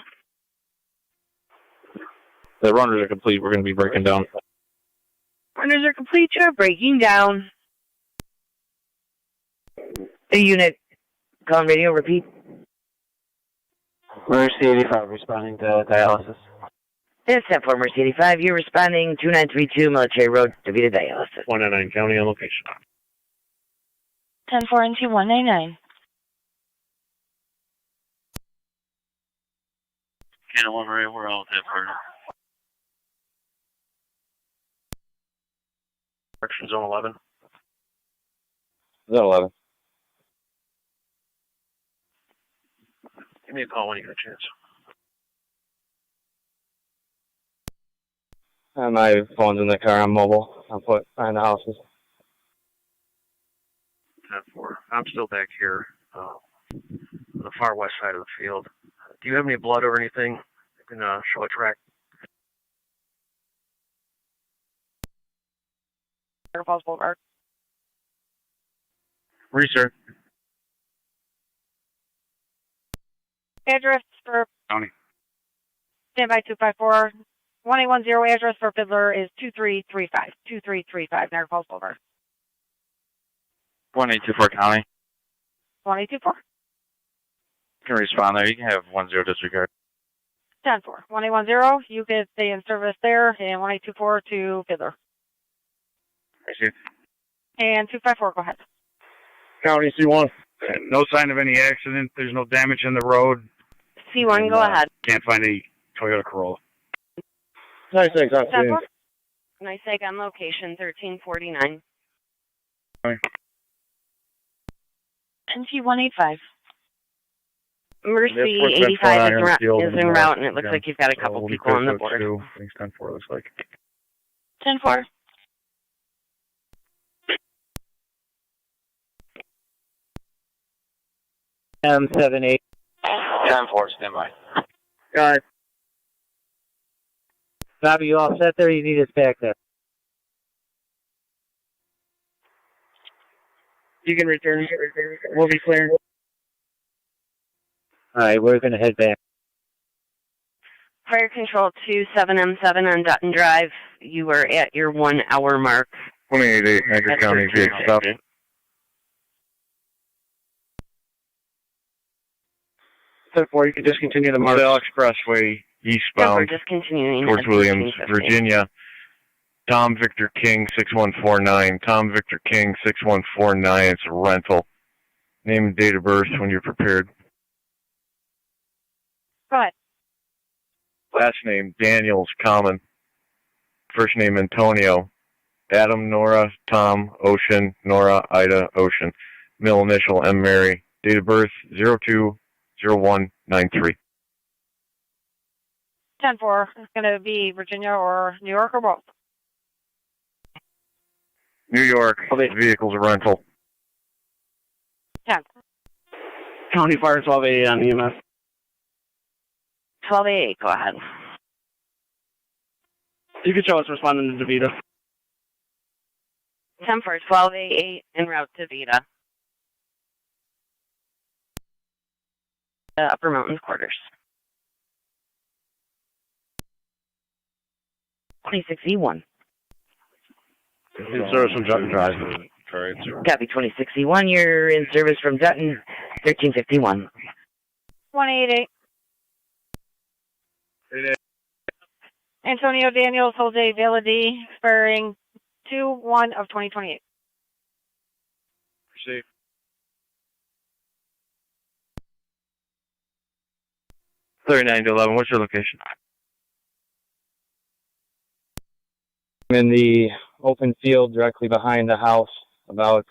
The runners are complete. We're going to be breaking down. Runners are complete. You're breaking down. A unit, calling radio, repeat. Mercy 85 responding to dialysis. It's 10-4, Mercy 85. You're responding 2932 Military Road, DeVita dialysis. 199 county on location. 10-4, NT199. Cannon 1 Maria, we're all at that part. Correction zone 11. Is that 11? Give me a call when you get a chance. My phone's in the car. I'm mobile. I'm put behind the houses. 10-4. I'm still back here on the far west side of the field. Do you have any blood or anything? You can show a track. Falls Boulevard. Research. Address for County. standby 254. 1810 address for Fiddler is 2335. 2335 Niagara Falls Boulevard. 1824 county. 1824. You can respond there. You can have 10 disregard. 10-4. 1810, you can stay in service there, and 1824 to Fiddler. Received. And 254, go ahead. County C1. No sign of any accident. There's no damage in the road. C1, go ahead. Can't find any Toyota Corolla. Nice things, I'm 10-4. Nice egg on location, 1349. NT185. Mercy 85 is en route, and it looks like you've got a couple people on the board. Thanks, 10-4 looks like. 10-4. M78. 10-4, standby. All right. Bobby, you all set there? You need us back there. You can return. We'll be clear. Alright, we're going to head back. Fire Control 27M7 on Dutton Drive. You are at your 1 hour mark. 28 Niagara County vehicle stop. 10-4, you can discontinue the march. Bell Expressway eastbound discontinuing towards Williams, Virginia. Tom Victor King 6149. Tom Victor King 6149. It's a rental. Name and date of birth when you're prepared. Go ahead. Last name Daniels Common. First name Antonio. Adam, Nora, Tom, Ocean, Nora, Ida, Ocean. Middle initial M. Mary. Date of birth 02/01/93. 10-4. It's going to be Virginia or New York or both. New York. Vehicle's a rental. 10. County Fire 1288 on EMS. 1288, go ahead. You can show us responding to DeVita. 10-4, 1288 en route to Vita. Upper Mountains quarters. 26E1. In service from Dutton Drive. Copy 26E1, you're in service from Dutton, 1351. 188. Antonio Daniels, Jose Valadi, expiring 2/1/2028. Proceed. $39 to $11. What's your location? I'm in the open field directly behind the house, about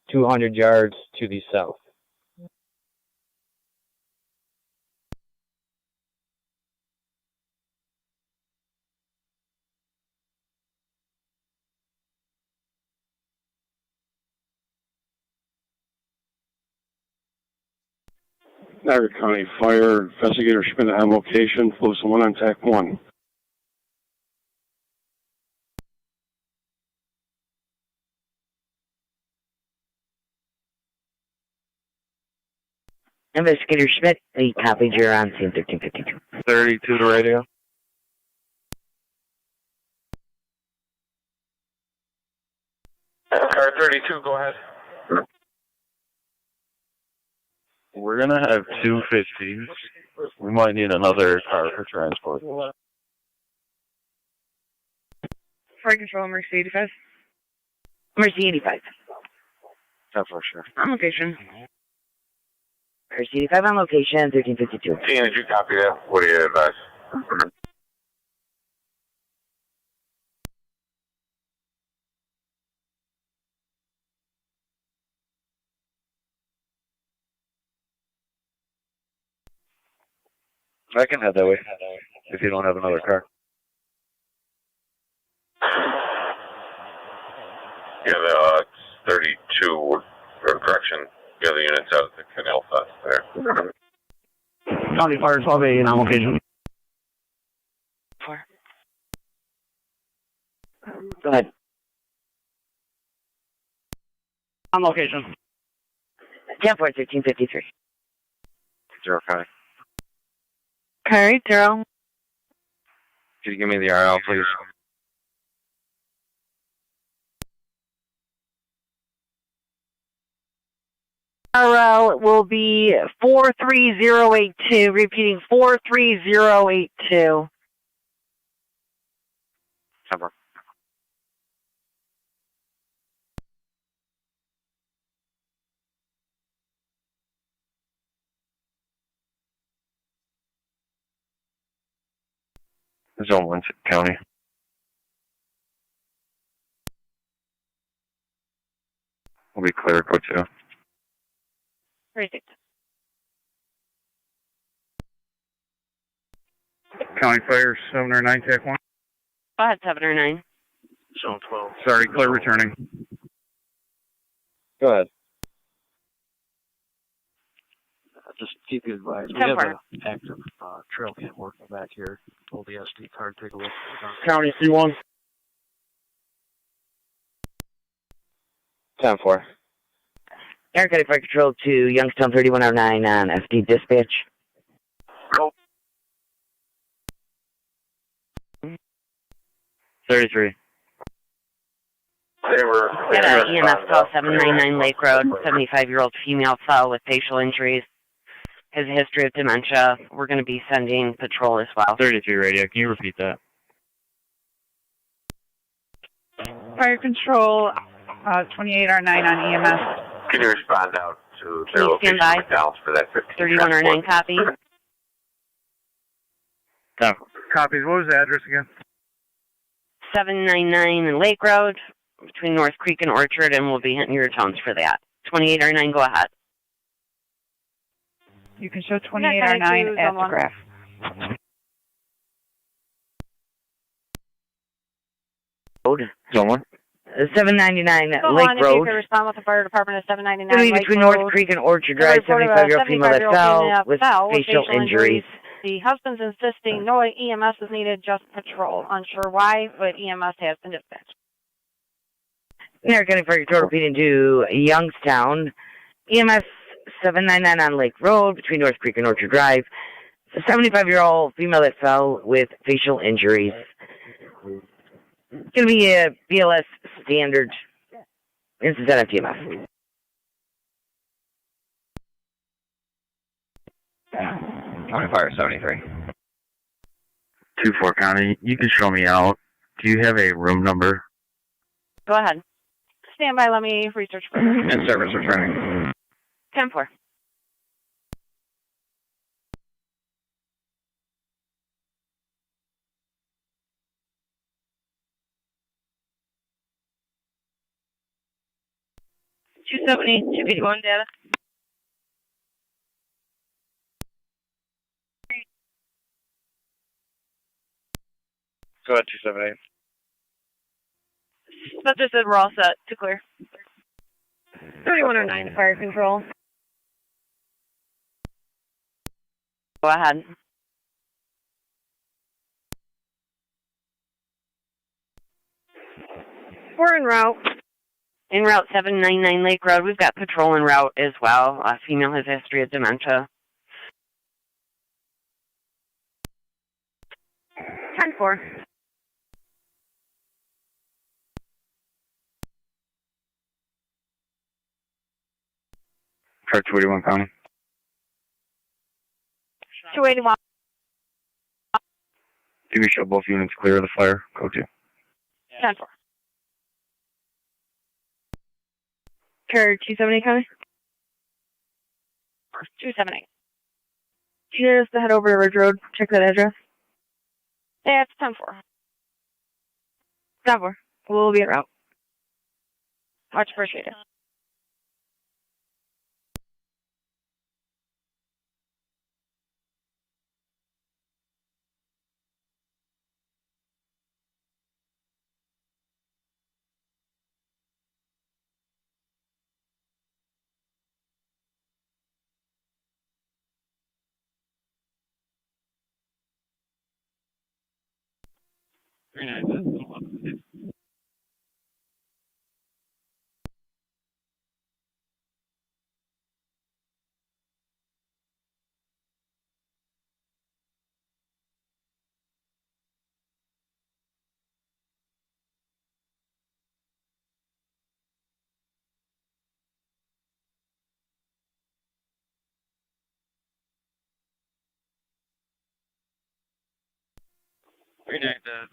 200 yards to the south. Niagara County Fire Investigator Schmidt on location, Lewiston 1 on TAC 1. Investigator Schmidt, we copied, you're on scene 1352. 32 to radio. Car 32, go ahead. We're going to have 250s. We might need another car for transport. Fire Control, Mercy 85. Mercy 85. That's for sure. On location. Mercy 85 on location, 1352. Ian, did you copy that? What do you advise? I can head that way if you don't have another car. Yeah, it's 32, or correction, the other unit's out at the canal fest there. County Fire 1288 on location. Go ahead. On location. 10-4, 1353. 05. Okay, Daryl. Could you give me the RL, please? RL will be 43082. Repeating 43082. Cover. Zone 1 County. We'll be clear, go to. Perfect. County Fire 7 or 9, TAC 1. Go ahead, 7 or 9. Zone 12. Sorry, clear returning. Go ahead. Just keep you advised. We 10 have for. an active trail cam working back here. Pull the SD card, take a look. County C1. 10-4. Niagara County Fire Control to Youngstown 3109 on FD dispatch. Go. 33. They were. Got an EMS call 799 Lake Road. 75-year-old female fell with facial injuries. Has a history of dementia. We're going to be sending patrol as well. 33 radio. Can you repeat that? Fire Control, 28R9 on EMS. Can you respond out to Can you stand by? For that 3109 copy. Copies. What was the address again? 799 in Lake Road between North Creek and Orchard, and we'll be hitting your tones for that. 28R9, go ahead. You can show 28R9 at the graph. Road. Someone? 799 Go Lake on, Road. if you could respond with the fire department at 799 Gonna be Lake between Road. North Creek and Orchard Drive. 75-year-old female that fell with facial injuries. The husband's insisting no EMS is needed, just patrol. Unsure why, but EMS has been dispatched. Niagara County Fire Control repeating to Youngstown. EMS 799 on Lake Road between North Creek and Orchard Drive. A 75-year-old female that fell with facial injuries. It's going to be a BLS standard incident at TMF. County Fire 73. 2-4 County. You can show me out. Do you have a room number? Go ahead. Stand by, let me research further. And service returning. 10-4. $270-281 data. Go ahead, 278. Spencer said we're all set to clear. 3109 Fire Control. Go ahead. We're en route. En route 799 Lake Road. We've got patrol en route as well. A female has a history of dementia. 10-4. Chart 281 County. 281. You can show both units clear of the fire. Go to. 10-4. Carrier 278 County? 278. Can you just head over to Ridge Road, check that address? Yeah, it's 10-4. 10-4. We'll be en route. Much appreciated.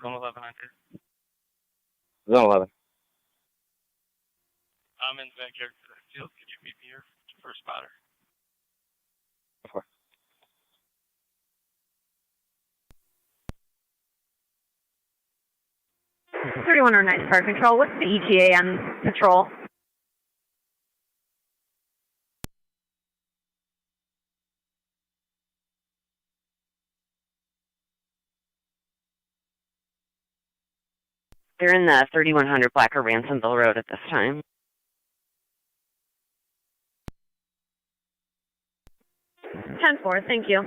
Zone 11 on two. Zone 11. I'm in the backyard for that field. Could you meet me here for a spotter? Of course. Okay. 3109 Fire Control. What's the ETA on patrol? They're in the 3100 Blacker Ransomville Road at this time. 10-4, thank you.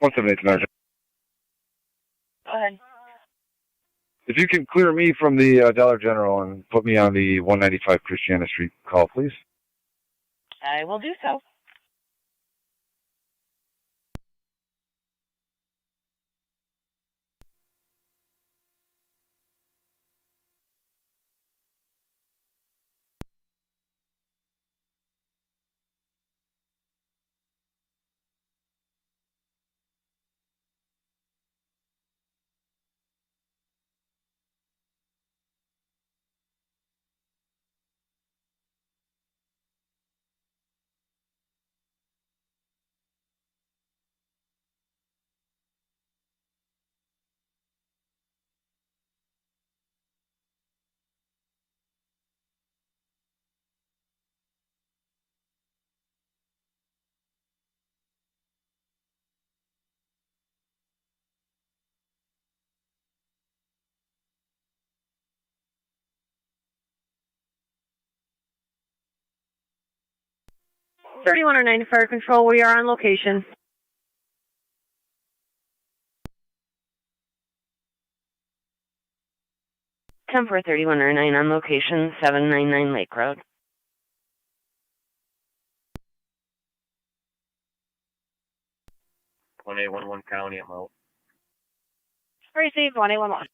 178 Niagara. Go ahead. If you can clear me from the Dollar General and put me on the 195 Christiana Street call, please. I will do so. Thirty-one or 9 Fire Control, we are on location. 10 for 3109 on location, 799 Lake Road. One 811 County, I'm out. Received 1811.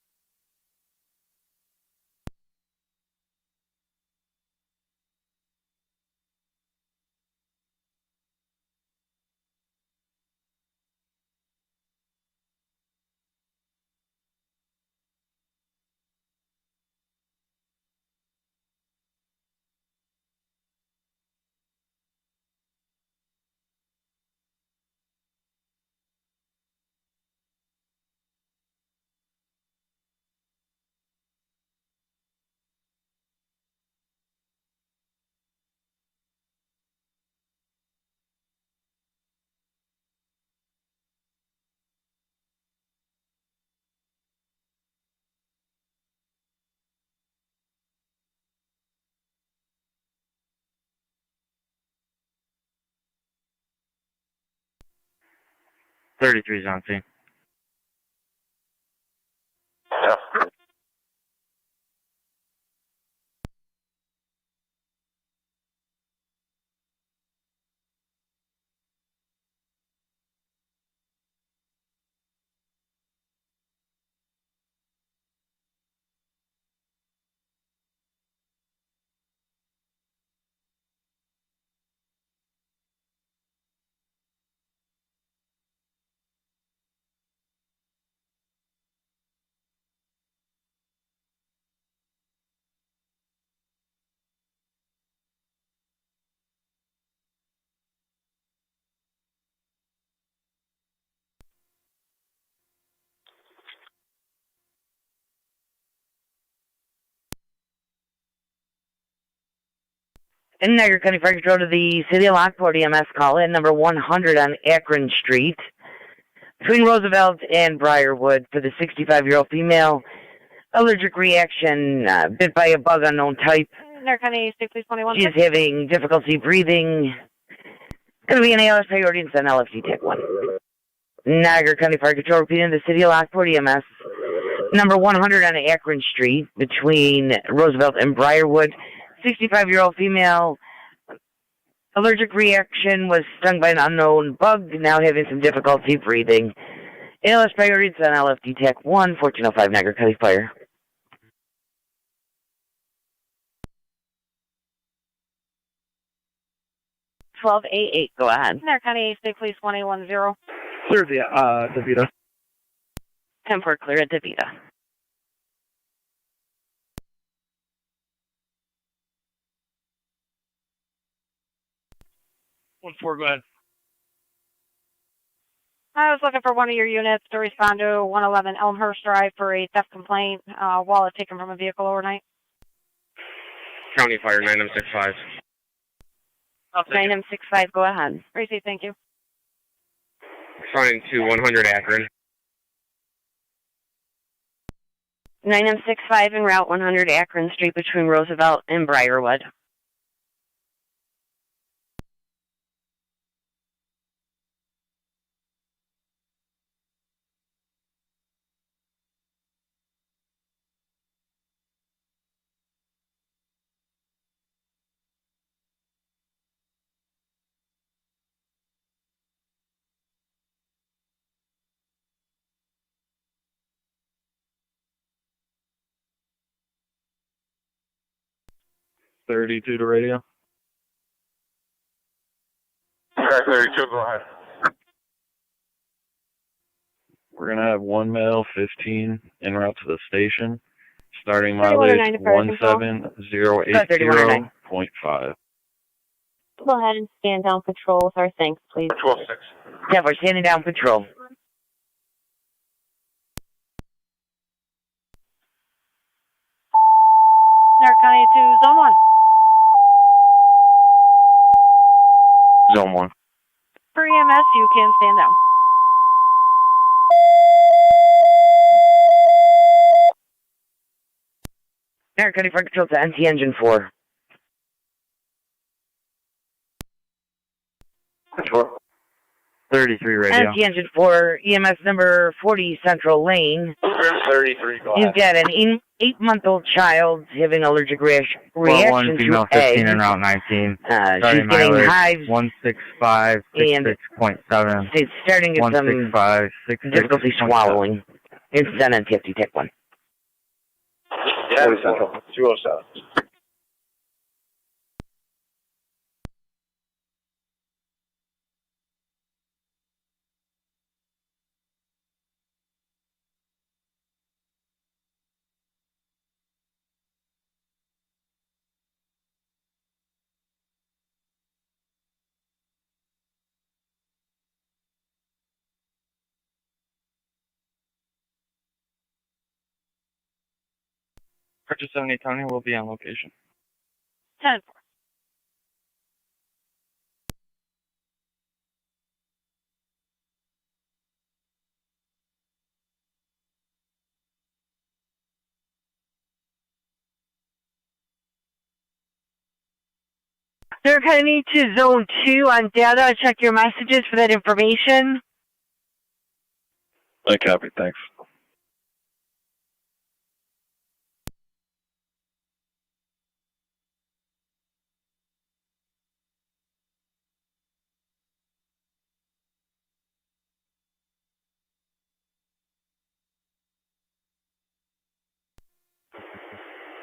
.33's on scene. Yeah. In Niagara County Fire Control to the City of Lockport EMS call in number 100 on Akron Street between Roosevelt and Briarwood for the 65-year-old female. Allergic reaction, bit by a bug unknown type. Niagara County State Police 21. She is having difficulty breathing. Going to be an ALS priority and send LFD TAC 1. Niagara County Fire Control repeating the City of Lockport EMS. Number 100 on Akron Street between Roosevelt and Briarwood. 65-year-old female, allergic reaction, was stung by an unknown bug, now having some difficulty breathing. ALS priorities on LFD TAC 1, 1405 Niagara County Fire. $1288, go ahead. Niagara County State Police 1810. Clear the DeVita. 10-4 clear at DeVita. One four, go ahead. I was looking for one of your units to respond to 111 Elmhurst Drive for a theft complaint, wallet taken from a vehicle overnight. County Fire 9065. 9065, go ahead. Receive, thank you. Responding to 100 Akron. 9065 en route 100 Akron Street between Roosevelt and Briarwood. 32 to radio. TAC 32, go ahead. We're going to have one male, 15, en route to the station. Starting mileage 17080.5. Go ahead and stand down patrol with our thanks, please. 12-6. Yeah, we're standing down patrol. Niagara County to Zone 1. Zone 1. For EMS, you can stand down. Niagara County Fire Control to NT Engine 4. Control. 33 radio. NT Engine 4, EMS number 40 Central Lane. 33, go You've ahead. got an 8-month-old child having allergic reaction female to 15 eggs. en route 19. She's getting hives. 165, 66.7. She's starting to get some 165, 66.7. difficulty swallowing. It's done on TFT, take one. Yeah, 207. Purchase 78 County will be on location. 10-4. They're going to need to Zone 2 on data. Check your messages for that information. I copy, thanks.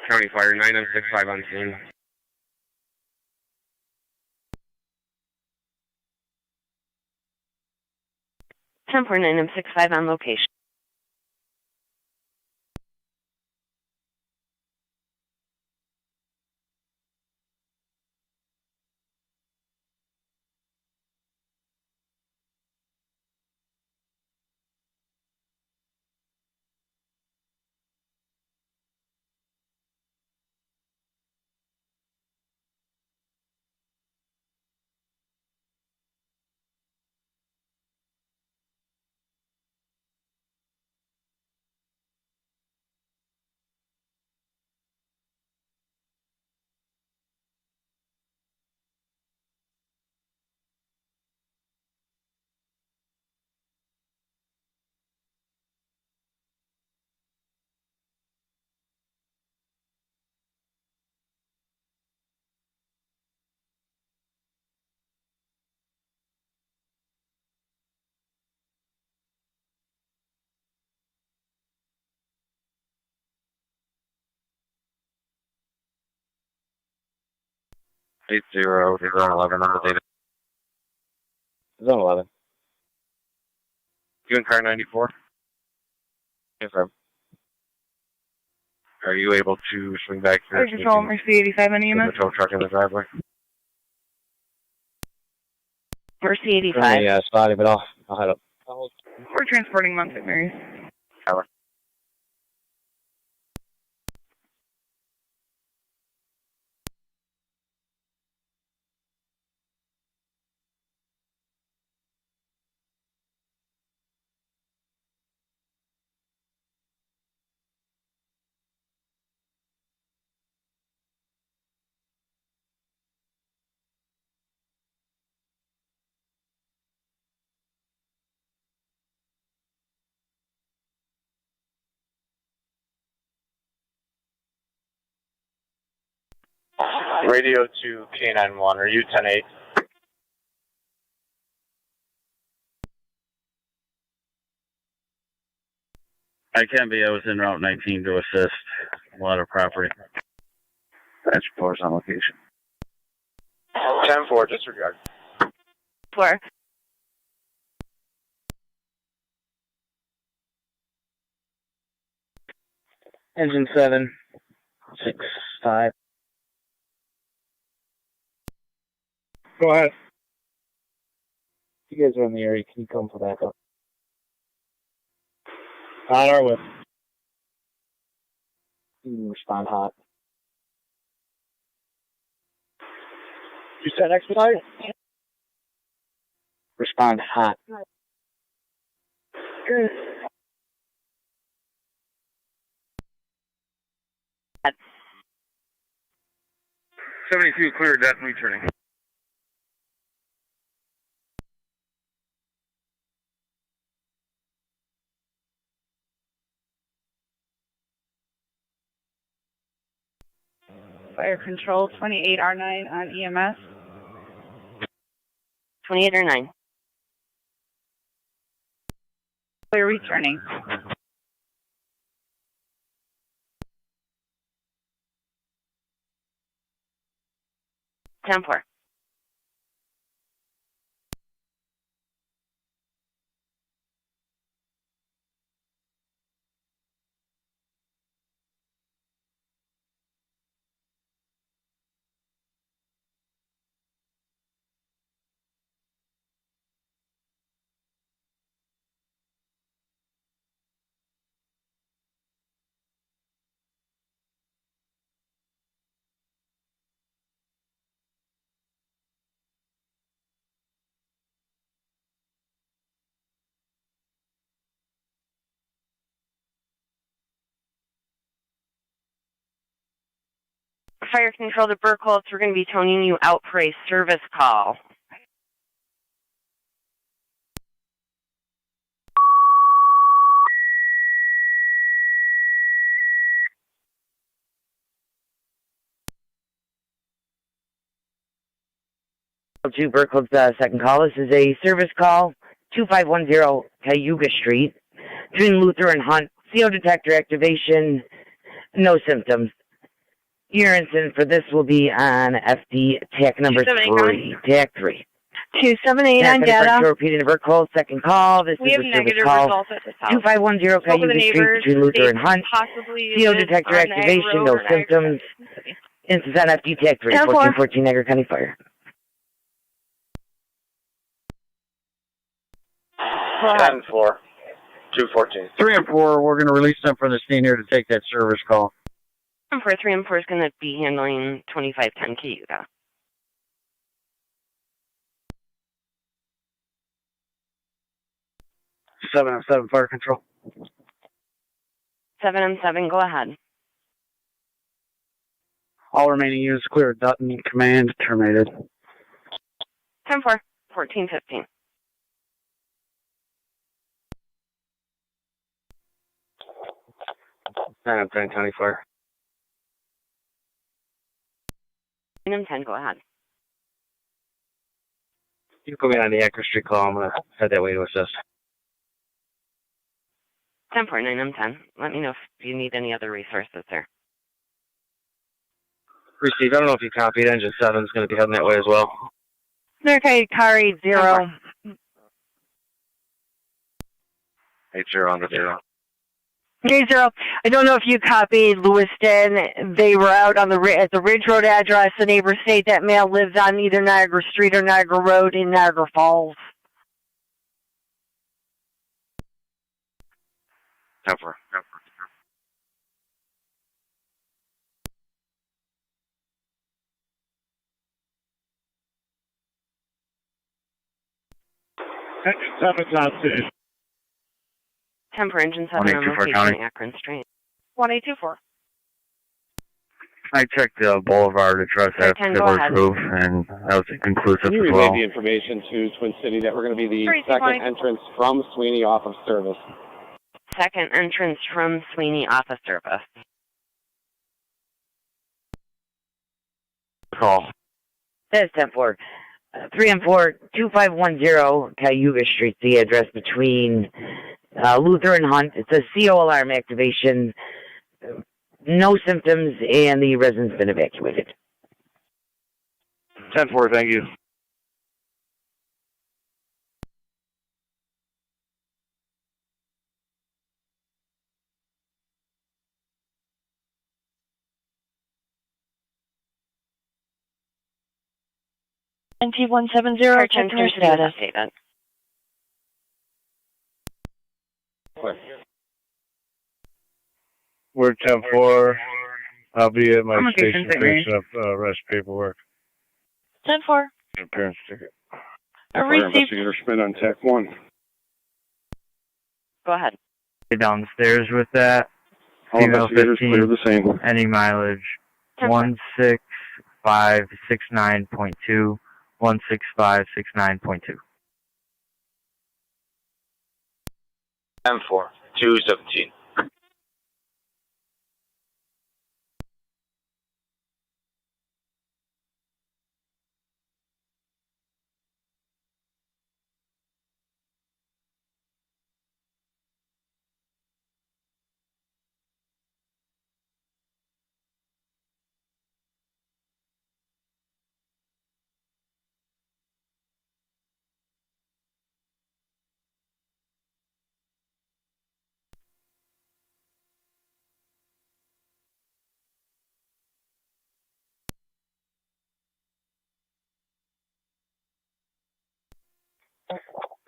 County Fire 965 on scene. Temper 965 on location. Eight zero 11 on the data. Zone 11. You in car 94? Yes, sir. Are you able to swing back here? Fire Control, Mercy 85 on EMS. The tow truck in the driveway. Mercy 85. Currently spotty, but I'll head up. We're transporting Mount St. Mary's. Cover. Radio to K91, are you 10-8? I can be. I was en route 19 to assist a lot of property. That's reports on location. 10-4, disregard. 4. Engine 7, 6, 5. Go ahead. You guys are in the area. Can you come for backup? On our way. You can respond hot. You said expedite? Respond hot. Good. At 72 clear, death returning. Fire control 28R9 on EMS. 28R9. Clear returning. Ten four. Fire control to Burkholz, we're going to be toning you out for a service call. To Burkholz, second call. This is a service call, 2510 Cayuga Street, between Luther and Hunt. CO detector activation, no symptoms. Your incident for this will be on FD TAC number 3. TAC 3. 278 on data. Repeating Burkholz, second call. This We is have a service negative call. results at this house. 2510 Cayuga Street, between Luther and Hunt. CO detector activation, no symptoms. Incident on FD TAC 3, 1414 Niagara County Fire. 10-4, 214. 3 and 4, we're going to release them from the scene here to take that service call. 3 and 4 is going to be handling 2510 Cayuga. 7 on 7, fire control. 7 on 7, go ahead. All remaining units clear. Dutton command terminated. 10-4, 1415. Nine on 10 County Fire. 9 on 10, go ahead. You can put me on the Akron Street call. I'm going to head that way to assist. 10-4, 9 on 10. Let me know if you need any other resources there. Receive. I don't know if you copied. Engine 7 is going to be heading that way as well. Okay, car 80. 80 on the 0. Okay, 0. I don't know if you copied Lewiston. They were out on at the Ridge Road address. The neighbors state that male lives on either Niagara Street or Niagara Road in Niagara Falls. 10-4. Engine 7's on scene. 10 for engine 7 on location, Akron Street. 1824. I checked the Boulevard address at Fiddler's Roof, and that was inconclusive You as well. relayed the information to Twin City that we're going to be the 3, second entrance from Sweeney off of service. Second entrance from Sweeney off of service. Call. That's 10-4. 3 and 4, 2510 Cayuga Street, the address between Luther and Hunt. It's a CO alarm activation. no symptoms, and the resident's been evacuated. 10-4, thank you. NT170, check your status. We're 10-4. I'll be at my Communication station signal. finishing up arrest paperwork. 10-4. Appearance ticket. A Fire receipt. investigator Schmidt on TAC 1. Go ahead. Downstairs with that. All Female investigators 15. clear the scene. Any mileage. 16569.2. 16569.2. 10-4, 217.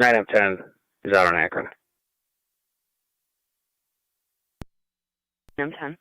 Nine of 10 is out on Akron. I'm 10.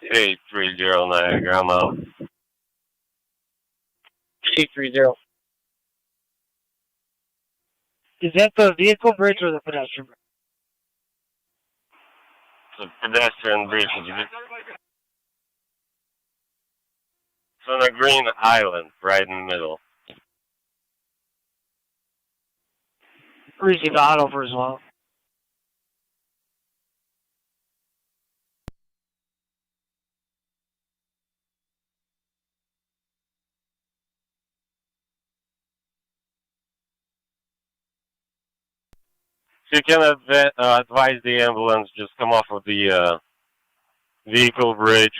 Hey, 30 Niagara, I'm out. 830. Is that the vehicle bridge or the pedestrian bridge? It's a pedestrian bridge. It's on a green island right in the middle. Received auto for as well. If you can advise the ambulance, just come off of the vehicle bridge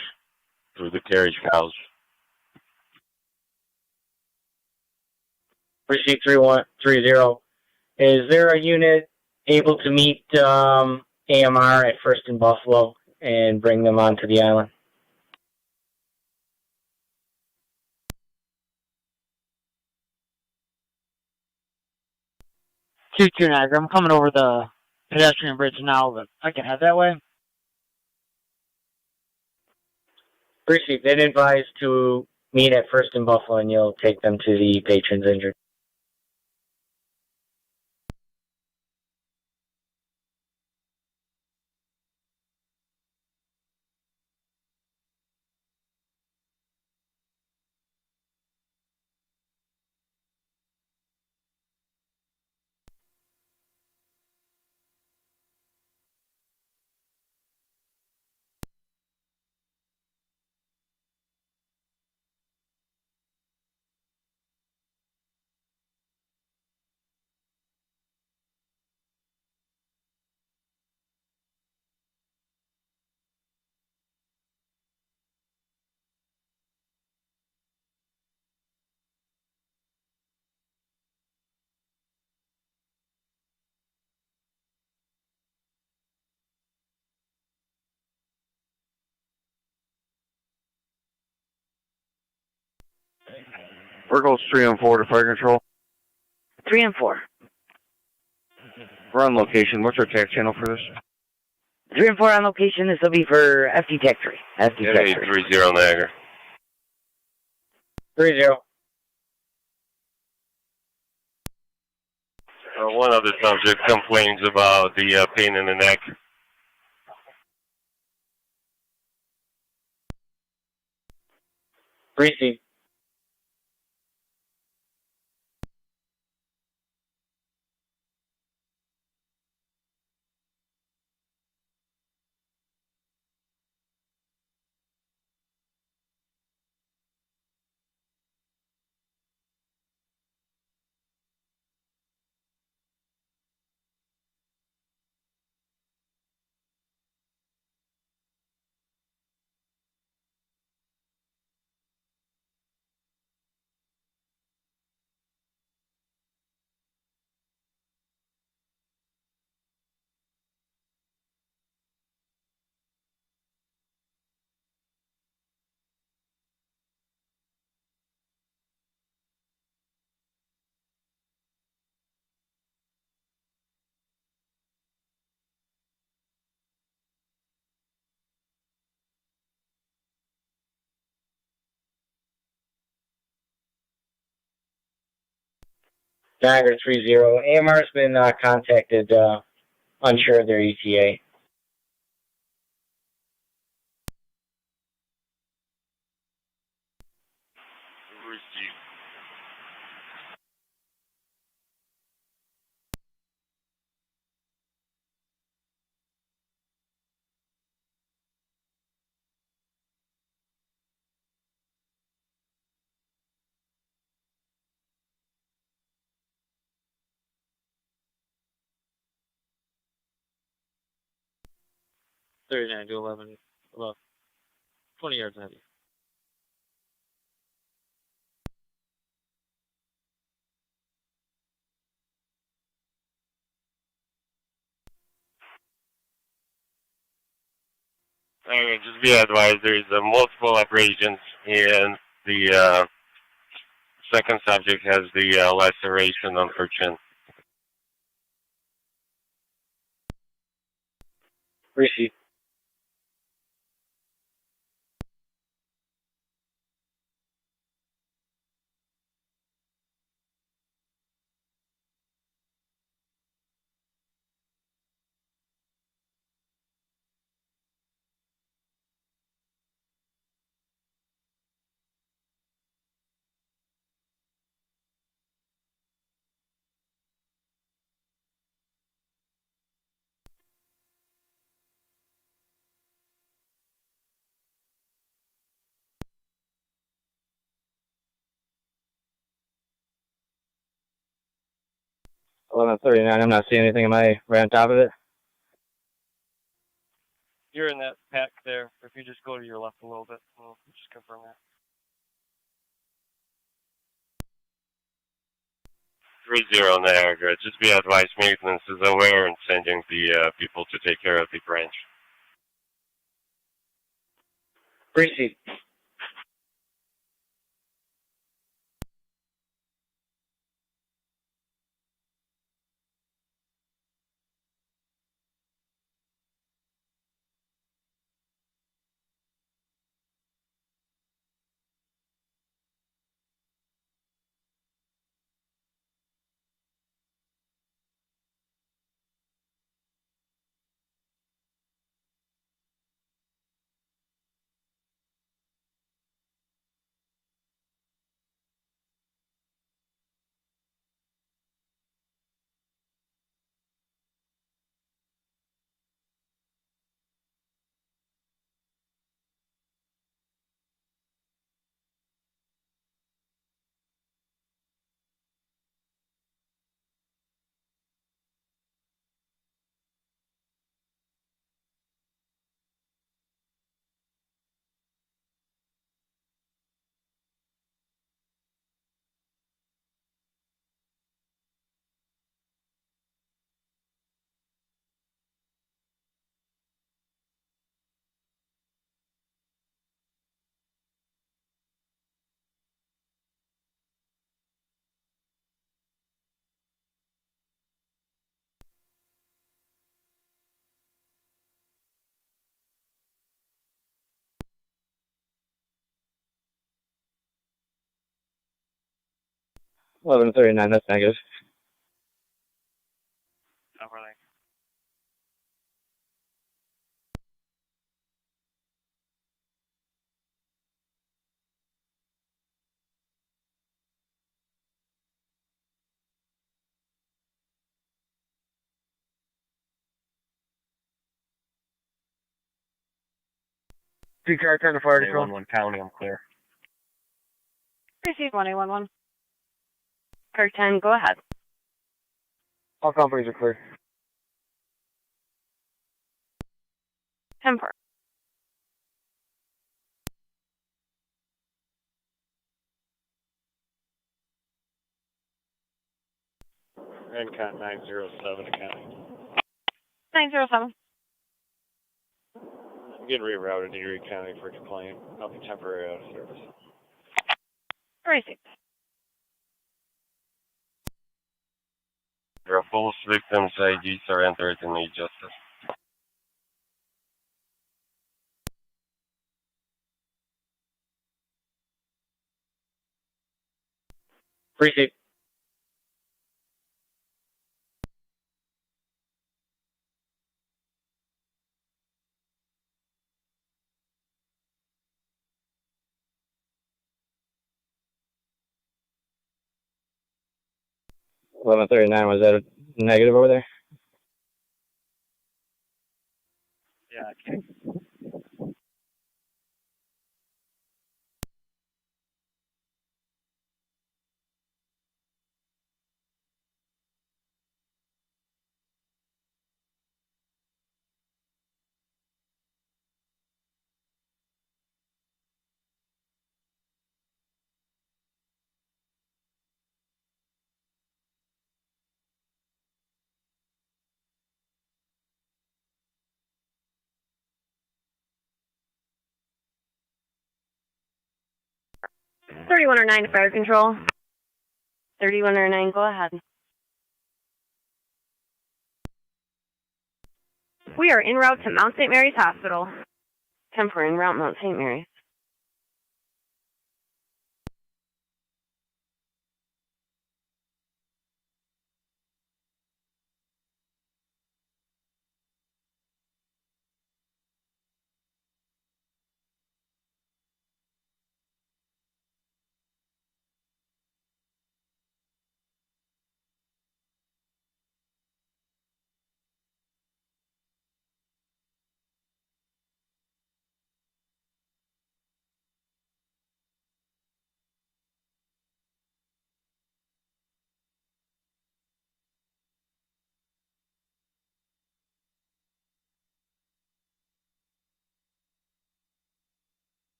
through the carriage house. Receipt 3130. Is there a unit able to meet AMR at First in Buffalo and bring them onto the island? Two Niagara. I'm coming over the pedestrian bridge now, but I can head that way. Receipt. They'd advise to meet at First in Buffalo and you'll take them to the patrons injured. Where goes 3 and 4 to fire control? 3 and 4. We're on location. What's our TAC channel for this? 3 and 4 on location. This will be for FD Tech 3. FD Tech 3. 30 Niagara. 30. One other subject complains about the pain in the neck. Receive. Niagara 30. AMR's been contacted, unsure of their ETA. $39 to 11, about 20 yards ahead of you. Okay, just be advised, there is multiple abrasions, and the second subject has the laceration on her chin. Receive. $11:39. I'm not seeing anything. Am I right on top of it? You're in that pack there. If you just go to your left a little bit, we'll just confirm that. 30 Niagara. Just be advised, maintenance is aware and sending the people to take care of the branch. Receive. 1139, that's negative. Overlay. Car 10 to fire control. 1 county, I'm clear. Received 1A11. Car 10, go ahead. All companies are clear. 10-4. NCAT 907 county. 907. I'm getting rerouted to Erie County for complaint. I'll be temporarily out of service. Received. There are false victims' IDs are entered in the justice. Appreciate. $1139, was that a negative over there? Yeah, okay. Thirty-one or 9 to fire control. 31 or 9, go ahead. We are en route to Mount St. Mary's Hospital. 10-4 en route, Mount St. Mary's.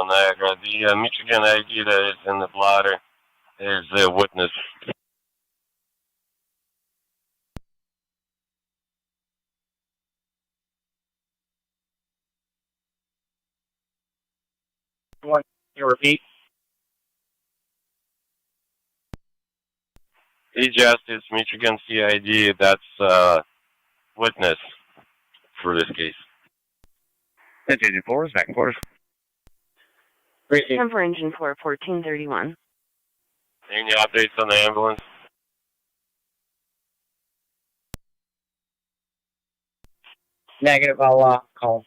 Niagara. The Michigan ID that is in the blotter is the witness. Can you repeat? E-Justice, Michigan CID, that's witness for this case. That's Engine 4, is back in quarters. 10-4 engine 4, 1431. Any updates on the ambulance? Negative, I'll call.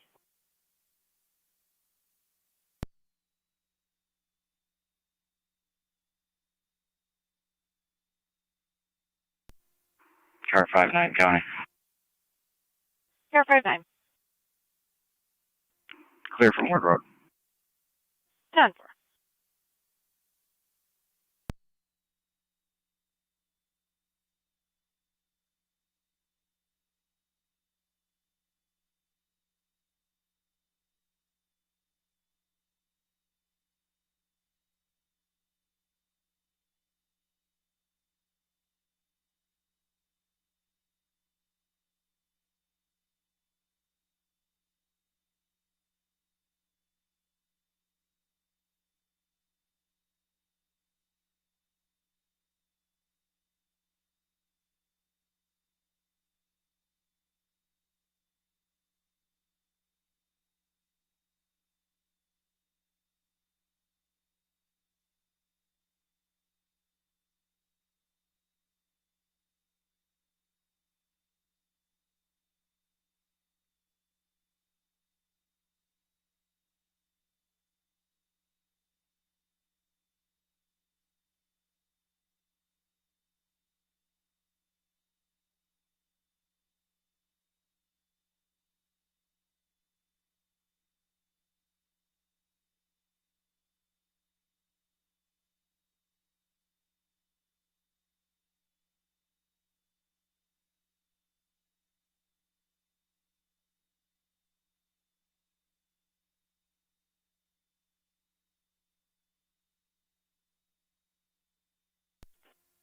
Car 59 county. Car 59. Clear from Ward Road. 10-4.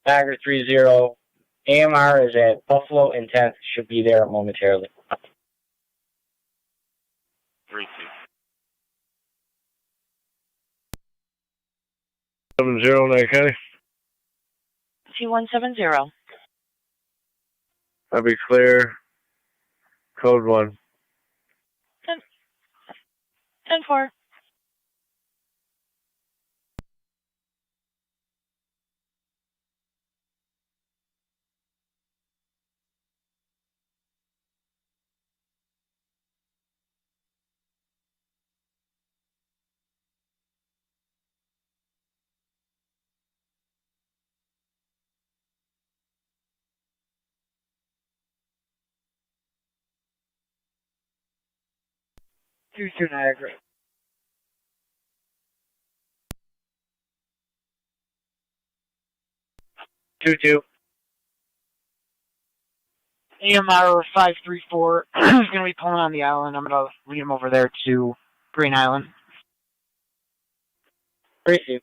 Niagara 30. AMR is at Buffalo and 10th. Should be there momentarily. 3-2. 70, Niagara County. 2170. That'll be clear. Code 1. 10-4. Two Niagara. 2-2. AMR 534 is going to be pulling on the island. I'm going to lead him over there to Green Island. 3-2.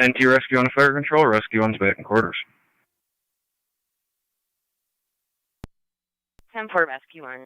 NT rescue on fire control. Rescue one's back in quarters. 10-4 rescue on.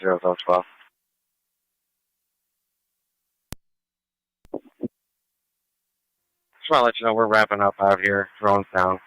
Zero, 12. Just want to let you know we're wrapping up out here. Drones down.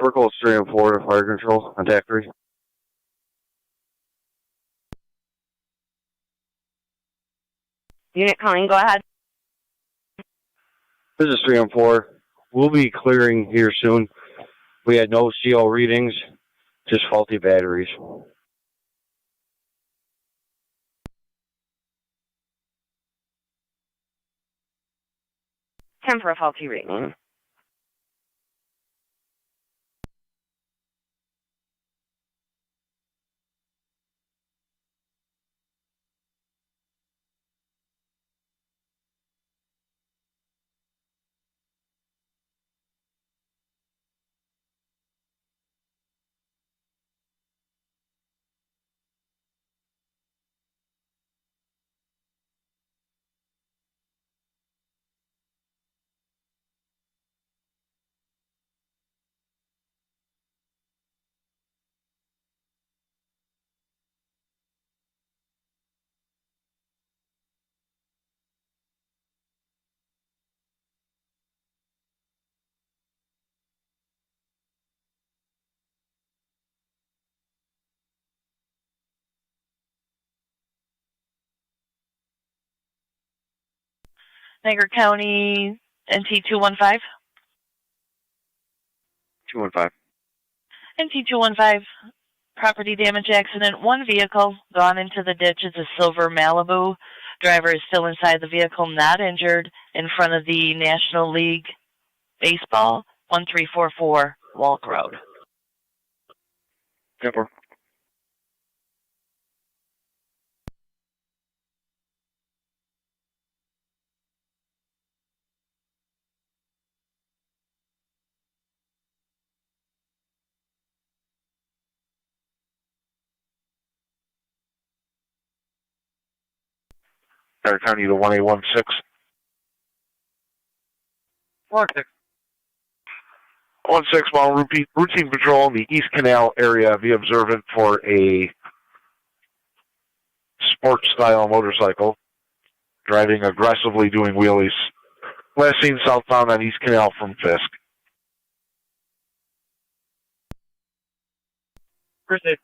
Circles 3 and 4 to fire control on TAC 3. Unit calling, go ahead. This is 3 and 4. We'll be clearing here soon. We had no CO readings, just faulty batteries. 10 for a faulty reading. Niagara County NT 215. 215. NT 215. Property damage accident. One vehicle gone into the ditch. It's a silver Malibu. Driver is still inside the vehicle, not injured, in front of the National League Baseball, 1344 Walk Road. 10-4. Niagara County to 1816. 16 mile routine patrol in the East Canal area. Be observant for a sports style motorcycle driving aggressively, doing wheelies. Last seen southbound on East Canal from Fisk. Proceed.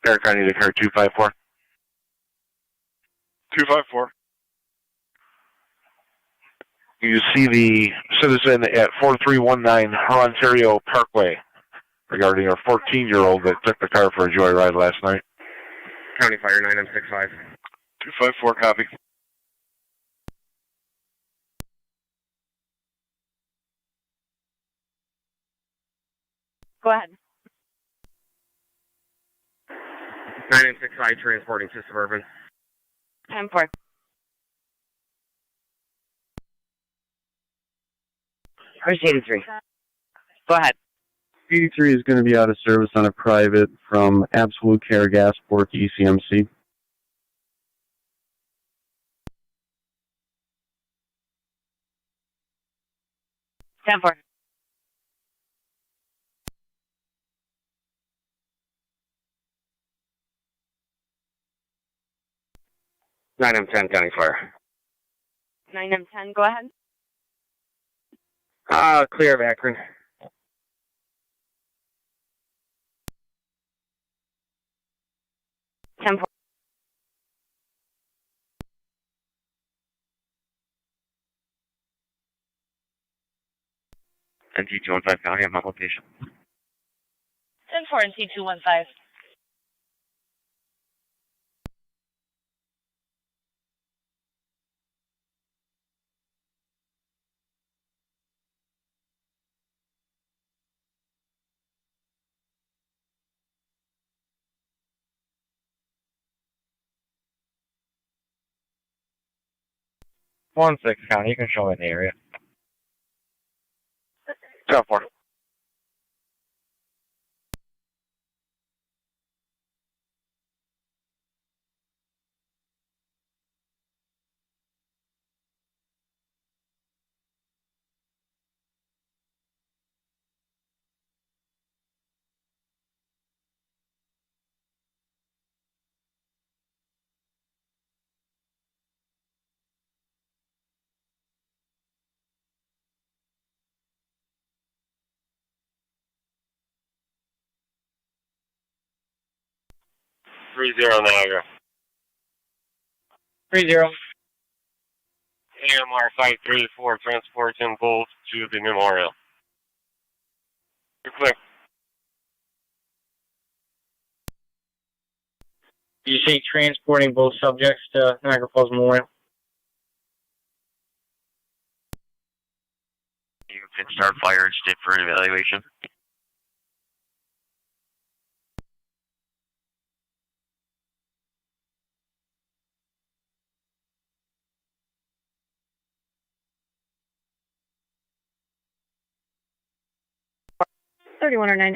Niagara County to car 254. 254. You see the citizen at 4319 Ontario Parkway regarding a 14-year-old that took the car for a joyride last night. County Fire 9M65. 254, copy. Go ahead. 9M65 transporting to Suburban. 10-4. Where's 83? Go ahead. 83 is going to be out of service on a private from Absolute Care Gasport to ECMC. Ten four. Nine M10 County Fire. 9M10, go ahead. Clear of Akron. Ten four. NT215 County, I'm on location. 10-4 and T215. One 6 County, you can show me in the area. 10-4. 30 Niagara. 30. AMR 534 transporting both to the memorial. You're clear. Did you say transporting both subjects to Niagara Falls Memorial? You can start fire and stick for evaluation.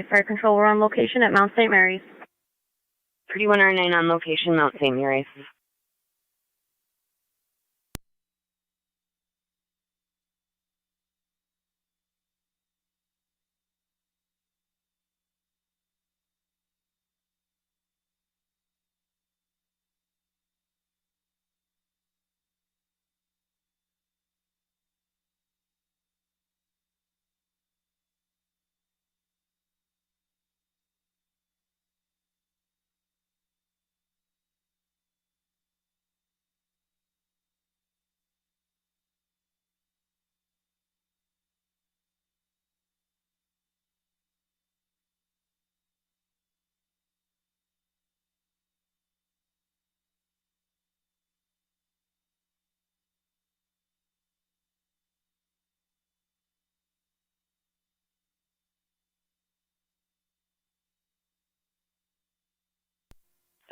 Fire Control, we're on location at Mount St. Mary's. 3109 on location, Mount St. Mary's.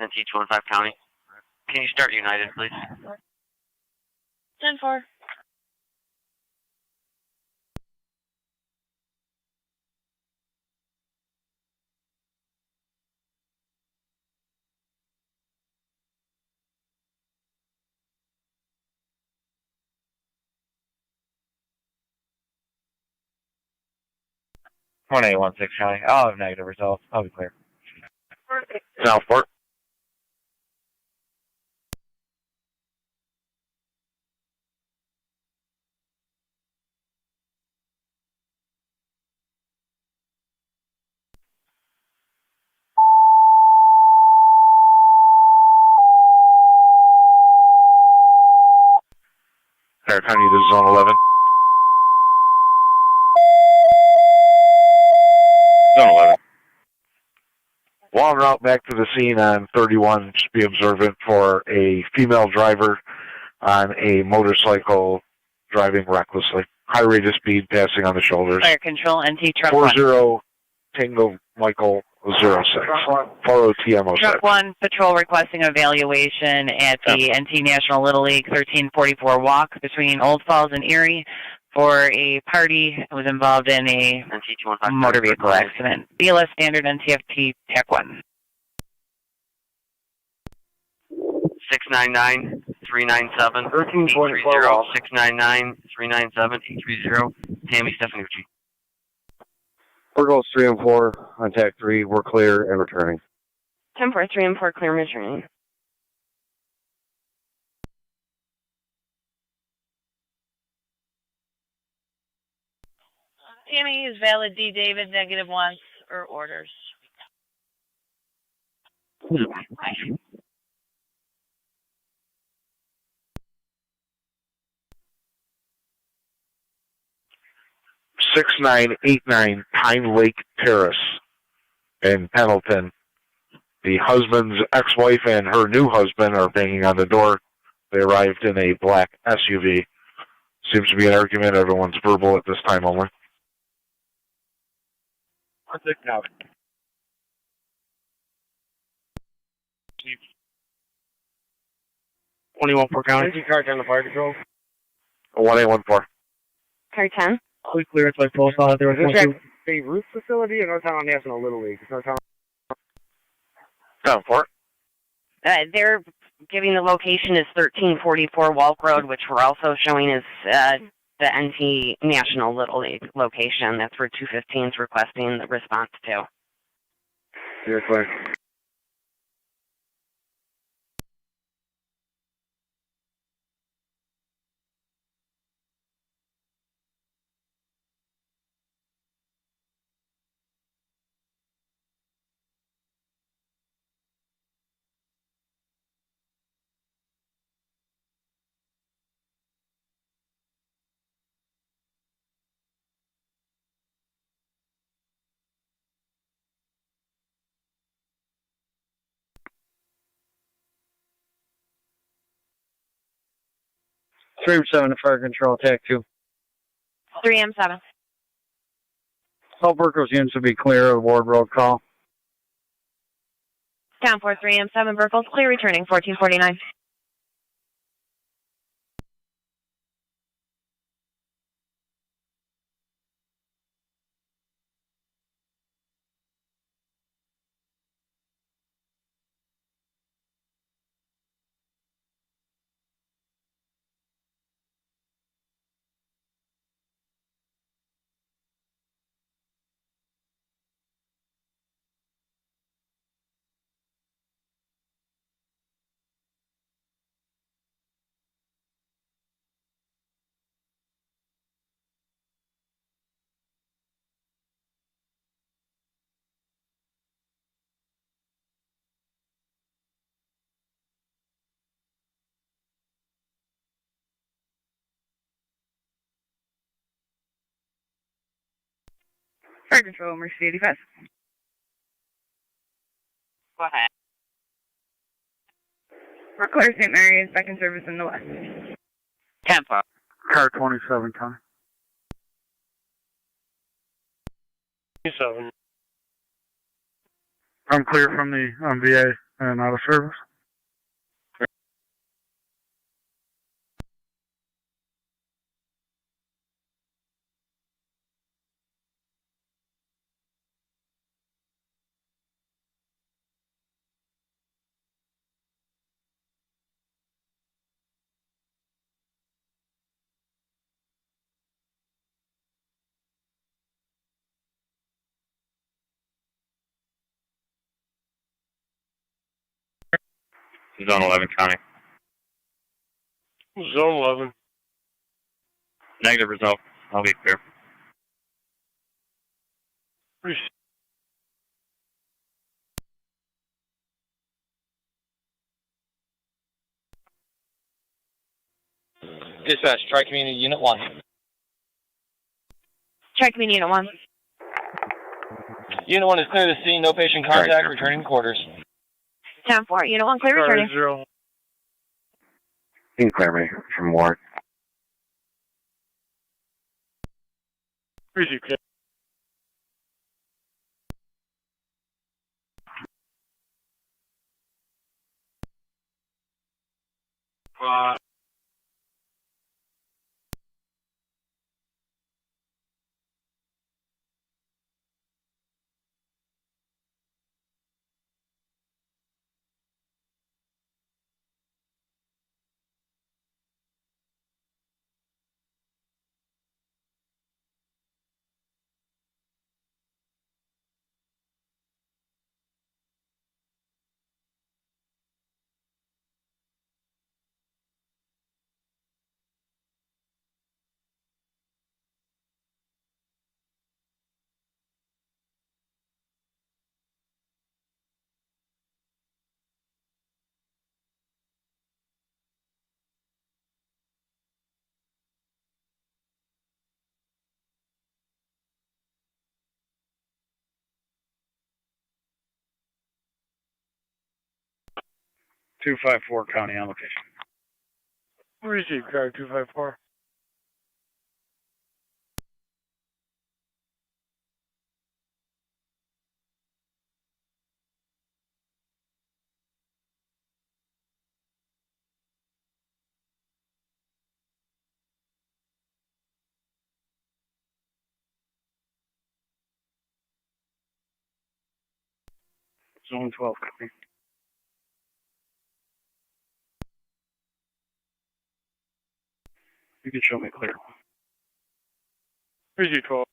NT-215 County. Can you start United, please? 10-4. One 816 County. I'll have negative results. I'll be clear. Southport. Niagara County, this is Zone 11. Zone 11. While en route back to the scene on 31, just be observant for a female driver on a motorcycle driving recklessly. High rate of speed, passing on the shoulders. Fire Control, NT Truck 1. 40 Tango Michael 06. Follow TM 06. Truck 1, patrol requesting evaluation at the NT National Little League 1344 walk between Old Falls and Erie for a party that was involved in a motor vehicle accident. BLS standard NTFT TAC 1. 699 397 830 699 397 830. Tammy Stefanucci. Goals 3 and 4 on TAC 3. We're clear and returning. 10-4, 3 and 4, clear and returning. Tammy is valid D. David, negative wants or orders. Six 6989 Pine Lake Terrace in Pendleton. The husband's ex-wife and her new husband are banging on the door. They arrived in a black SUV. Seems to be an argument. Everyone's verbal at this time only. 21-4 County. Car 10 to fire control. 1814. Car 10. Quick clearance by post out there. Is this at the Roof facility or Northtown National Little League? Northtown. 10-4. They're giving the location as 1344 Walk Road, which we're also showing as the NT National Little League location. That's where 215 is requesting the response to. You're clear. 3M7 to fire control, TAC 2. 3M7. All Burkos units will be clear of Ward Road call. Down 4 3M7 Burkles, clear returning 1449. Fire control, emergency 85. Go ahead. We're clear St. Mary's, back in service in the west. 10-4. Car 27, Tommy. 27. I'm clear from the VA and out of service. Zone 11, County. Zone 11. Negative result. I'll be clear. Dispatch, Tri-Community Unit 1. Tri-Community Unit 1. Unit 1 is clear to scene, no patient contact, returning to quarters. 10-4, Unit 1, clear returning. Zero. You can clear me from Warrant. Easy, kid. .254 county on location. Receive car 254. Zone 12 copy. You can show me clear. Receive 12.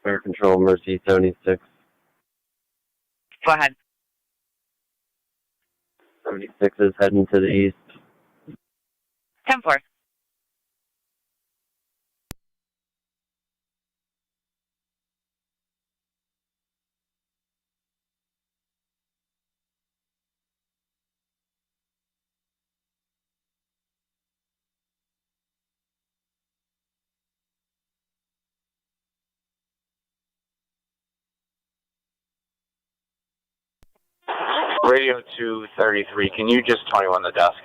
Fire Control, Mercy 76. Go ahead. 76 is heading to the east. 10-4. Radio 233, can you just 21 the desk?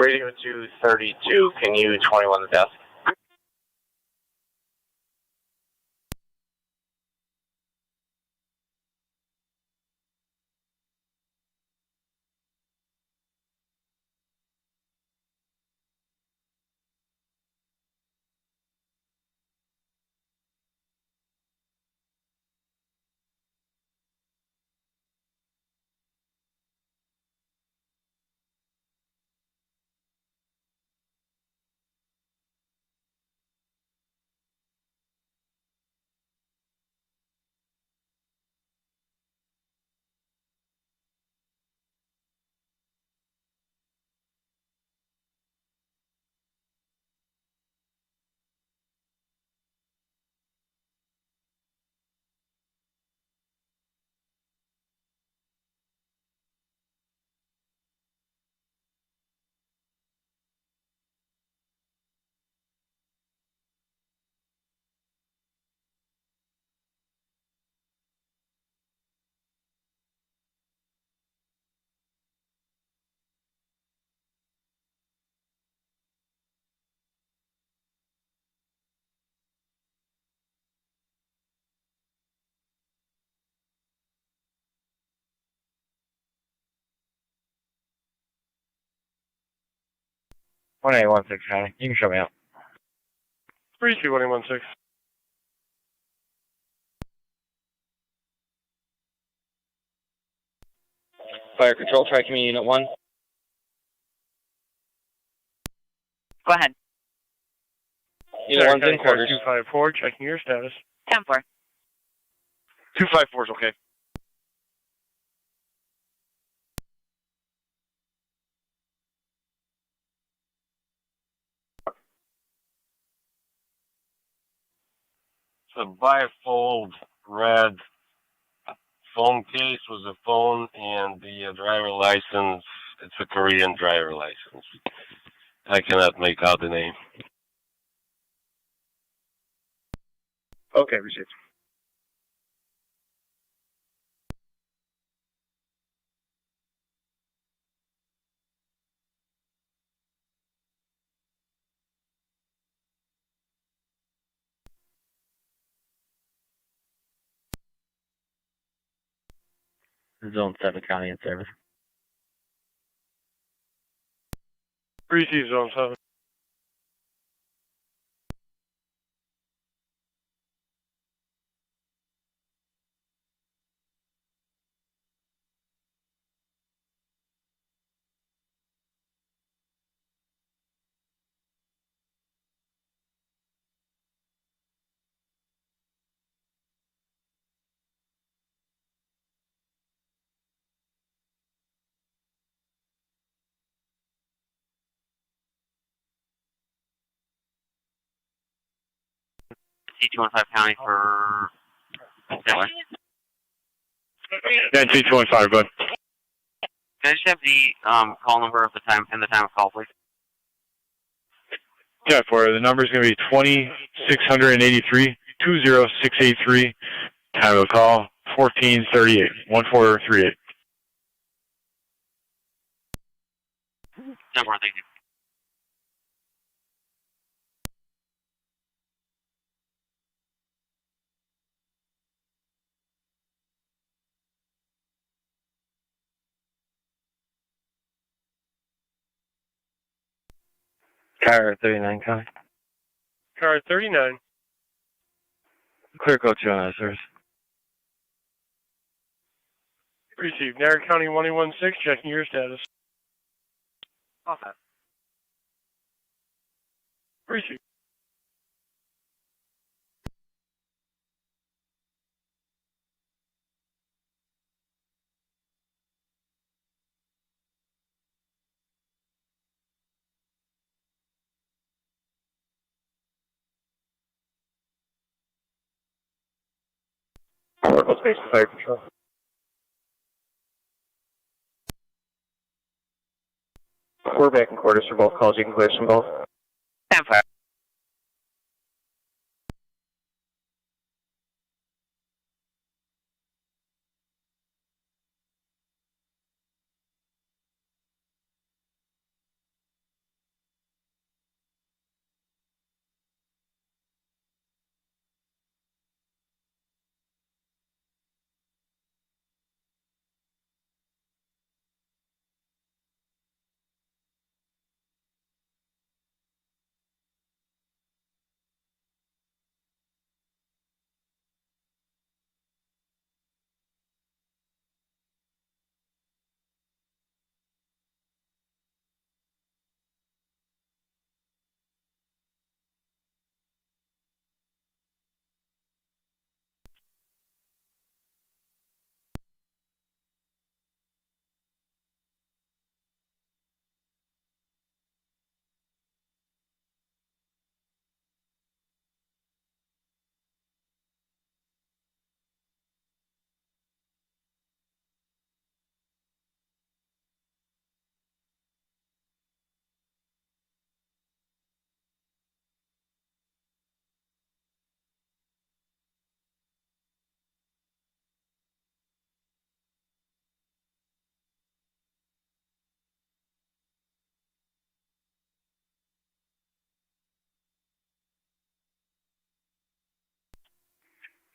Radio 232, can you 21 the desk? One 816, County. You can show me out. 32116. Fire Control, Tri-Community Unit 1. Go ahead. Unit 1's in quarters. 254, checking your status. 10-4. 254 is okay. It's a bifold red phone case with a phone and the driver license. It's a Korean driver license. I cannot make out the name. Okay, received. Zone 7, County in service. 3C Zone 7. C215 County for... Yeah, C215, good. Can I just have the call number of the time and the time of call, please? Yeah, for the number is going to be 20683 20683. Time of the call 1438 1438. Thank you. Car 39, County. Car 39. Clear code 2 on service. Received. Niagara County 116, checking your status. Off that. Received. Space Fire Patrol. We're back in quarters for both calls. You can clear some both. 10-4.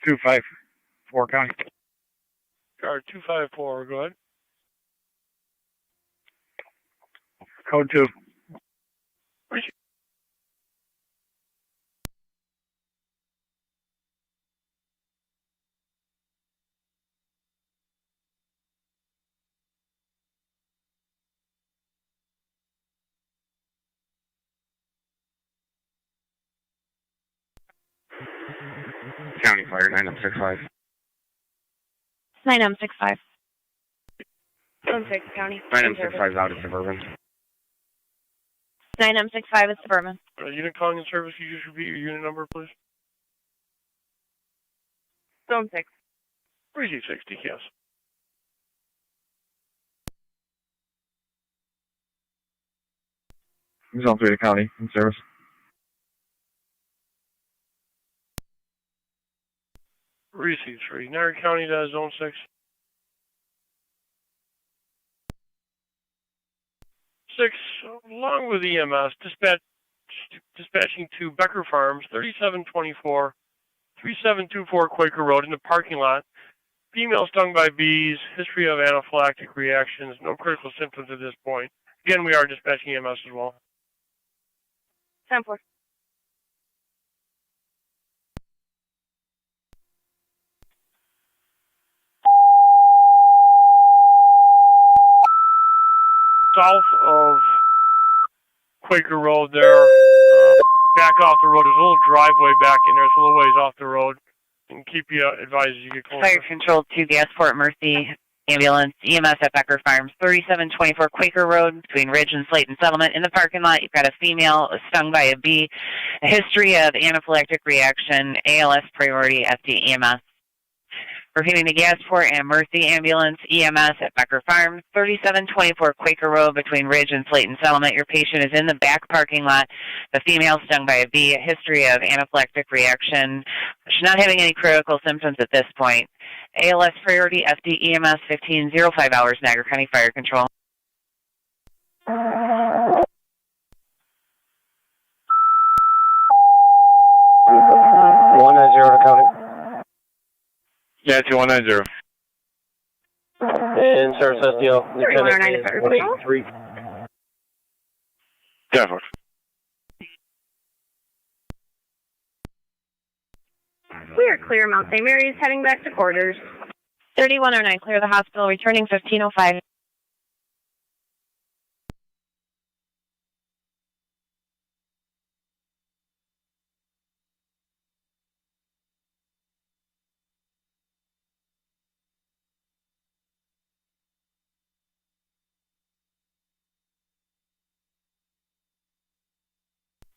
Two five four County. Car 254, go ahead. Code 2. County Fire 965. 965. Zone 6, County. 965 is out of Suburban. 965 is Suburban. Unit calling in service, can you just repeat your unit number, please? Zone 6. 360, yes. Zone 3 to County in service. Received 3. Niagara County to Zone 6. 6, along with EMS, dispatching to Becker Farms, 3724, 3724 Quaker Road in the parking lot. Female stung by bees, history of anaphylactic reactions, no critical symptoms at this point. Again, we are dispatching EMS as well. 10-4. South of Quaker Road there, back off the road. There's a little driveway back in there. It's a little ways off the road. And keep you advised as you get closer. Fire Control to Gasport Mercy Ambulance, EMS at Becker Farms, 3724 Quaker Road between Ridge and Slayton Settlement. In the parking lot, you've got a female stung by a bee, a history of anaphylactic reaction, ALS priority, FD EMS. Repeating the Gasport and Mercy Ambulance EMS at Becker Farm, 3724 Quaker Road between Ridge and Slayton Settlement. Your patient is in the back parking lot. The female stung by a bee, a history of anaphylactic reaction. She's not having any critical symptoms at this point. ALS priority FD EMS 1505 hours, Niagara County Fire Control. 190 to county. Yeah, 2190. And service SDL, Lieutenant is 183. Definitely. We are clear. Mount St. Mary's heading back to quarters. 3109, clear the hospital, returning 1505.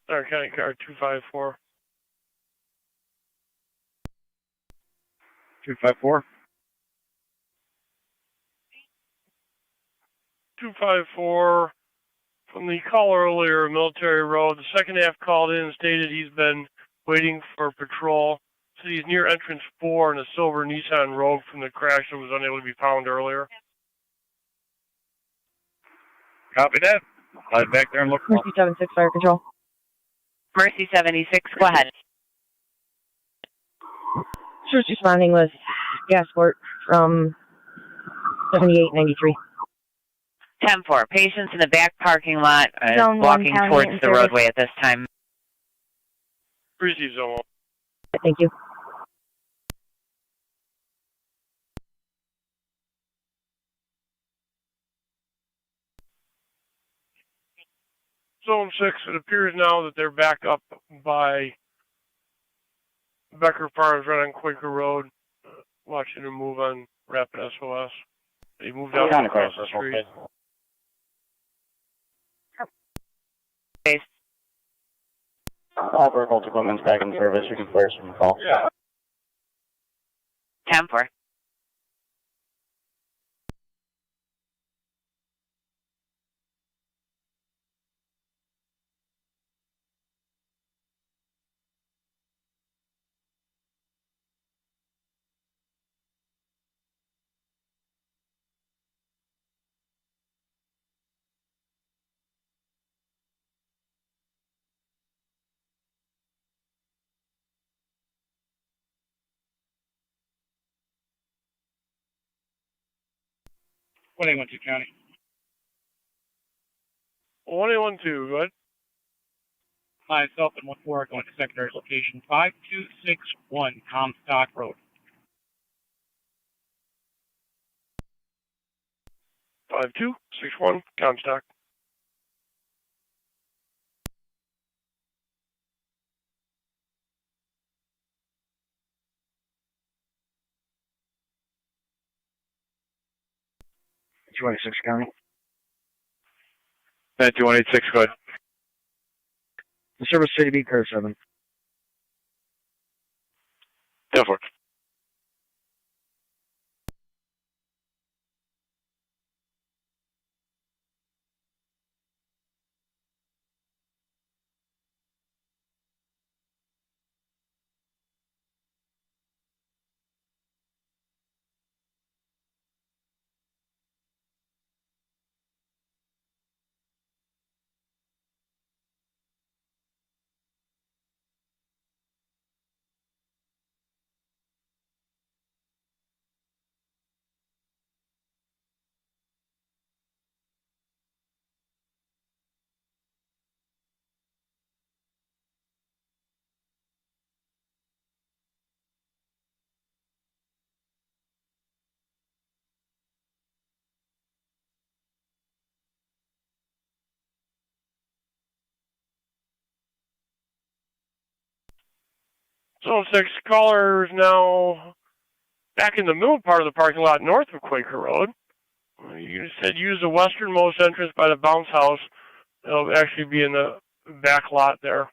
Niagara County car 254. 254. 254 from the caller earlier, Military Road. The second half called in and stated he's been waiting for patrol. So he's near entrance 4 in a silver Nissan Rogue from the crash that was unable to be found earlier. Copy that. I'll head back there and look for Mercy 76, Fire Control. Mercy 76, go ahead. First responding was Gasport from 7893. 10-4. Patients in the back parking lot Zone walking 1, towards County the service. roadway at this time. Receive zone 1. Thank you. Zone 6, it appears now that they're back up by Becker Farms right on Quaker Road. Watching them move on Rapid SOS. They moved out across the street. All vertical equipment's back in service. You can clear from the call. Yeah. 10-4. What went to county? 1812, go ahead. Myself and 1-4 going to secondary location 5261 Comstock Road. 5261 Comstock. .216 County. 2186, go ahead. The service city B curve 7. Definitely. Zone 6 caller is now back in the middle part of the parking lot north of Quaker Road. You said use the westernmost entrance by the bounce house. It'll actually be in the back lot there.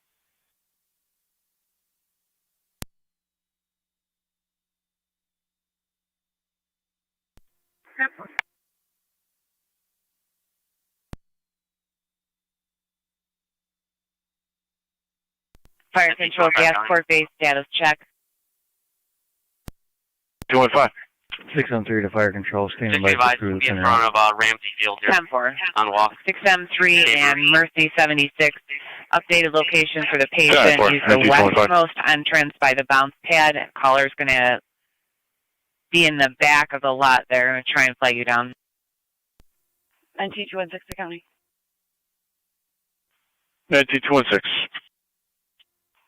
Fire control, Gasport base status check. 215. 613 to fire control, standing by Advise for crew. be in front of Ramsey Field here. 10-4. On walk. 6M3 and Mercy 76. Updated location for the patient. Use the 215. westmost entrance by the bounce pad. Caller's going to be in the back of the lot there and try and flag you down. NT216 County. 9216.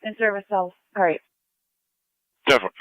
In service cell. All right. Definitely.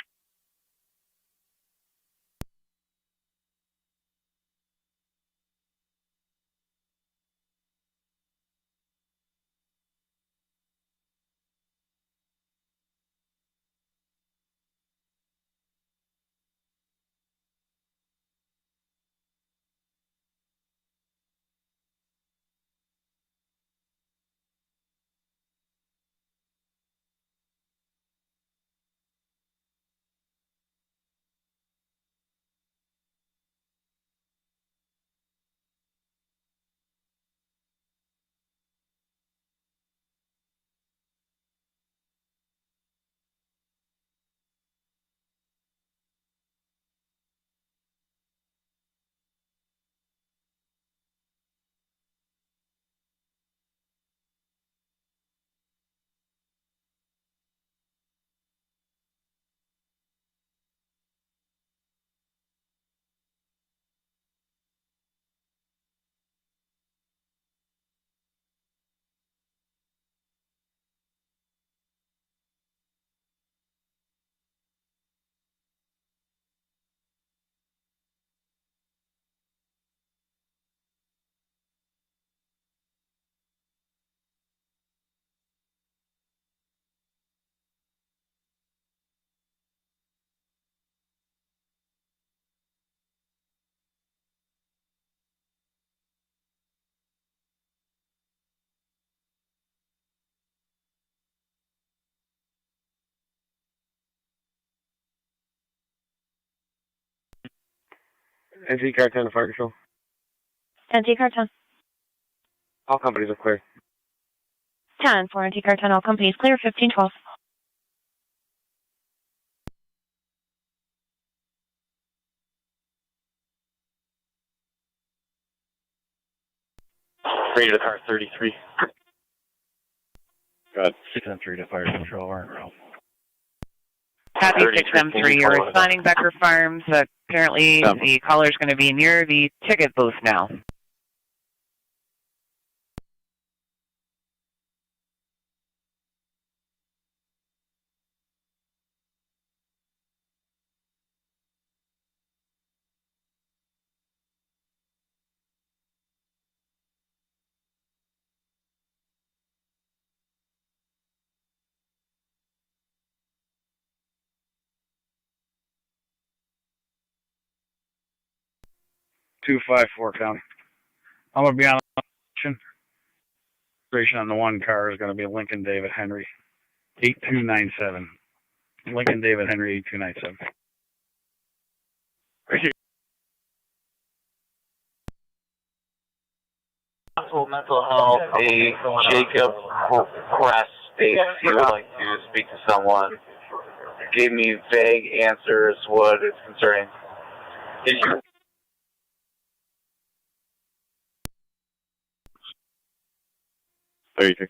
NT Car 10 to fire control. NT Car 10. All companies are clear. 10 for NT Car 10. All companies clear. 1512. Radio to car 33. Got 613 to fire control. Copy 6M3. You're responding Becker Farms. Apparently, the caller's going to be near the ticket booth now. Two 254 County. I'm going to be on the registration on the one car is going to be Lincoln David Henry, 8297. Lincoln David Henry, 8297. Mental health, a Jacob Crest Space. He would like to speak to someone. Gave me vague answers what is concerning. Did you? There you go.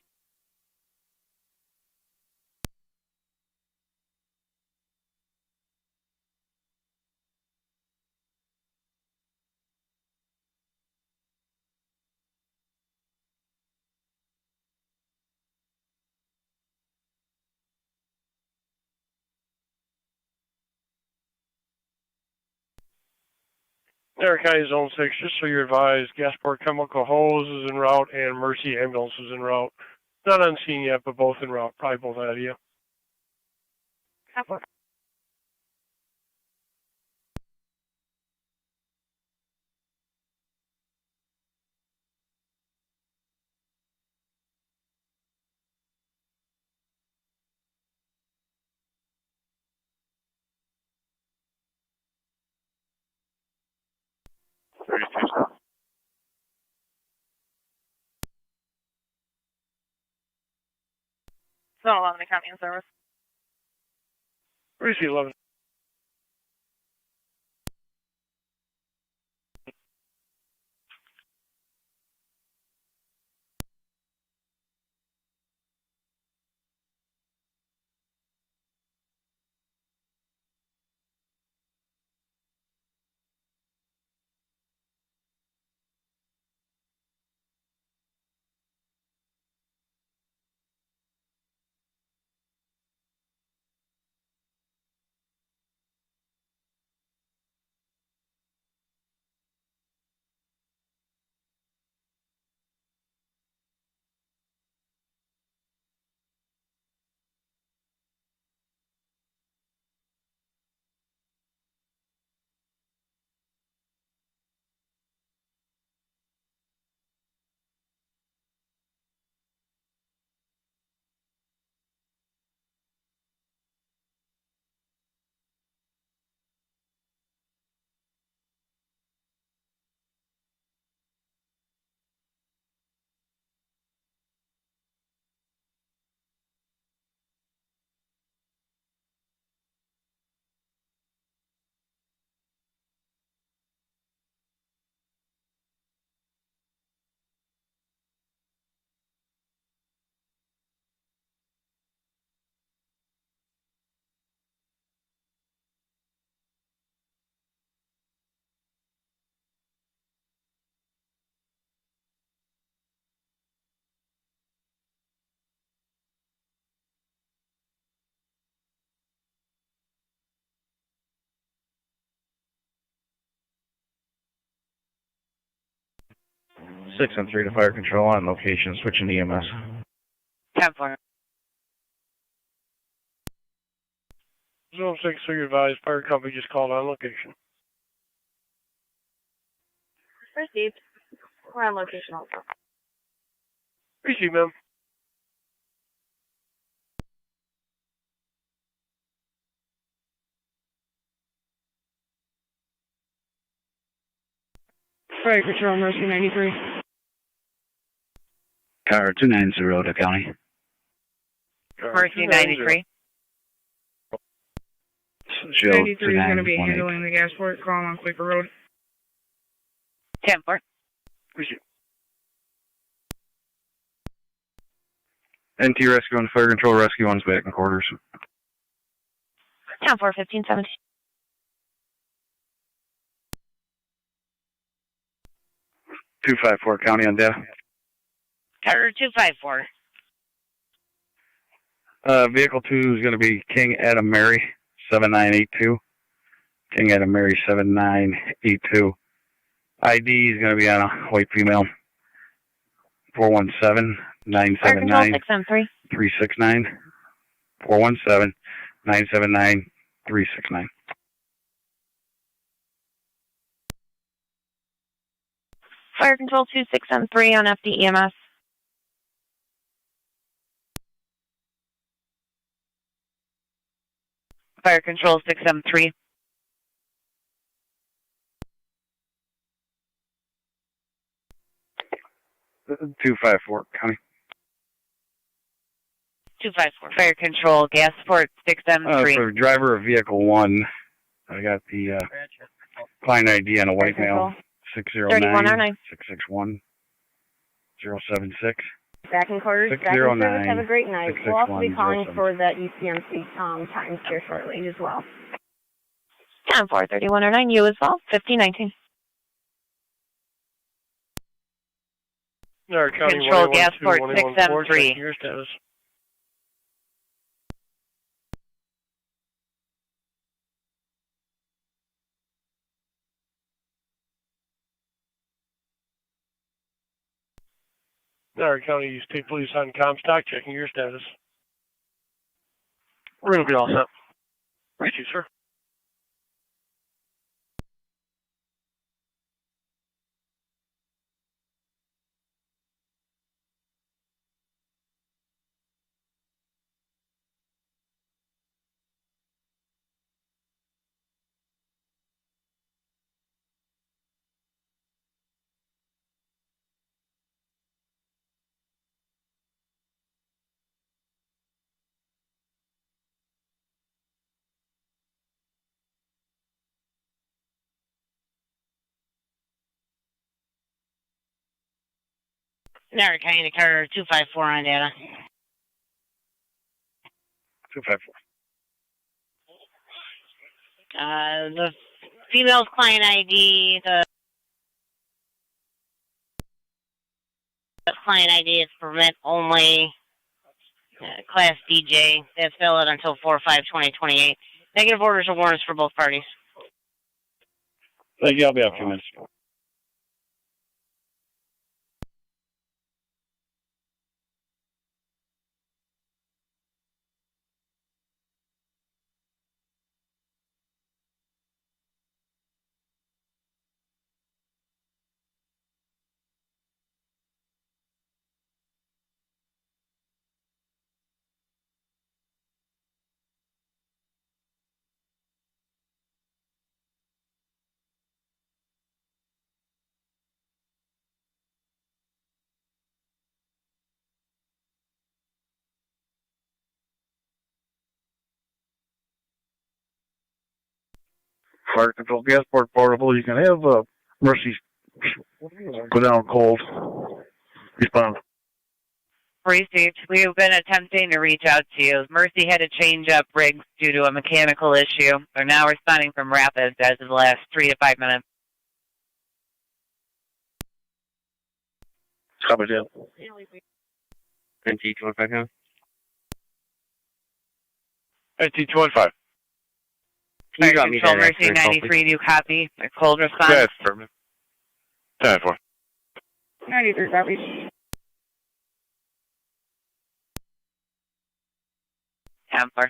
Niagara County Zone 6, just so you're advised, Gasport Chemical Hose is en route and Mercy Ambulance is en route. Not on scene yet, but both en route. Probably both ahead of you. Zone 11 to county in service. Receive 11. Six and 3 to fire control on location, switching to EMS. 10-4. Zone 6, so you're advised, fire company just called on location. Received. We're on location also. Receive, ma'am. Fire control, Mercy 93. Car 290 to county. Mercy 93. 93 is going to be handling the gas port. Call on Quaker Road. 10-4. Receive. NT rescue and fire control, rescue one's back in quarters. 10-4, 1517. Two five four county on data. Carter 254. Vehicle 2 is going to be King Adam Mary 7982. King Adam Mary 7982. ID is going to be on a white female. 417 979 369. 417 979 369. Fire control 2673 on FDEMS. Fire control 673. Two five four county. 254. Fire control gas port 673. For driver of vehicle 1, I got the client ID on a white male. 609 661 076. Back in quarters, back in service, have a great night. We'll also be calling for the ECMC times here shortly as well. 10-4, 3109, you as well, 1519. Control gas port 673. Your status. Niagara County State Police on Comstock, checking your status. We're going to be all set. Right, you, sir. Niagara County to car 254 on data. 254. The female's client ID, the client ID is permit only. Class DJ. That's valid until 4/5/2028. Negative orders or warrants for both parties. Thank you. I'll be out a few minutes. Fire control Gasport portable. You can have Mercy go down cold. Respond. Received. We've been attempting to reach out to you. Mercy had to change up rigs due to a mechanical issue. They're now responding from Rapids as of the last 3 to 5 minutes. Copy, Dale. NT215 now. NT215. Fire Control Mercy 93, do you copy? A cold response? Yes, affirmative. 10-4. 93 copies. Templar.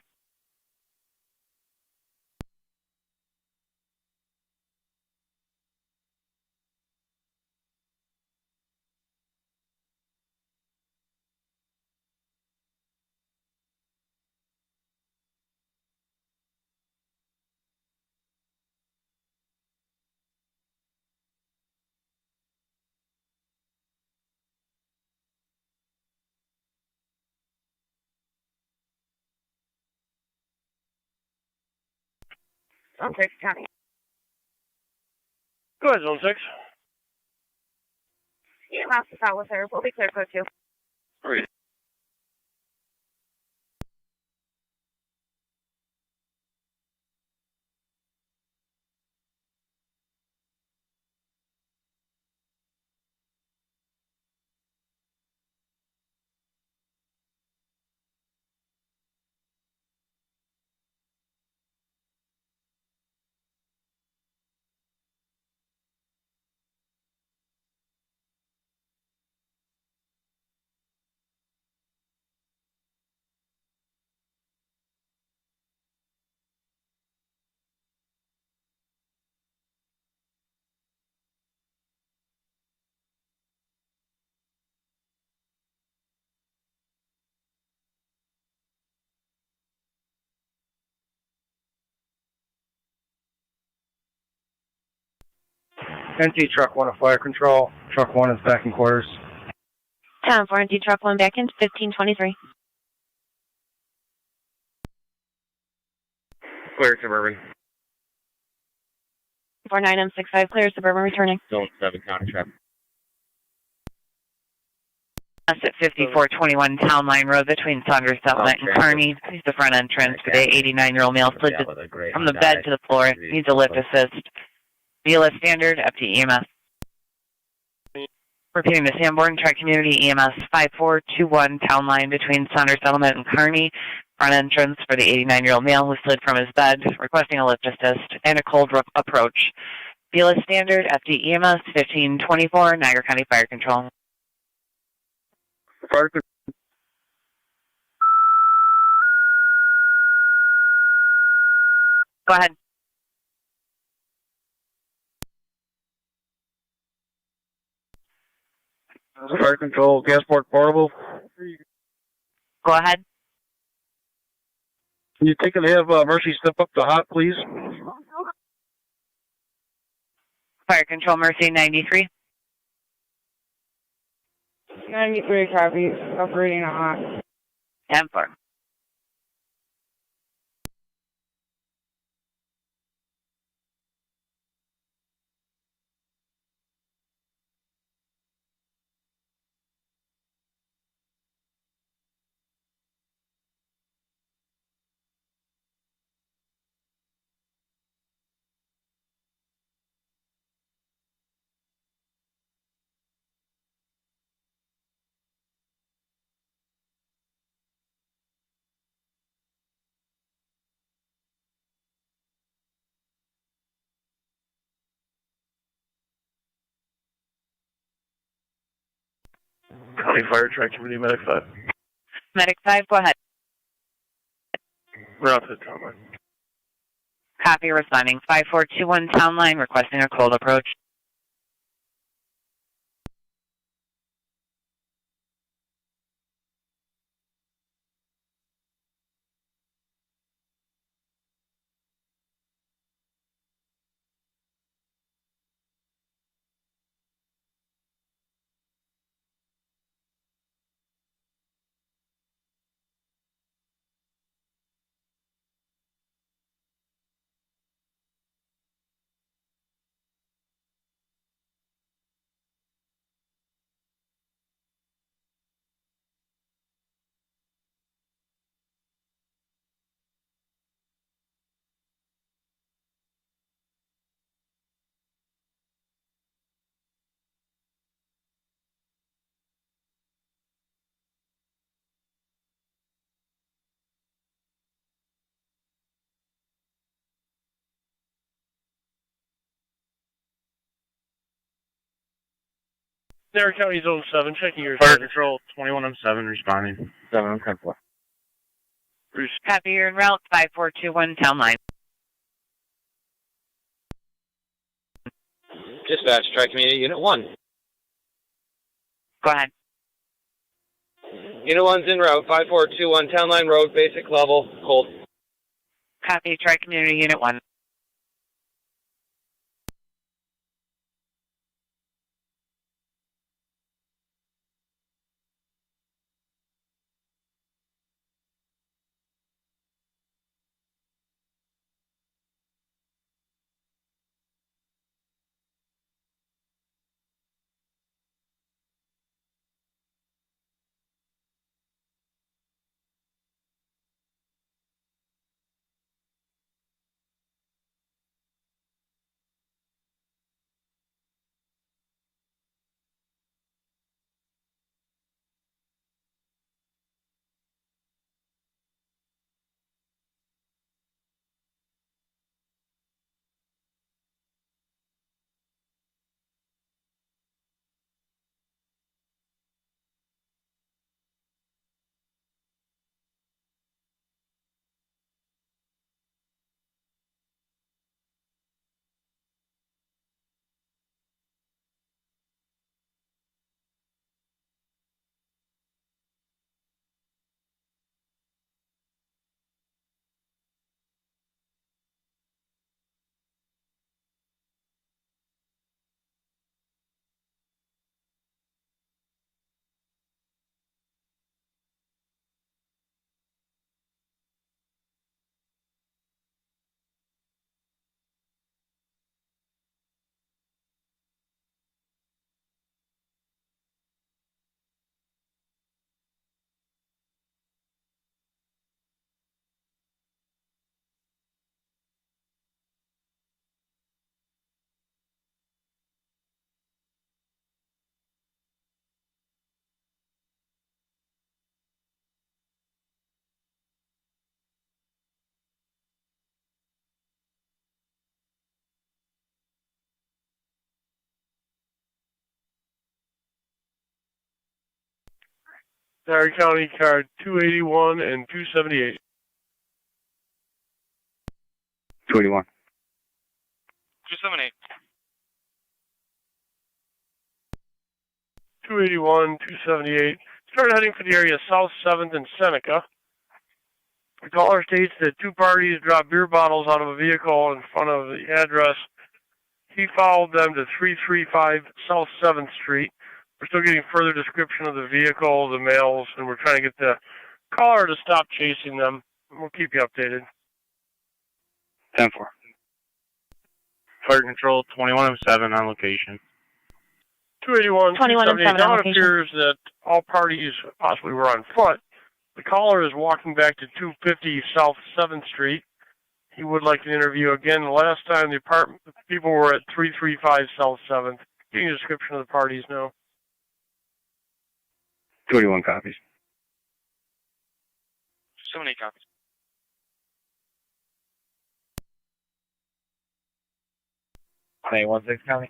Zone 6, copy. Go ahead, Zone 6. Yeah, last out with her. We'll be clear code 2. Great. NT truck 1 of fire control. Truck 1 is back in quarters. 10-4, NT truck 1 back in 1523. Clear Suburban. 49M65, clear Suburban returning. Zone 7 counter traffic. Us at 5421 Town Line Road between Saunders Settlement and Kearney. He's the front entrance today. 89-year-old male slid from the bed to the floor. Needs a lift assist. BLS standard, FT EMS. Repeating the Sanborn Tri-Community EMS 5421 Town Line between Saunders Settlement and Kearney. Front entrance for the 89-year-old male who slid from his bed, requesting a lift assist and a cold approach. BLS standard, FT EMS 1524 Niagara County Fire Control. Fire control. Go ahead. Fire control, Gasport portable. Go ahead. Can you take and have Mercy step up to hot, please? Fire Control Mercy 93. 93 copies. Operating on hot. 10-4. County Fire Track Committee, Medic 5. Medic 5, go ahead. We're out to the town line. Copy, responding. 5421 Town Line, requesting a cold approach. Niagara County Zone 7, checking your Fire status. Control 2107 responding. 7 on 10 4. Copy, you're en route. 5421 Town Line. Dispatch, Tri Community, Unit 1. Go ahead. Unit 1's en route, 5421 Town Line Road, basic level, cold. Copy, Tri-Community Unit 1. Niagara County card 281 and 278. 281. 278. 281, 278. Started heading for the area South 7th and Seneca. The caller states that two parties dropped beer bottles out of a vehicle in front of the address. He followed them to 335 South 7th Street. We're still getting further description of the vehicle, the males, and we're trying to get the caller to stop chasing them. We'll keep you updated. 10-4. Fire Control 2107 on location. 281, 2107 Now on it location. appears that all parties possibly were on foot. The caller is walking back to 250 South 7th Street. He would like an interview again. The last time the people were at 335 South 7th. Getting a description of the parties now. 281 copies. 78 copies. Hey, 16 County.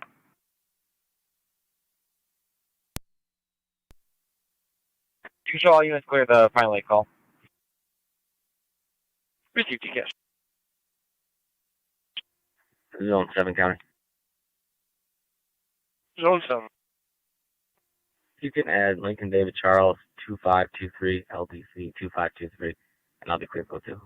Control, all units clear the Pine Lake call. Received TCAS. Zone 7 County. Zone 7. You can add Lincoln David Charles 2523 LDC 2523, and I'll be clear code 2.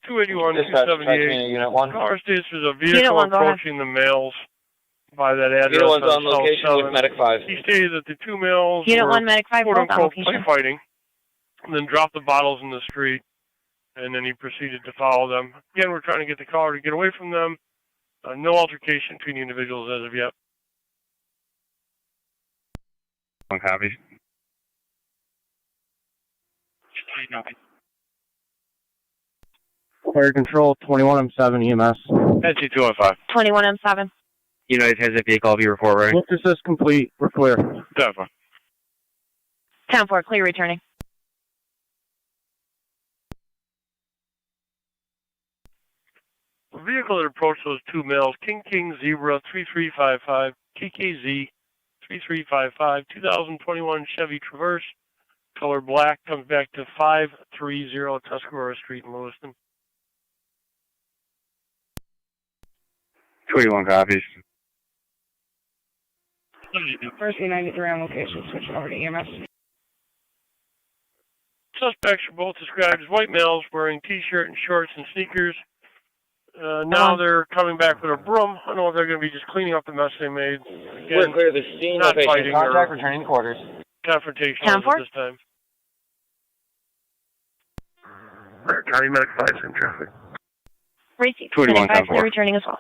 Dispatch, 278. Unit 1. Caller states there's a vehicle approaching the males by that address. Unit 1's on South location 7. with Medic 5. He stated that the two males Unit were 1, Medic 5, hold on quote-unquote location. play fighting, and then dropped the bottles in the street, and then he proceeded to follow them. Again, we're trying to get the caller to get away from them. No altercation between the individuals as of yet. One copy. Fire control, 21M7 EMS. NC 215. 21M7. United has a vehicle, be report ready. Lift assist complete. We're clear. 10-4. 10-4, clear returning. The vehicle that approached those two males, King Zebra 3355, KKZ 3355, 2021 Chevy Traverse, color black, comes back to 530 Tuscarora Street in Lewiston. 21 copies. First United around location, switch over to EMS. Suspects are both described as white males wearing t-shirt and shorts and sneakers. Now they're coming back with a broom. I don't know if they're going to be just cleaning up the mess they made. Again, We're clear the scene. not fighting Contact, or returning quarters. confrontation at this time. County Medic 5 in traffic. Receive. 21 Medic 5, clear returning as well.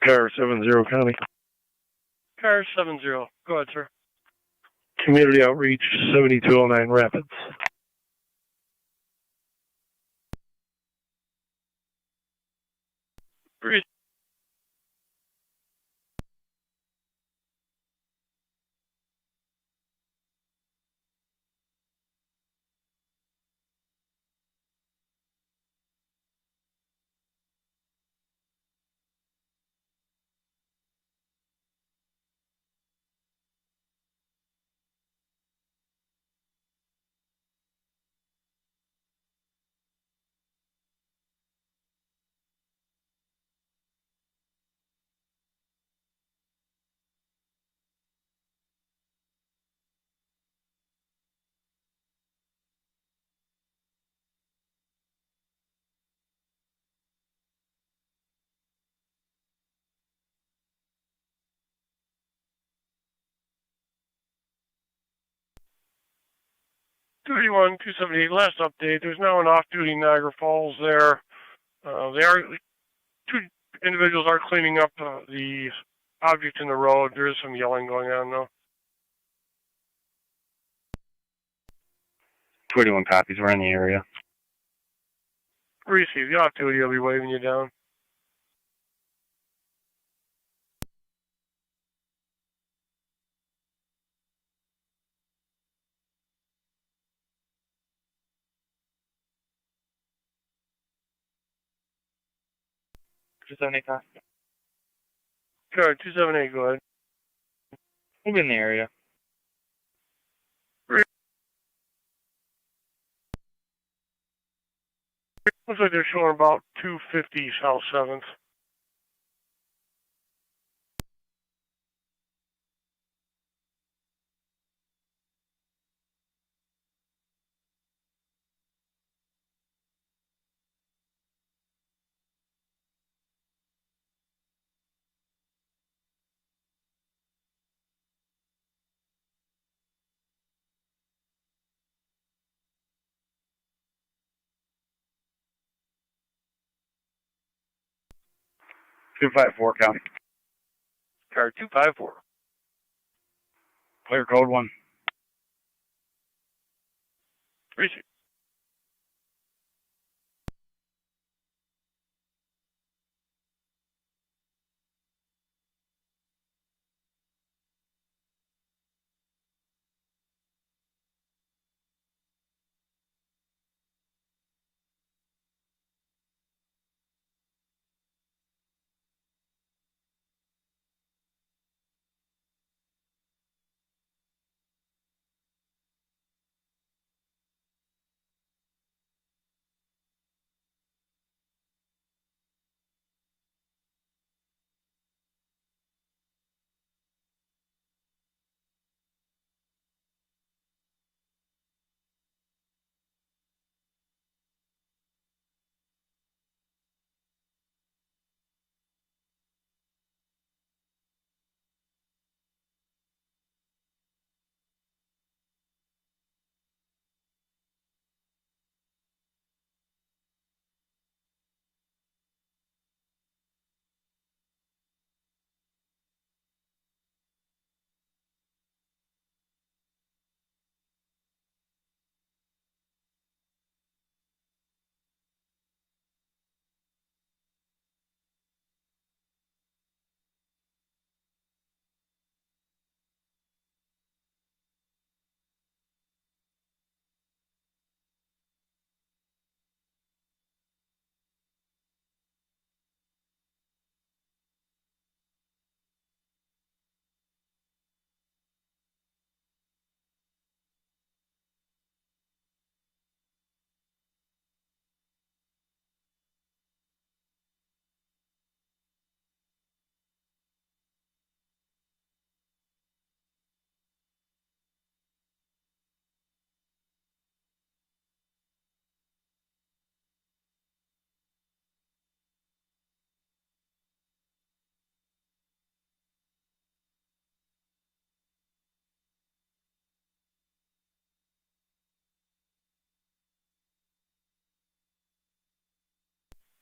Car 70 County. Car 70. Go ahead, sir. Community outreach 7209 Rapids. 281, 278, last update. There's now an off-duty Niagara Falls there. Two individuals are cleaning up the object in the road. There is some yelling going on, though. 281 copies. We're in the area. Receive. The off-duty will be waving you down. Sure, 278, go ahead. We'll be in the area. Looks like they're showing about 250 South 7th. Two 5-4 count. Car 254. Clear code 1. Receive.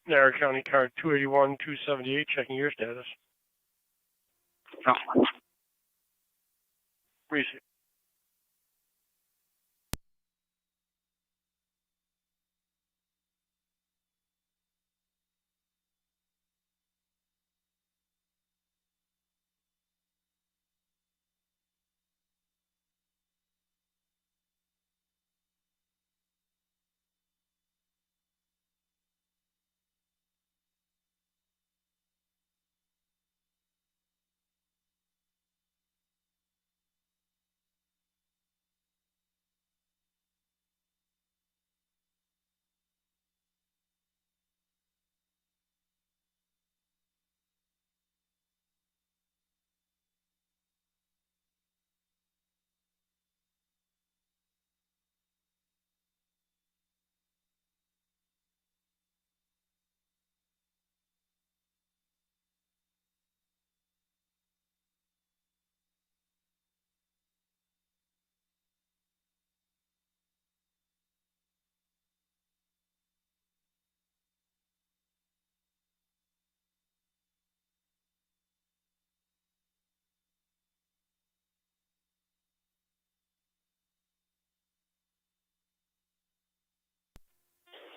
Niagara County Car 281, 278, checking your status. Receive.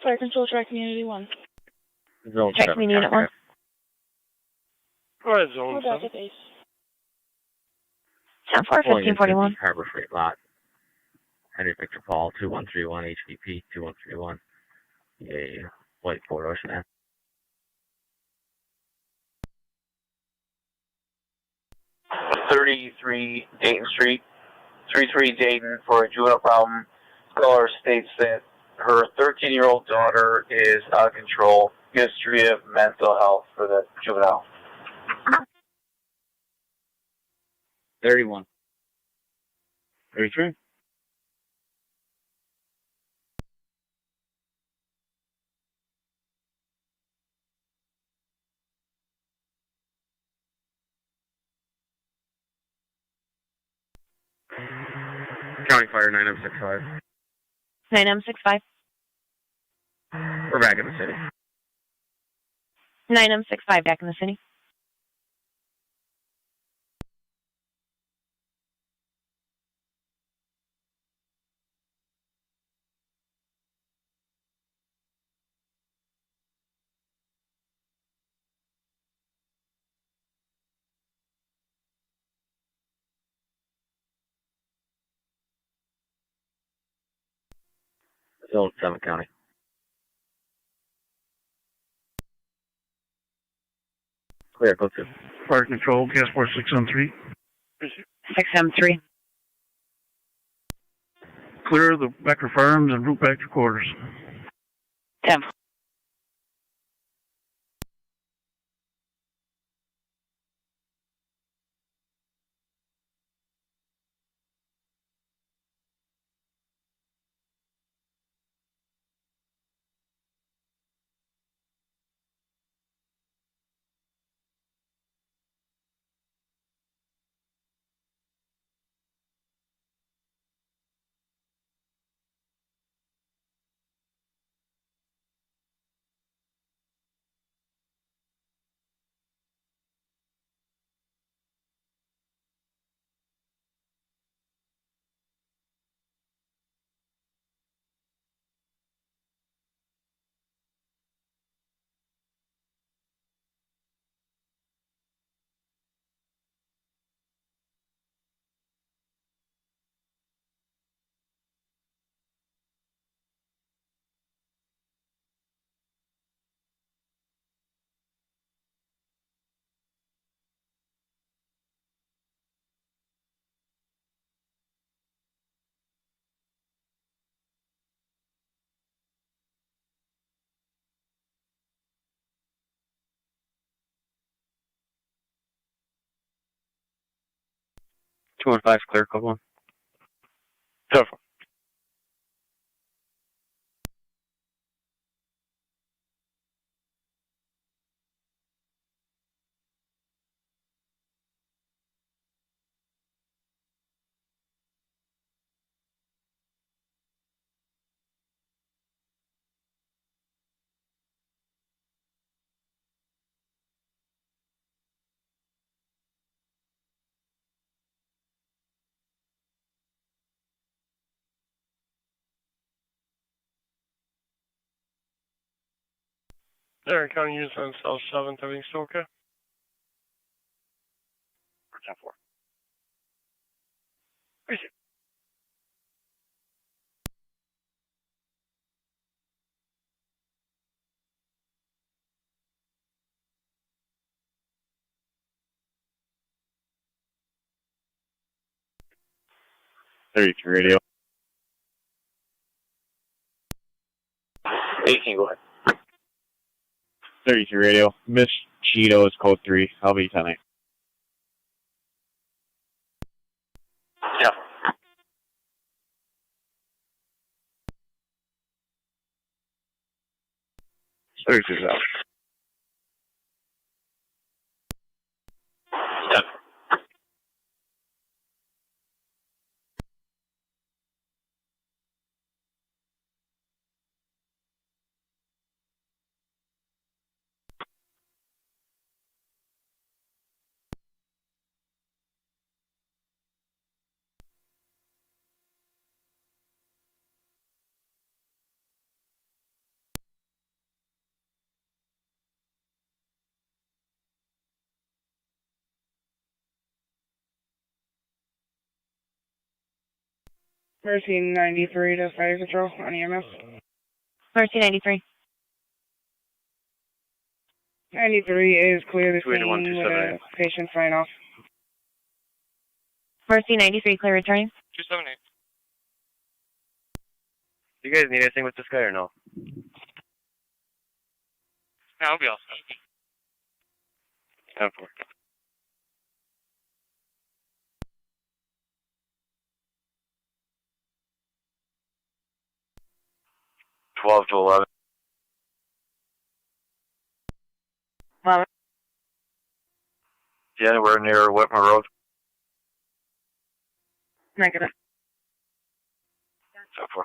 Fire Control Track Community 1. Zone Track 7. Community Unit 1. Go ahead, Zone We're back 7. at base. 10-4, Pulling into 1541. the Harbor Freight lot. Henry Victor Paul, 2131 HVP, 2131. A white four-door sedan. 33 Dayton Street, 33 Dayton for a juvenile problem. Caller states that her 13-year-old daughter is out of control. History of mental health for the juvenile. 31. 33. County Fire 9065. 9M65. We're back in the city. 9M65 back in the city. Zone 7 County. Clear, go to. Fire Control, Gasport 613. 6M3. Clear the Becker Farms and route back to quarters. 10. Two and 5 clear, couple one. Tough. There, County units on South 7th. Everything still okay? 10-4. Appreciate it. Radio. 18, go ahead. 33 radio. Miss Cheeto is code 3. I'll be 10-8. Yeah. 32 out. Yeah. Mercy 93 to Fire Control on EMS. Mercy 93. 93 is clear the scene with a patient sign off. Mercy 93, clear returning. 278. You guys need anything with this guy or no? Yeah, I'll be all set. 10-4. Twelve to 11. 11. Yeah, anywhere near Whitmer Road. Negative. 10-4.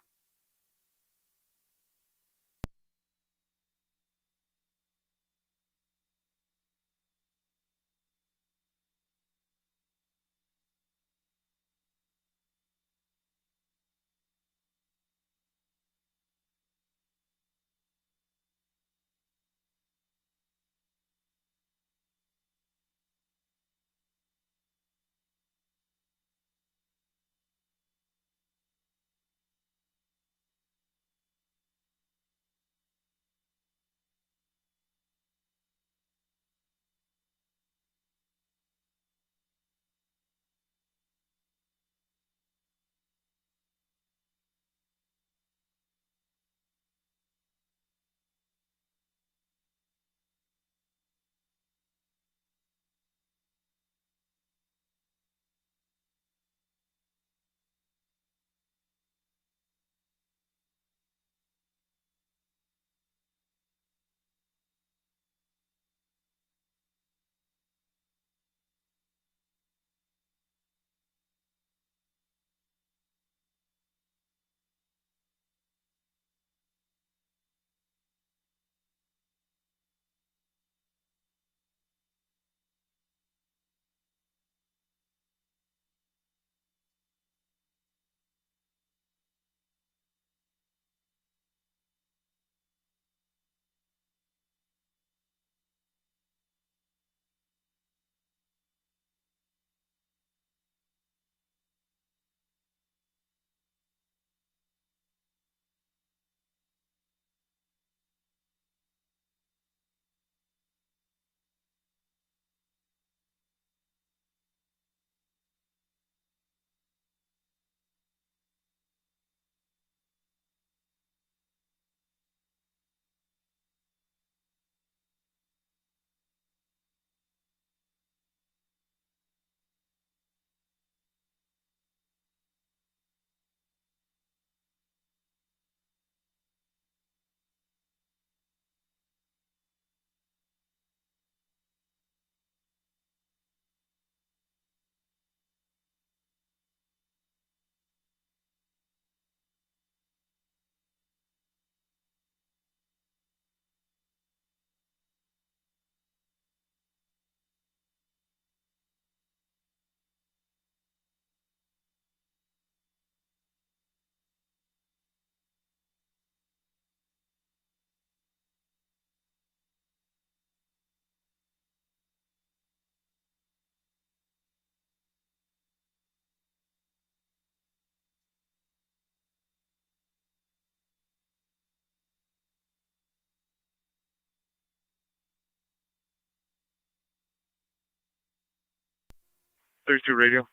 Thirty-two radio.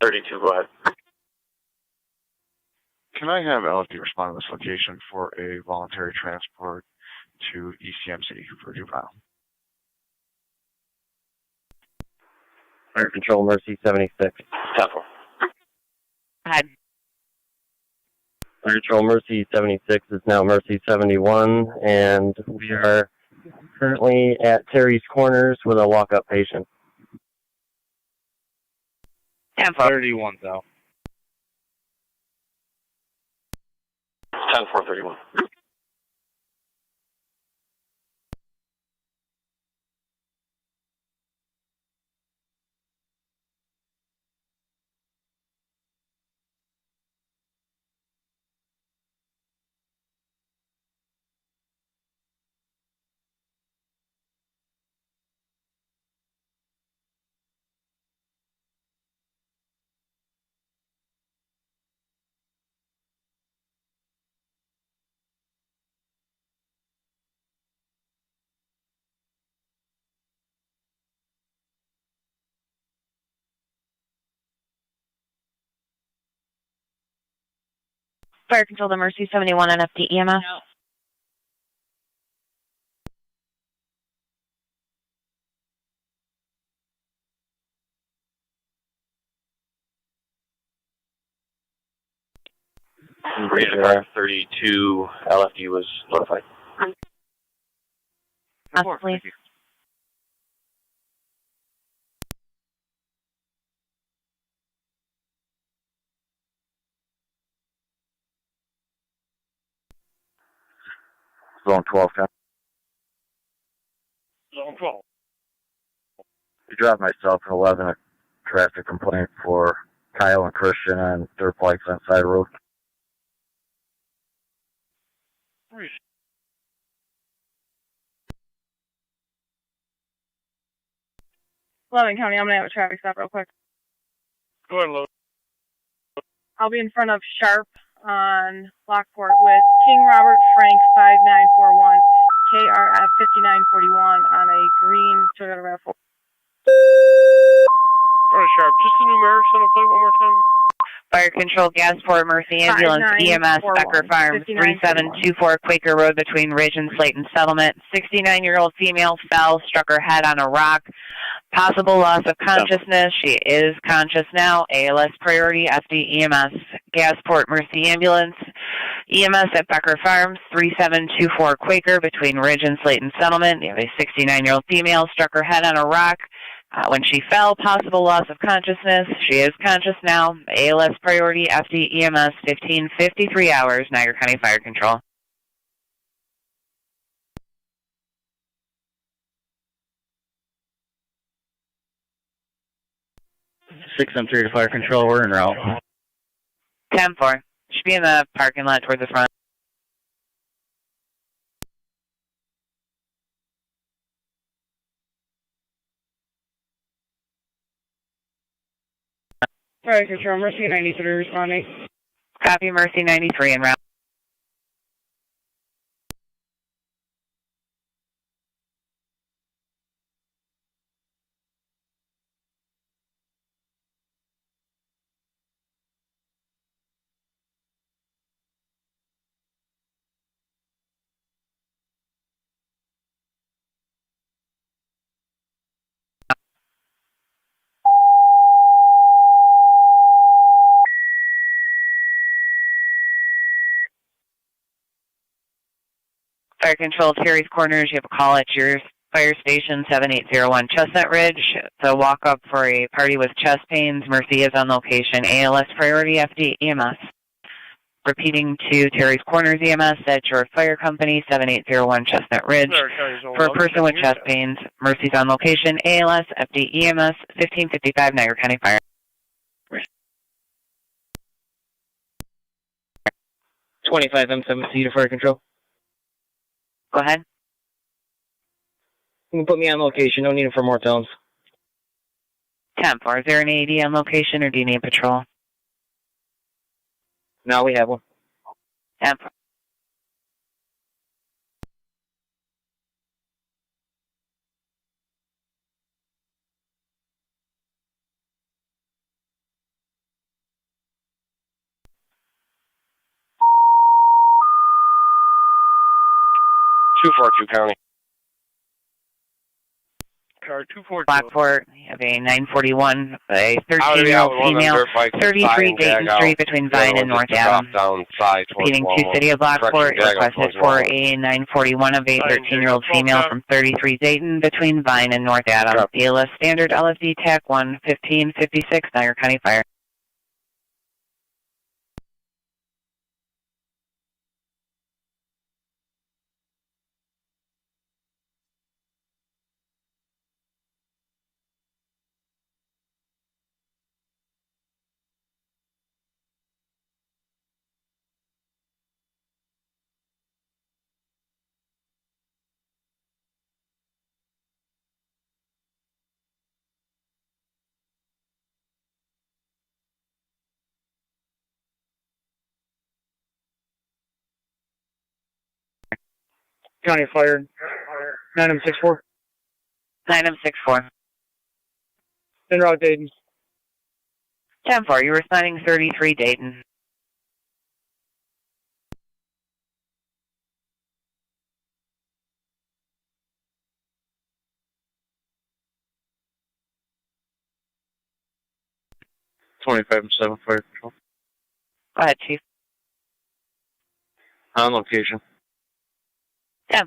32, go ahead. Can I have LFD respond to this location for a voluntary transport to ECMC for juvenile? Fire Control, Mercy 76. 10-4. Ahead. Fire Control, Mercy 76 is now Mercy 71, and we are currently at Terry's Corners with a walk-up patient. 10-4. 31, though. 10-4, 31. Fire control to Mercy 71 on FD EMS. Radar 32 LFD was notified. Please. Zone 12, Captain. Zone 12. You dropped myself at 11 a traffic complaint for Kyle and Christian on dirt bikes on side road. Loving County, I'm going to have a traffic stop real quick. Go ahead, Lowe. I'll be in front of Sharp on Lockport with King Robert Frank 5941, KRF 5941 on a green Toyota RAV4. All right, Sharp. Just the numerics on the plate one more time. Fire control, Gasport, Mercy Ambulance, EMS, Becker Farms, 3724 Quaker Road between Ridge and Slayton Settlement. 69-year-old female fell, struck her head on a rock. Possible loss of consciousness. She is conscious now. ALS priority, FD EMS. Gasport, Mercy Ambulance, EMS at Becker Farms, 3724 Quaker between Ridge and Slayton Settlement. You have a 69-year-old female, struck her head on a rock. When she fell, possible loss of consciousness. She is conscious now. ALS priority, FD EMS, 1553 hours, Niagara County Fire Control. I'm 3 to Fire Control. We're en route. 10-4. Should be in the parking lot towards the front. Fire control, Mercy 93 responding. Copy, Mercy 93 en route. Fire control, Terry's Corners. You have a call at your fire station, 7801 Chestnut Ridge. It's a walk-up for a party with chest pains. Mercy is on location. ALS priority, FD EMS. Repeating to Terry's Corners EMS at your fire company, 7801 Chestnut Ridge. For a person with chest pains, Mercy's on location. ALS, FD EMS, 1555 Niagara County Fire. 25 M7C to Fire Control. Go ahead. You can put me on location. No need for more tones. 10-4. Is there an AD on location or do you need patrol? No, we have one. 10-4. County. Car 242. Lockport, you have a 941, a 13-year-old female, 33 Dayton Street between Vine and North Adams. Repeating to City of Lockport, requested for a 941 of a 13-year-old female from 33 Dayton between Vine and North Adams. ALS standard LFD TAC 1, 1556, Niagara County Fire. County Fire, 9M64. 9M64. En route, Dayton. 10-4, you're responding 33 Dayton. 25-7 fire control. Go ahead, Chief. On location. 10.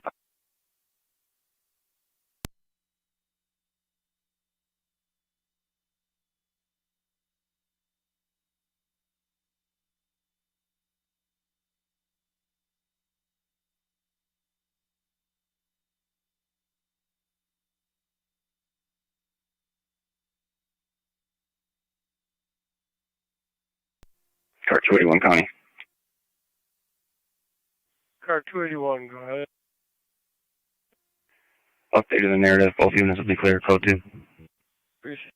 Car 281 County. Car 281, go ahead. Updated the narrative. Both units will be clear. Code 2. Appreciate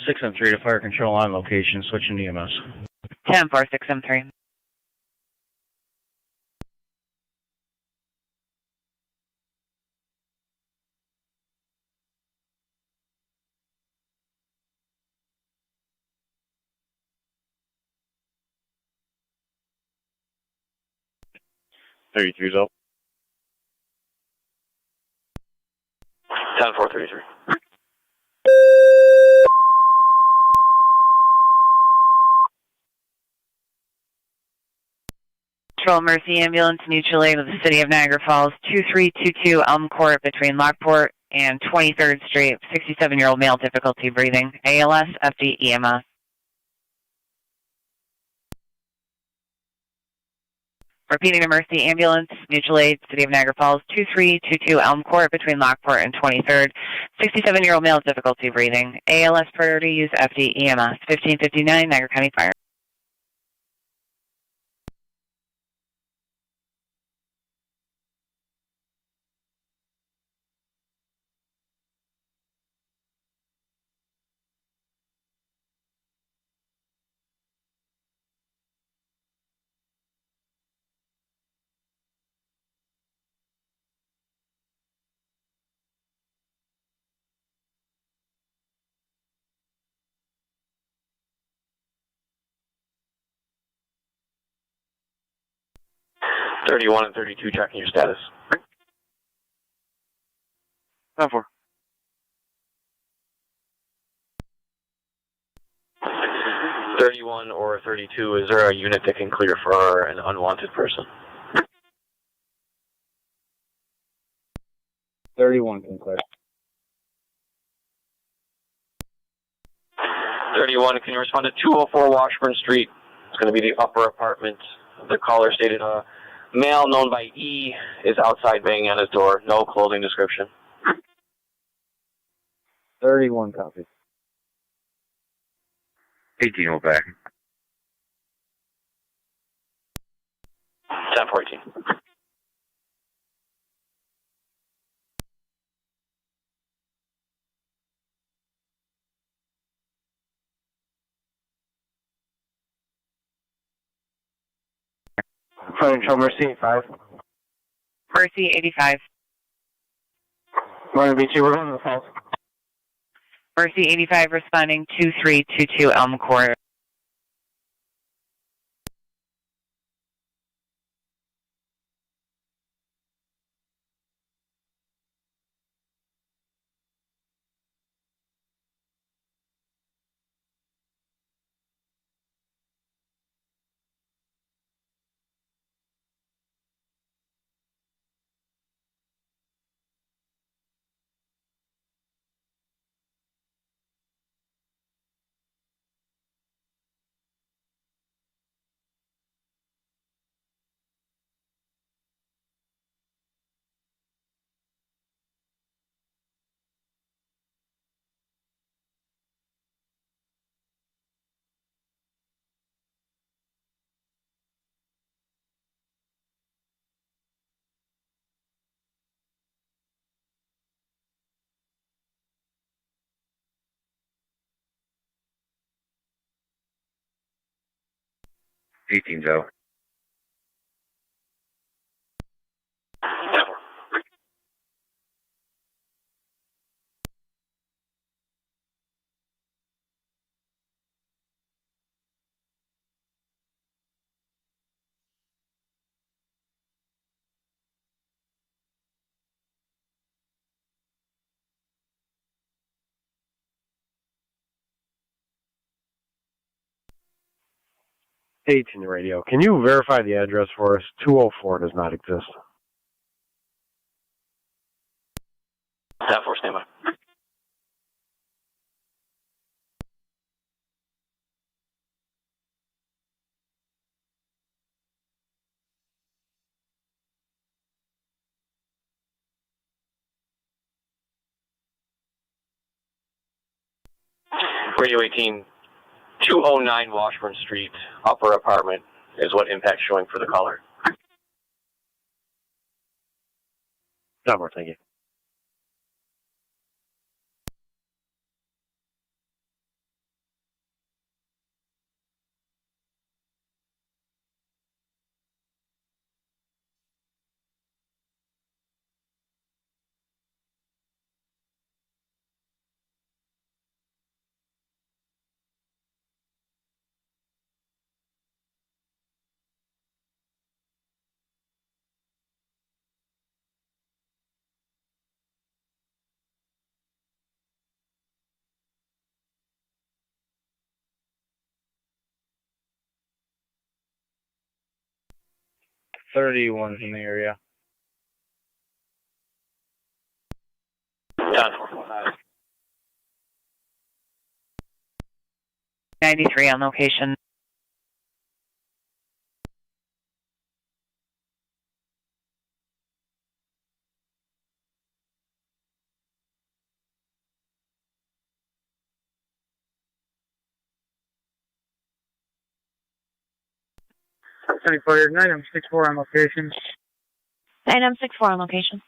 6M3 to fire control on location, switching to EMS. 10-4, 6M3. Thirty-three's up. 10-4-33. Control Mercy Ambulance, mutual aid with the City of Niagara Falls, 2322 Elm Court between Lockport and 23rd Street, 67-year-old male, difficulty breathing, ALS, FD, EMS. Repeating to Mercy Ambulance, mutual aid, City of Niagara Falls, 2322 Elm Court between Lockport and 23rd, 67-year-old male, difficulty breathing, ALS, priority use, FD, EMS, 1559 Niagara County Fire. Thirty-one and 32, checking your status. 10-4. 31 or 32, is there a unit that can clear for an unwanted person? 31 can clear. 31, can you respond to 204 Washburn Street? It's going to be the upper apartment. The caller stated a male known by E is outside banging on his door. No clothing description. 31 copy. 18 will back. 10-14. Control Mercy 85. Mercy 85. Morning, BT, we're going to the falls. Mercy 85 responding 2322 Elm Court. Eighteen's out. 18 radio. Can you verify the address for us? 204 does not exist. 10-4, standby. Radio 18, 209 Washburn Street, upper apartment, is what impact showing for the caller. Number, thank you. One's in the area. 93 on location. Cleared. 9-64 on location. 9-64 on location.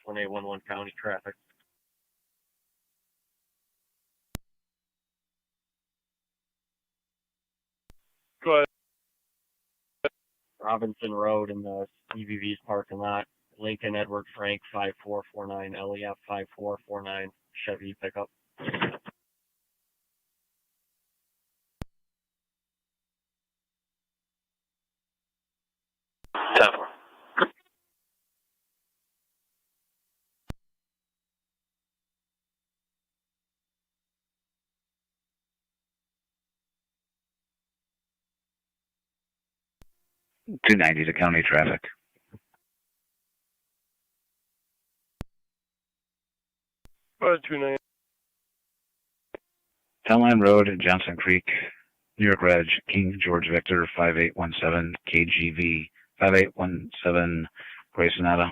One 811 county traffic. Go ahead. Robinson Road in the EVV's parking lot. Lincoln Edward Frank 5449 LEF 5449 Chevy pickup. .290 to county traffic. Go ahead, 29. Town Line Road, Johnson Creek, New York Reg, King George Victor 5817 KGV 5817 Gray Sonata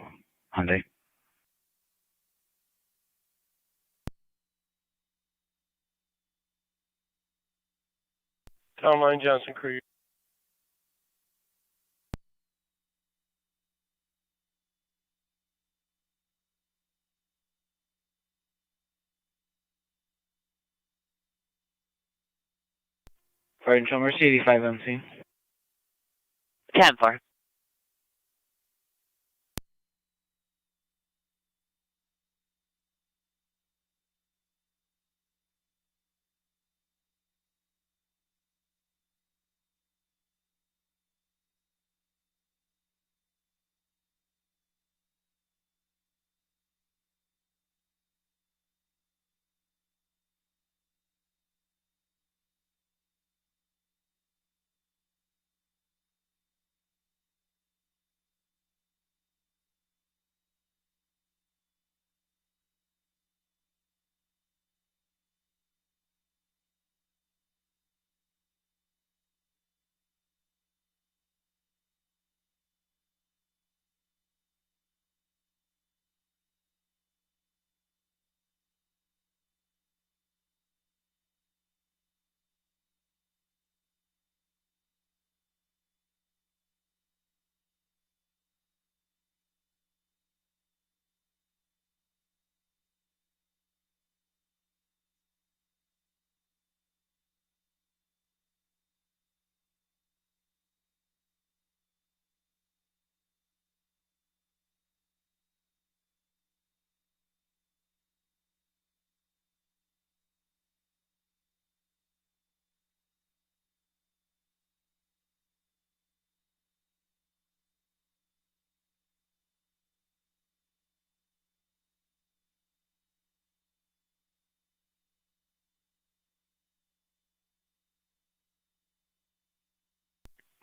Hyundai. Town Line, Johnson Creek. Fire and Mercy 85 MC. 10-4.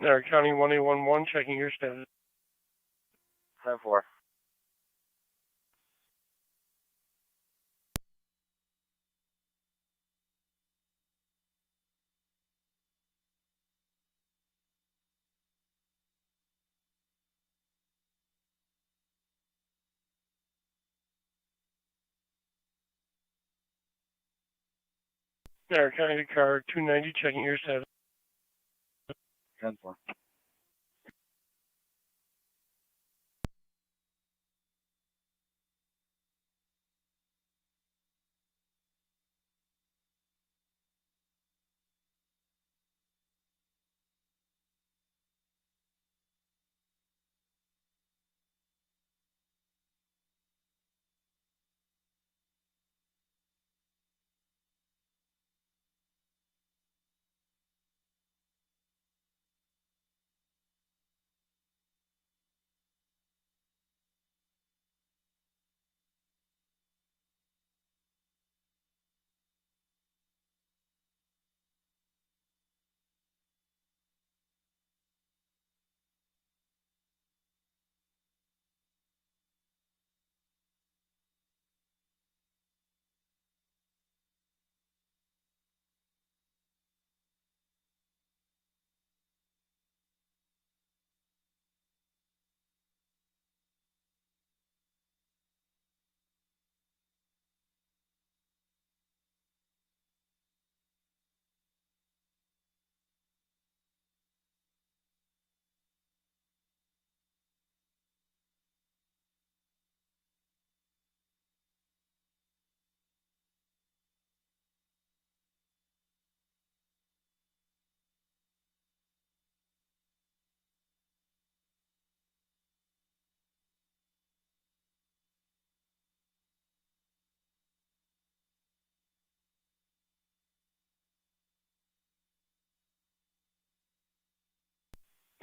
Niagara County 1811, checking your status. 10-4. Niagara County car 290, checking your status. 10-4.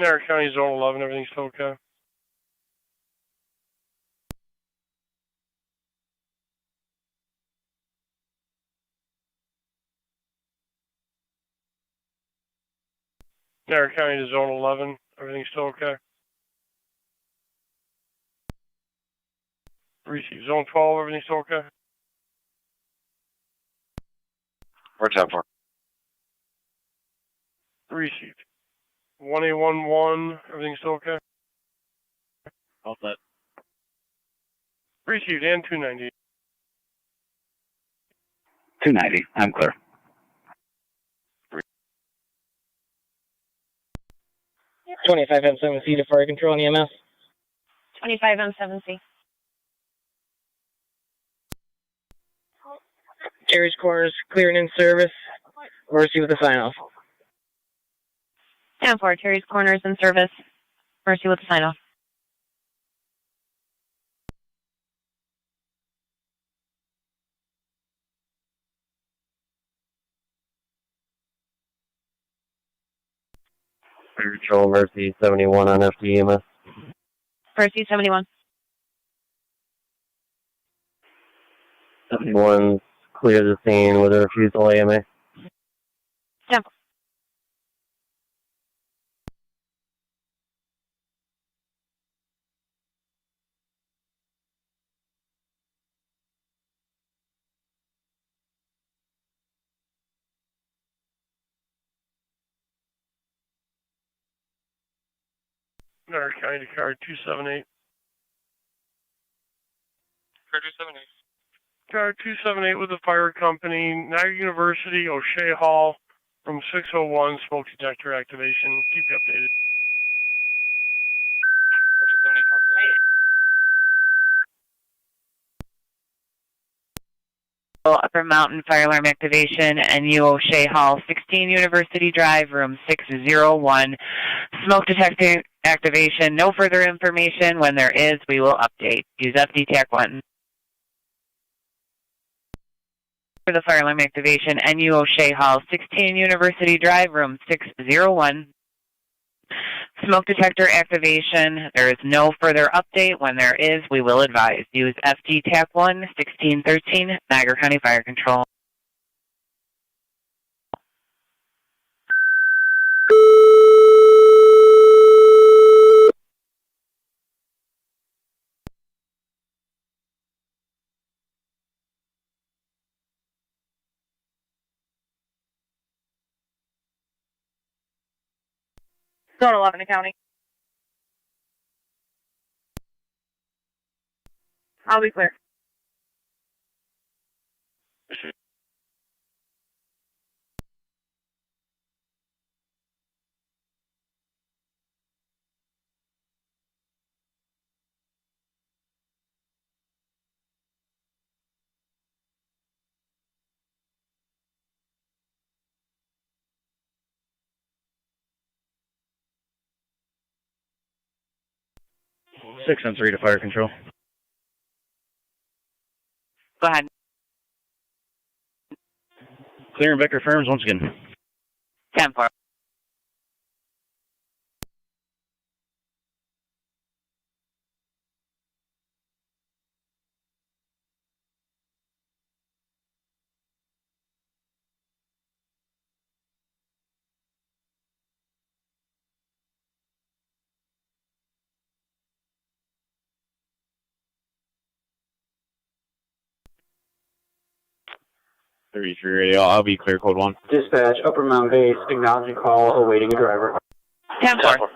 Niagara County Zone 11, everything's still okay. Niagara County to Zone 11, everything's still okay. Receive Zone 12, everything's still okay. We're 10-4. Received. 1811, everything's still okay. All set. Received and 290. 290. I'm clear. 25 M7C to fire control and EMS. 25 M7C. Terry's Corners, clearing in service. Mercy with a sign-off. 10-4, Terry's Corners in service. Mercy with a sign-off. Fire Control, Mercy 71 on FDEMS. Mercy 71. 71's clear the scene with a refusal AMA. 10-4. Niagara County to car 278. Car 278. Car 278 with the fire company, Niagara University, O'Shea Hall, from 601, smoke detector activation. Keep you updated. Car 278. Upper Mountain Fire Alarm Activation, NU O'Shea Hall, 16 University Drive, room 601. Smoke detector activation. No further information. When there is, we will update. Use FD TAC 1. For the fire alarm activation, NU O'Shea Hall, 16 University Drive, room 601. Smoke detector activation. There is no further update. When there is, we will advise. Use FD TAC 1, 1613, Niagara County Fire Control. Zone 11 to county. I'll be clear. Six and 3 to fire control. Go ahead. Clearing Becker Farms once again. 10-4. Radio, I'll be clear code 1. Dispatch, Upper Mount Base, acknowledging call, awaiting a driver. 10-4.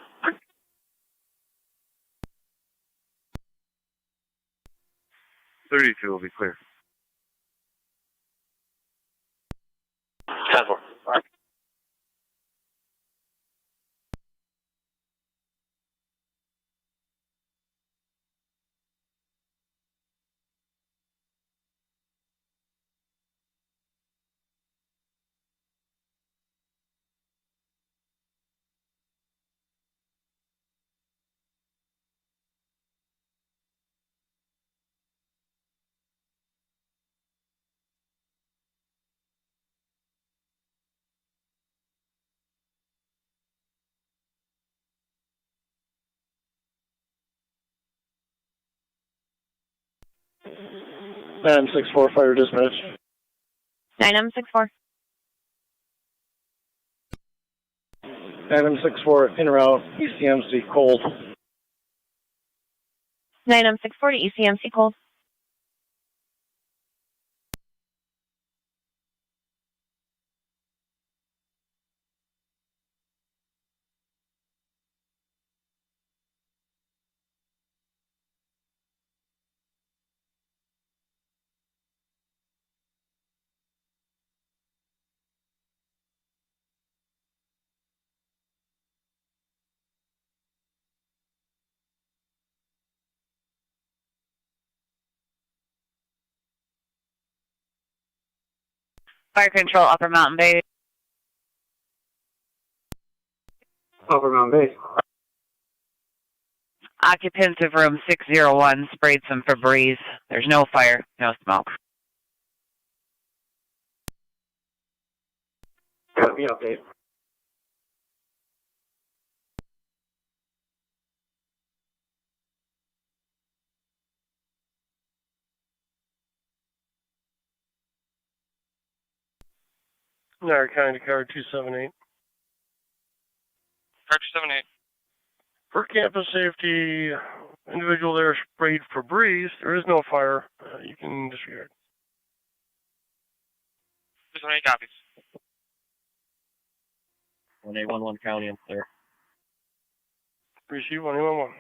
32 will be clear. 10-4. And 6-4 fire dispatch. 9M64. Item 6-4 in route, ECMC cold. 9M64 to ECMC cold. Fire control, Upper Mountain Bay. Upper Mount Base. Occupants of room 601 sprayed some Febreze. There's no fire, no smoke. Copy update. Niagara County to car 278. Car 278. For campus safety, individual there sprayed Febreze. There is no fire. You can disregard. 278 copies. 1811 County, I'm clear. Receive 111.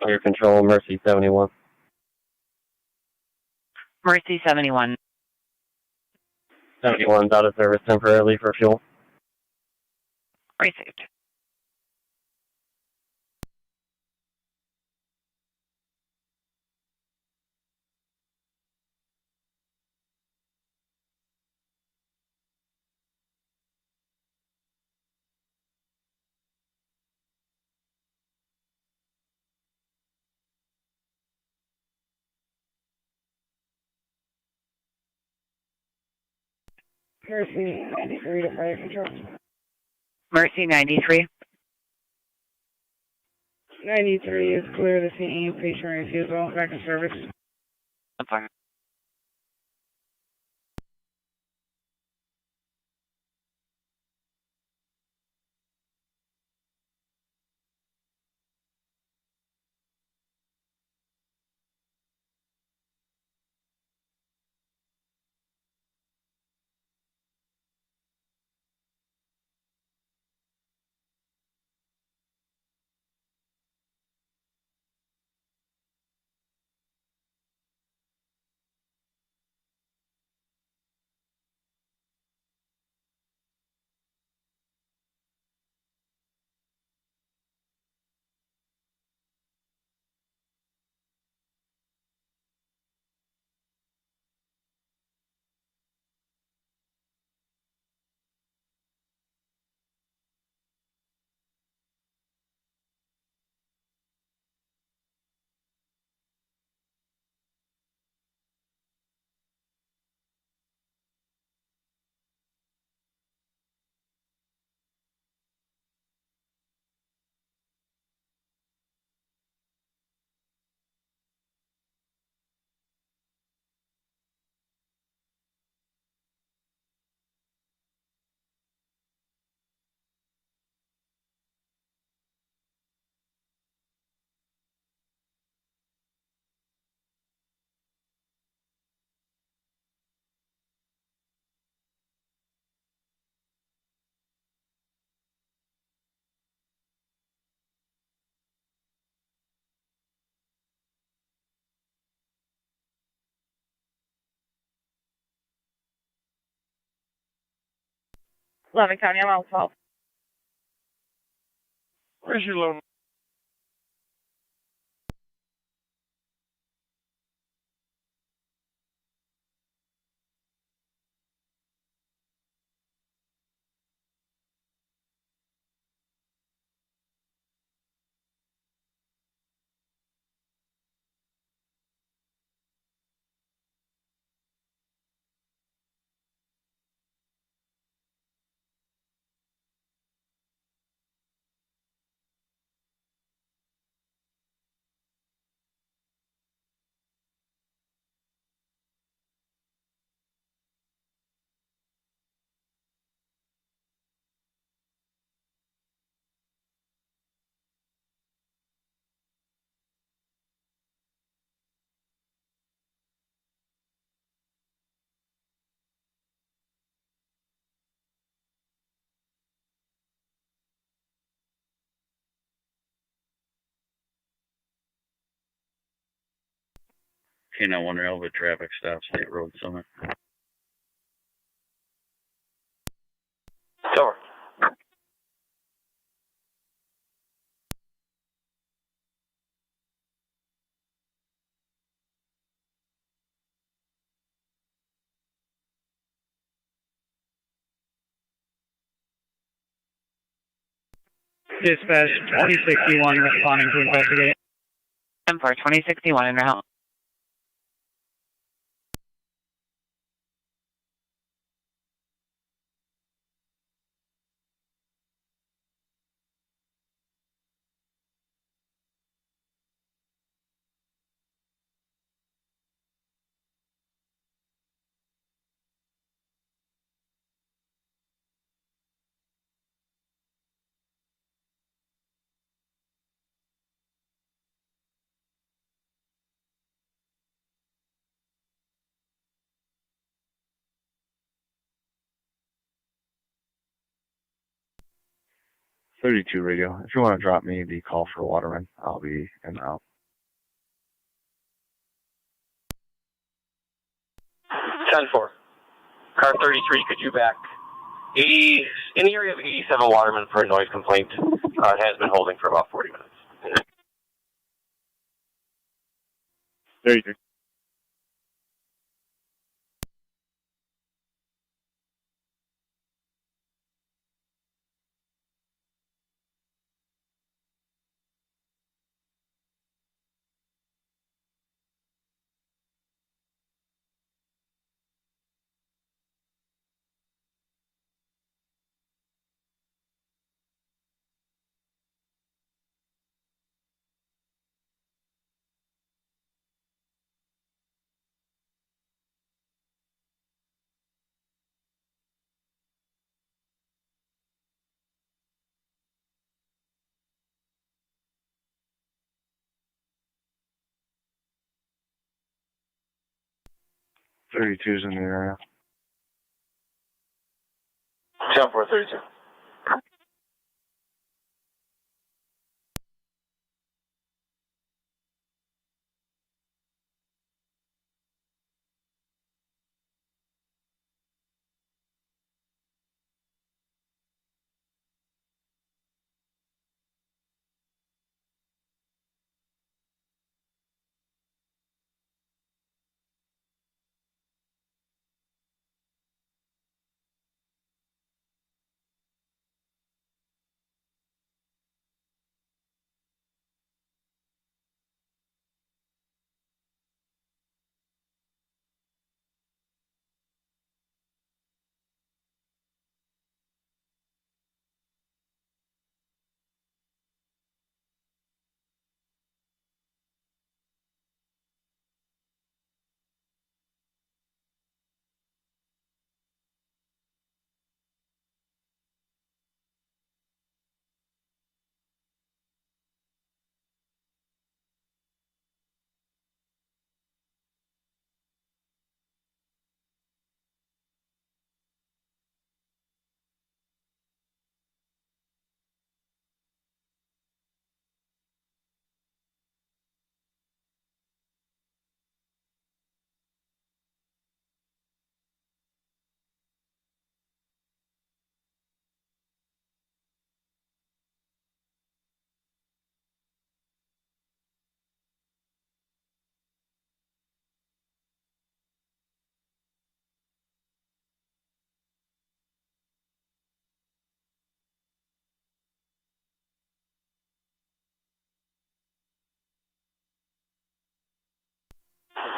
Fire control, Mercy 71. Mercy 71. 71's out of service temporarily for fuel. Received. Mercy 93 to fire control. Mercy 93. 93 is clear to scene. Patient refusal. Back in service. I'm fine. Loving County, I'm on 12. Where's your loan? K9 Railway traffic stop, State Road Summit. Over. Dispatch 2061 responding to investigate. M4 2061 in route. .32 radio. If you want to drop me the call for Waterman, I'll be in and out. 10-4. Car 33, could you back 80, in the area of 87 Waterman for a noise complaint? It has been holding for about 40 minutes. 33. 32's in the area. 10-4-32.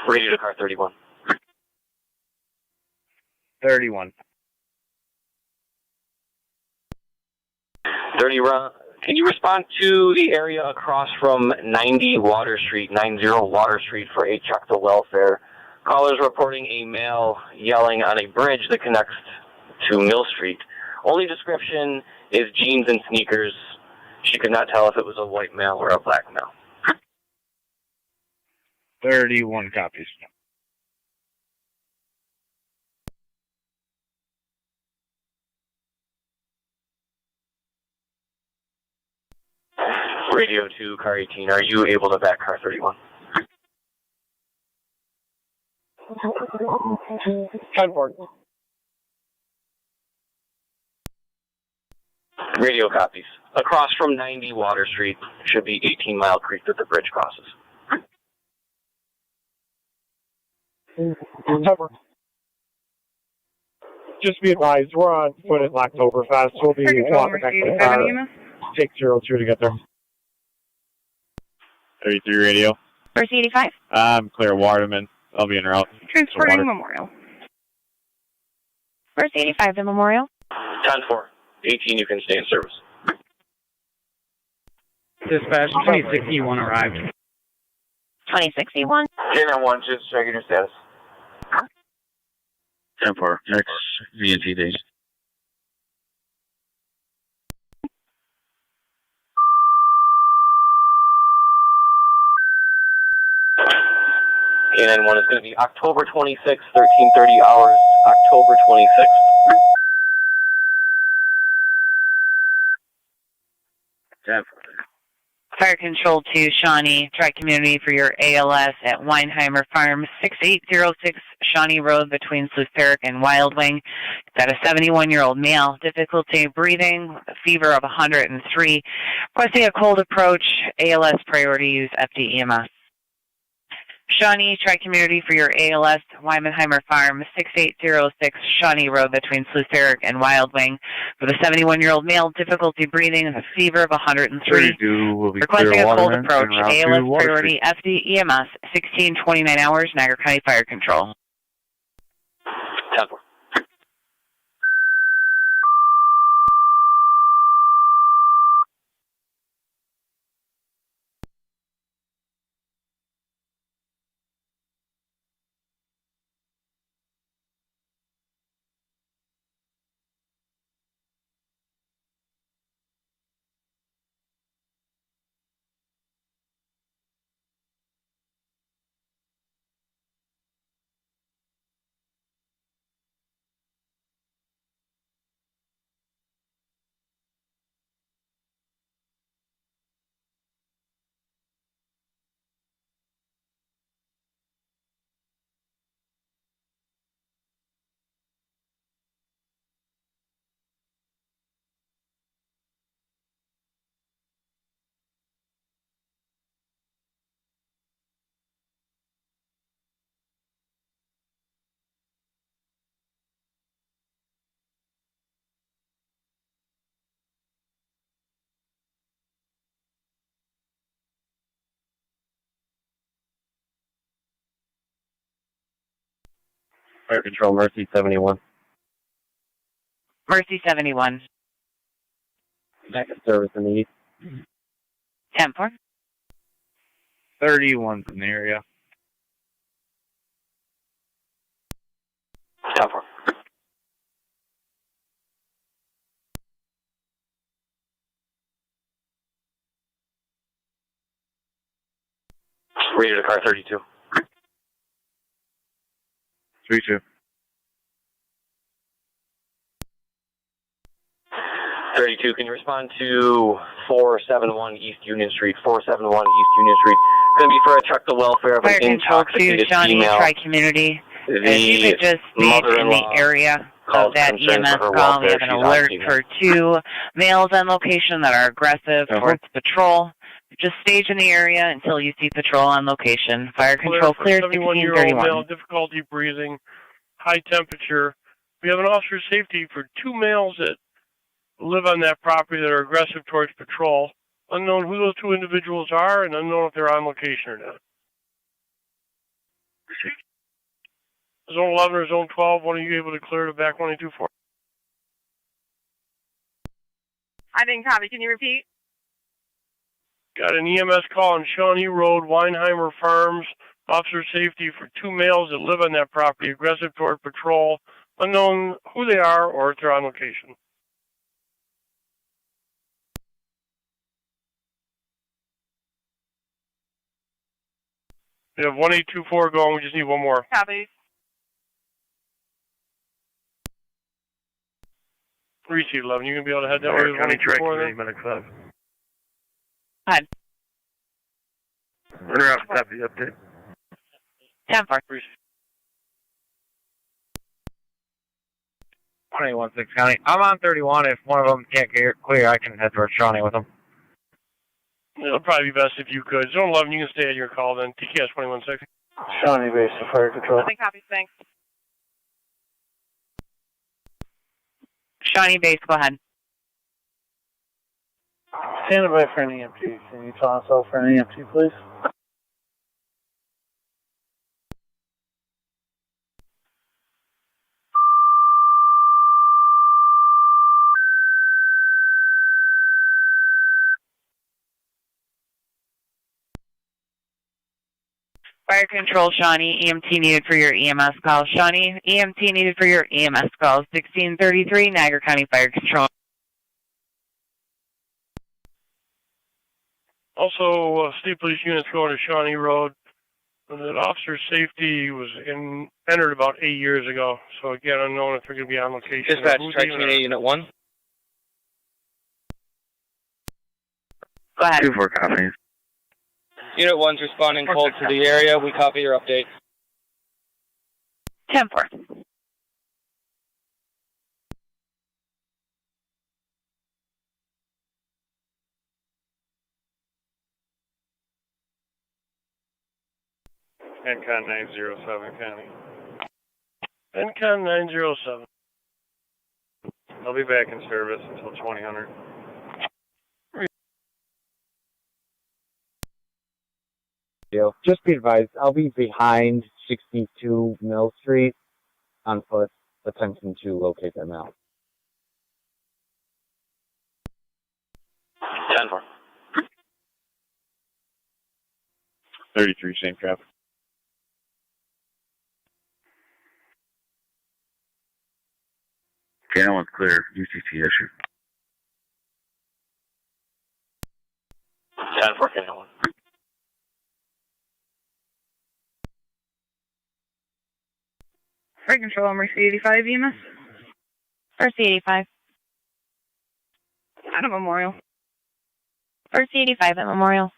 Radio to car 31. 31. 30, can you respond to the area across from 90 Water Street, 90 Water Street for a check to welfare? Callers reporting a male yelling on a bridge that connects to Mill Street. Only description is jeans and sneakers. She could not tell if it was a white male or a black male. 31 copies. Radio to car 18, are you able to back car 31? 10-4. Radio copies. Across from 90 Water Street should be 18 Mile Creek that the bridge crosses. Just be advised, we're on foot at Locktoberfest. We'll be walking back to the car. Take 02 to get there. 33 radio. Mercy 85. I'm Claire Waterman. I'll be en route. Transporting Memorial. Mercy 85 to Memorial. 10-4. 18, you can stay in service. Dispatch 26E1 arrived. 26E1. J91, just checking your status. 10-4. Next VNT days. K91 is going to be October 26th, 13:30 hours, October 26th. 10-4. Fire Control to Shawnee, Tri-Community for your ALS at Weinheimer Farm, 6806 Shawnee Road between Sleuth and Wild Wing. Got a 71-year-old male, difficulty breathing, with a fever of 103. Requesting a cold approach, ALS priority use FD EMS. Shawnee Tri-Community for your ALS, Weinheimer Farm, 6806 Shawnee Road between Sleuth and Wild Wing. For the 71-year-old male, difficulty breathing with a fever of 103. Will be Requesting a cold Waterman, approach, en route to ALS Water priority FD EMS, 1629 hours, Niagara County Fire Control. 10-4. Fire Control, Mercy 71. Mercy 71. Back in service in the east. 10-4. 31's in the area. 10-4. Radio to car 32. 3-2. 32, can you respond to 471 East Union Street? 471 East Union Street. Going to be for a truck to welfare of Fire an Control 2, intoxicated Shawnee, female. Tri-Community. If you could just stay in the area of that EMS call, we have an alert for 2 males on location that are aggressive towards patrol. Just stage in the area until you see patrol on location. Fire Control clear 71-year-old 1631. male, difficulty breathing, high temperature. We have an officer safety for 2 males that live on that property that are aggressive towards patrol. Unknown who those 2 individuals are and unknown if they're on location or not. Zone 11 or Zone 12, one of you able to clear to back 124? I didn't copy. Can you repeat? Got an EMS call on Shawnee Road, Weinheimer Farms. Officer safety for 2 males that live on that property, aggressive toward patrol. Unknown who they are or if they're on location. We have 1824 going. We just need one more. Copy. Receive 11. You gonna be able to head that way with 1824 then? Medic 5. Ahead. Runner out, copy, update. 10-4. 21-6 County. I'm on 31. If one of them can't get clear, I can head towards Shawnee with them. It'll probably be best if you could. Zone 11, you can stay at your call then. TKS 21-6. Shawnee base to fire control. Nothing copy. Thanks. Shawnee base, go ahead. Stand by for an EMT. Can you tell us out for an EMT, please? Fire Control, Shawnee, EMT needed for your EMS call. Shawnee, EMT needed for your EMS call. 1633, Niagara County Fire Control. Also, state police units going to Shawnee Road. That officer safety was entered about 8 years ago. So again, unknown if they're going to be on location. Dispatch, Tri-Community Unit 1. Go ahead. 2-4 copies. Unit 1's responding cold to the area. We copy your update. 10-4. NCON 907, County. NCON 907. I'll be back in service until 2000. Just be advised, I'll be behind 62 Mill Street on foot, attempting to locate them out. 10-4. 33, same traffic. Okay, that one's clear. UCC issue. 10-4, Canal 1. Fire Control, Mercy 85 EMS. Mercy 85. At a Memorial. Mercy 85 at Memorial.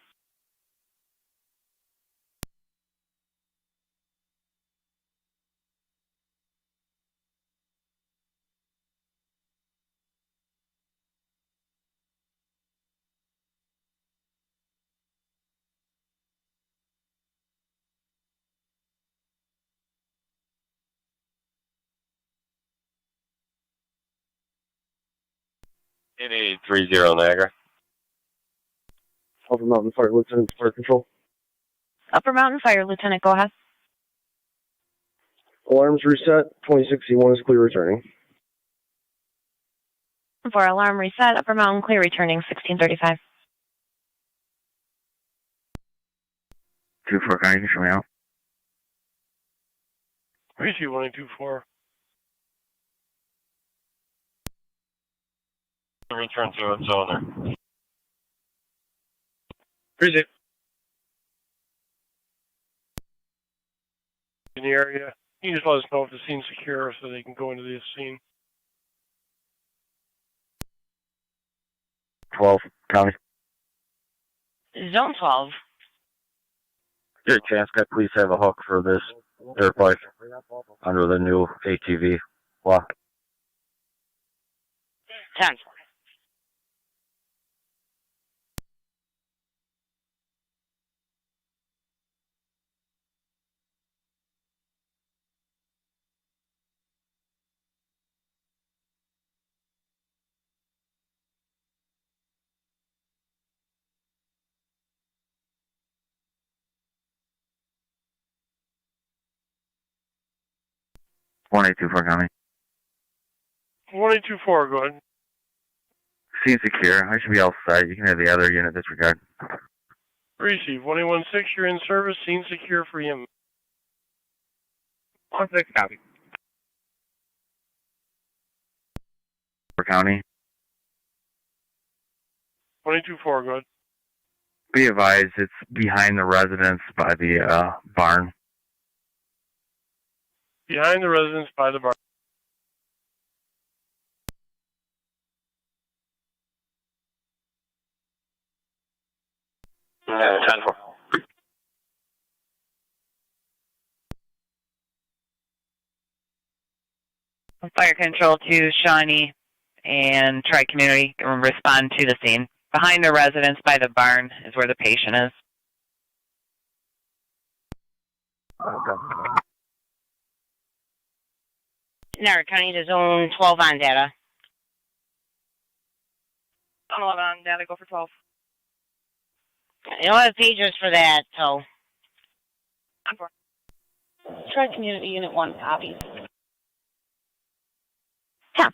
In 830 Niagara. Upper Mountain Fire Lieutenant Fire Control. Upper Mountain Fire, Lieutenant, go ahead. Alarms reset. 2061 is clear returning. For alarm reset, Upper Mountain clear returning 1635. 2-4 County, you show me out. Receive 1824. Return to its owner. Receive. In the area, you can just let us know if the scene's secure so they can go into the scene. 12 County. Zone 12. Your chance, guy, please have a hook for this dirt bike under the new ATV block. 10. One 824 County. 1824, go ahead. Scene secure. I should be outside. You can have the other unit disregard. Receive 1816, you're in service, scene secure for EM. 16 copy. County. 1824, go ahead. Be advised, it's behind the residence by the barn. Behind the residence by the bar. Yeah, 10-4. Fire control to Shawnee and Tri-Community respond to the scene. Behind the residence by the barn is where the patient is. Niagara County to zone 12 on data. On 11 on data, go for 12. You don't have pages for that, so. On 4. Try community unit 1, copy. 10-4.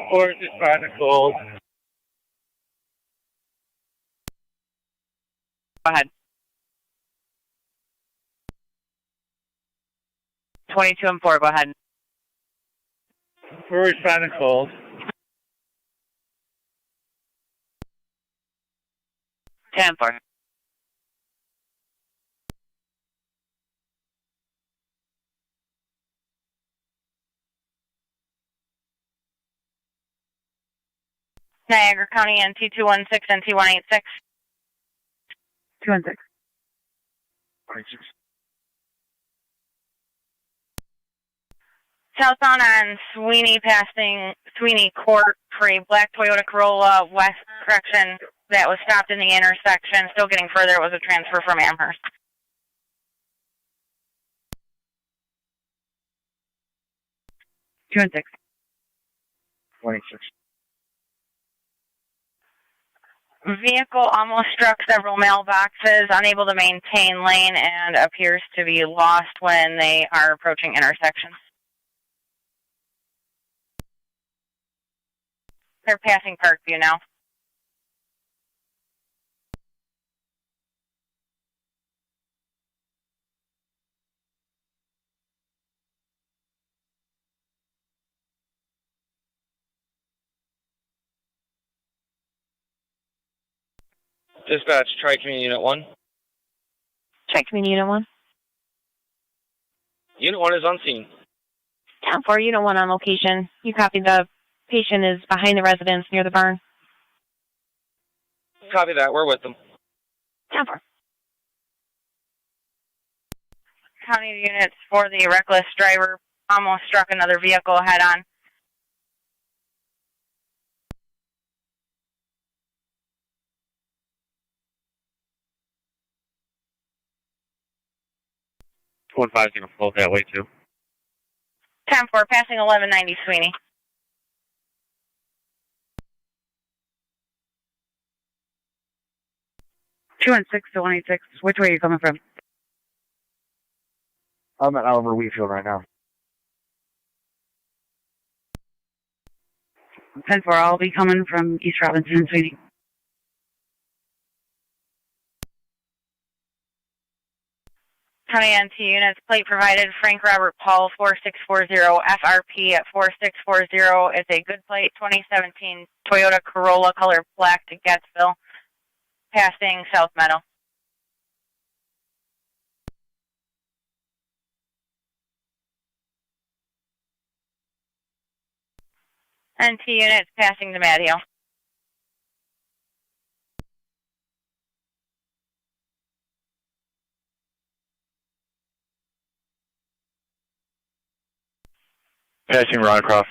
Fort is trying to cold. Go ahead. 22 and 4, go ahead. We're responding cold. 10-4. Niagara County NT 216 NT 186. 216. 26. Southbound on Sweeney, passing Sweeney Court for a black Toyota Corolla west direction that was stopped in the intersection. Still getting further. It was a transfer from Amherst. Two and six. 26. Vehicle almost struck several mailboxes, unable to maintain lane, and appears to be lost when they are approaching intersections. They're passing Parkview now. Dispatch, Tri-Community Unit 1. Tri-Community Unit 1. Unit 1 is on scene. 10-4, Unit 1 on location. You copy the patient is behind the residence near the barn. Copy that. We're with them. 10-4. County units for the reckless driver almost struck another vehicle head-on. One 5 float that way too. 10-4, passing 1190 Sweeney. Two and 6 to 186. Which way are you coming from? I'm at Oliver Wheatfield right now. 10-4, I'll be coming from East Robinson and Sweeney. County NT units, plate provided, Frank Robert Paul 4640, FRP at 4640. It's a good plate, 2017 Toyota Corolla color black to Gettsville, passing South Meadow. NT units passing the Mad Hill. Passing Roncroft.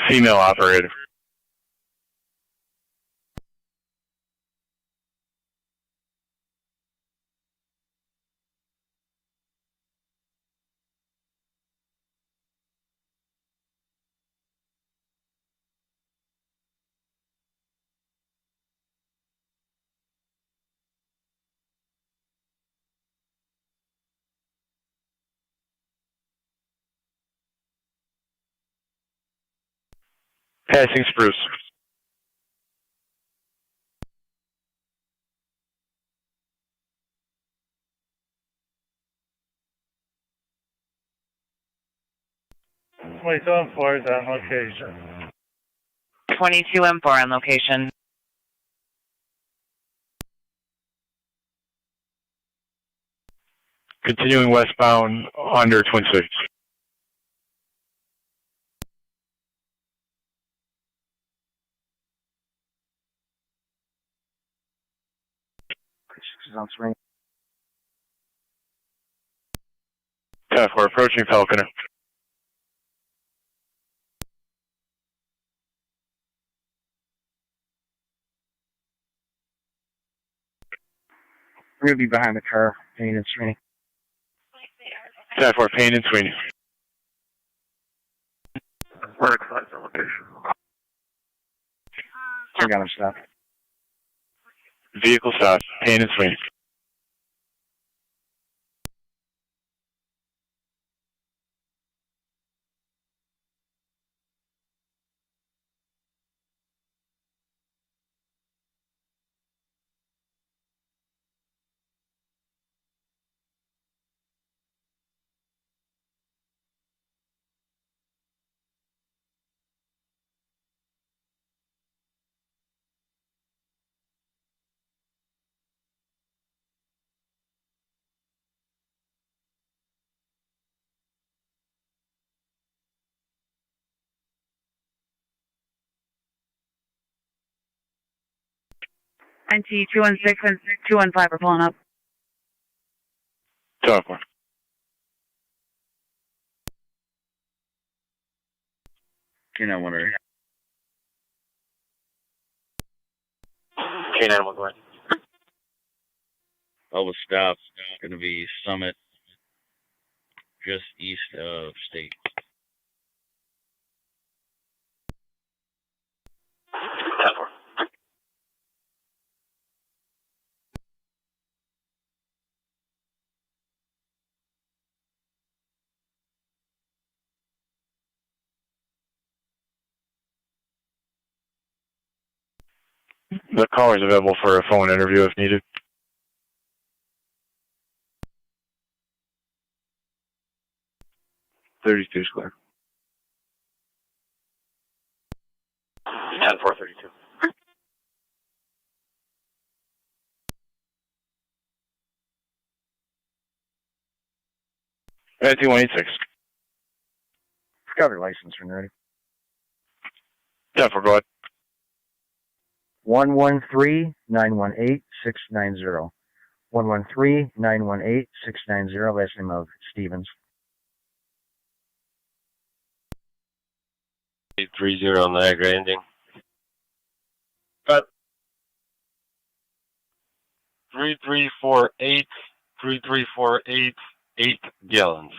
Female operator. Passing Spruce. Wait, on for is on location. 22 M4 on location. Continuing westbound under Twin Cities. On swing. 10-4, approaching Falconer. We're going to be behind the car, Payne and Sweeney. 10-4, Payne and Sweeney. Mark 5 location. I got him stopped. Vehicle stop, Payne and Sweeney. NT 216 and 215 are pulling up. 10-4. K9 1 area. K9 1 going. Elvis stops. Going to be Summit, just east of State. The caller is available for a phone interview if needed. 32 is clear. 10-432. 186. Discovery license when ready. 10-4, go ahead. 113-918-690. 113-918-690. Last name of Stevens. 830 Niagara ending. But 3348, 3348, 8 gallons.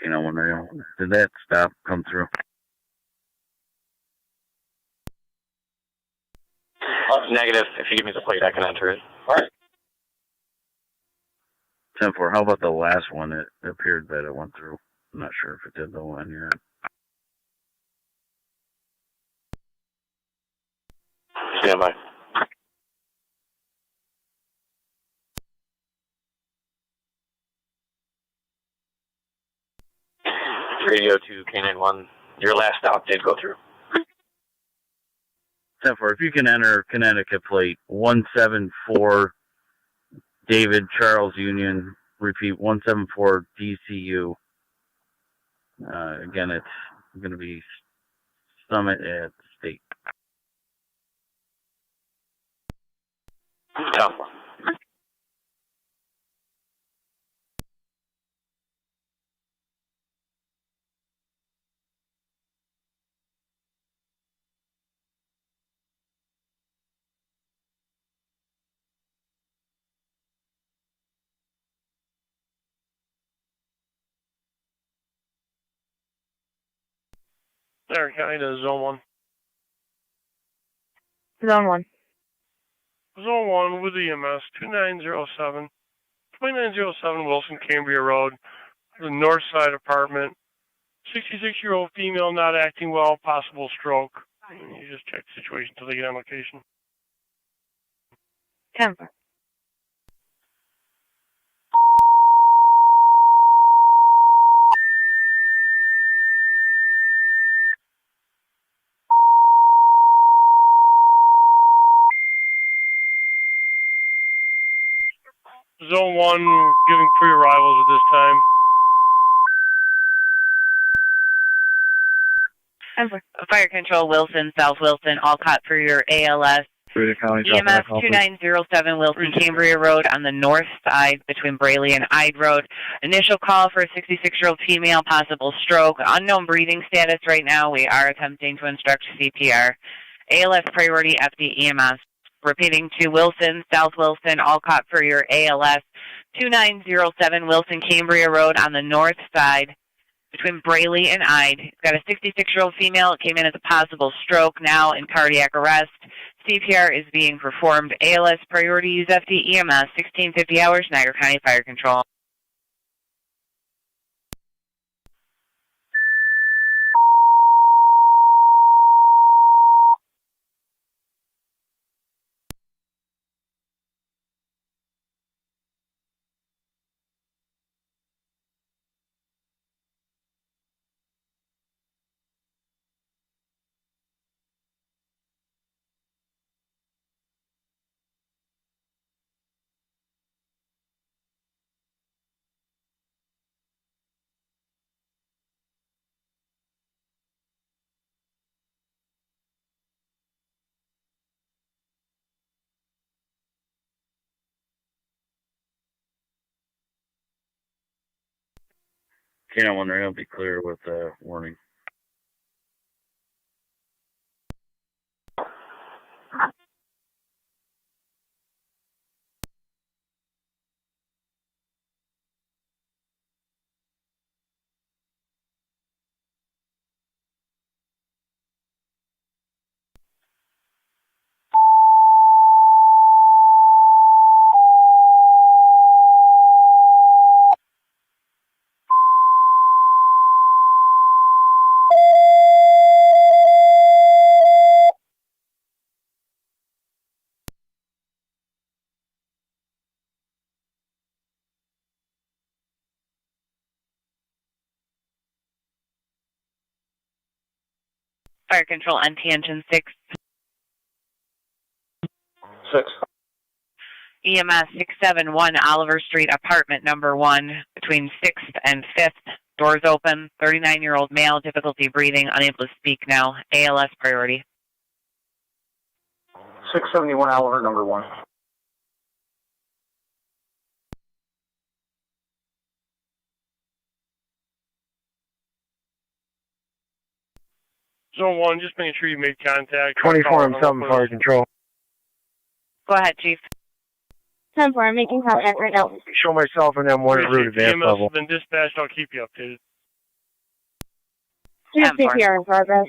You know, when they, did that stop come through? Negative. If you give me the plate, I can enter it. All right. 10-4. How about the last one? It appeared that it went through. I'm not sure if it did the one here. Stand by. Radio to K91. Your last stop did go through. 10-4. If you can enter Connecticut plate 174 David Charles Union. Repeat 174 DCU. Again, it's going to be Summit at State. Tough. there, County to Zone 1. Zone 1. Zone 1 with EMS, 2907. 2907 Wilson Cambria Road, the north side apartment. 66-year-old female not acting well, possible stroke. You just check the situation until they get on location. 10-4. Zone 1 giving pre-arrivals at this time. 10-4. Fire Control Wilson, South Wilson, all caught for your ALS. EMS 2907 Wilson Cambria Road on the north side between Braley and Ide Road. Initial call for a 66-year-old female, possible stroke. Unknown breathing status right now. We are attempting to instruct CPR. ALS priority FD EMS. Repeating to Wilson, South Wilson, all caught for your ALS 2907 Wilson Cambria Road on the north side between Braley and Ide. It's got a 66-year-old female. It came in as a possible stroke, now in cardiac arrest. CPR is being performed. ALS priority use FD EMS 1650 hours, Niagara County Fire Control. Can't wonder, it'll be clear with the warning. Fire Control, NT Engine 6. 6. EMS 671 Oliver Street, apartment number 1, between 6th and 5th. Doors open. 39-year-old male, difficulty breathing, unable to speak now. ALS priority. 671 Oliver, number 1. Zone 1, just making sure you made contact. 24-7 Fire Control. Go ahead, Chief. 10-4, I'm making contact right now. Show myself an M1 at route advance EMS level. has been dispatched. I'll keep you updated. CPR in progress.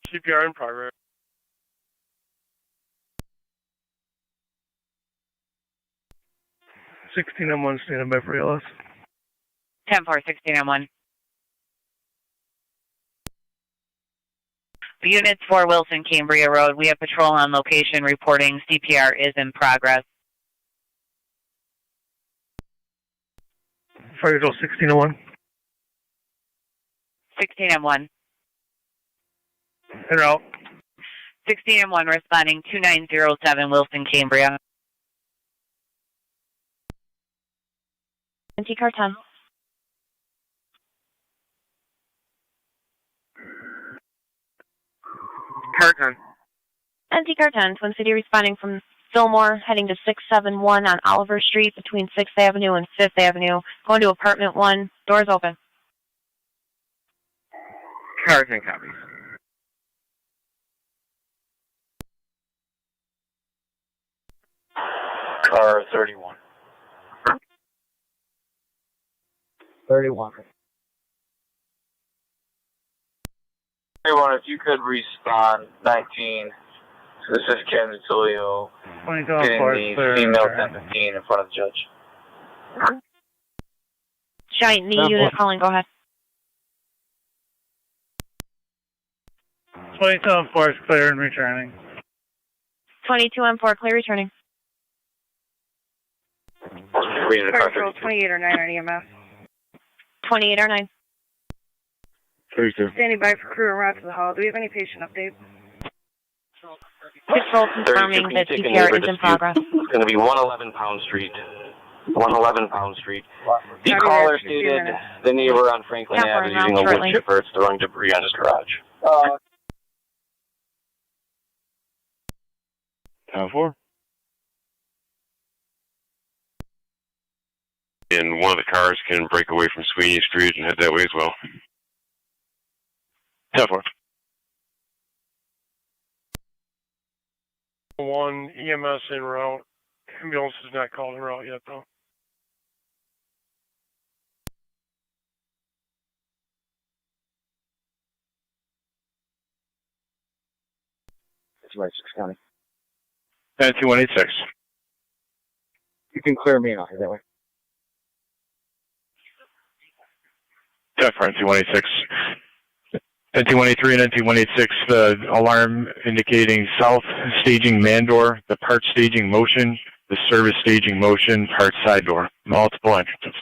CPR in progress. M1 standing by for ALS. 10-4, 16M1. Units for Wilson Cambria Road. We have patrol on location reporting CPR is in progress. Fire Control 1601. 16M1. En route. 16M1 responding 2907 Wilson Cambria. NT car 10. Car 10. NT car 10, Twin City responding from Fillmore, heading to 671 on Oliver Street between 6th Avenue and 5th Avenue. Going to apartment 1. Doors open. Car 10 copies. Car 31. 31. Everyone, if you could respond 19. So this is Ken Vitulio getting the female 1015 in front of the judge. Giant knee unit calling, go ahead. 22-4 is clear and returning. 22M4, clear returning. Fire Control 28 or 9 on EMS. 28 or 9. 32. Standing by for crew and route to the hall. Do we have any patient updates? Patrol confirming that CPR is in progress. It's going to be 111 Pound Street. 111 Pound Street. The caller stated the neighbor on Franklin Ave is using a wood chipper. It's throwing debris on his garage. 10-4. And one of the cars can break away from Sweeney Street and head that way as well. 10-4. 1 EMS en route. Ambulance is not called en route yet, though. It's right, 6 County. 19186. You can clear me off that way. 10 for NT186. NT183 and NT186, alarm indicating south staging man door, the part staging motion, the service staging motion, part side door. Multiple entrances.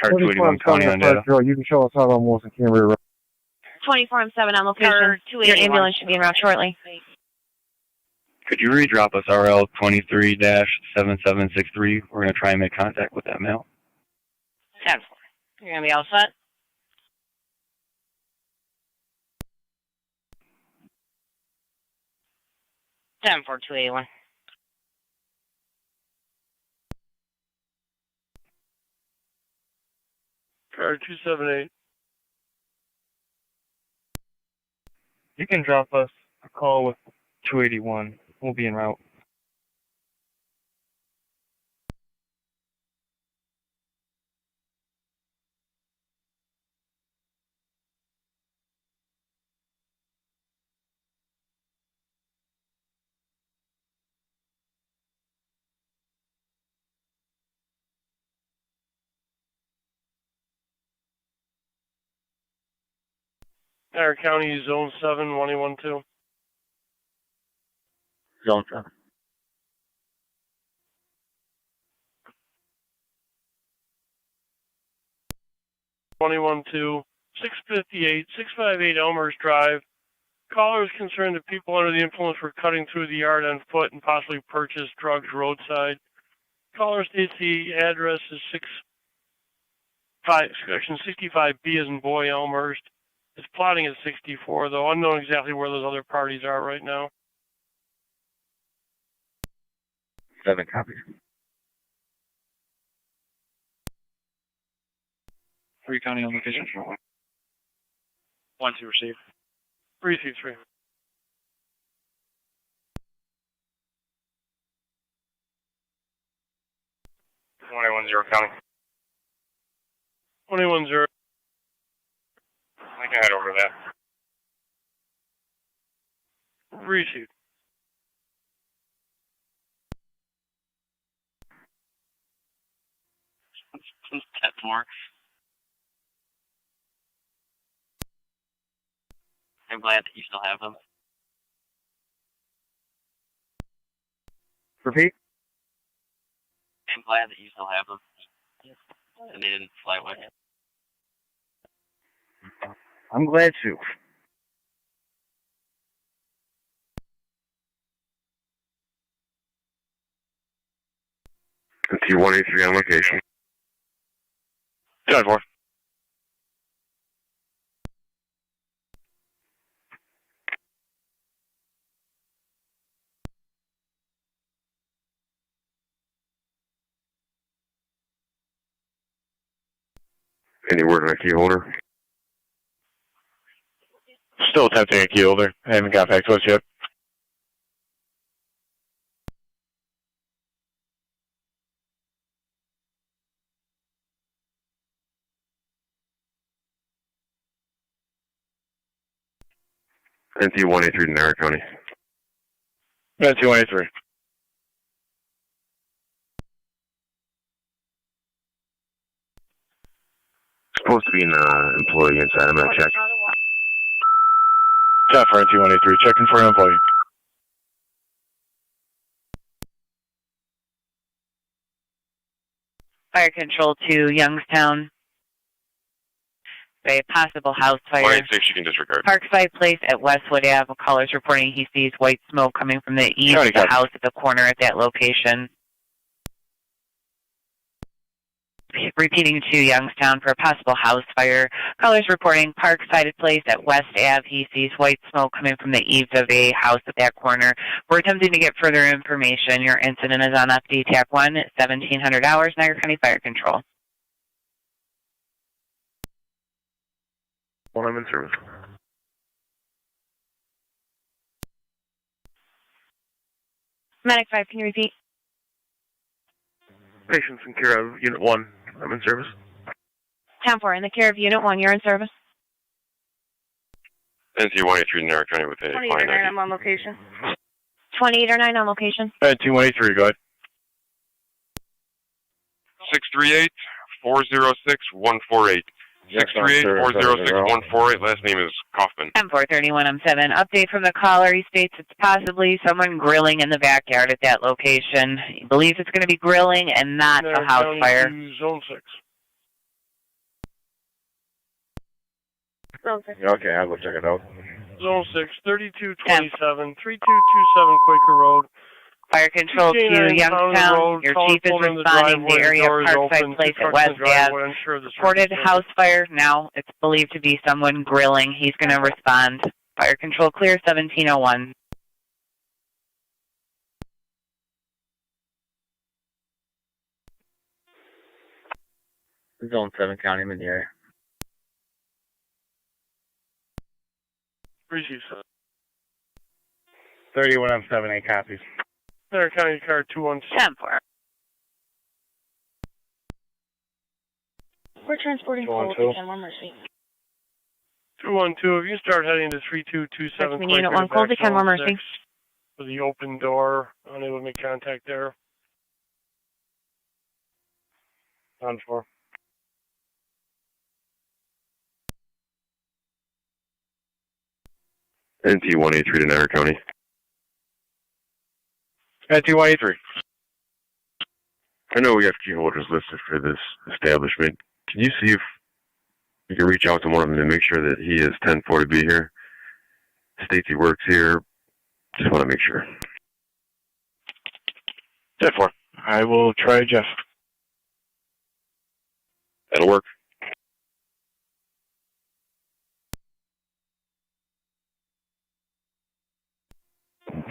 Car 281 Tonawanda. You can show us out on Wilson Cambria Road. 24-7 on location. Your ambulance should be en route shortly. Could you redrop us RL 23-7763? We're going to try and make contact with that male. 10-4. You're going to be all set? Ten for 281. Car 278. You can drop us a call with 281. We'll be en route. Niagara County, Zone 7, 112. Zone 7. $21 to 658, 658 Elmers Drive. Caller is concerned that people under the influence were cutting through the yard on foot and possibly purchased drugs roadside. Caller states the address is 65B as in boy Elmhurst. It's plotting at 64, though unknown exactly where those other parties are right now. 7 copies. 3 County on location. 1-2 receive. Receive 3. County. 21-0. I can head over that. Receive. That's more. I'm glad that you still have them. Repeat. I'm glad that you still have them. And they didn't fly away. I'm glad to. T183 on location. 10-4. Any word on a key holder? Still attempting a key holder. I haven't got back to us yet. NT183 to Niagara County. NT183. Supposed to be an employee inside. I'm going to check. 10 for NT183. Checking for an employee. Fire control to Youngstown. A possible house fire. 186, you can disregard. Parkside Place at Westwood Ave. A caller is reporting he sees white smoke coming from the east of the house at the corner at that location. repeating to Youngstown for a possible house fire. Callers reporting park-sided place at West Ave. He sees white smoke coming from the eaves of a house at that corner. We're attempting to get further information. Your incident is on FD TAC 1 at 1700 hours, Niagara County Fire Control. Well, I'm in service. Medic 5, can you repeat? Patients in care of Unit 1. I'm in service. 10-4, in the care of Unit 1, you're in service. NT 183 Niagara County with a 2809, I'm on location. 2809 on location. NT 183, go ahead. 638-406-148. 638-406-148. Last name is Kaufman. 10-4-31-7. Update from the caller. He states it's possibly someone grilling in the backyard at that location. He believes it's going to be grilling and not a house fire. Zone 6. Zone 6. Okay, I'll go check it out. Zone 6, 3227, 3227 Quaker Road. Fire control to Youngstown. Your chief is responding to the area of Parkside Place at West Ave. Reported house fire. Now it's believed to be someone grilling. He's going to respond. Fire control clear, 1701. Zone 7 County, I'm in the area. Receive. 31-7, copies. Niagara County Car 216. 10-4. We're transporting cold to 10-1 Mercy. 212, if you start heading to 3227 Quaker Unit 1, cold to 10-1 Mercy. For the open door, unable to make contact there. On 4. NT 183 to Niagara County. NT 183. I know we have key holders listed for this establishment. Can you see if you can reach out to one of them to make sure that he is 10-4 to be here? States he works here. Just want to make sure. 10-4. I will try Jeff. That'll work.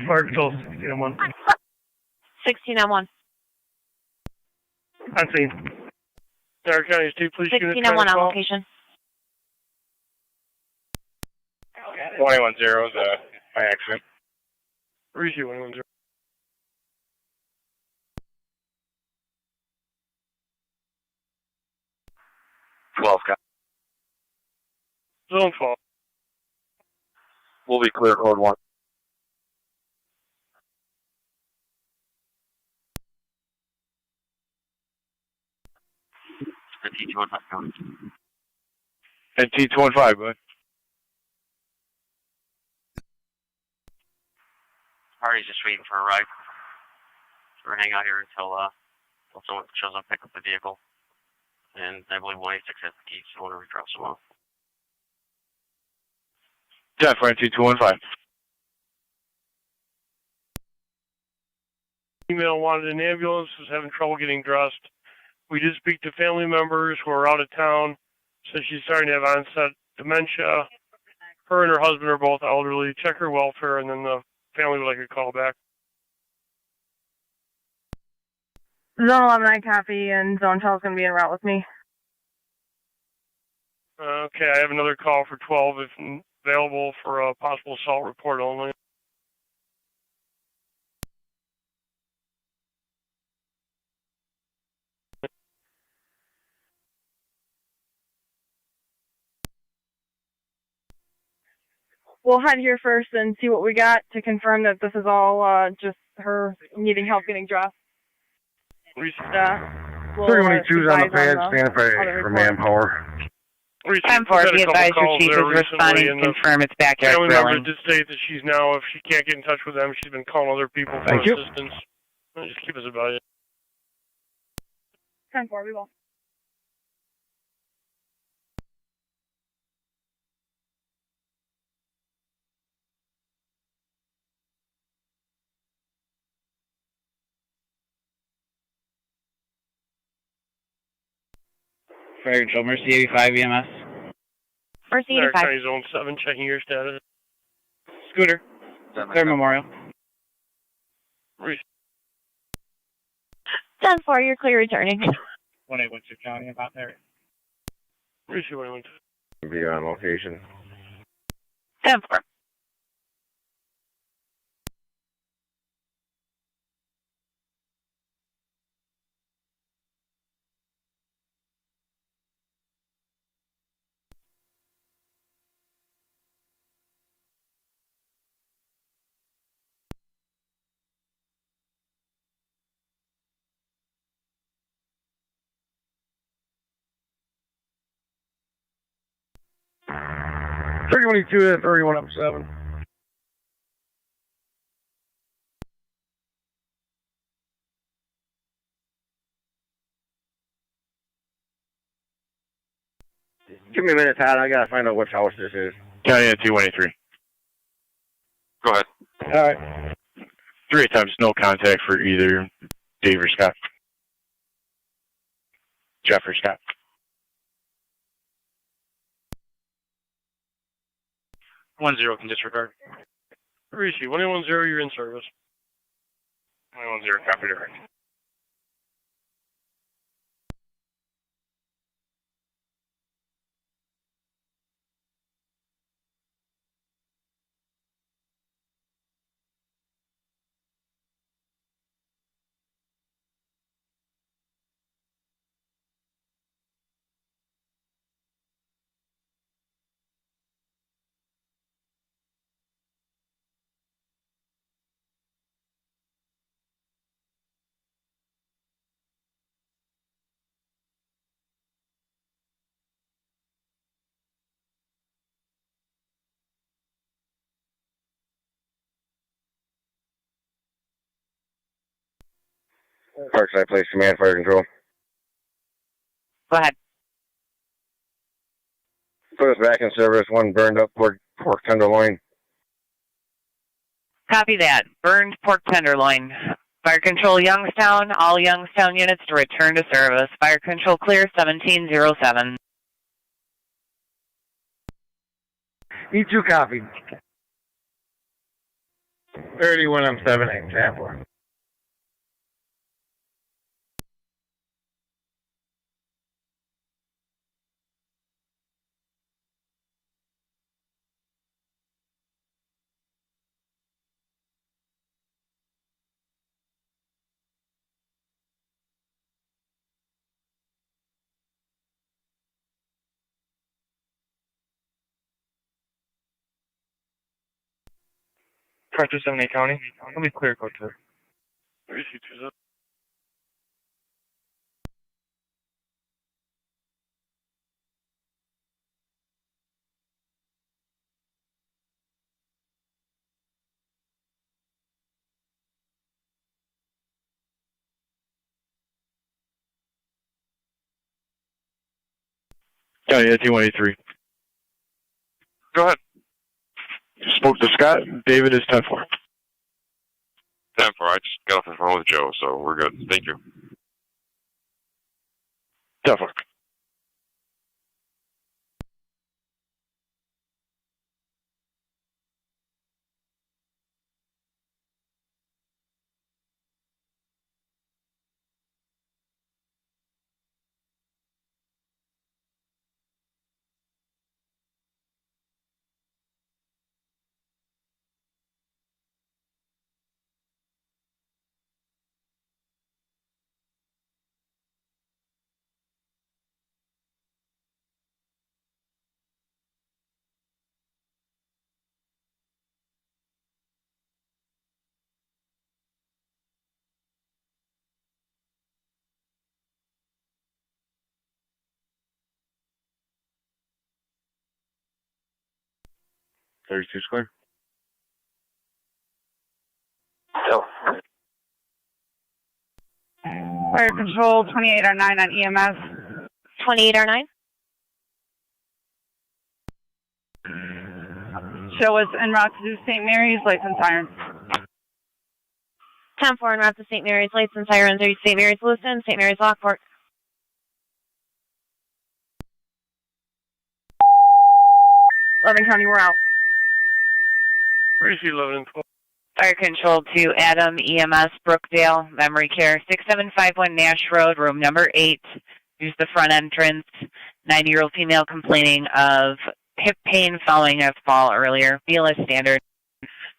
Fire control, 1601. 1601. On scene. Niagara County State Police Unit. 1601 on location. 21-0 is by accident. Receive 110. Zone 12. We'll be clear, code 1. NT 215, go ahead. Party's just waiting for a ride. So we're hanging out here until someone shows up, pick up the vehicle. And I believe 186 has the keys, so whenever we drop them off. 10-4, NT 215. Female wanted an ambulance, was having trouble getting dressed. We did speak to family members who are out of town, said she's starting to have onset dementia. Her and her husband are both elderly. Check her welfare, and then the family would like a call back. Zone 11, I copy, and Zone 12 is going to be en route with me. Okay, I have another call for 12 if available for a possible assault report only. We'll head here first and see what we got to confirm that this is all just her needing help getting dressed. We'll, 3182's on the pad, standing for manpower. 10-4, be advised your chief is responding to confirm it's backyard family grilling. member did say that she's now, if she can't get in touch with them, she's been calling other people for assistance. Just keep us about it. 10-4, we will. Fire Control, Mercy 85 EMS. Mercy Niagara 85. County Zone 7, checking your status. Scooter, Clear Memorial. Reese. 10-4, you're clear returning. 1816 County, about there. Reese, what I went to. Be on location. 10-4. $322 at 31 up 7. Give me a minute, Todd. I gotta find out which house this is. County at T183. Go ahead. All right. 3 attempts, no contact for either Dave or Scott. Jeff or Scott. One zero can disregard. Reese, 1810, you're in service. 110, copy direct. Parkside Place Command, Fire Control. Go ahead. Put us back in service. One burned up pork tenderloin. Copy that. Burned pork tenderloin. Fire Control Youngstown, all Youngstown units to return to service. Fire Control clear 1707. E2 copy. 31 up 7, 8, Tampa. Car 278 County. Let me clear code to it. Reese, 20. County at T183. Go ahead. Spoke to Scott. David is 10-4. 10-4. I just got off the phone with Joe, so we're good. Thank you. 10-4. $32 clear. Go. Fire Control 2809 on EMS. 2809. Show us en route to St. Mary's, lights and sirens. 10-4 en route to St. Mary's, lights and sirens. Are you St. Mary's Lewiston, St. Mary's Lockport? 11 County, we're out. Where is he, 11 and 12? Fire control to Adam, EMS, Brookdale, memory care, 6751 Nash Road, room number 8. Use the front entrance. 90-year-old female complaining of hip pain following a fall earlier. BLS standard.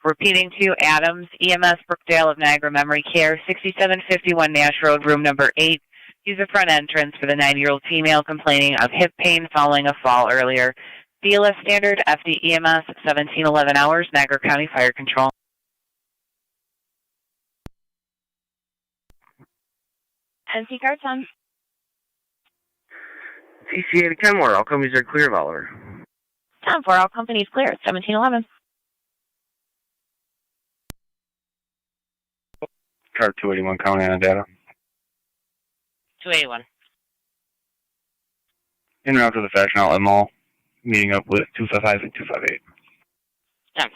Repeating to Adams, EMS, Brookdale of Niagara, memory care, 6751 Nash Road, room number 8. Use the front entrance for the 90-year-old female complaining of hip pain following a fall earlier. BLS standard, FD EMS, 1711 hours, Niagara County Fire Control. NC car 10. CC 10 more. All companies are clear of Oliver. 10-4, all companies clear at 1711. Car 281 counting on data. 281. In route to the Fashion Outlet Mall. Meeting up with 255 and 258. 10-4.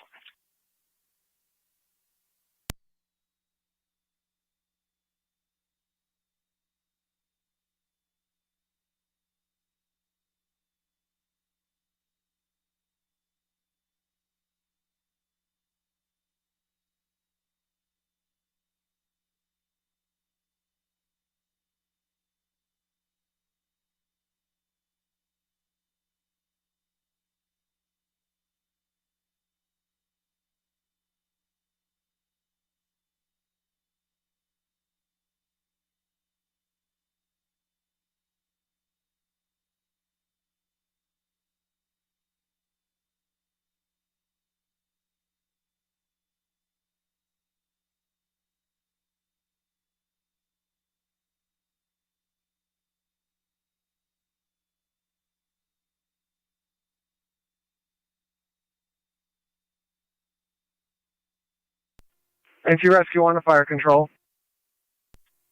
NC Rescue 1 to Fire Control.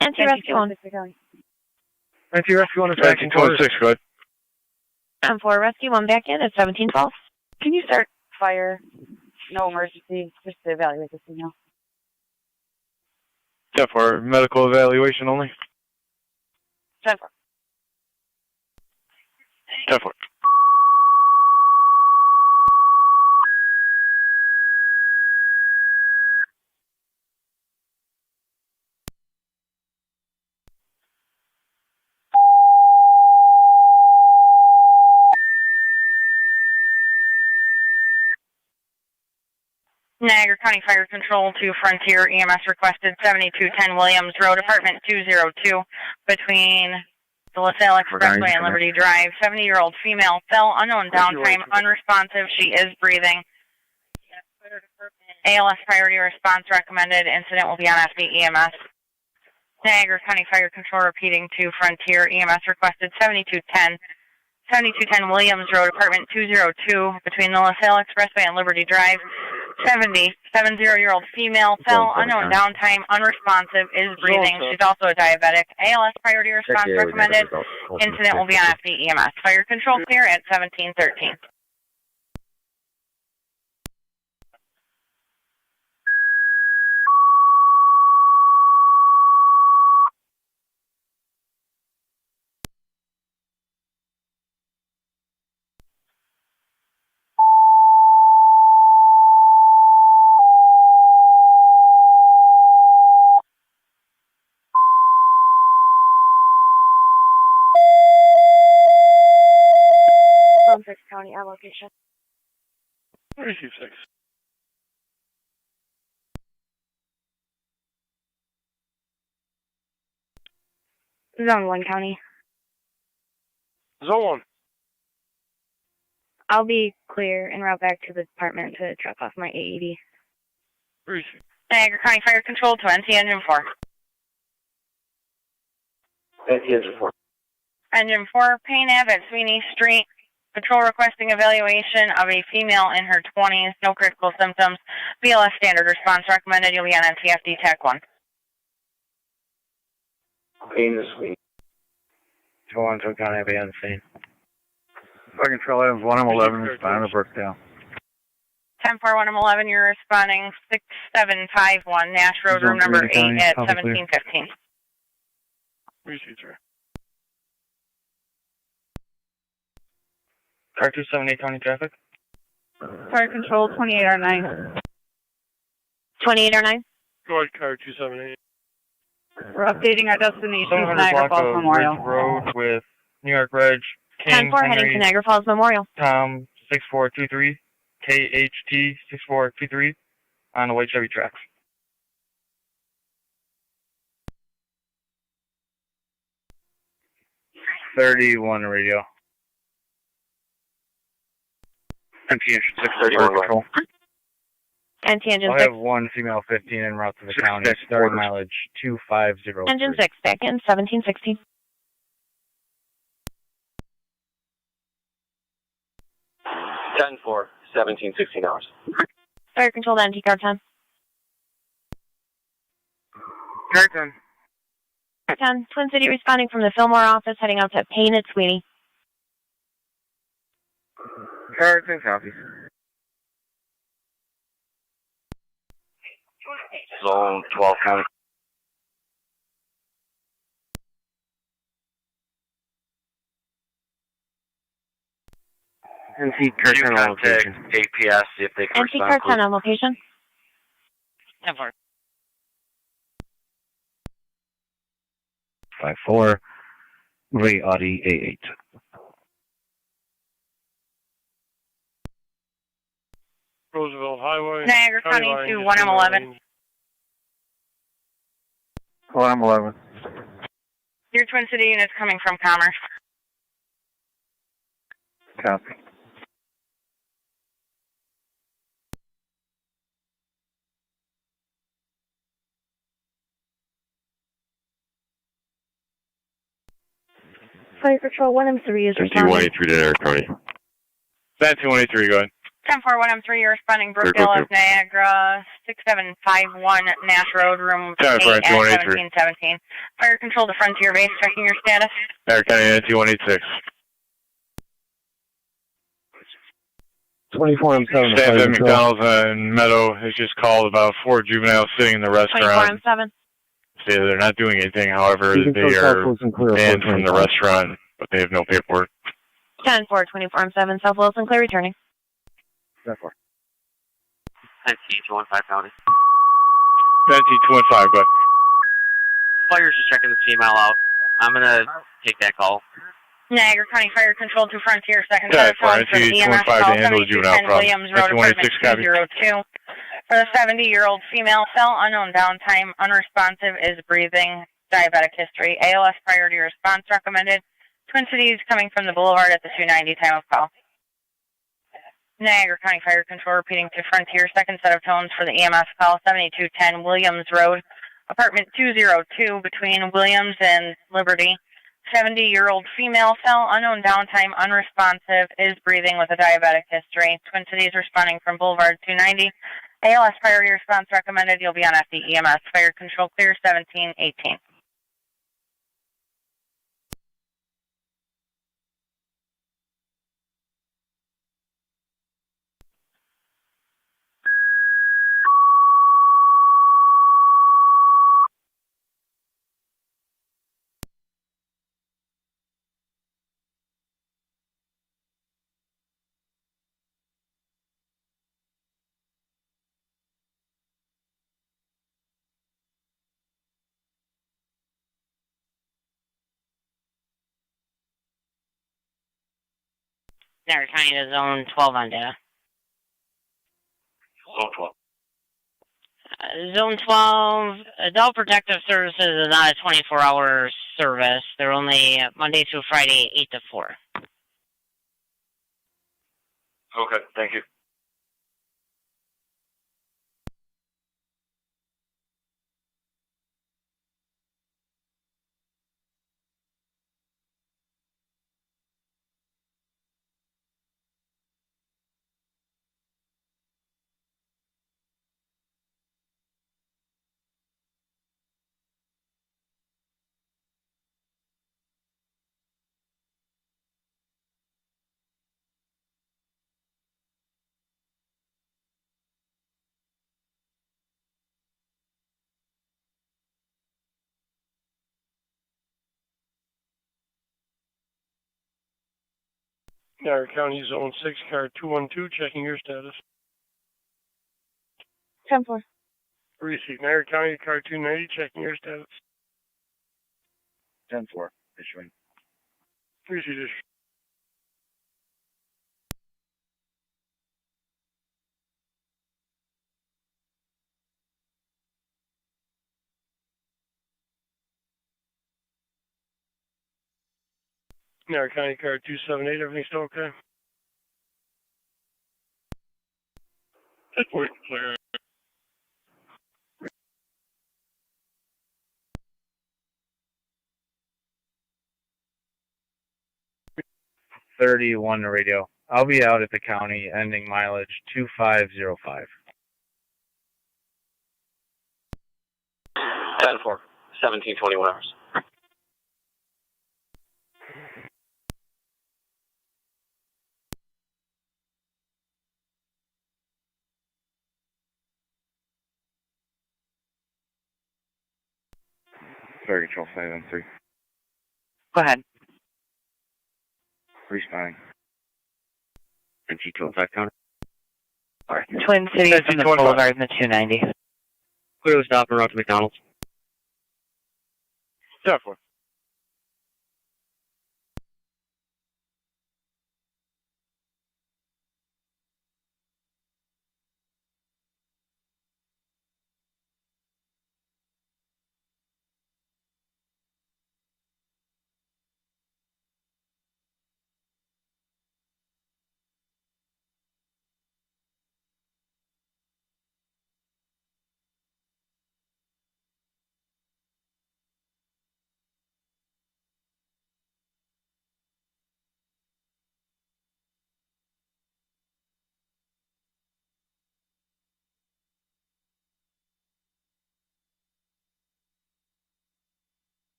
NC Rescue 1. NC Rescue 1 to Fire Control. 216, go ahead. 10-4, Rescue 1 back in at 1712. Can you start fire? No emergency, just to evaluate the signal. 10-4, medical evaluation only. 10-4. 10-4. Niagara County Fire Control to Frontier EMS requested 7210 Williams Road, apartment 202, between the LaSalle Expressway and Liberty Drive. 70-year-old female fell, unknown downtime, unresponsive. She is breathing. ALS priority response recommended. Incident will be on FD EMS. Niagara County Fire Control repeating to Frontier EMS requested 7210 Williams Road, apartment 202, between the LaSalle Expressway and Liberty Drive. 70-year-old female fell, unknown downtime, unresponsive, is breathing. She's also a diabetic. ALS priority response recommended. Incident will be on FD EMS. Fire control clear at 1713. County allocation. 326. Zone 1 County. Zone 1. I'll be clear en route back to the department to drop off my AED. 36. Niagara County Fire Control to NC Engine 4. NC Engine 4. Engine 4, Payne Ave at Sweeney Street. Patrol requesting evaluation of a female in her 20s. No critical symptoms. BLS standard response recommended. You'll be on NCFD TAC 1. Payne this week. 212 County be on scene. Fire control items 1M11 respond to Brookdale. 10-4-1-11, you're responding 6751 Nash Road, room number 8 at 1715. Received, sir. Car 278 County traffic. Fire control 2809. 2809? Go ahead, car 278. We're updating our destination, 700 Niagara block Falls of Memorial. Ridge Road with New York Reg, King, 10-4 heading to Niagara Falls Memorial. Tom 6423, KHT 6423 on the white Chevy tracks. 31 radio. NT engine 631 control. NT engine I 6. have one female 15 en route to the county, starting mileage 2503. Engine 6, back in 1716. 10-4, 1716 hours. Fire control to NT car 10. Car 10. Car 10, Twin City responding from the Fillmore office, heading out to Payne at Sweeney. Car 10 copy. Zone 12 county. NC car 10 on location. APS, see if they can NT car 10 on location. 10-4. 5-4, gray Audi A8. Roosevelt Highway. Niagara County line, to just 1M11. 1M11. Your Twin City unit's coming from Commerce. Copy. Fire control 1M3 is responding. 183 to Niagara County. 183, go ahead. 10-4, 1M3, you're responding Brookdale of Niagara, 6751 Nash Road, room 8 at 1717. Fire control to Frontier Base, checking your status. Niagara County NT 186. 24M7. Staff at McDonald's and Meadow has just called about 4 juveniles sitting in the restaurant. 24M7. Say they're not doing anything, however, they are banned from the restaurant, but they have no paperwork. 10-4, 24M7, South Wilson, clear returning. 10-4. NT 215 county. NT 215, go ahead. Fire's just checking the female out. I'm gonna take that call. Niagara County Fire Control to Frontier, second Yeah, set of calls for the EMS call, 7210 Williams Road, apartment 202. For the 70-year-old female, cell, unknown downtime, unresponsive, is breathing, diabetic history, ALS priority response recommended. Twin Cities coming from the Boulevard at the 290 time of call. Niagara County Fire Control repeating to Frontier, second set of tones for the EMS call, 7210 Williams Road, apartment 202 between Williams and Liberty. 70-year-old female, cell, unknown downtime, unresponsive, is breathing with a diabetic history. Twin Cities responding from Boulevard 290. ALS priority response recommended. You'll be on FDEMS. Fire control clear 1718. Niagara County to zone 12 on data. Zone 12. Zone 12, Adult Protective Services is not a 24-hour service. They're only Monday through Friday, 8 to 4. Okay, thank you. Niagara County Zone 6, car 212, checking your status. 10-4. Receive. Niagara County, car 290, checking your status. 10-4, issuing. Receive. Niagara County, car 278, everything still okay? Headport clear. .31 radio. I'll be out at the county, ending mileage 2505. 10-4, 1721 hours. Fire Control 513. Go ahead. Responding. NT205 counter. Alright. Twin Cities from the Boulevard and the 290. Clear the stop and route to McDonald's. 10-4.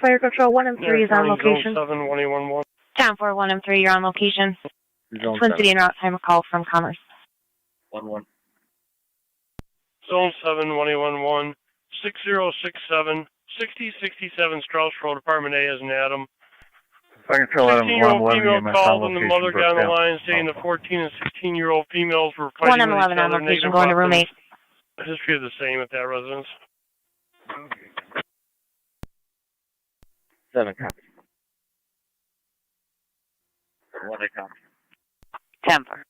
Fire Control 1 and 3 is on location. Zone 7, 1811. 10-4, 1 and 3, you're on location. Zone Twin 7. City and route time, a call from Commerce. 1-1. Zone 7, 1811. 6067, 6067 Strauss Road, Apartment A as an Adam. Fire Control 16-year-old female EMS called on and the location, mother got on the Brookdale. line saying the 14 and 16-year-old females were 1 fighting and with each 11 on other. location, going to room 8. History is the same at that residence. 7 copy. 1 copy. 10-4.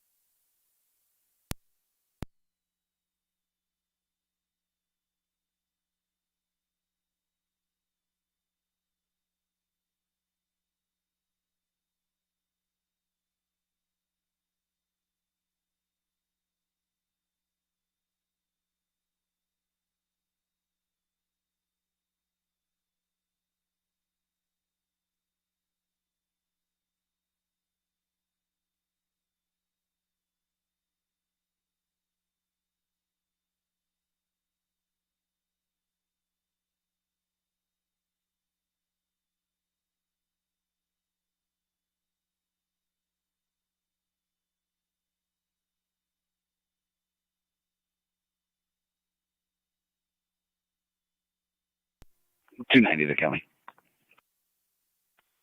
.290 the county.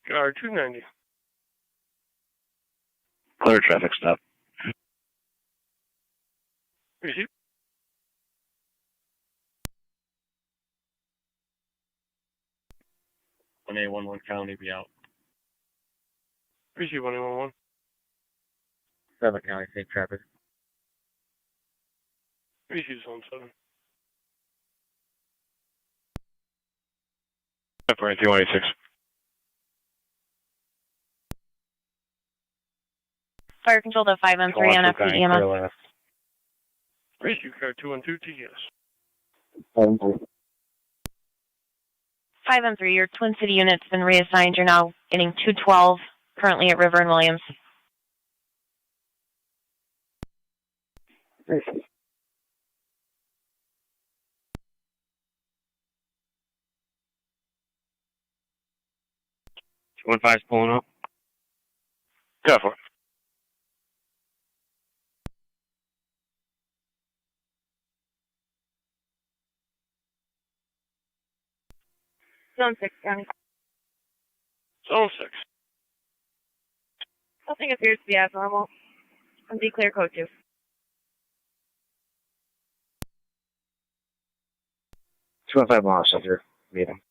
Car 290. Clear traffic stop. Receive. One A 11 county be out. Receive 1811. 7 county, safe traffic. Receive Zone 7. For 216. Fire Control to 5 and 3 on FP EMS. Receive car 212 TS. 5 and 3, your Twin City unit's been reassigned. You're now getting 212, currently at River and Williams. Two 1-5's pulling up. Go for it. Zone 6, County. Zone 6. Nothing appears to be abnormal. MD clear code 2. Two and 5 miles, Center. Meeting.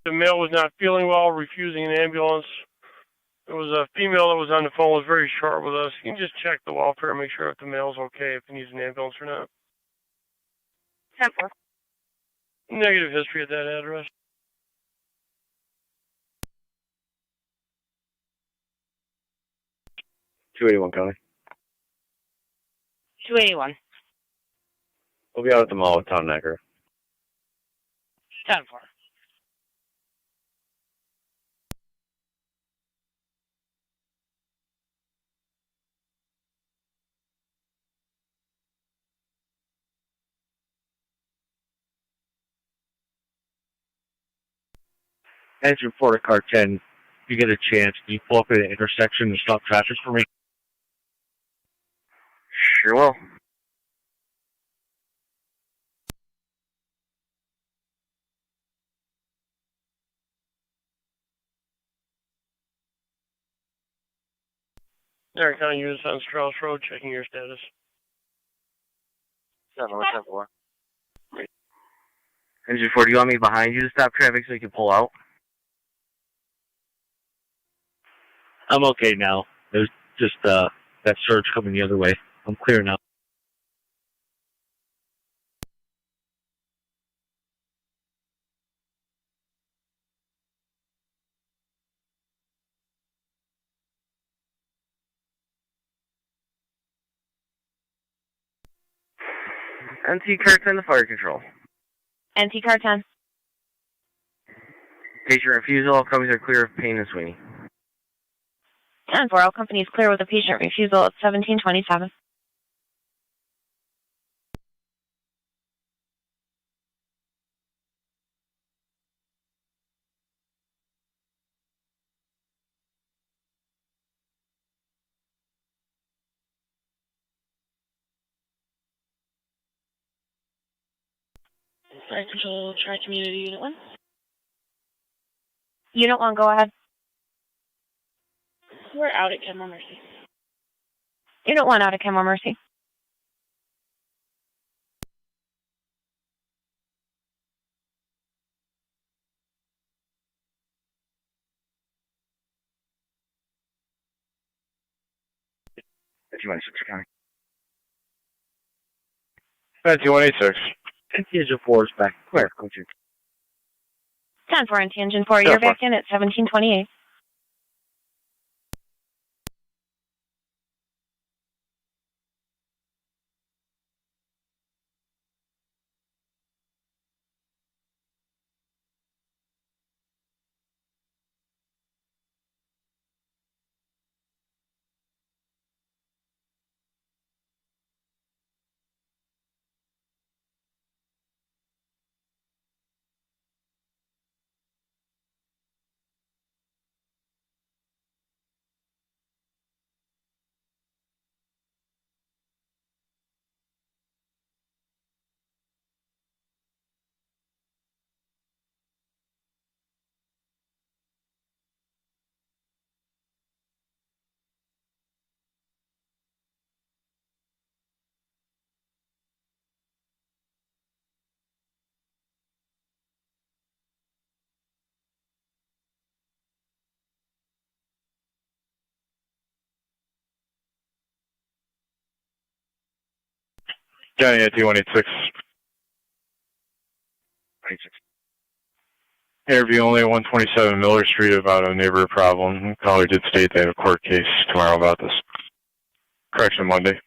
The male was not feeling well, refusing an ambulance. There was a female that was on the phone, was very short with us. You can just check the welfare and make sure if the male's okay, if he needs an ambulance or not. 10-4. Negative history at that address. .281 County. 281. We'll be out at the mall with Town Niagara. 10-4. Engine 4 to car 10, if you get a chance, can you pull up at an intersection and stop traffic for me? Sure will. Niagara County units on Strauss Road, checking your status. 7-4. Engine 4, do you want me behind you to stop traffic so you can pull out? I'm okay now. There's just that surge coming the other way. I'm clear now. NT car 10 to fire control. NT car 10. Patient refusal, all companies are clear of Payne and Sweeney. 10-4, all companies clear with a patient refusal at 1727. Fire control, try community unit 1. Unit 1, go ahead. We're out at Kenmore Mercy. Unit 1 out of Kenmore Mercy. T186 County. 2186. NT Engine 4 is back. Clear. Go to 10-4, NT Engine 4, you're back in at 1728. County at T186. Interview only at 127 Miller Street about a neighbor problem. Caller did state they have a court case tomorrow about this. Correction Monday.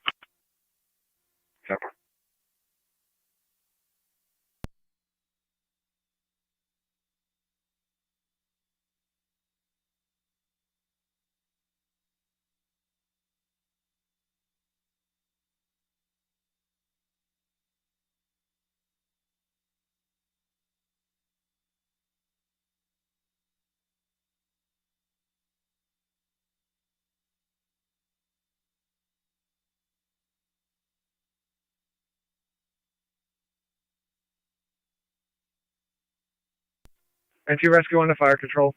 NT Rescue 1 to Fire Control.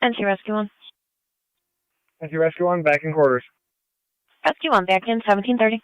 NT Rescue 1. NT Rescue 1, back in quarters. Rescue 1, back in 1730.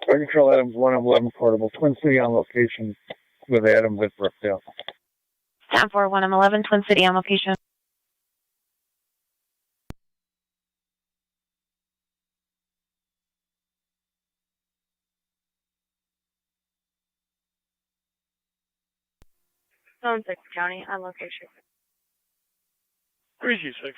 Fire Control Adams 111 portable. Twin City on location with Adams at Brookdale. 10-4, 111, Twin City on location. Zone 6 County on location. 3G6.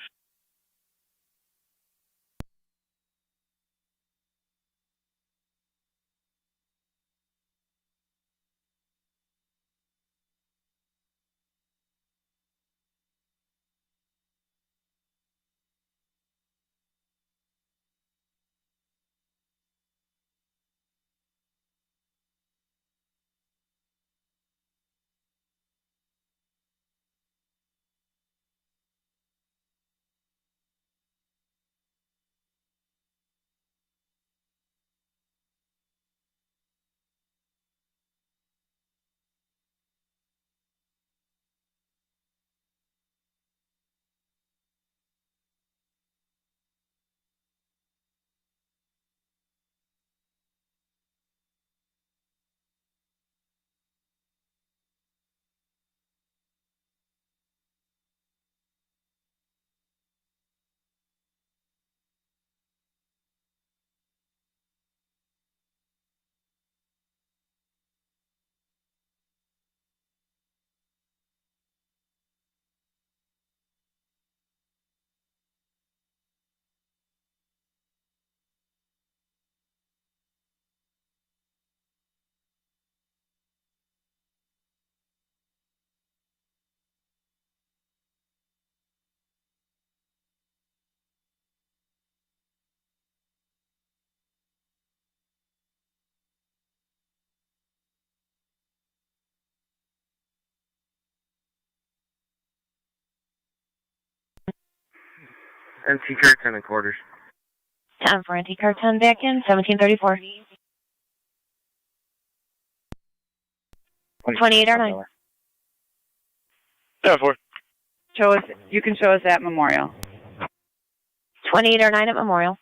NT Car 10 in quarters. 10-4, NT Car 10, back in 1734. 28 or 9. 10-4. Show us. You can show us at Memorial. 28 or 9 at Memorial.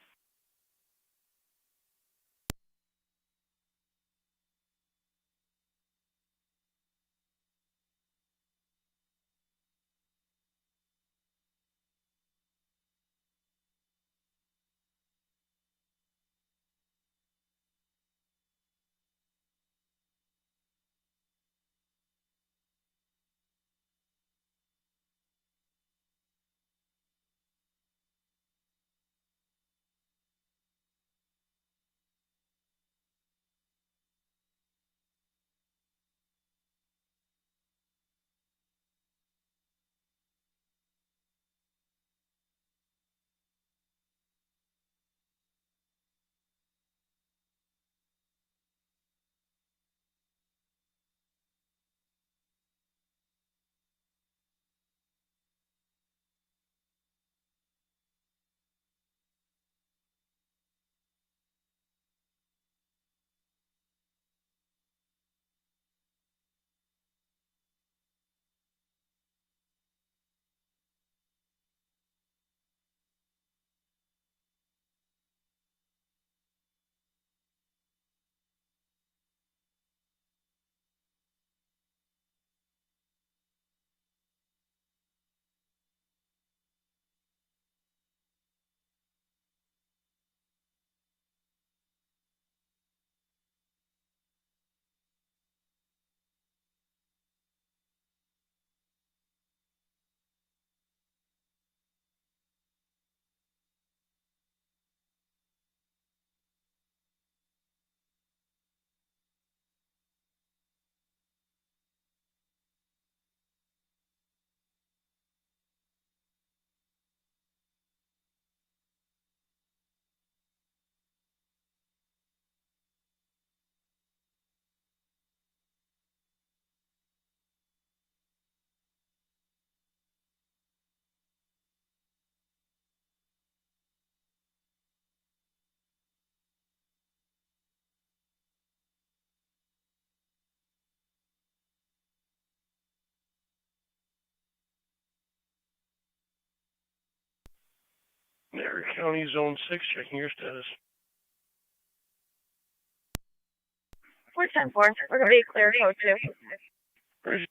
Niagara County Zone 6, checking your status. We're 10-4. We're going to be clear code 2.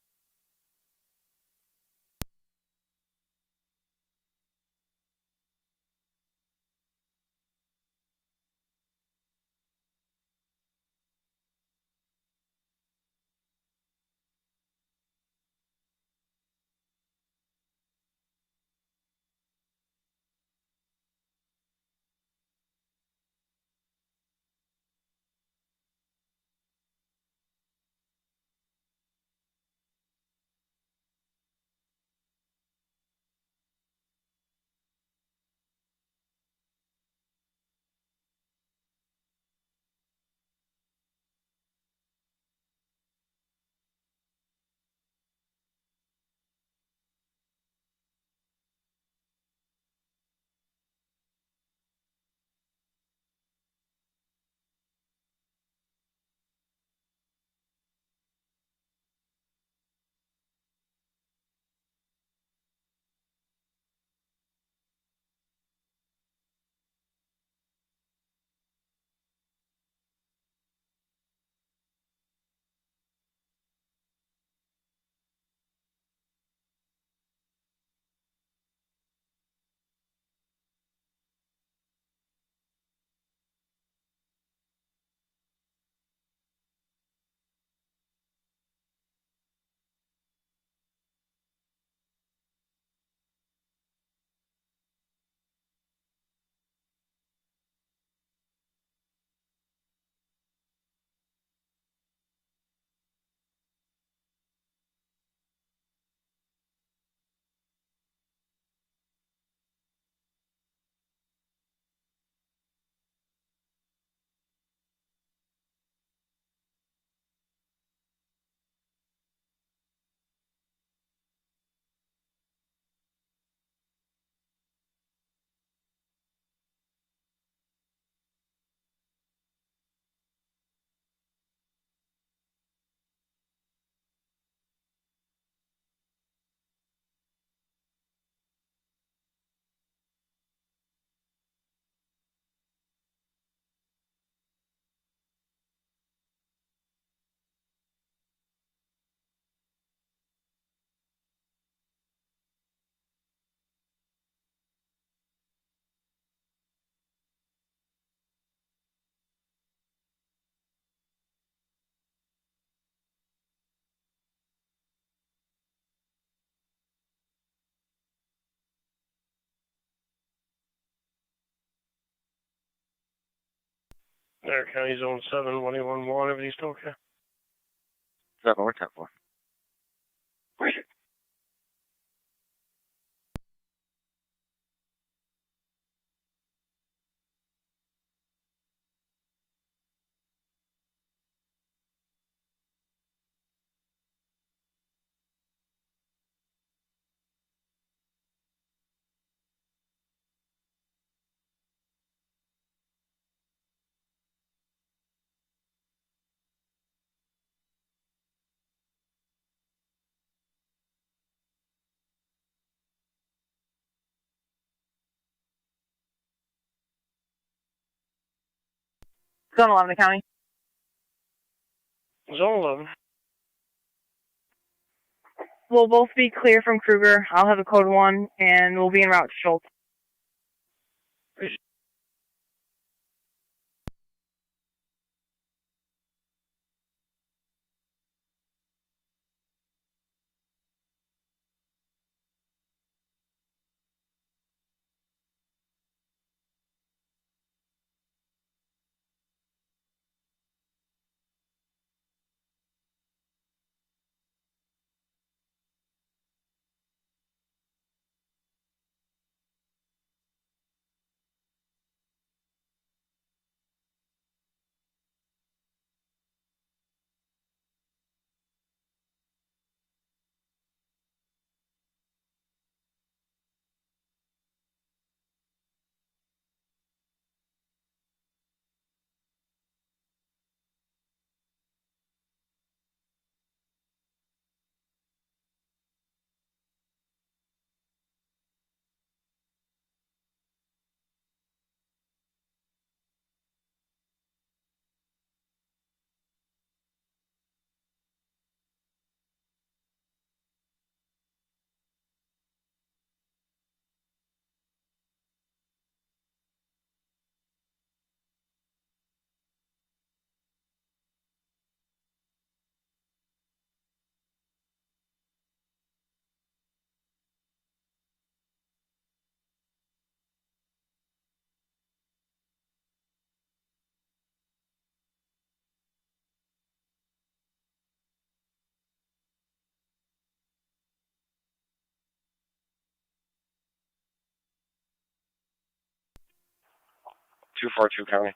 Niagara County Zone 7, 111, everything's still okay? 7, we're 10-4. Zone 11, the county. Zone 11. We'll both be clear from Kruger. I'll have a code 1, and we'll be en route to Schultz. 242 County.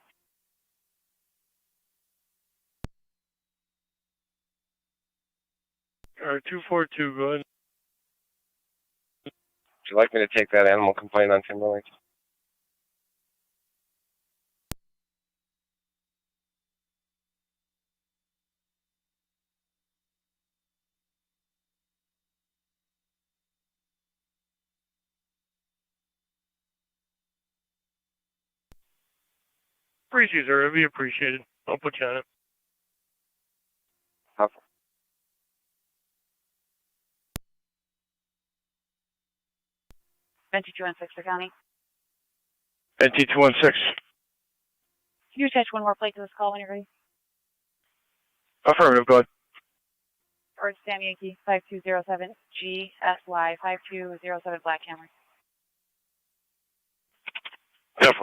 Alright, 242, go ahead. Would you like me to take that animal complaint on Timberlake? Appreciate it, sir. It'd be appreciated. I'll put you on it. How far? Venti 216 County. NT 216. Can you attach one more plate to this call when you're ready? Affirmative, go ahead. Or Sam Yankee 5207 GSY 5207 Black Hammer. 10-4.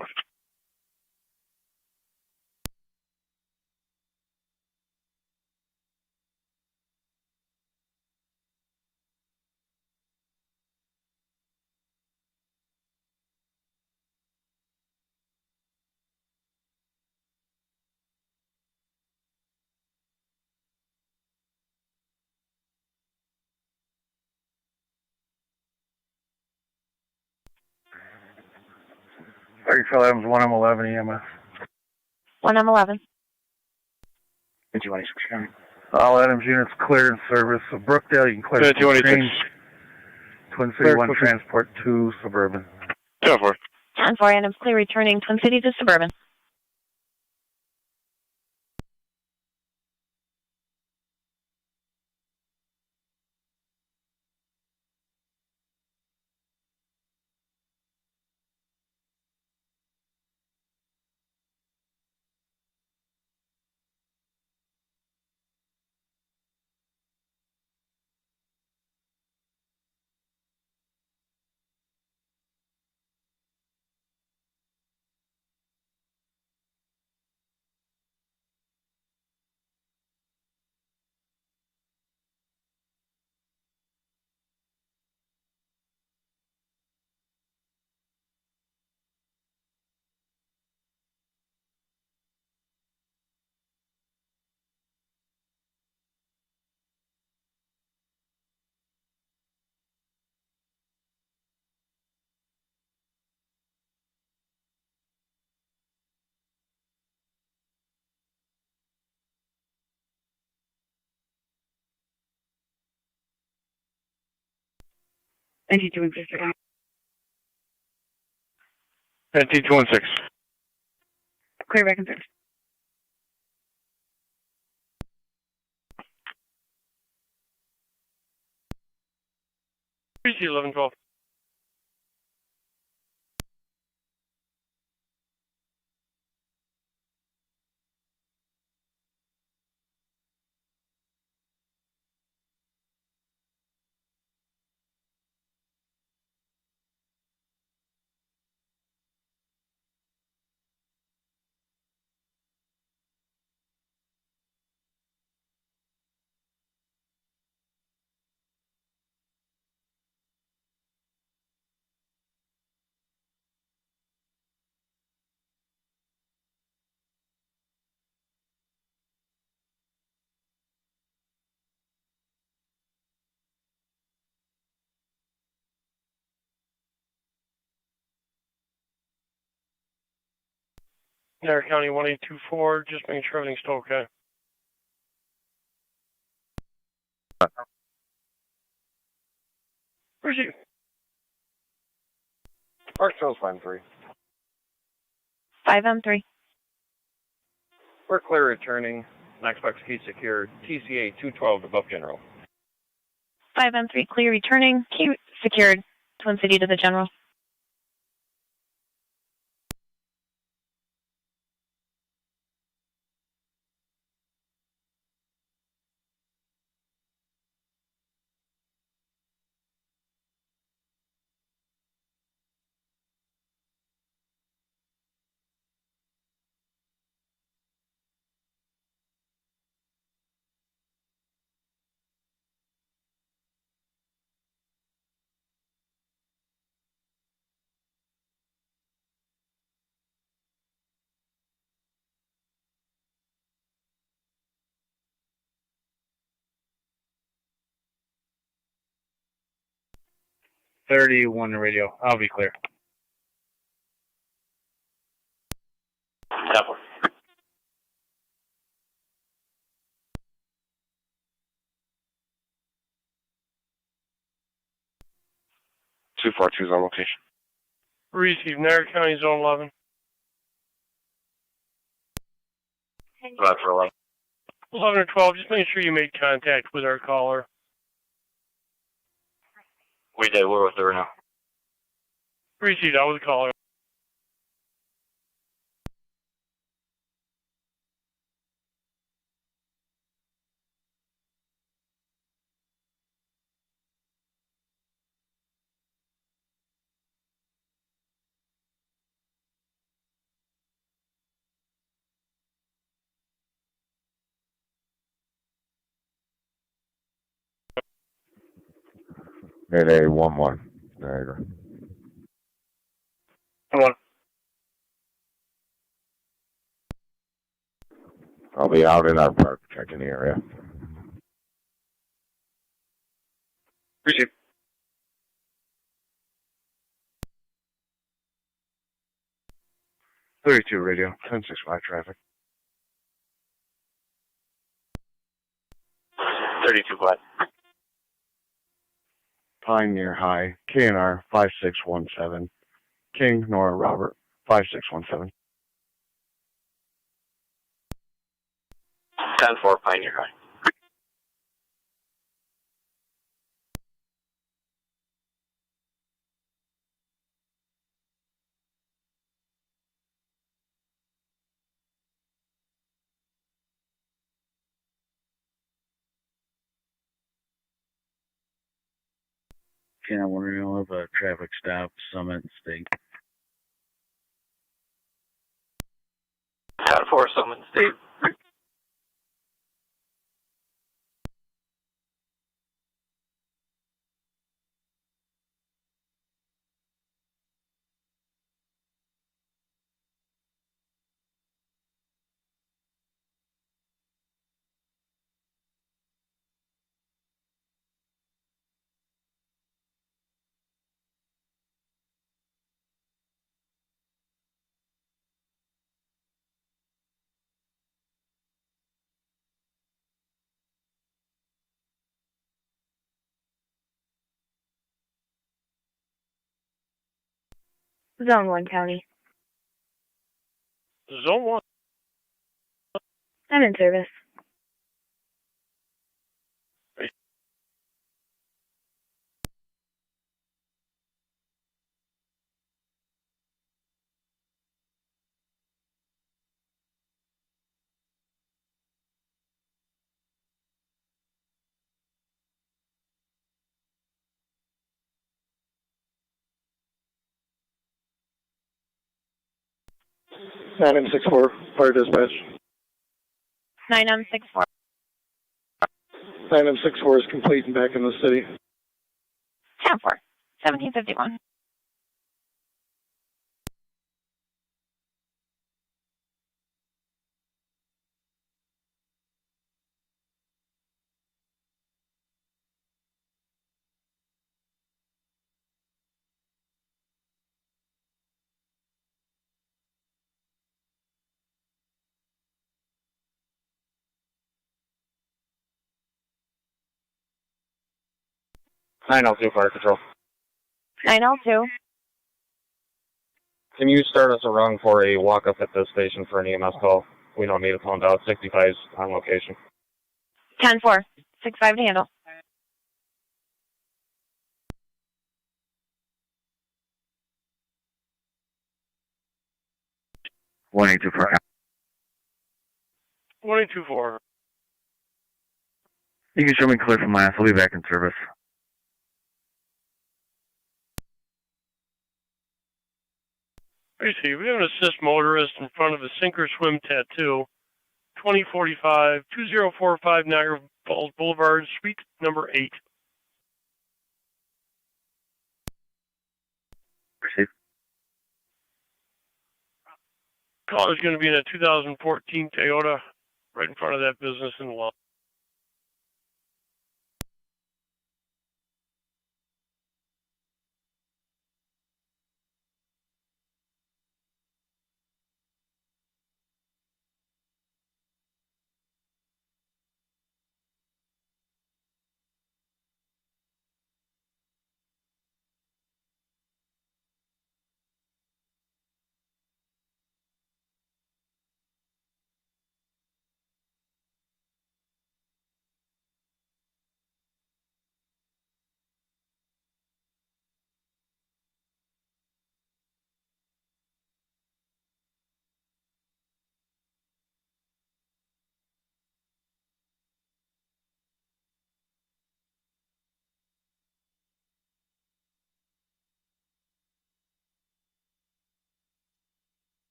Charles Adams, 1M11 EMS. 1M11. NT 186 County. All Adams units clear in service. So Brookdale, you can clear. 286. Twin City 1 Transport 2 Suburban. 10-4. 10-4, Adams clear returning Twin City to Suburban. NT 216 County. NT 216. Clear back in service. PC 1112. Niagara County 1824, just making sure everything's still okay. Proceed. Park Charles line 3. 5M3. We're clear returning. Next box key secured. TCA 212 above general. 5M3 clear returning. Key secured. Twin City to the general. 31 radio. I'll be clear. 10-4. Two 4-2's on location. Receive Niagara County Zone 11. Roger for 11. 11 or 12, just make sure you made contact with our caller. We did. We're with her now. Received out with the caller. Mayday 1-1, Niagara. 1. I'll be out in our park checking the area. Receive. .32 radio, 10-6-5 traffic. 32 flat. Pine near High, KNR 5617. King, Nora, Robert, 5617. 10-4, Pioneer High. Okay, I'm wondering of a traffic stop, Summit State. 10-4, Summit State. Zone 1 County. Zone 1. I'm in service. Nine M64, fire dispatch. 9M64. 9M64 is complete and back in the city. 10-4. 1751. Nine L2 Fire Control. 9L2. Can you start us around for a walk-up at the station for an EMS call? We don't need it phoned out. 65's on location. 10-4. 6-5 to handle. One 824. 1-824. You can show me clear from my ass. I'll be back in service. Receive. We have an assist motorist in front of a sink or swim tattoo. 2045, 2045 Niagara Falls Boulevard, suite number 8. Receive. Caller's going to be in a 2014 Toyota right in front of that business in the lawn.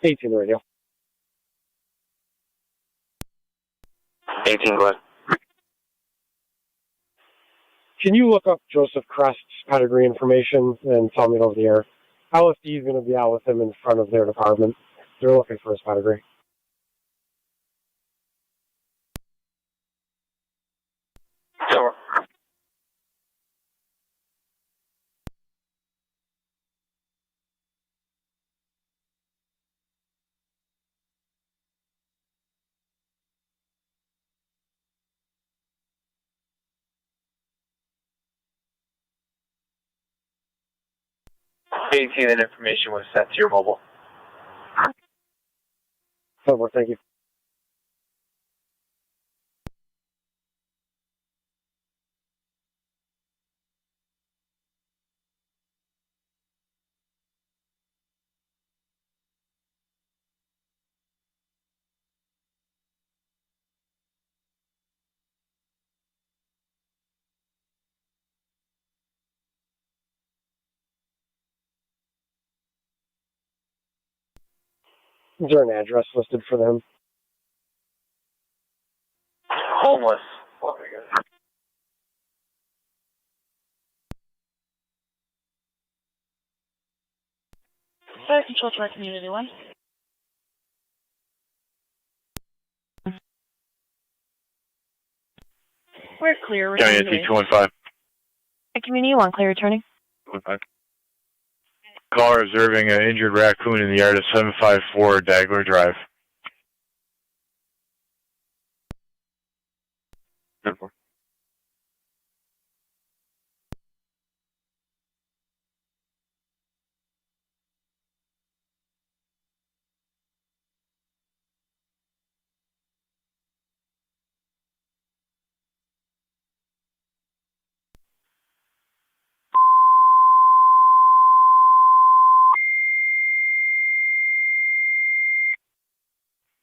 18 radio. 18, go ahead. Can you look up Joseph Crest's pedigree information and tell me it over the air? LFD is going to be out with him in front of their department. They're looking for his pedigree. Sure. That information was sent to your mobile. Over, thank you. Is there an address listed for them? Homeless. Oh my God. Fire control for community 1. We're clear. County at 215. Community 1, clear returning. 215. Caller observing an injured raccoon in the yard of 754 Dagler Drive. 10-4.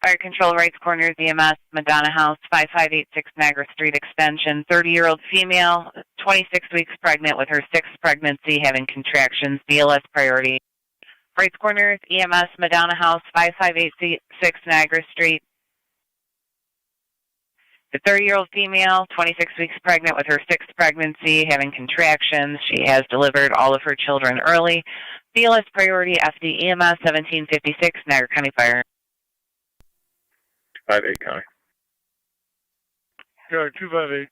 Fire Control, Rights Corners, EMS, Madonna House, 5586 Niagara Street Extension, 30-year-old female, 26 weeks pregnant with her 6th pregnancy, having contractions, BLS priority. Rights Corners, EMS, Madonna House, 5586 Niagara Street. The 30-year-old female, 26 weeks pregnant with her 6th pregnancy, having contractions. She has delivered all of her children early. BLS priority, FD EMS, 1756 Niagara County Fire. 58 County. Yeah, 258.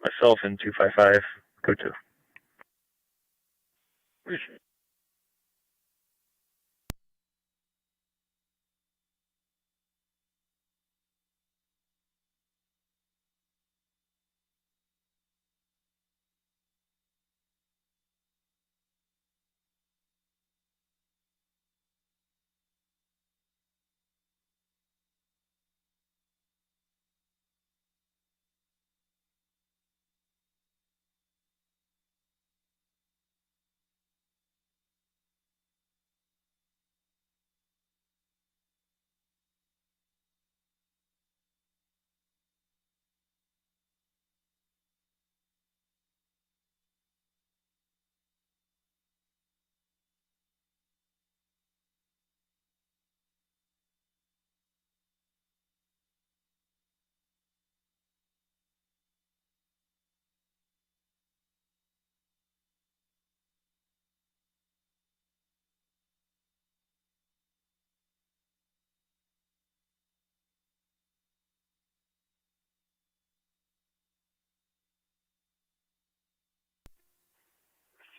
Myself in 255. Go to. Appreciate it.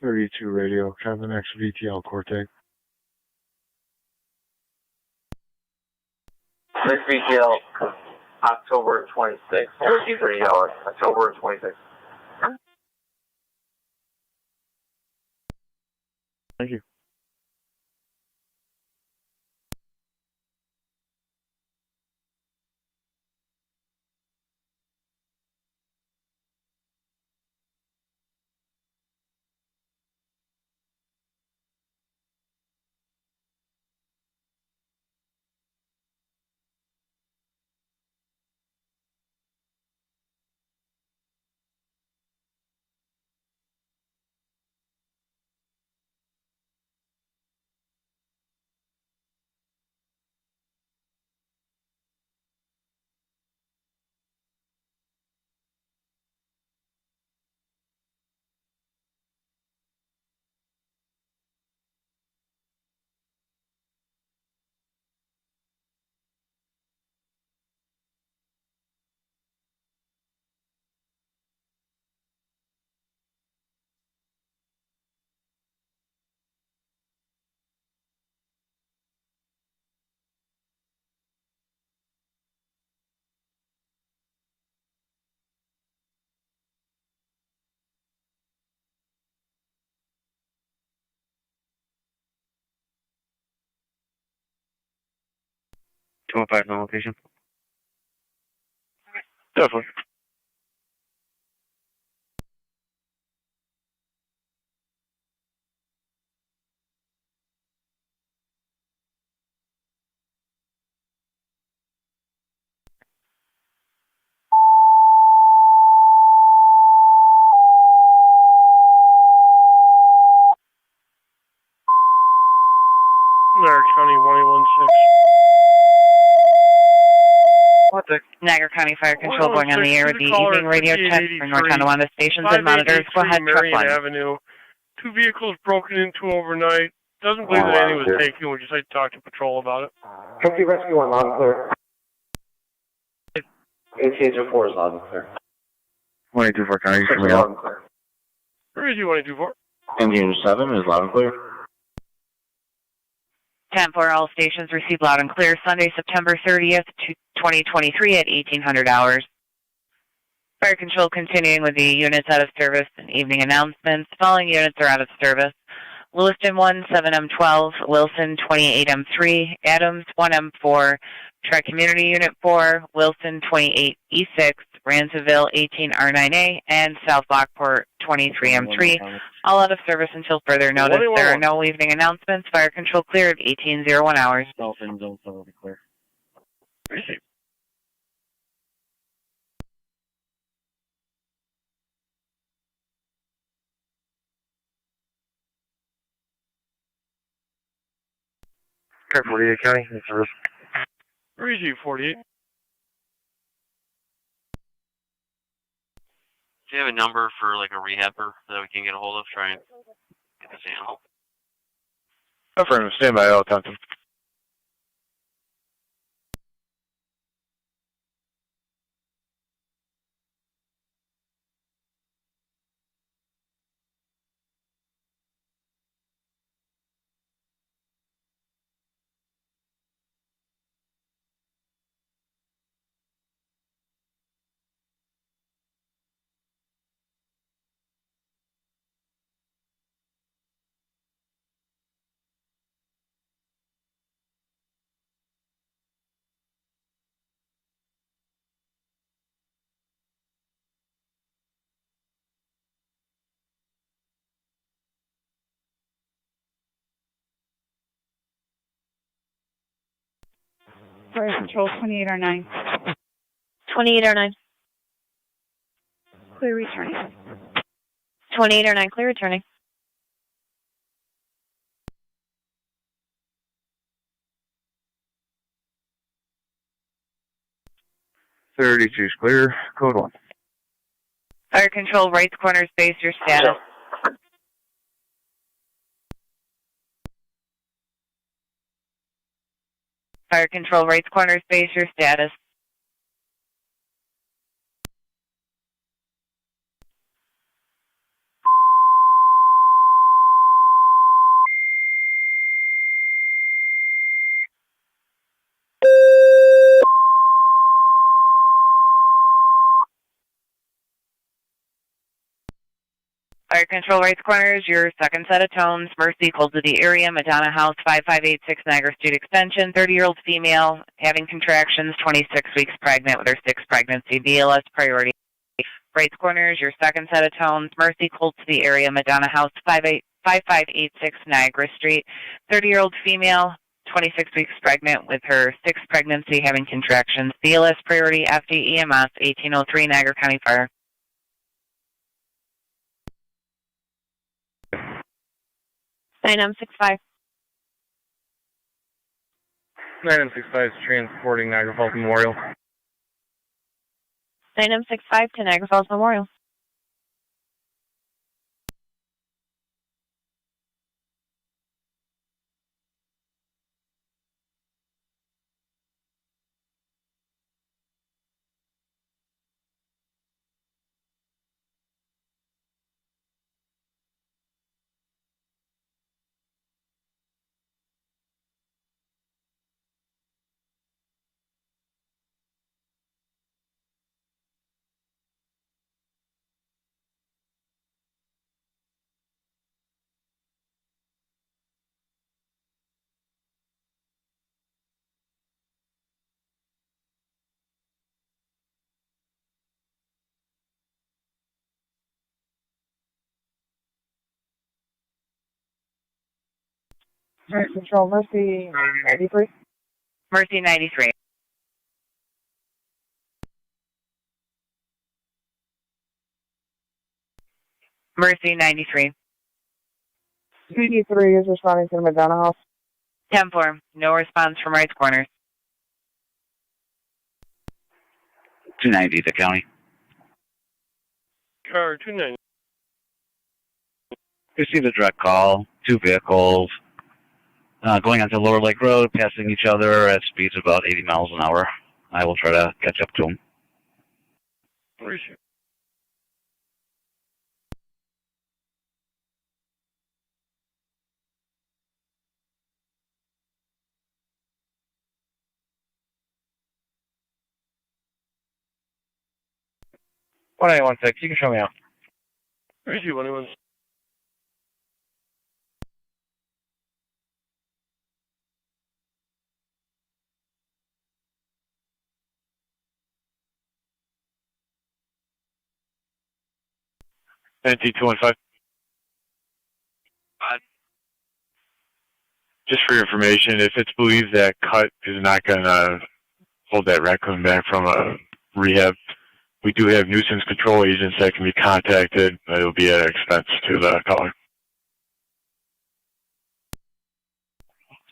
.32 radio, Kevin X VTL Cortez. 6 VTL, October 26th. 3 hours, October 26th. Thank you. 215 no location. Definitely. Niagara County 1816. Niagara County Fire Control going on the air with the evening radio check for North Tonawanda stations and monitors. Go ahead, truck Marion one. Avenue. 2 vehicles broken into overnight. Doesn't believe that any was taken. Would just like to talk to patrol about it. Trophy Rescue 1, loud and clear. ATH 4 is loud and clear. 124 County, show me out. Where is you 124? Engine 7 is loud and clear. 10-4, all stations received loud and clear Sunday, September 30th, 2023 at 1800 hours. Fire Control continuing with the units out of service and evening announcements. Following units are out of service. Lewiston 1, 7M12, Wilson 28M3, Adams 1M4, Tri-Community Unit 4, Wilson 28E6, Ransomville 18R9A, and South Lockport 23M3, all out of service until further notice. There are no evening announcements. Fire Control clear at 1801 hours. Dolphin zone totally clear. Receive. Car 48 County, in service. Receive 48. Do you have a number for like a rehabber that we can get a hold of? Try and get this handled. Affirmative, stand by, all attention. Fire Control 28R9. 2809. Clear returning. 2809, clear returning. Thirty-two's clear. Code 1. Fire Control, right corner space, your status. Fire Control, right corner space, your status. Fire Control, right corners, your second set of tones. Mercy, called to the area. Madonna House, 5586 Niagara Street Extension. 30-year-old female, having contractions, 26 weeks pregnant with her 6th pregnancy. BLS priority. Right corners, your second set of tones. Mercy, called to the area. Madonna House, 5586 Niagara Street. 30-year-old female, 26 weeks pregnant with her 6th pregnancy, having contractions. BLS priority. FD EMS, 1803 Niagara County Fire. 9M65. 9M65 is transporting Niagara Falls Memorial. 9M65 to Niagara Falls Memorial. Alright, Control, Mercy 93. Mercy 93. Mercy 93. 2D3 is responding to the Madonna House. 10-4. No response from Wrights Corners. 290, the county. Car 290. Received a direct call. 2 vehicles going onto Lower Lake Road, passing each other at speeds of about 80 miles an hour. I will try to catch up to them. Appreciate it. One 816. You can show me out. Appreciate 181. NT215. Just for your information, if it's believed that cut is not going to hold that raccoon back from a rehab, we do have nuisance control agents that can be contacted. It will be at expense to the caller.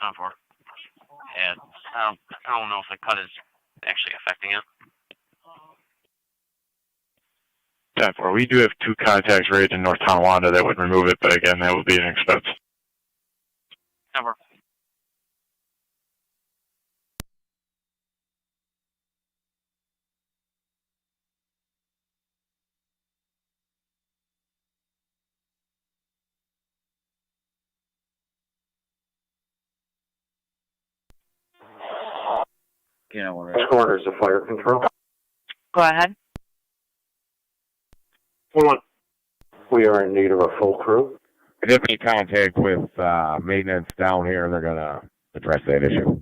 10-4. Yeah, I don't know if the cut is actually affecting it. 10-4. We do have 2 contacts right in North Tonawanda that would remove it, but again, that would be an expense. 10-4. Which corners of fire control? Go ahead. 1-1. We are in need of a full crew. I just made contact with maintenance down here, and they're going to address that issue.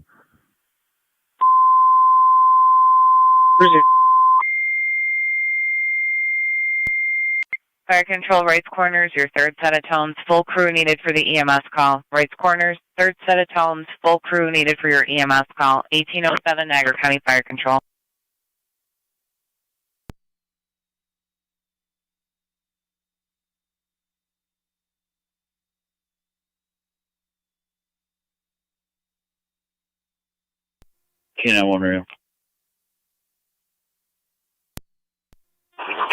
Fire Control, Wrights Corners, your third set of tones, full crew needed for the EMS call. Wrights Corners, third set of tones, full crew needed for your EMS call. 1807 Niagara County Fire Control. Canine 1 rail.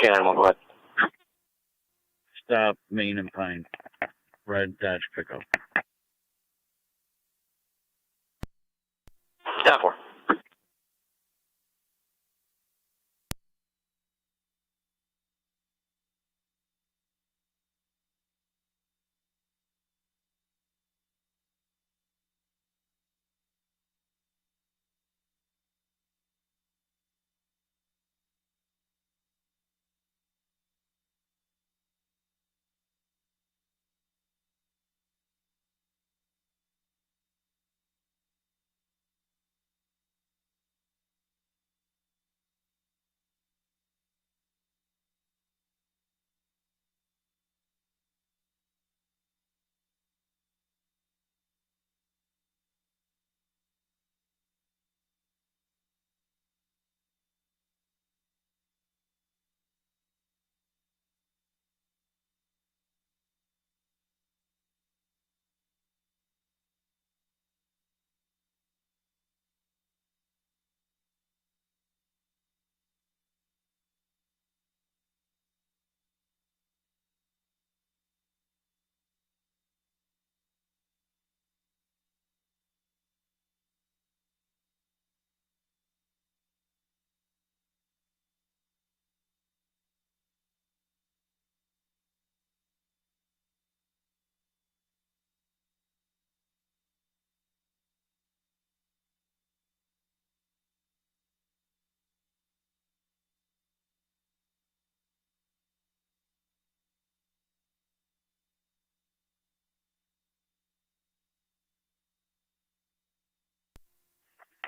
Canine 1, go ahead. Stop Main and Pine. Red Dodge pickup. 10-4.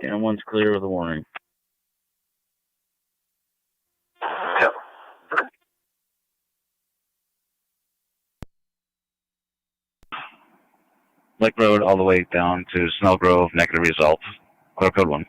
And 1's clear with a warning. Yep. Lake Road all the way down to Snell Grove, negative results. Clear code 1.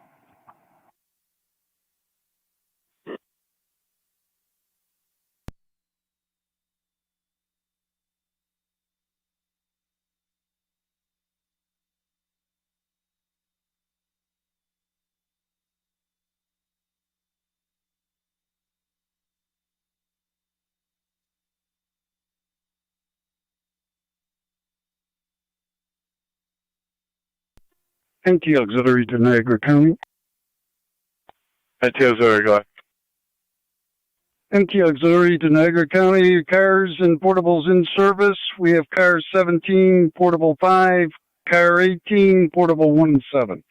NT Auxiliary to Niagara County. NT Auxiliary, go ahead. NT Auxiliary to Niagara County, cars and portables in service. We have car 17, portable 5, car 18, portable 1 and 7.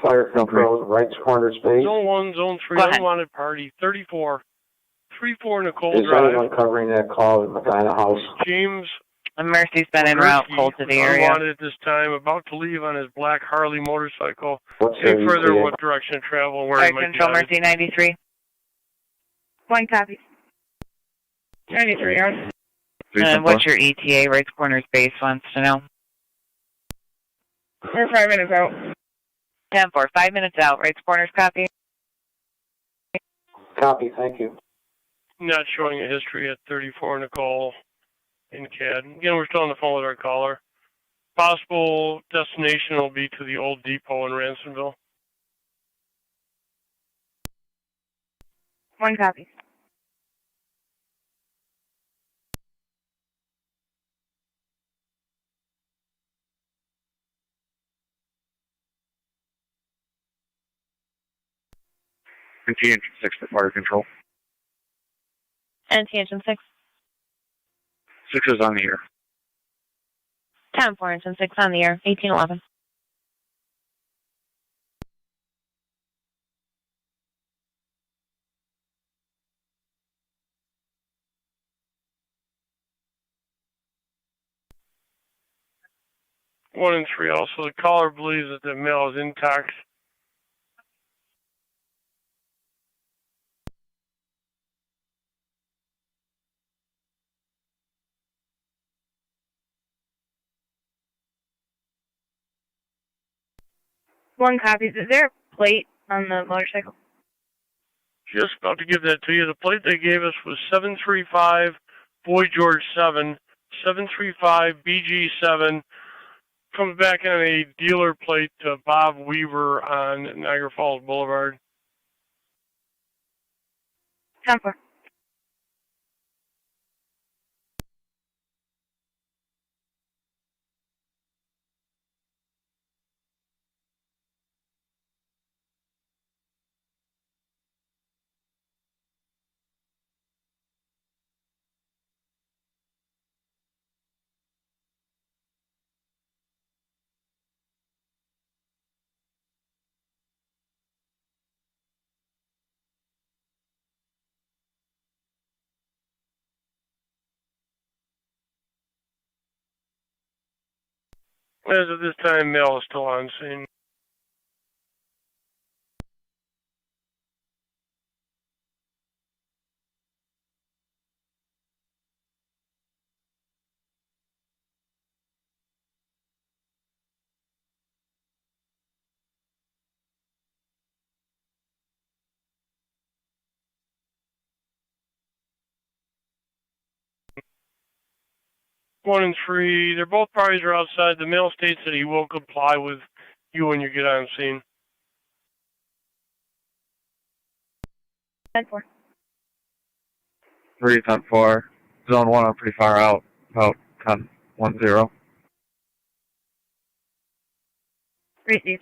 Fire control, right corner space. Zone 1, Zone 3, unwanted party, 34. 34 Nicole Is Drive. anyone covering that call at Medina House? James. Mercy's been en route, cold to the area. Unwanted at this time, about to leave on his black Harley motorcycle. What's Take your further ETA? what direction of travel and where Fire he might control, be headed. Mercy 93. 1 copy. 93 hours. And what's your ETA? Right corner's base wants to know. We're 5 minutes out. 10-4, 5 minutes out. Right corner's copy. Copy, thank you. Not showing a history at 34 Nicole in CAD. Again, we're still on the phone with our caller. Possible destination will be to the old depot in Ransomville. 1 copy. NT Engine 6 for fire control. NT Engine 6. 6 is on the air. 10-4, Engine 6 on the air, 1811. One and 3 also. The caller believes that the mail is intact. One copy. Is there a plate on the motorcycle? Just about to give that to you. The plate they gave us was 735 Boy George 7, 735 BG7. Comes back on a dealer plate to Bob Weaver on Niagara Falls Boulevard. 10-4. As of this time, mail is still on scene. One and 3, they're both parties are outside. The mail states that he will comply with you when you get on scene. 10-4. 3, 10-4. Zone 1, I'm pretty far out. About 10-10. Received.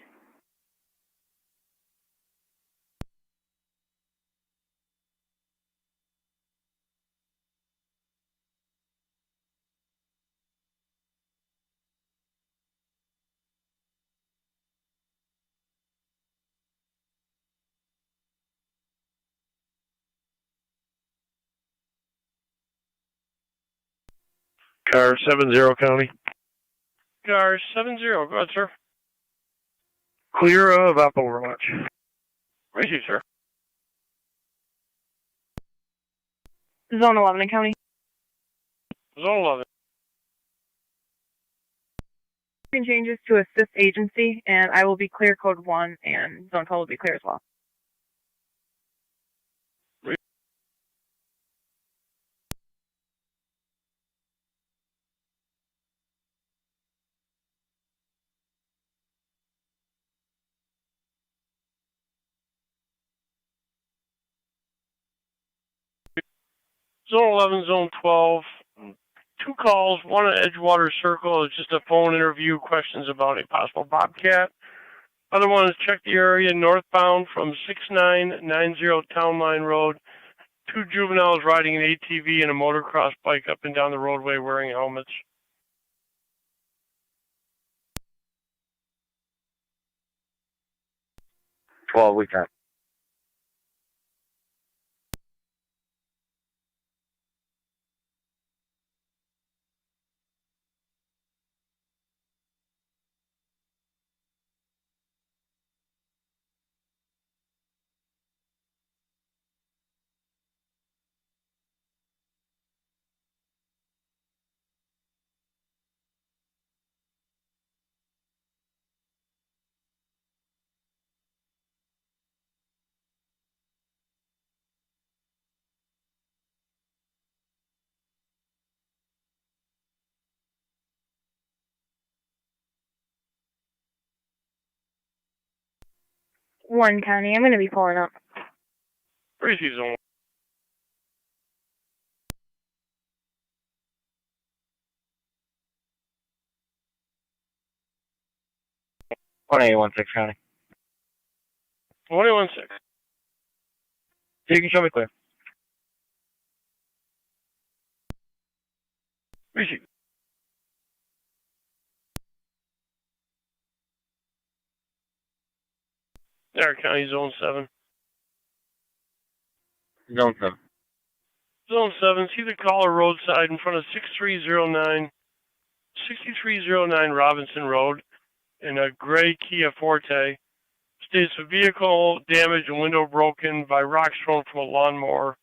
Car 70 County. Car 70, go ahead, sir. Clear of Overwatch. Right here, sir. Zone 11 in county. Zone 11. Changes to assist agency, and I will be clear code 1, and zone 12 will be clear as well. Zone 11, Zone 12. 2 calls, one at Edgewater Circle. It's just a phone interview, questions about a possible bobcat. Other one is check the area northbound from 6990 Town Line Road. 2 juveniles riding an ATV and a motocross bike up and down the roadway wearing helmets. We got. One county. I'm going to be pulling up. Crazy Zone. One 816 county. 1816. So you can show me clear. Receive. Niagara County, Zone 7. Zone 7. Zone 7, see the caller roadside in front of 6309 Robinson Road in a gray Kia Forte. States a vehicle damaged and window broken by rocks thrown from a lawnmower.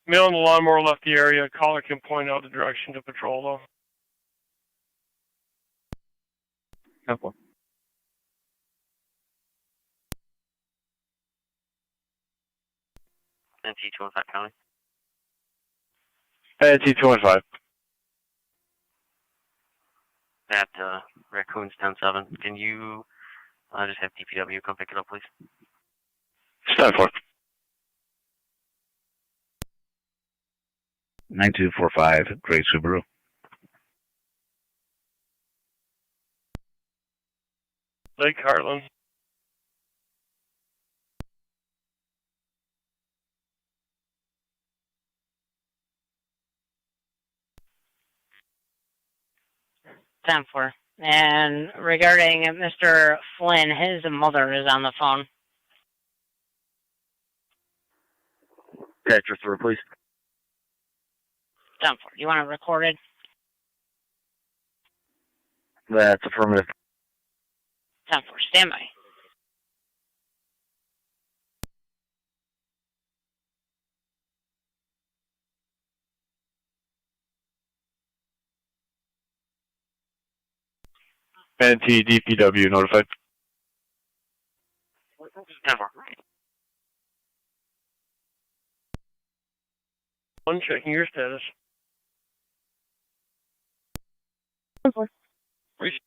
Male on the lawnmower left the area. Caller can point out the direction to patrol though. Simple. NT215 County. NT215. At Raccoons 10-7. Can you just have DPW come pick it up, please? Stand for. 9245, Gray Subaru. Lake Heartland. Time for. And regarding Mr. Flynn, his mother is on the phone. Patch her through, please. Time for. You want it recorded? That's affirmative. Time for. Stand by. NT DPW notified. Time for. One, checking your status. Receive.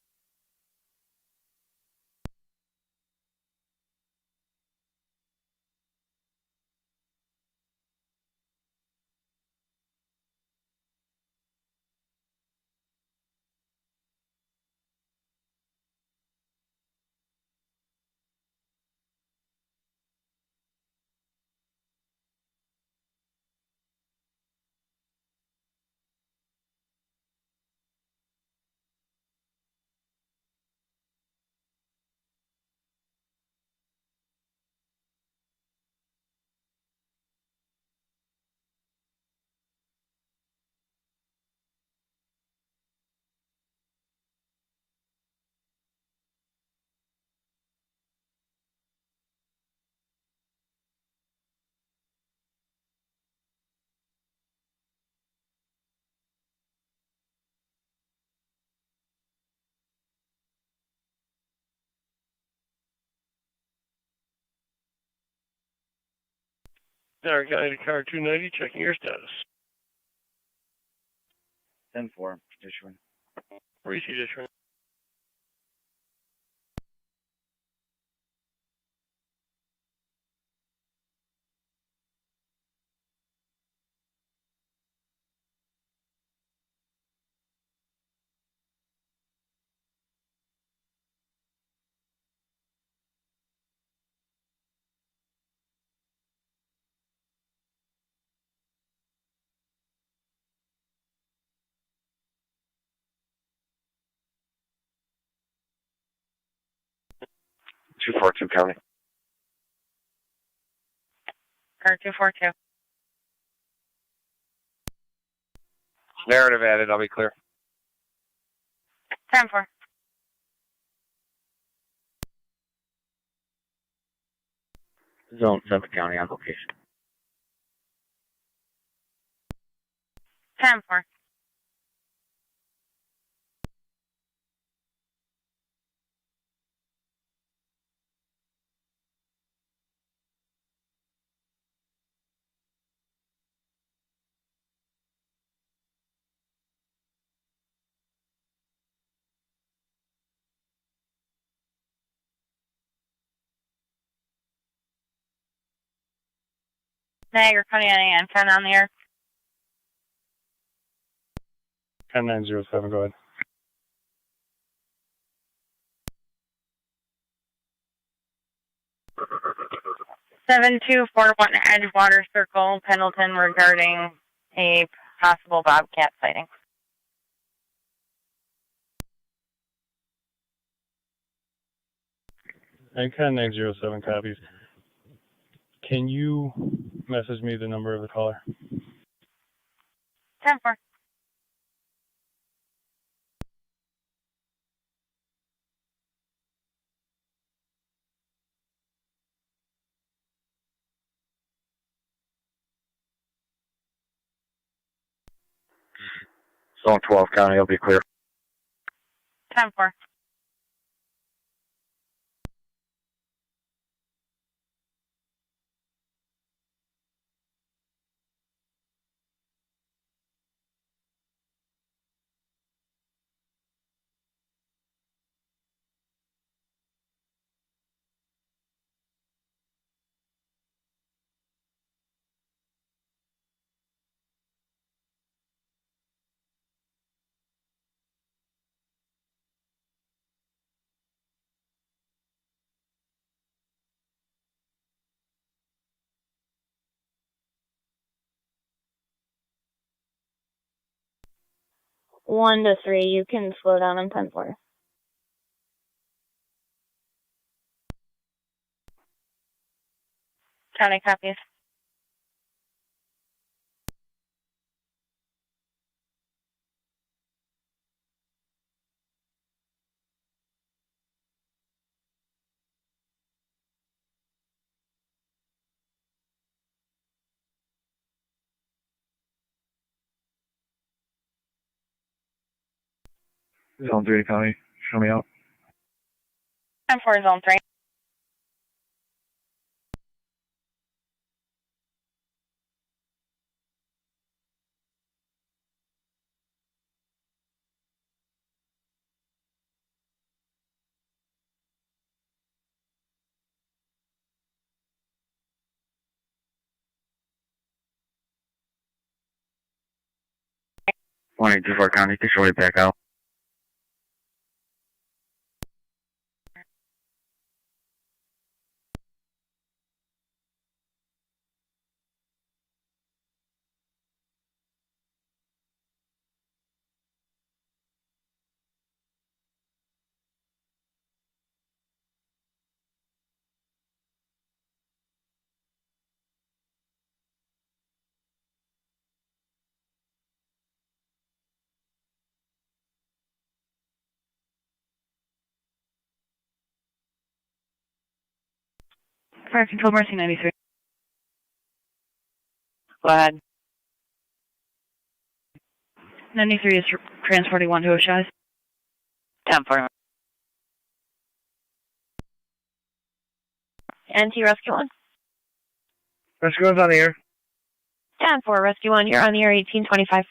Niagara County to car 290, checking your status. 10-4, issuing. Receipt issuing. Two four two County. Car 242. Narrative added. I'll be clear. 10-4. Zone 7 County on location. 10-4. Niagara County and 10 on the air. 10907, go ahead. Seven two four one Edgewater Circle, Pendleton, regarding a possible bobcat sighting. And 10907 copies. Can you message me the number of the caller? 10-4. Zone 12 County, I'll be clear. 10-4. One to three, you can slow down on 10-4. County copies. Zone 3 County, show me out. 10-4, zone 3. Morning, 24 County, can you show me back out? Fire Control Mercy 93. Go ahead. 93 is transporting one to O'Shea's. 10-4. NT Rescue 1. Rescue 1's on the air. 10-4, Rescue 1, you're on the air, 1825.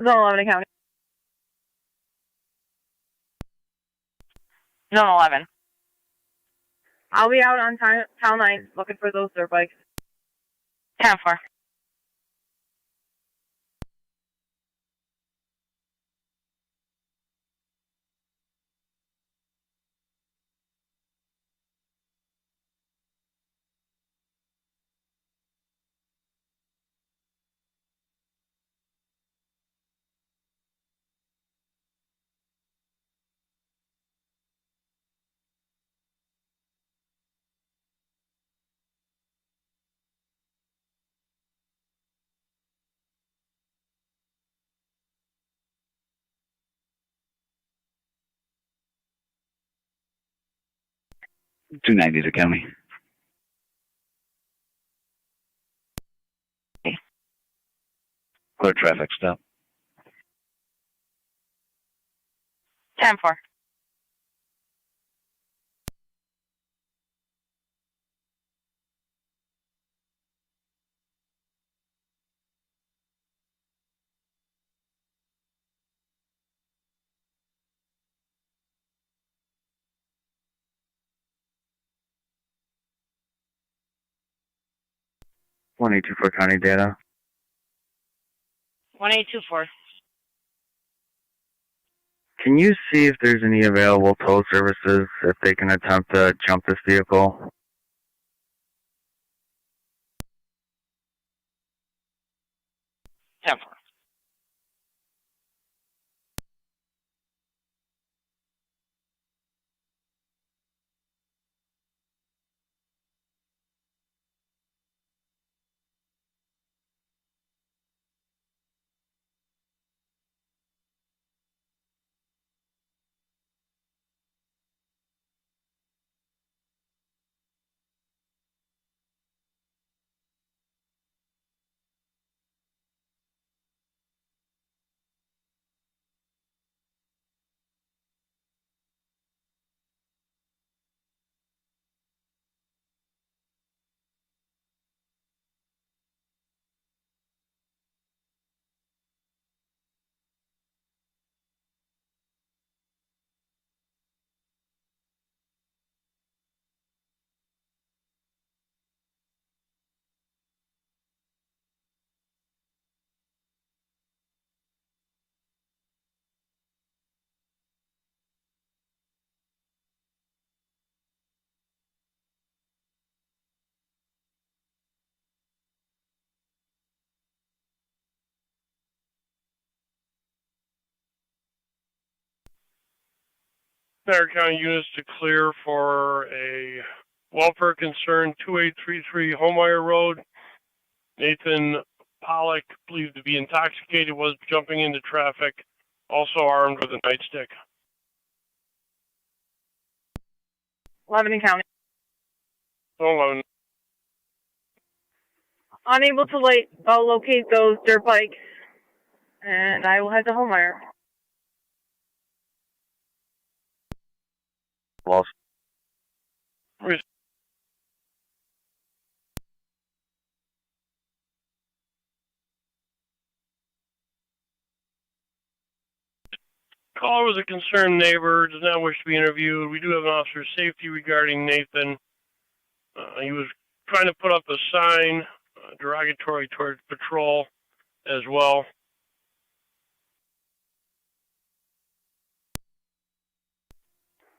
Zone 11 County. Zone 11. I'll be out on Town 9 looking for those dirt bikes. 10-4. $290 to county. Clear traffic stop. 10-4. One 824 county data. 1824. Can you see if there's any available tow services if they can attempt to jump this vehicle? Niagara County units to clear for a welfare concern, 2833 Homeyer Road. Nathan Pollock, believed to be intoxicated, was jumping into traffic, also armed with a nightstick. 11 County. 11. Unable to locate those dirt bikes, and I will head to Homeyer. Lost. Caller was a concerned neighbor, does not wish to be interviewed. We do have an officer of safety regarding Nathan. He was trying to put up a sign derogatory towards patrol as well.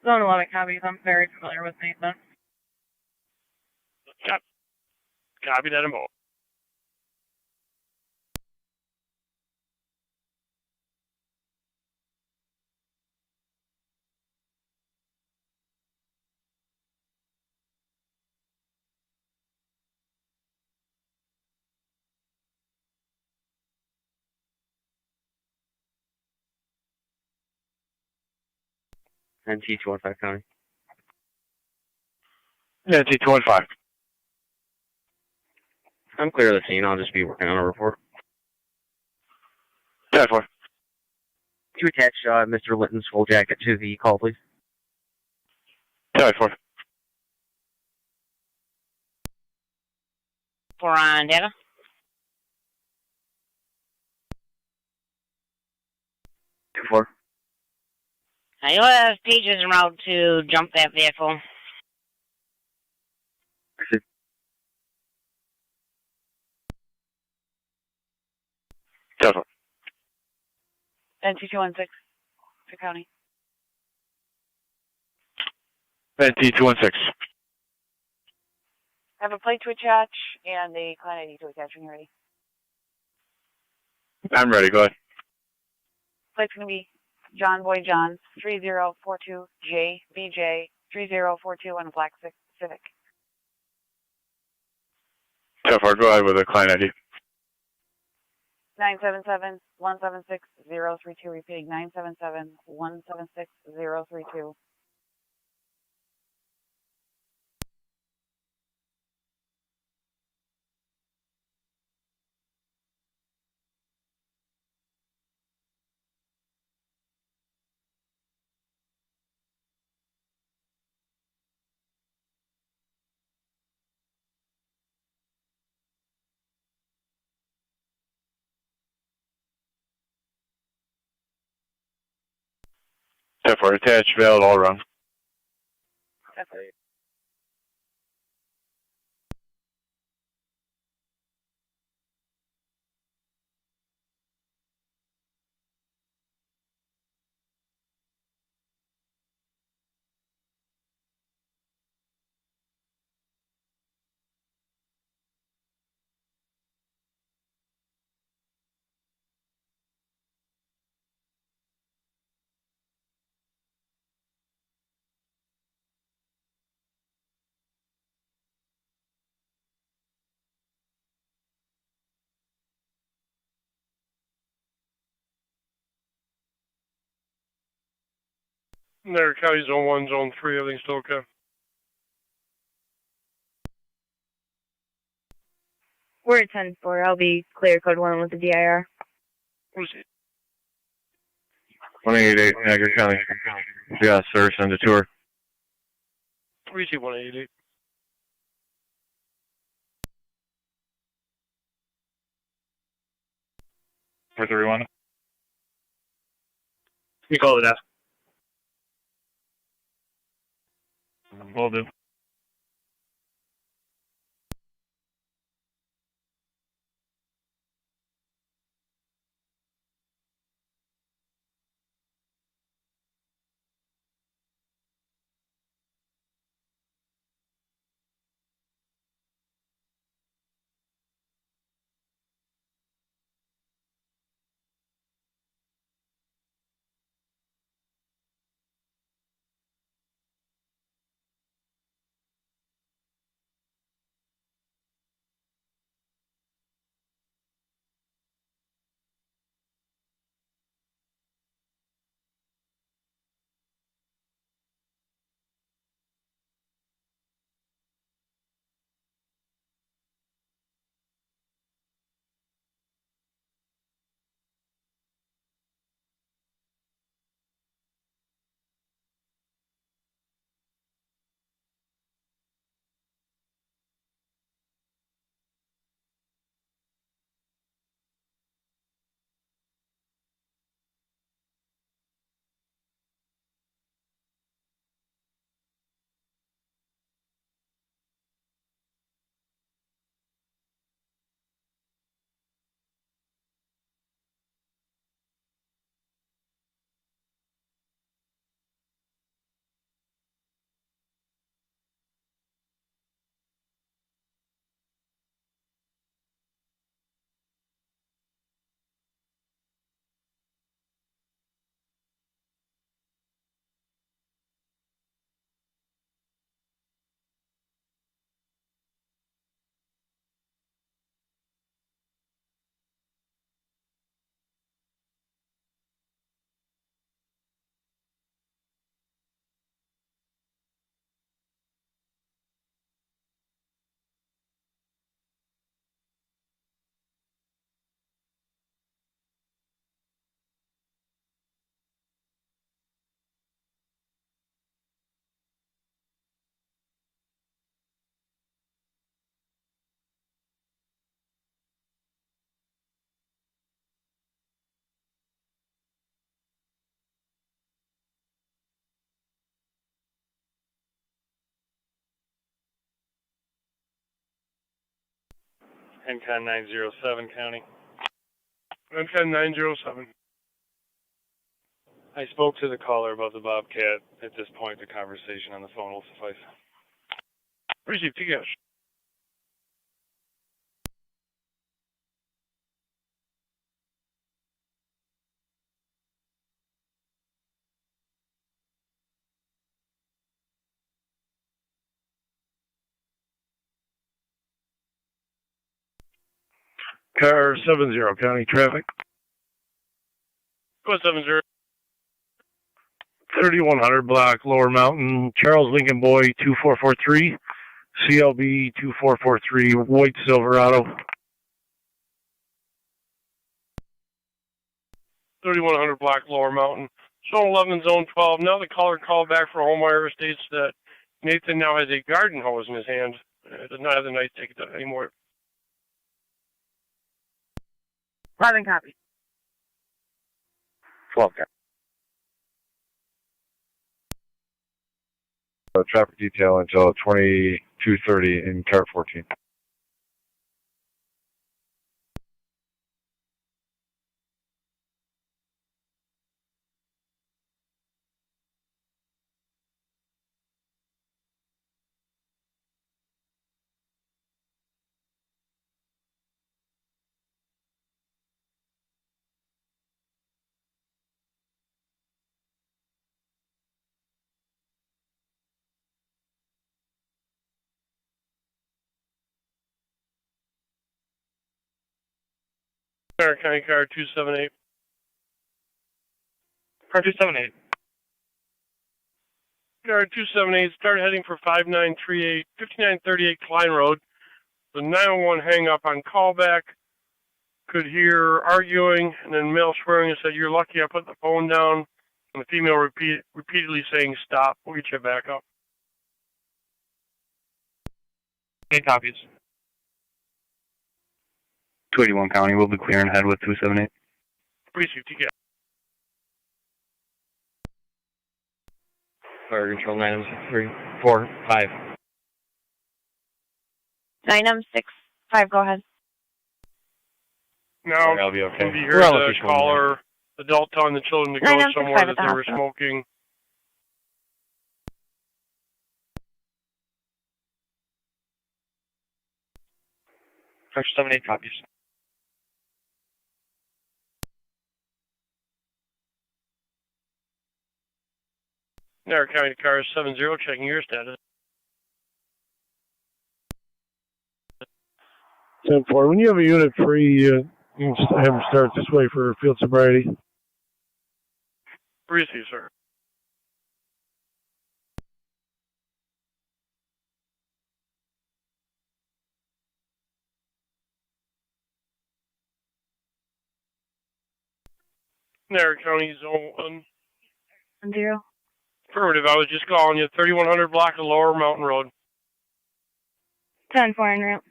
Zone 11 copies. I'm very familiar with Nathan. Copy that, Mo. NT-215 County. NT-215. I'm clear of the scene. I'll just be working on a report. 10-4. Could you attach Mr. Linton's full jacket to the call, please? 10-4. 4 on data. 2-4. You'll have pages en route to jump that vehicle. NT-216, to county. NT-216. I have a plate to attach and a client ID to attach when you're ready. I'm ready, go ahead. Plate's going to be John Boy John 3042JBJ 3042 on a black Civic. 10-4, go ahead with the client ID. 977-176-032, repeating 977-176-032. For attached, valid all around. Niagara County Zone 1, Zone 3, everything's still okay. We're at 10-4. I'll be clear code 1 with the DIR. 188, Niagara County. Yeah, sir, send a tour. Receive 188. For 31. You call the desk. Will do. NCON 907 County. NCON 907. I spoke to the caller about the Bobcat. At this point, the conversation on the phone will suffice. Received, TCAS. Car 70, county traffic. Go 70. 3100 block, Lower Mountain, Charles Lincoln Boy 2443, CLB 2443, white Silverado. 3100 block, Lower Mountain. Zone 11, Zone 12. Now the caller called back for Homeowner states that Nathan now has a garden hose in his hand. Does not have the night ticket anymore. 11 copy. 12 copy. Traffic detail until 22:30 in car 14. County car 278. Car 278. Car 278, start heading for 5938 Klein Road. The 911 hang up on callback. Could hear arguing and then male swearing and said, "You're lucky I put the phone down." And the female repeatedly saying, "Stop, we'll get you back up." 8 copies. 281 County will be clearing ahead with 278. Received, TCAS. Fire control 9 3 4 5. 965, go ahead. Now, I'll be okay. we heard the caller, adult telling the children to go 965 somewhere at that the they were hospital. smoking. Car 78 copies. Niagara County car 70, checking your status. 10-4. When you have a unit free, you can have them start this way for field sobriety. Received, sir. Niagara County Zone 1. 0. Affirmative, I was just calling you. 3100 block of Lower Mountain Road. 10-4 en route.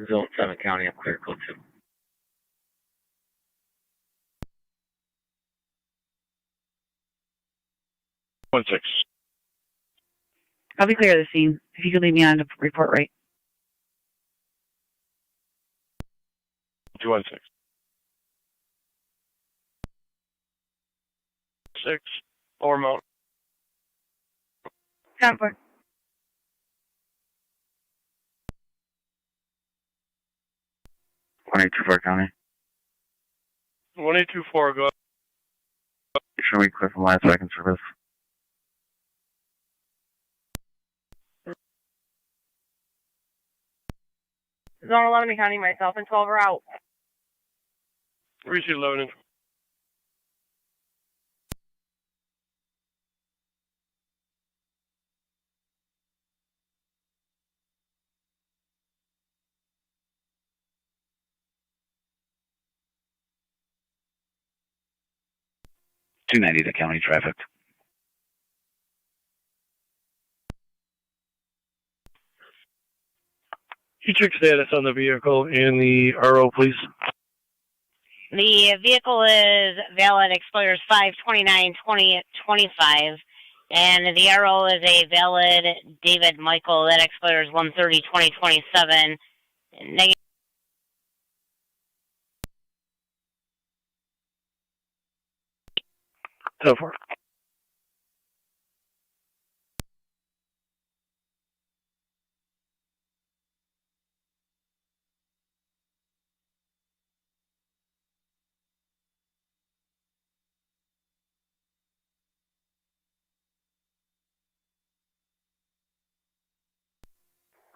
Zone 7 County, I'm clear code 2. One 6. I'll be clear of the scene. If you could leave me on to report right. 216. 6, Lower Mountain. 10-4. 1824 County. 1824, go. Show me clear from last second service. Zone 11 County, myself and 12 are out. Received 11 inch. .290 the county traffic. You check status on the vehicle and the RO, please. The vehicle is valid, expires 5/29/2025. And the arrow is a valid David Michael that expires 1/30/2027. Negative. So far.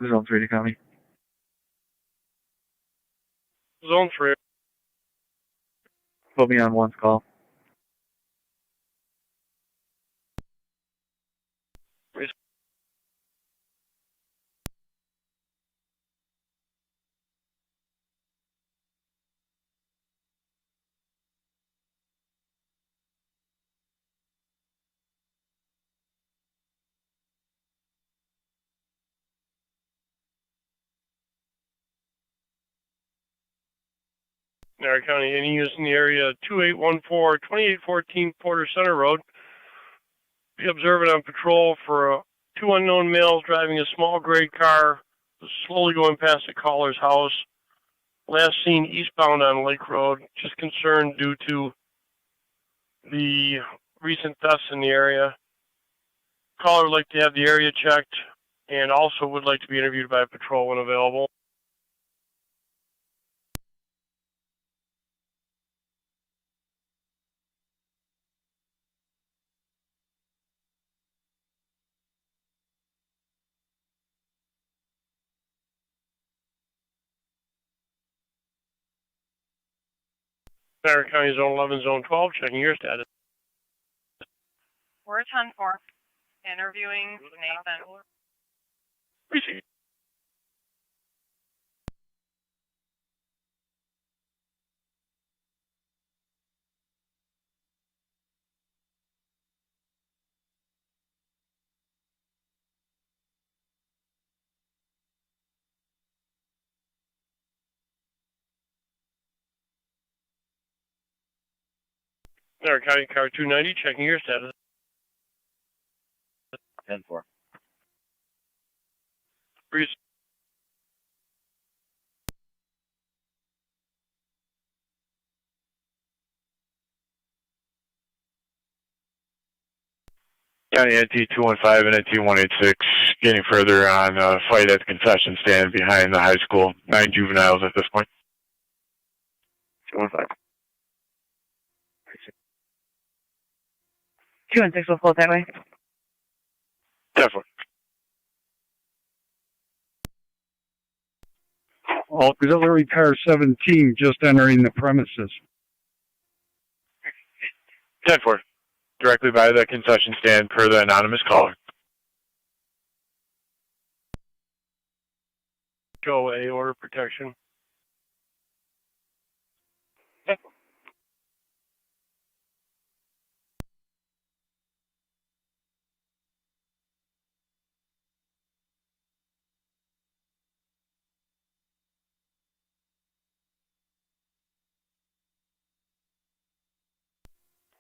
Zone 3 to copy. Zone 3. Put me on one's call. Niagara County, any use in the area 2814 Porter Center Road. Be observant on patrol for two unknown males driving a small gray car, slowly going past the caller's house. Last seen eastbound on Lake Road. Just concerned due to the recent deaths in the area. Caller would like to have the area checked and also would like to be interviewed by a patrol when available. Niagara County Zone 11, Zone 12, checking your status. We're at 10-4. Interviewing Nathan. Receive. Niagara County Car 290, checking your status. 10-4. Receive. County NT 215 and NT 186 getting further on fight at the concession stand behind the high school. 9 juveniles at this point. 215. 2 and 6 will float that way. Definitely. Auxiliary car 17 just entering the premises. 10-4. Directly by the concession stand per the anonymous caller. Show A, order protection.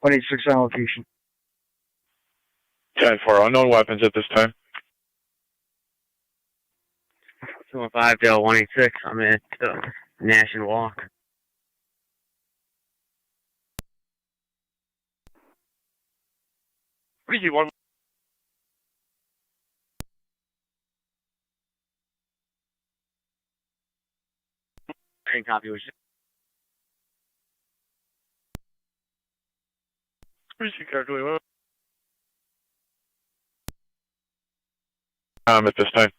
One 86 on location. 10-4. Unknown weapons at this time. 215 Dale 186. I'm at National Walk. Receive 1. Train copy was Receive car 21. At this time.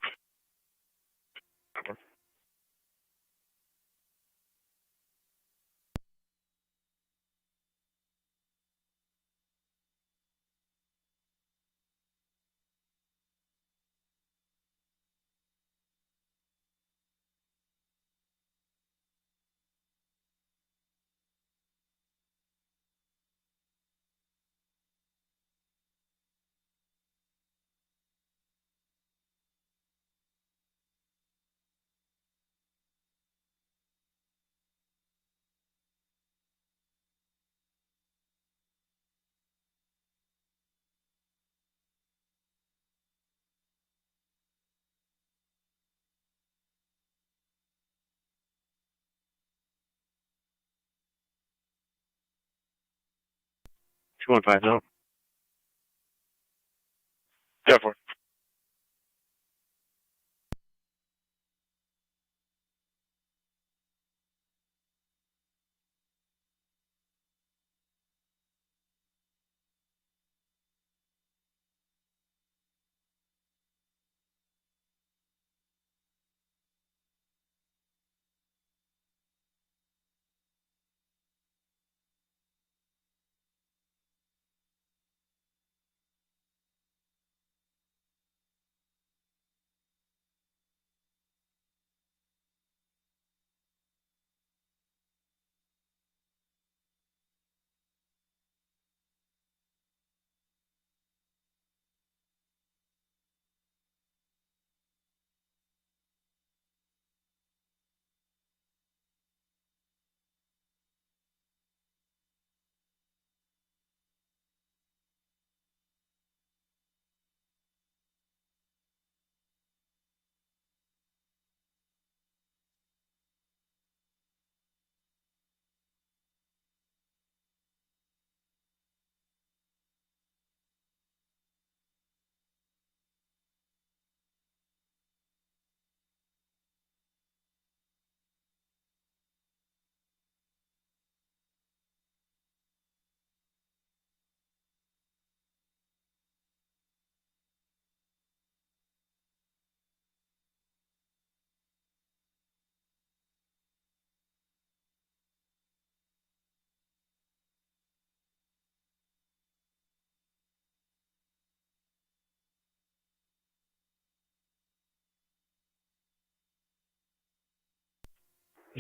215 zone. 10-4.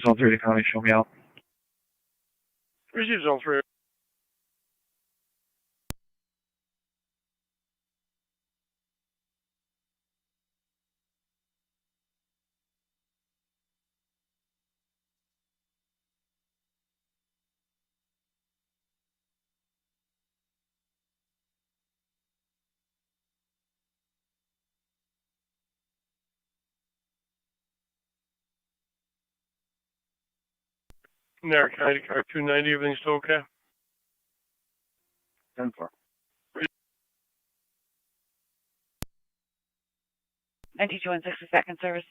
Zone 3 to County, show me out. Receive zone 3. Niagara County car 290, everything's still okay? 10-4. 9216 is back in service.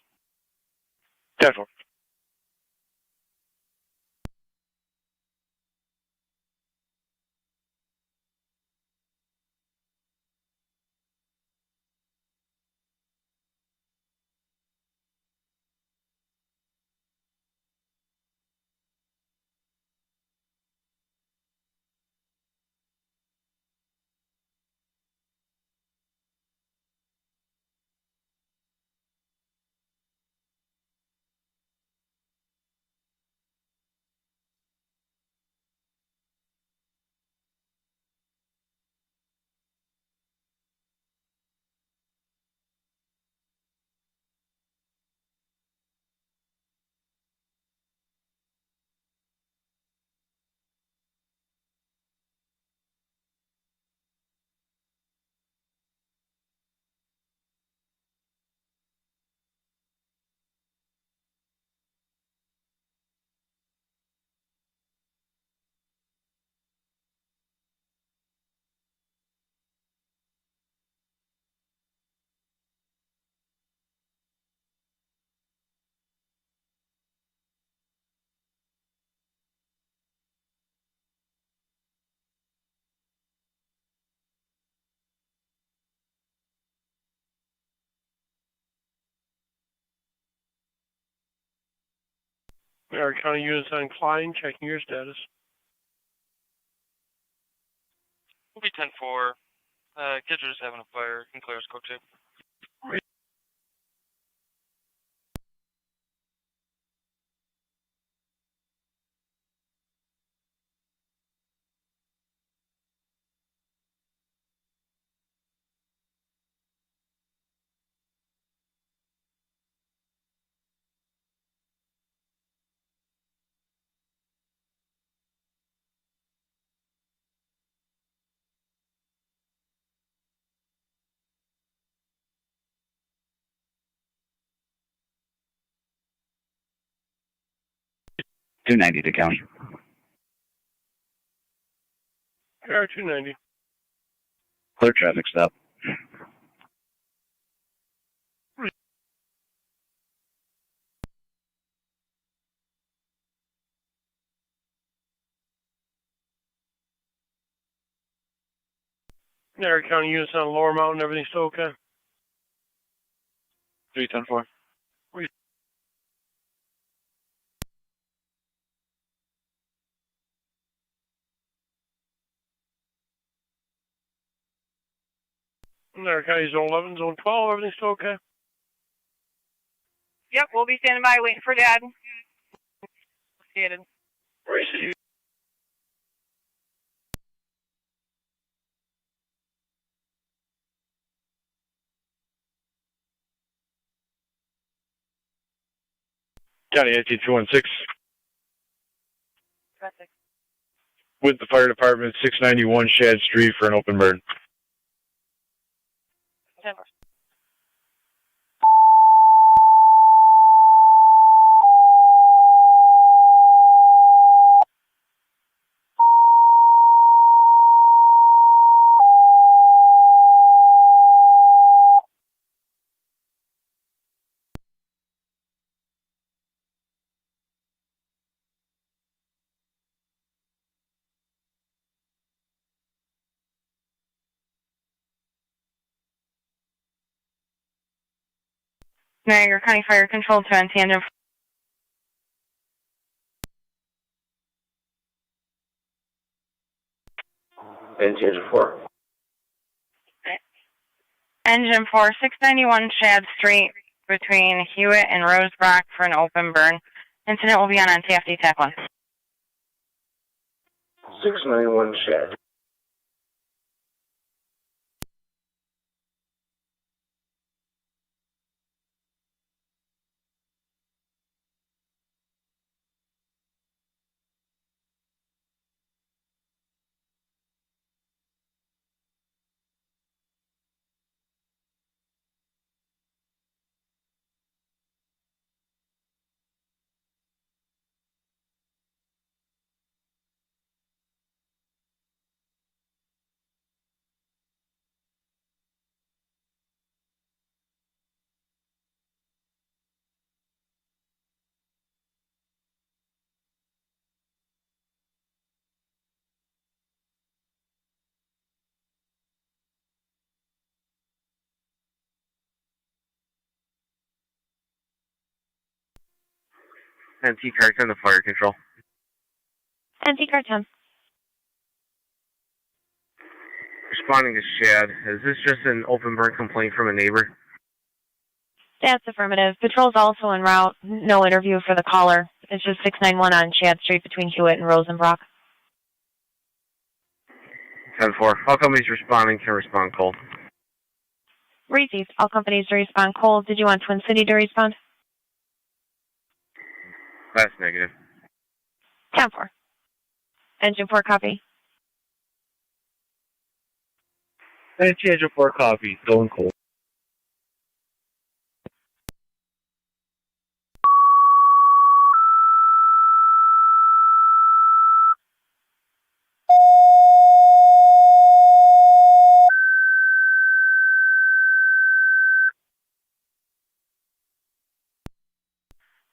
10-4. Niagara County units on Klein, checking your status. We'll be 10-4. Kids are just having a fire. You can clear us, Coach. 290 to County. Car 290. Clear traffic stop. Niagara County units on Lower Mountain, everything still okay? 310-4. Niagara County Zone 11, Zone 12, everything still okay? Yep, we'll be standing by waiting for Dad. Appreciated. Receive. County 18216. With the fire department, 691 Shad Street for an open burn. Niagara County Fire Control to tangent. Engine 4. Engine 4, 691 Shad Street between Hewitt and Rosebrook for an open burn. Incident will be on TFD TAC 1. 691 Shad. NT Car 10 to fire control. NT Car 10. Responding to Shad. Is this just an open burn complaint from a neighbor? That's affirmative. Patrol's also en route. No interview for the caller. It's just 691 on Shad Street between Hewitt and Rosenbrock. 10-4. All companies responding can respond cold. Received. All companies to respond cold. Did you want Twin City to respond? That's negative. 10-4. Engine 4 copy. Engine 4 copy. Going cold.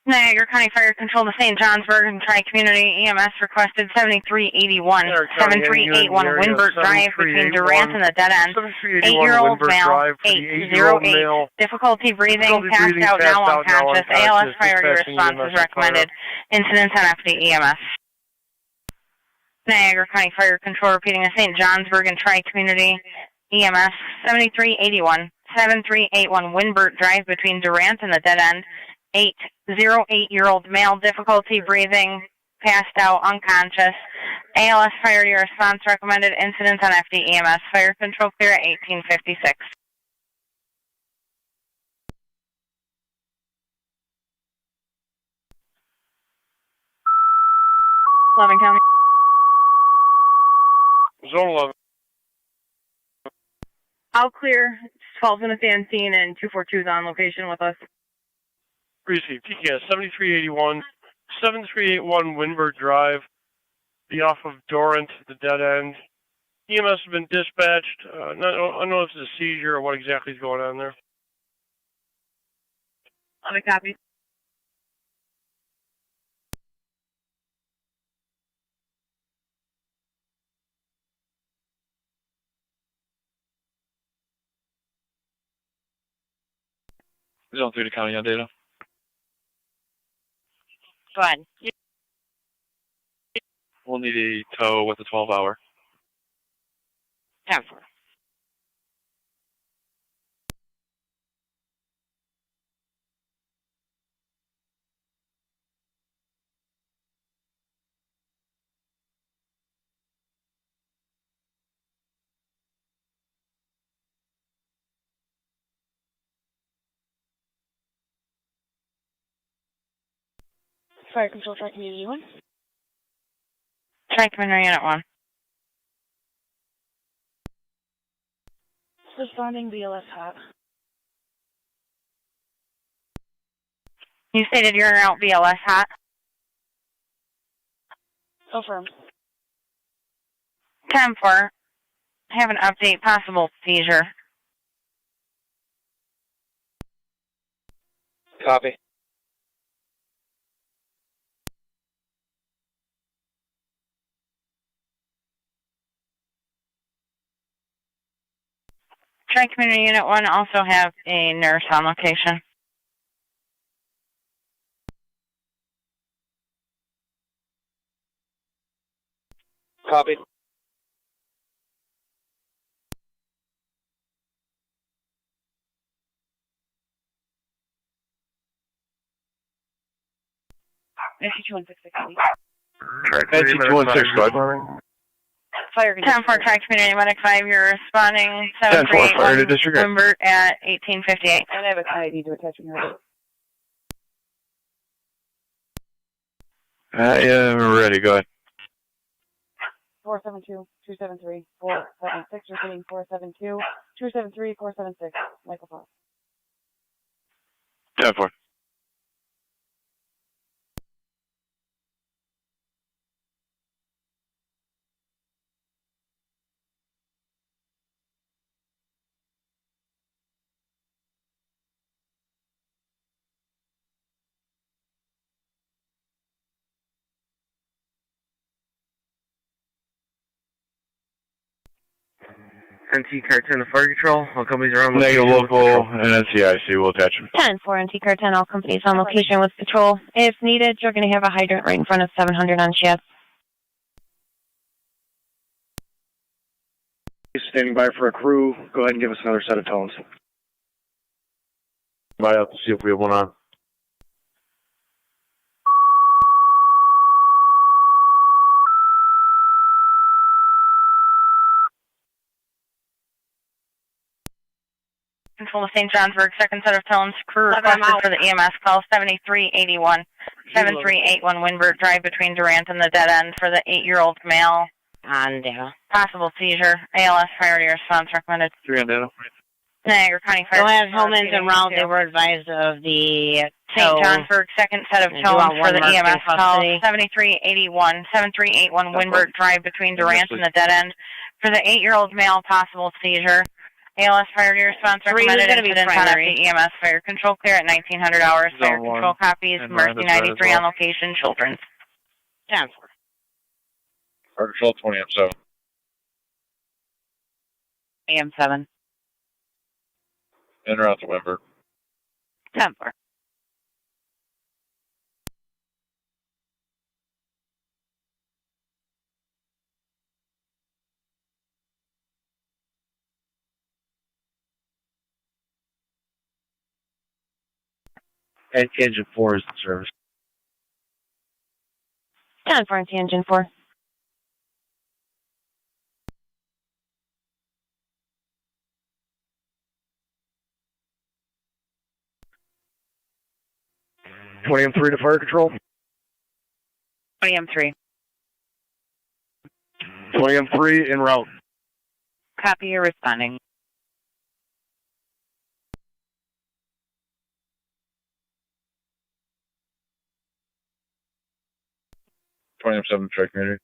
Niagara County Fire Control to St. Johnsburg and Tri-Community EMS requested 7381. 7381 Winbert Drive between Durant and the dead end. 8-year-old male, 808. Difficulty breathing, passed out, now unconscious. ALS priority response is recommended. Incidents on FD EMS. Niagara County Fire Control repeating to St. Johnsburg and Tri-Community EMS 7381. 7381 Winbert Drive between Durant and the dead end. 808-year-old male, difficulty breathing, passed out, unconscious. ALS priority response recommended. Incidents on FD EMS. Fire control clear at 1856. Loving County. Zone 11. All clear. 12 minutes and scene, and 242 is on location with us. Received. TKS 7381, 7381 Winbert Drive, be off of Dorrant, the dead end. EMS has been dispatched. I don't know if it's a seizure or what exactly is going on there. On a copy. Zone 3 to county on data. Go ahead. We'll need a tow with a 12-hour. 10-4. Fire Control Tri Community 1. Tri-Community Unit 1. Responding BLS hot. You stated you're out BLS hot. Confirm. 10-4. Have an update, possible seizure. Copy. Tri-Community Unit 1 also have a nurse on location. Copy. NC216, go ahead. Fire 10-4 Tri-Community Medic 5, you're responding 10-4, fire to disregard. Wimbert at 1858. And I have a ID to attach here. I am ready, go ahead. 472-273-476, repeating 472-273-476. Michael Fox. 10-4. NT Carton Fire Control, all companies are on Negative location. local and NCIC will attach them. 10-4 NT Car 10, all companies on location with patrol. If needed, you're going to have a hydrant right in front of 700 on shift. Standing by for a crew. Go ahead and give us another set of tones. Might have to see if we have one on. Control of St. Johnsburg, second set of tones. Crew requested for the EMS call 7381. 7381 Windbird Drive between Durant and the dead end for the 8-year-old male. On data. Possible seizure. ALS priority response recommended. 3 on data. Niagara County Fire. Go ahead, Hellman's en route. They were advised of the St. Johnsburg, second set of tones for the EMS call 7381. 7381 Windbird Drive between Durant and the dead end for the 8-year-old male. Possible seizure. ALS priority response recommended. Incident on FD EMS fire control clear at 1900 hours. Fire control copies. Mercy 93 on location. Children's. 10-4. Fire control 20 AM7. AM7. En route to Wimber. 10-4. Engine 4 is in service. 10-4 NT Engine 4. AM3 to fire control. 20M3. 20M3 en route. Copy, you're responding. AM7 Tri Community.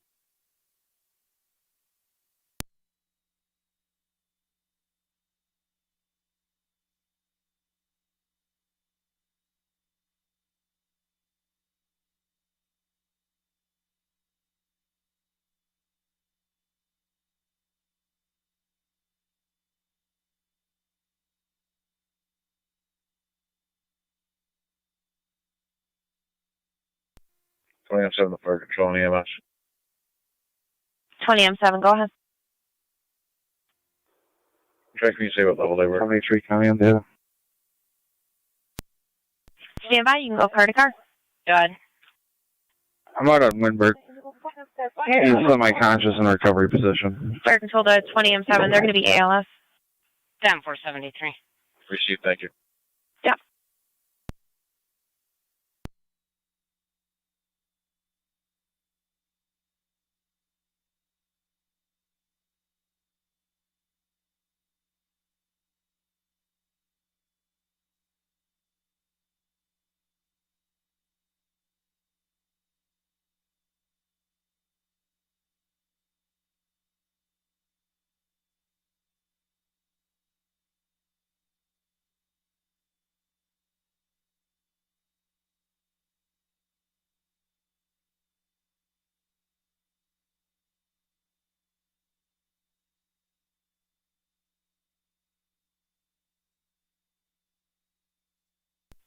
20M7 to fire control and EMS. 20M7, go ahead. Can you say what level they were? 73 County on data. Stand by, you can go car to car. Good. I'm out on Windberg. He's semi-conscious in recovery position. Fire control to 20M7, they're going to be ALS. 10-473. Received, thank you. Yep.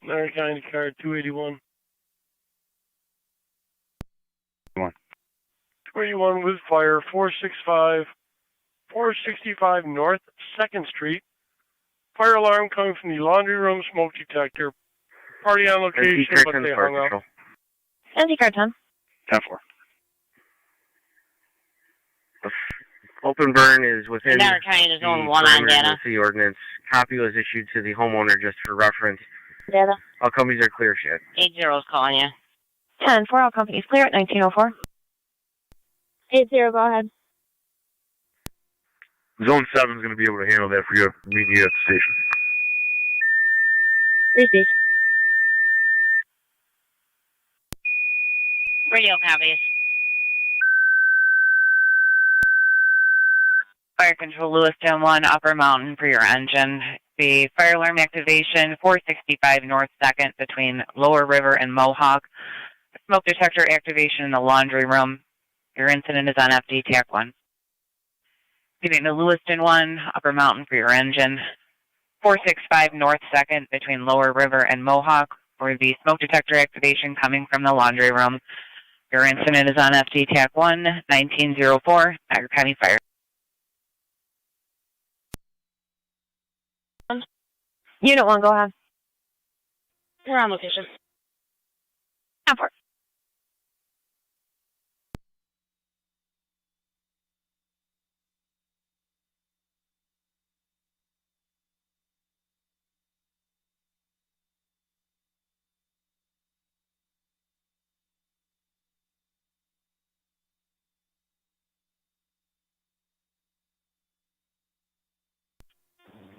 Niagara County car 281. 281 with fire, 465 North 2nd Street. Fire alarm coming from the laundry room smoke detector. Party on location, but they hung up. NC-Car 10. 10-4. Open burn is within Niagara County is zone the 1 on data. emergency ordinance. Copy was issued to the homeowner just for reference. Data. All companies are clear, shit. 80 is calling you. 10-4, all companies clear at 1904. 80, go ahead. Zone 7 is going to be able to handle that for you. Meet you at the station. Received. Radio copies. Fire Control Lewiston 1, Upper Mountain for your engine. The fire alarm activation, 465 North 2nd between Lower River and Mohawk. Smoke detector activation in the laundry room. Your incident is on FD TAC 1. Giving the Lewiston 1, Upper Mountain for your engine. 465 North 2nd between Lower River and Mohawk for the smoke detector activation coming from the laundry room. Your incident is on FD TAC 1, 1904, Niagara County Fire. Unit 1, go ahead. We're on location. 10-4.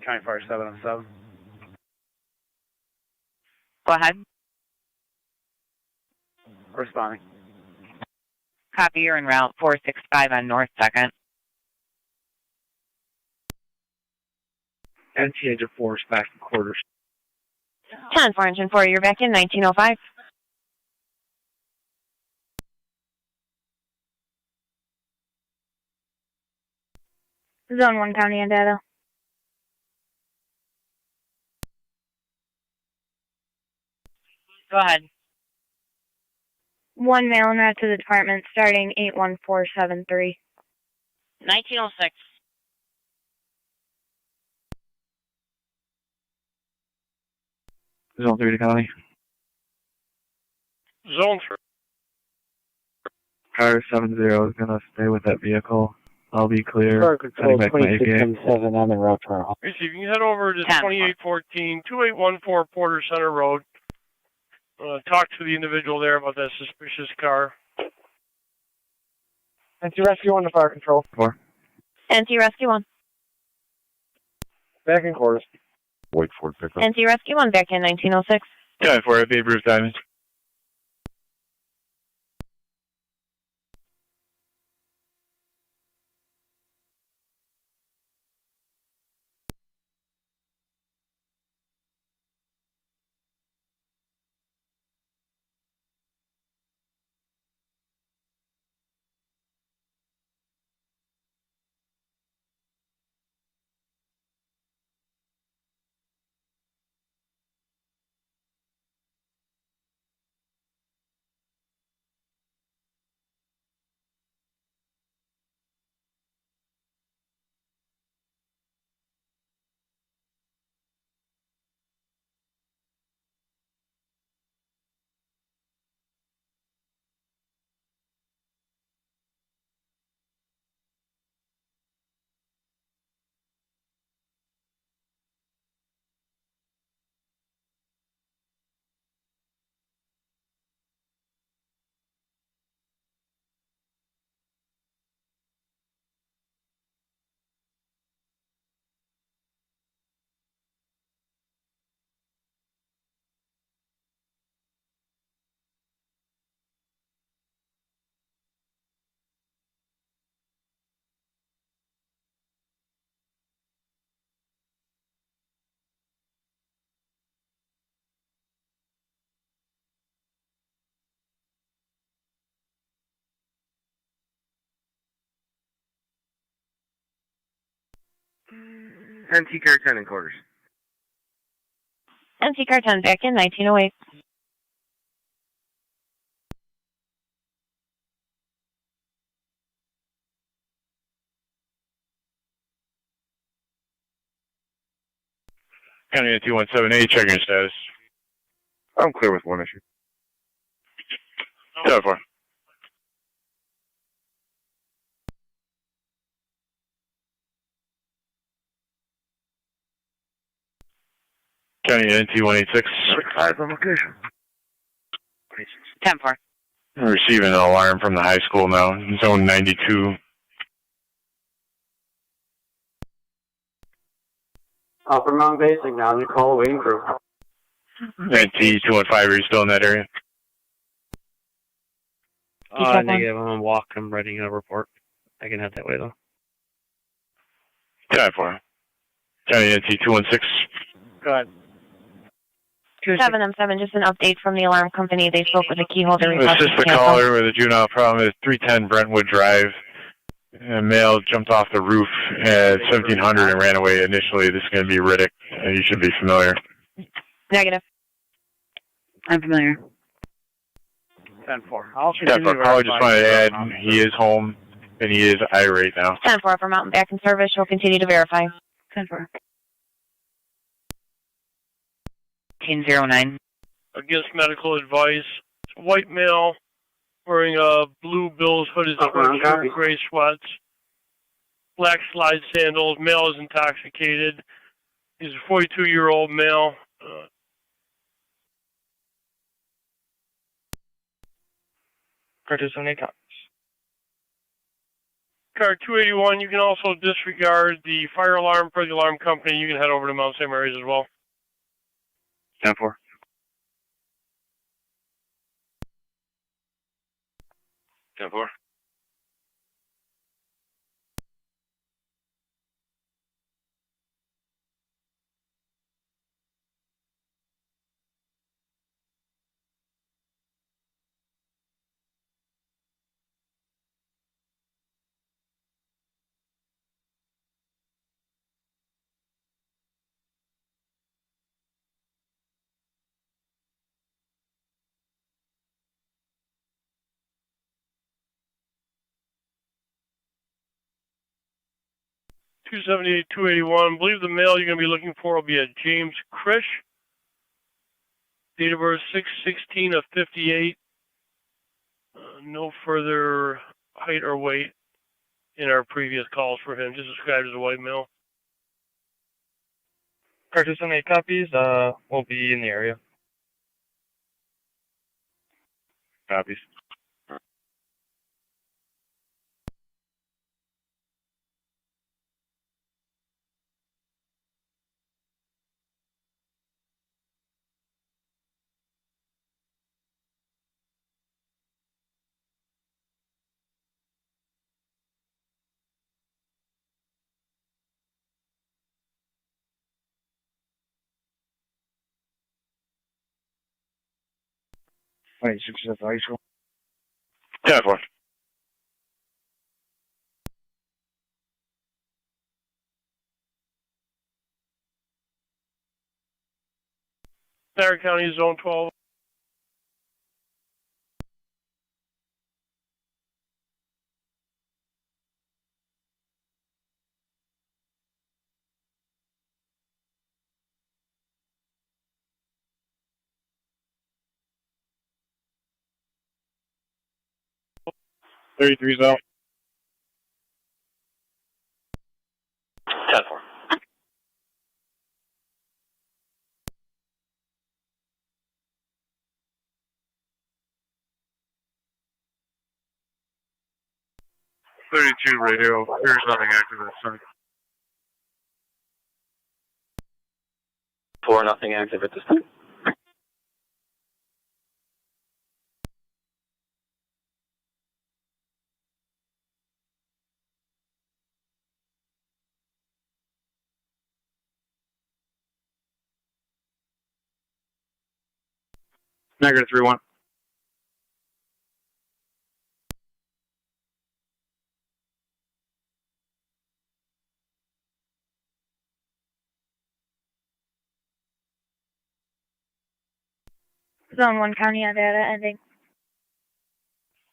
County Fire 7 on 7. Go ahead. Responding. Copy, you're en route 465 on North 2nd. NT Engine 4 is back in quarters. 10-4, engine 4, you're back in 1905. Zone 1 county on data. Go ahead. 1 mail and route to the department starting 81473. 1906. Zone 3 to county. Zone 3. Car 70 is going to stay with that vehicle. I'll be clear. Fire control Heading back my APA. 2677 on the route to our home. Receiving. Head over to 2814, 2814 Porter Center Road. Talk to the individual there about that suspicious car. NC Rescue 1 to fire control. 4. NC Rescue 1. Back in quarters. Wait for it, pickup. NC Rescue 1 back in 1906. Yeah, for Babe Ruth Diamond. NT car 10 in quarters. NC car 10 back in 1908. County at 217A, checking your status. I'm clear with one issue. 10-4. County NT 186. 5 on location. 10-4. Receiving an alarm from the high school now. Zone 92. Upper Mount Basic, now in the call, waiting crew. NT 215, are you still in that area? Negative, I'm on walk, I'm writing a report. I can head that way though. 10-4. County NT 216. Go ahead. 7M7, just an update from the alarm company. They spoke with a key holder. Assist the caller with a juvenile problem at 310 Brentwood Drive. A male jumped off the roof at 1700 and ran away initially. This is going to be Riddick. You should be familiar. Negative. I'm familiar. 10-4. 10-4. Caller just wanted to add he is home and he is irate now. 10-4 Upper Mountain back in service. We'll continue to verify. 10-4. 1809. Against medical advice. It's a white male wearing a blue Bill's hooded sweatshirt, gray sweats, black slide sandals. Male is intoxicated. He's a 42-year-old male. Car 278 copies. Car 281, you can also disregard the fire alarm for the alarm company. You can head over to Mount St. Mary's as well. 10-4. 10-4. $278, $281. I believe the male you're going to be looking for will be a James Krish. Date of birth 6/16 of 58. No further height or weight in our previous calls for him. Just described as a white male. Car 278 copies. We'll be in the area. Copies. Wait, 6 is high school. 10-4. Niagara County, Zone 12. $33's out. 10-4. $32 radio. There's nothing active at this time. 4, nothing active at this time. Niagara 3-1. Zone 1 County on data ending.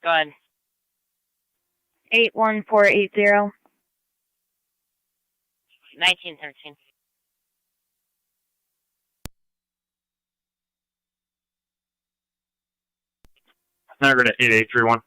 Go ahead. 81480. 1913. Niagara 8831.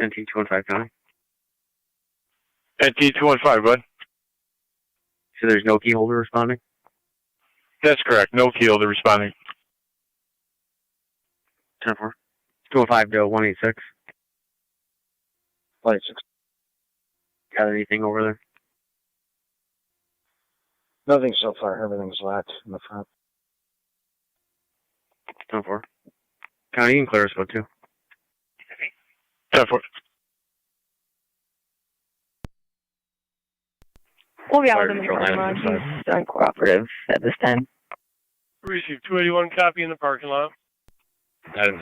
NT215 County. NT215, bud. So there's no key holder responding? That's correct. No key holder responding. 10-4. 205 to 186. 186. Got anything over there? Nothing so far. Everything's locked in the front. 10-4. County, you can clear us about 2. 10-4. We'll be out Fire in the control parking lot. 965. He's uncooperative at this time. Receive 281 copy in the parking lot. That is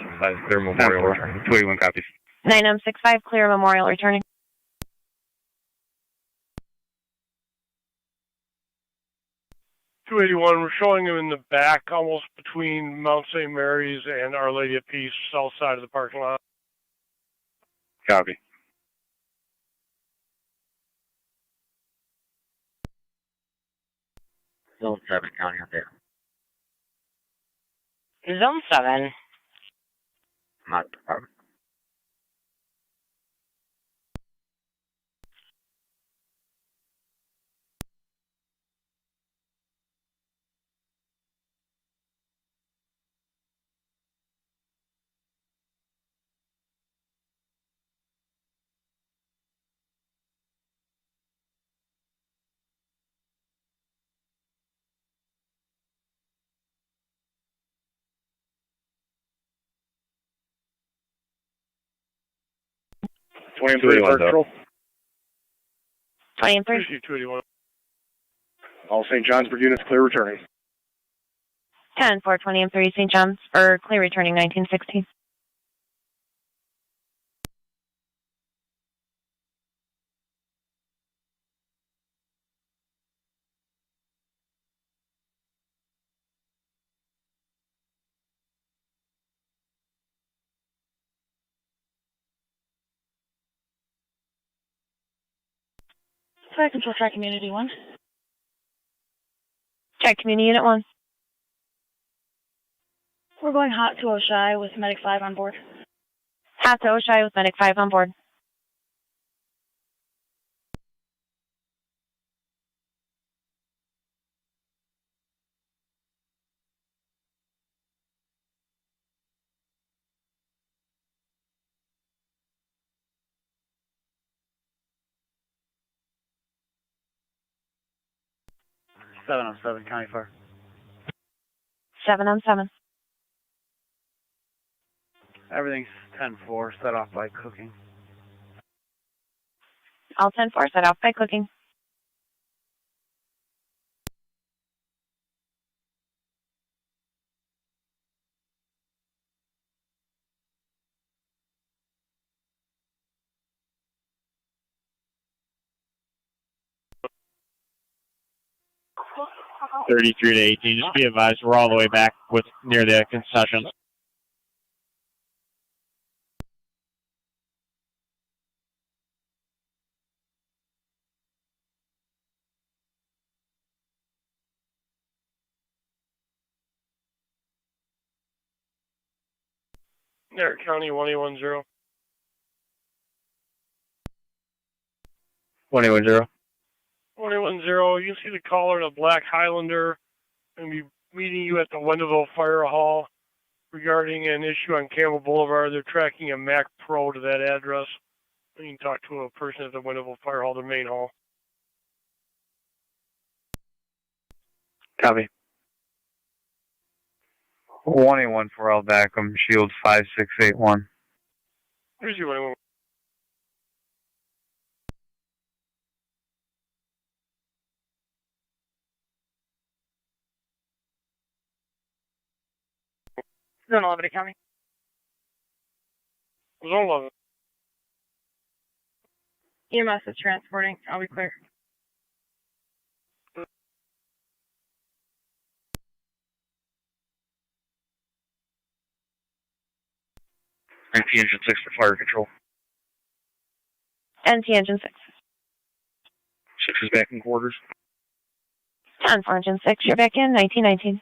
their memorial return. 281 copies. 9065, clear memorial returning. We're showing him in the back, almost between Mount St. Mary's and Our Lady of Peace, south side of the parking lot. Copy. Zone 7 County out there. Zone 7. Not the department. Patrol. 20 and 3. Receive 281. All St. Johnsburg units clear returning. 10-4, 20 and 3, St. John's, or clear returning 1960. Fire control, track community 1. Check community unit 1. We're going hot to Oshai with medic 5 on board. Hot to Oshai with medic 5 on board. Seven on 7 County Fire. 7 on 7. Everything's 10-4, set off by cooking. All 10-4 set off by cooking. to 18. Just be advised, we're all the way back with near the concessions. Niagara County 1810. 110. 1810, you can see the caller in a black Highlander and be meeting you at the Wendellville Fire Hall regarding an issue on Campbell Boulevard. They're tracking a Mac Pro to that address. And you can talk to a person at the Wendellville Fire Hall, the main hall. Copy. 181 for Al Backham, Shield 5681. Here's you, 181. Zone 11 County. Zone 11. EMS is transporting. I'll be clear. NT Engine 6 for fire control. NT Engine 6. 6 is back in quarters. 10 for Engine 6. You're back in 1919.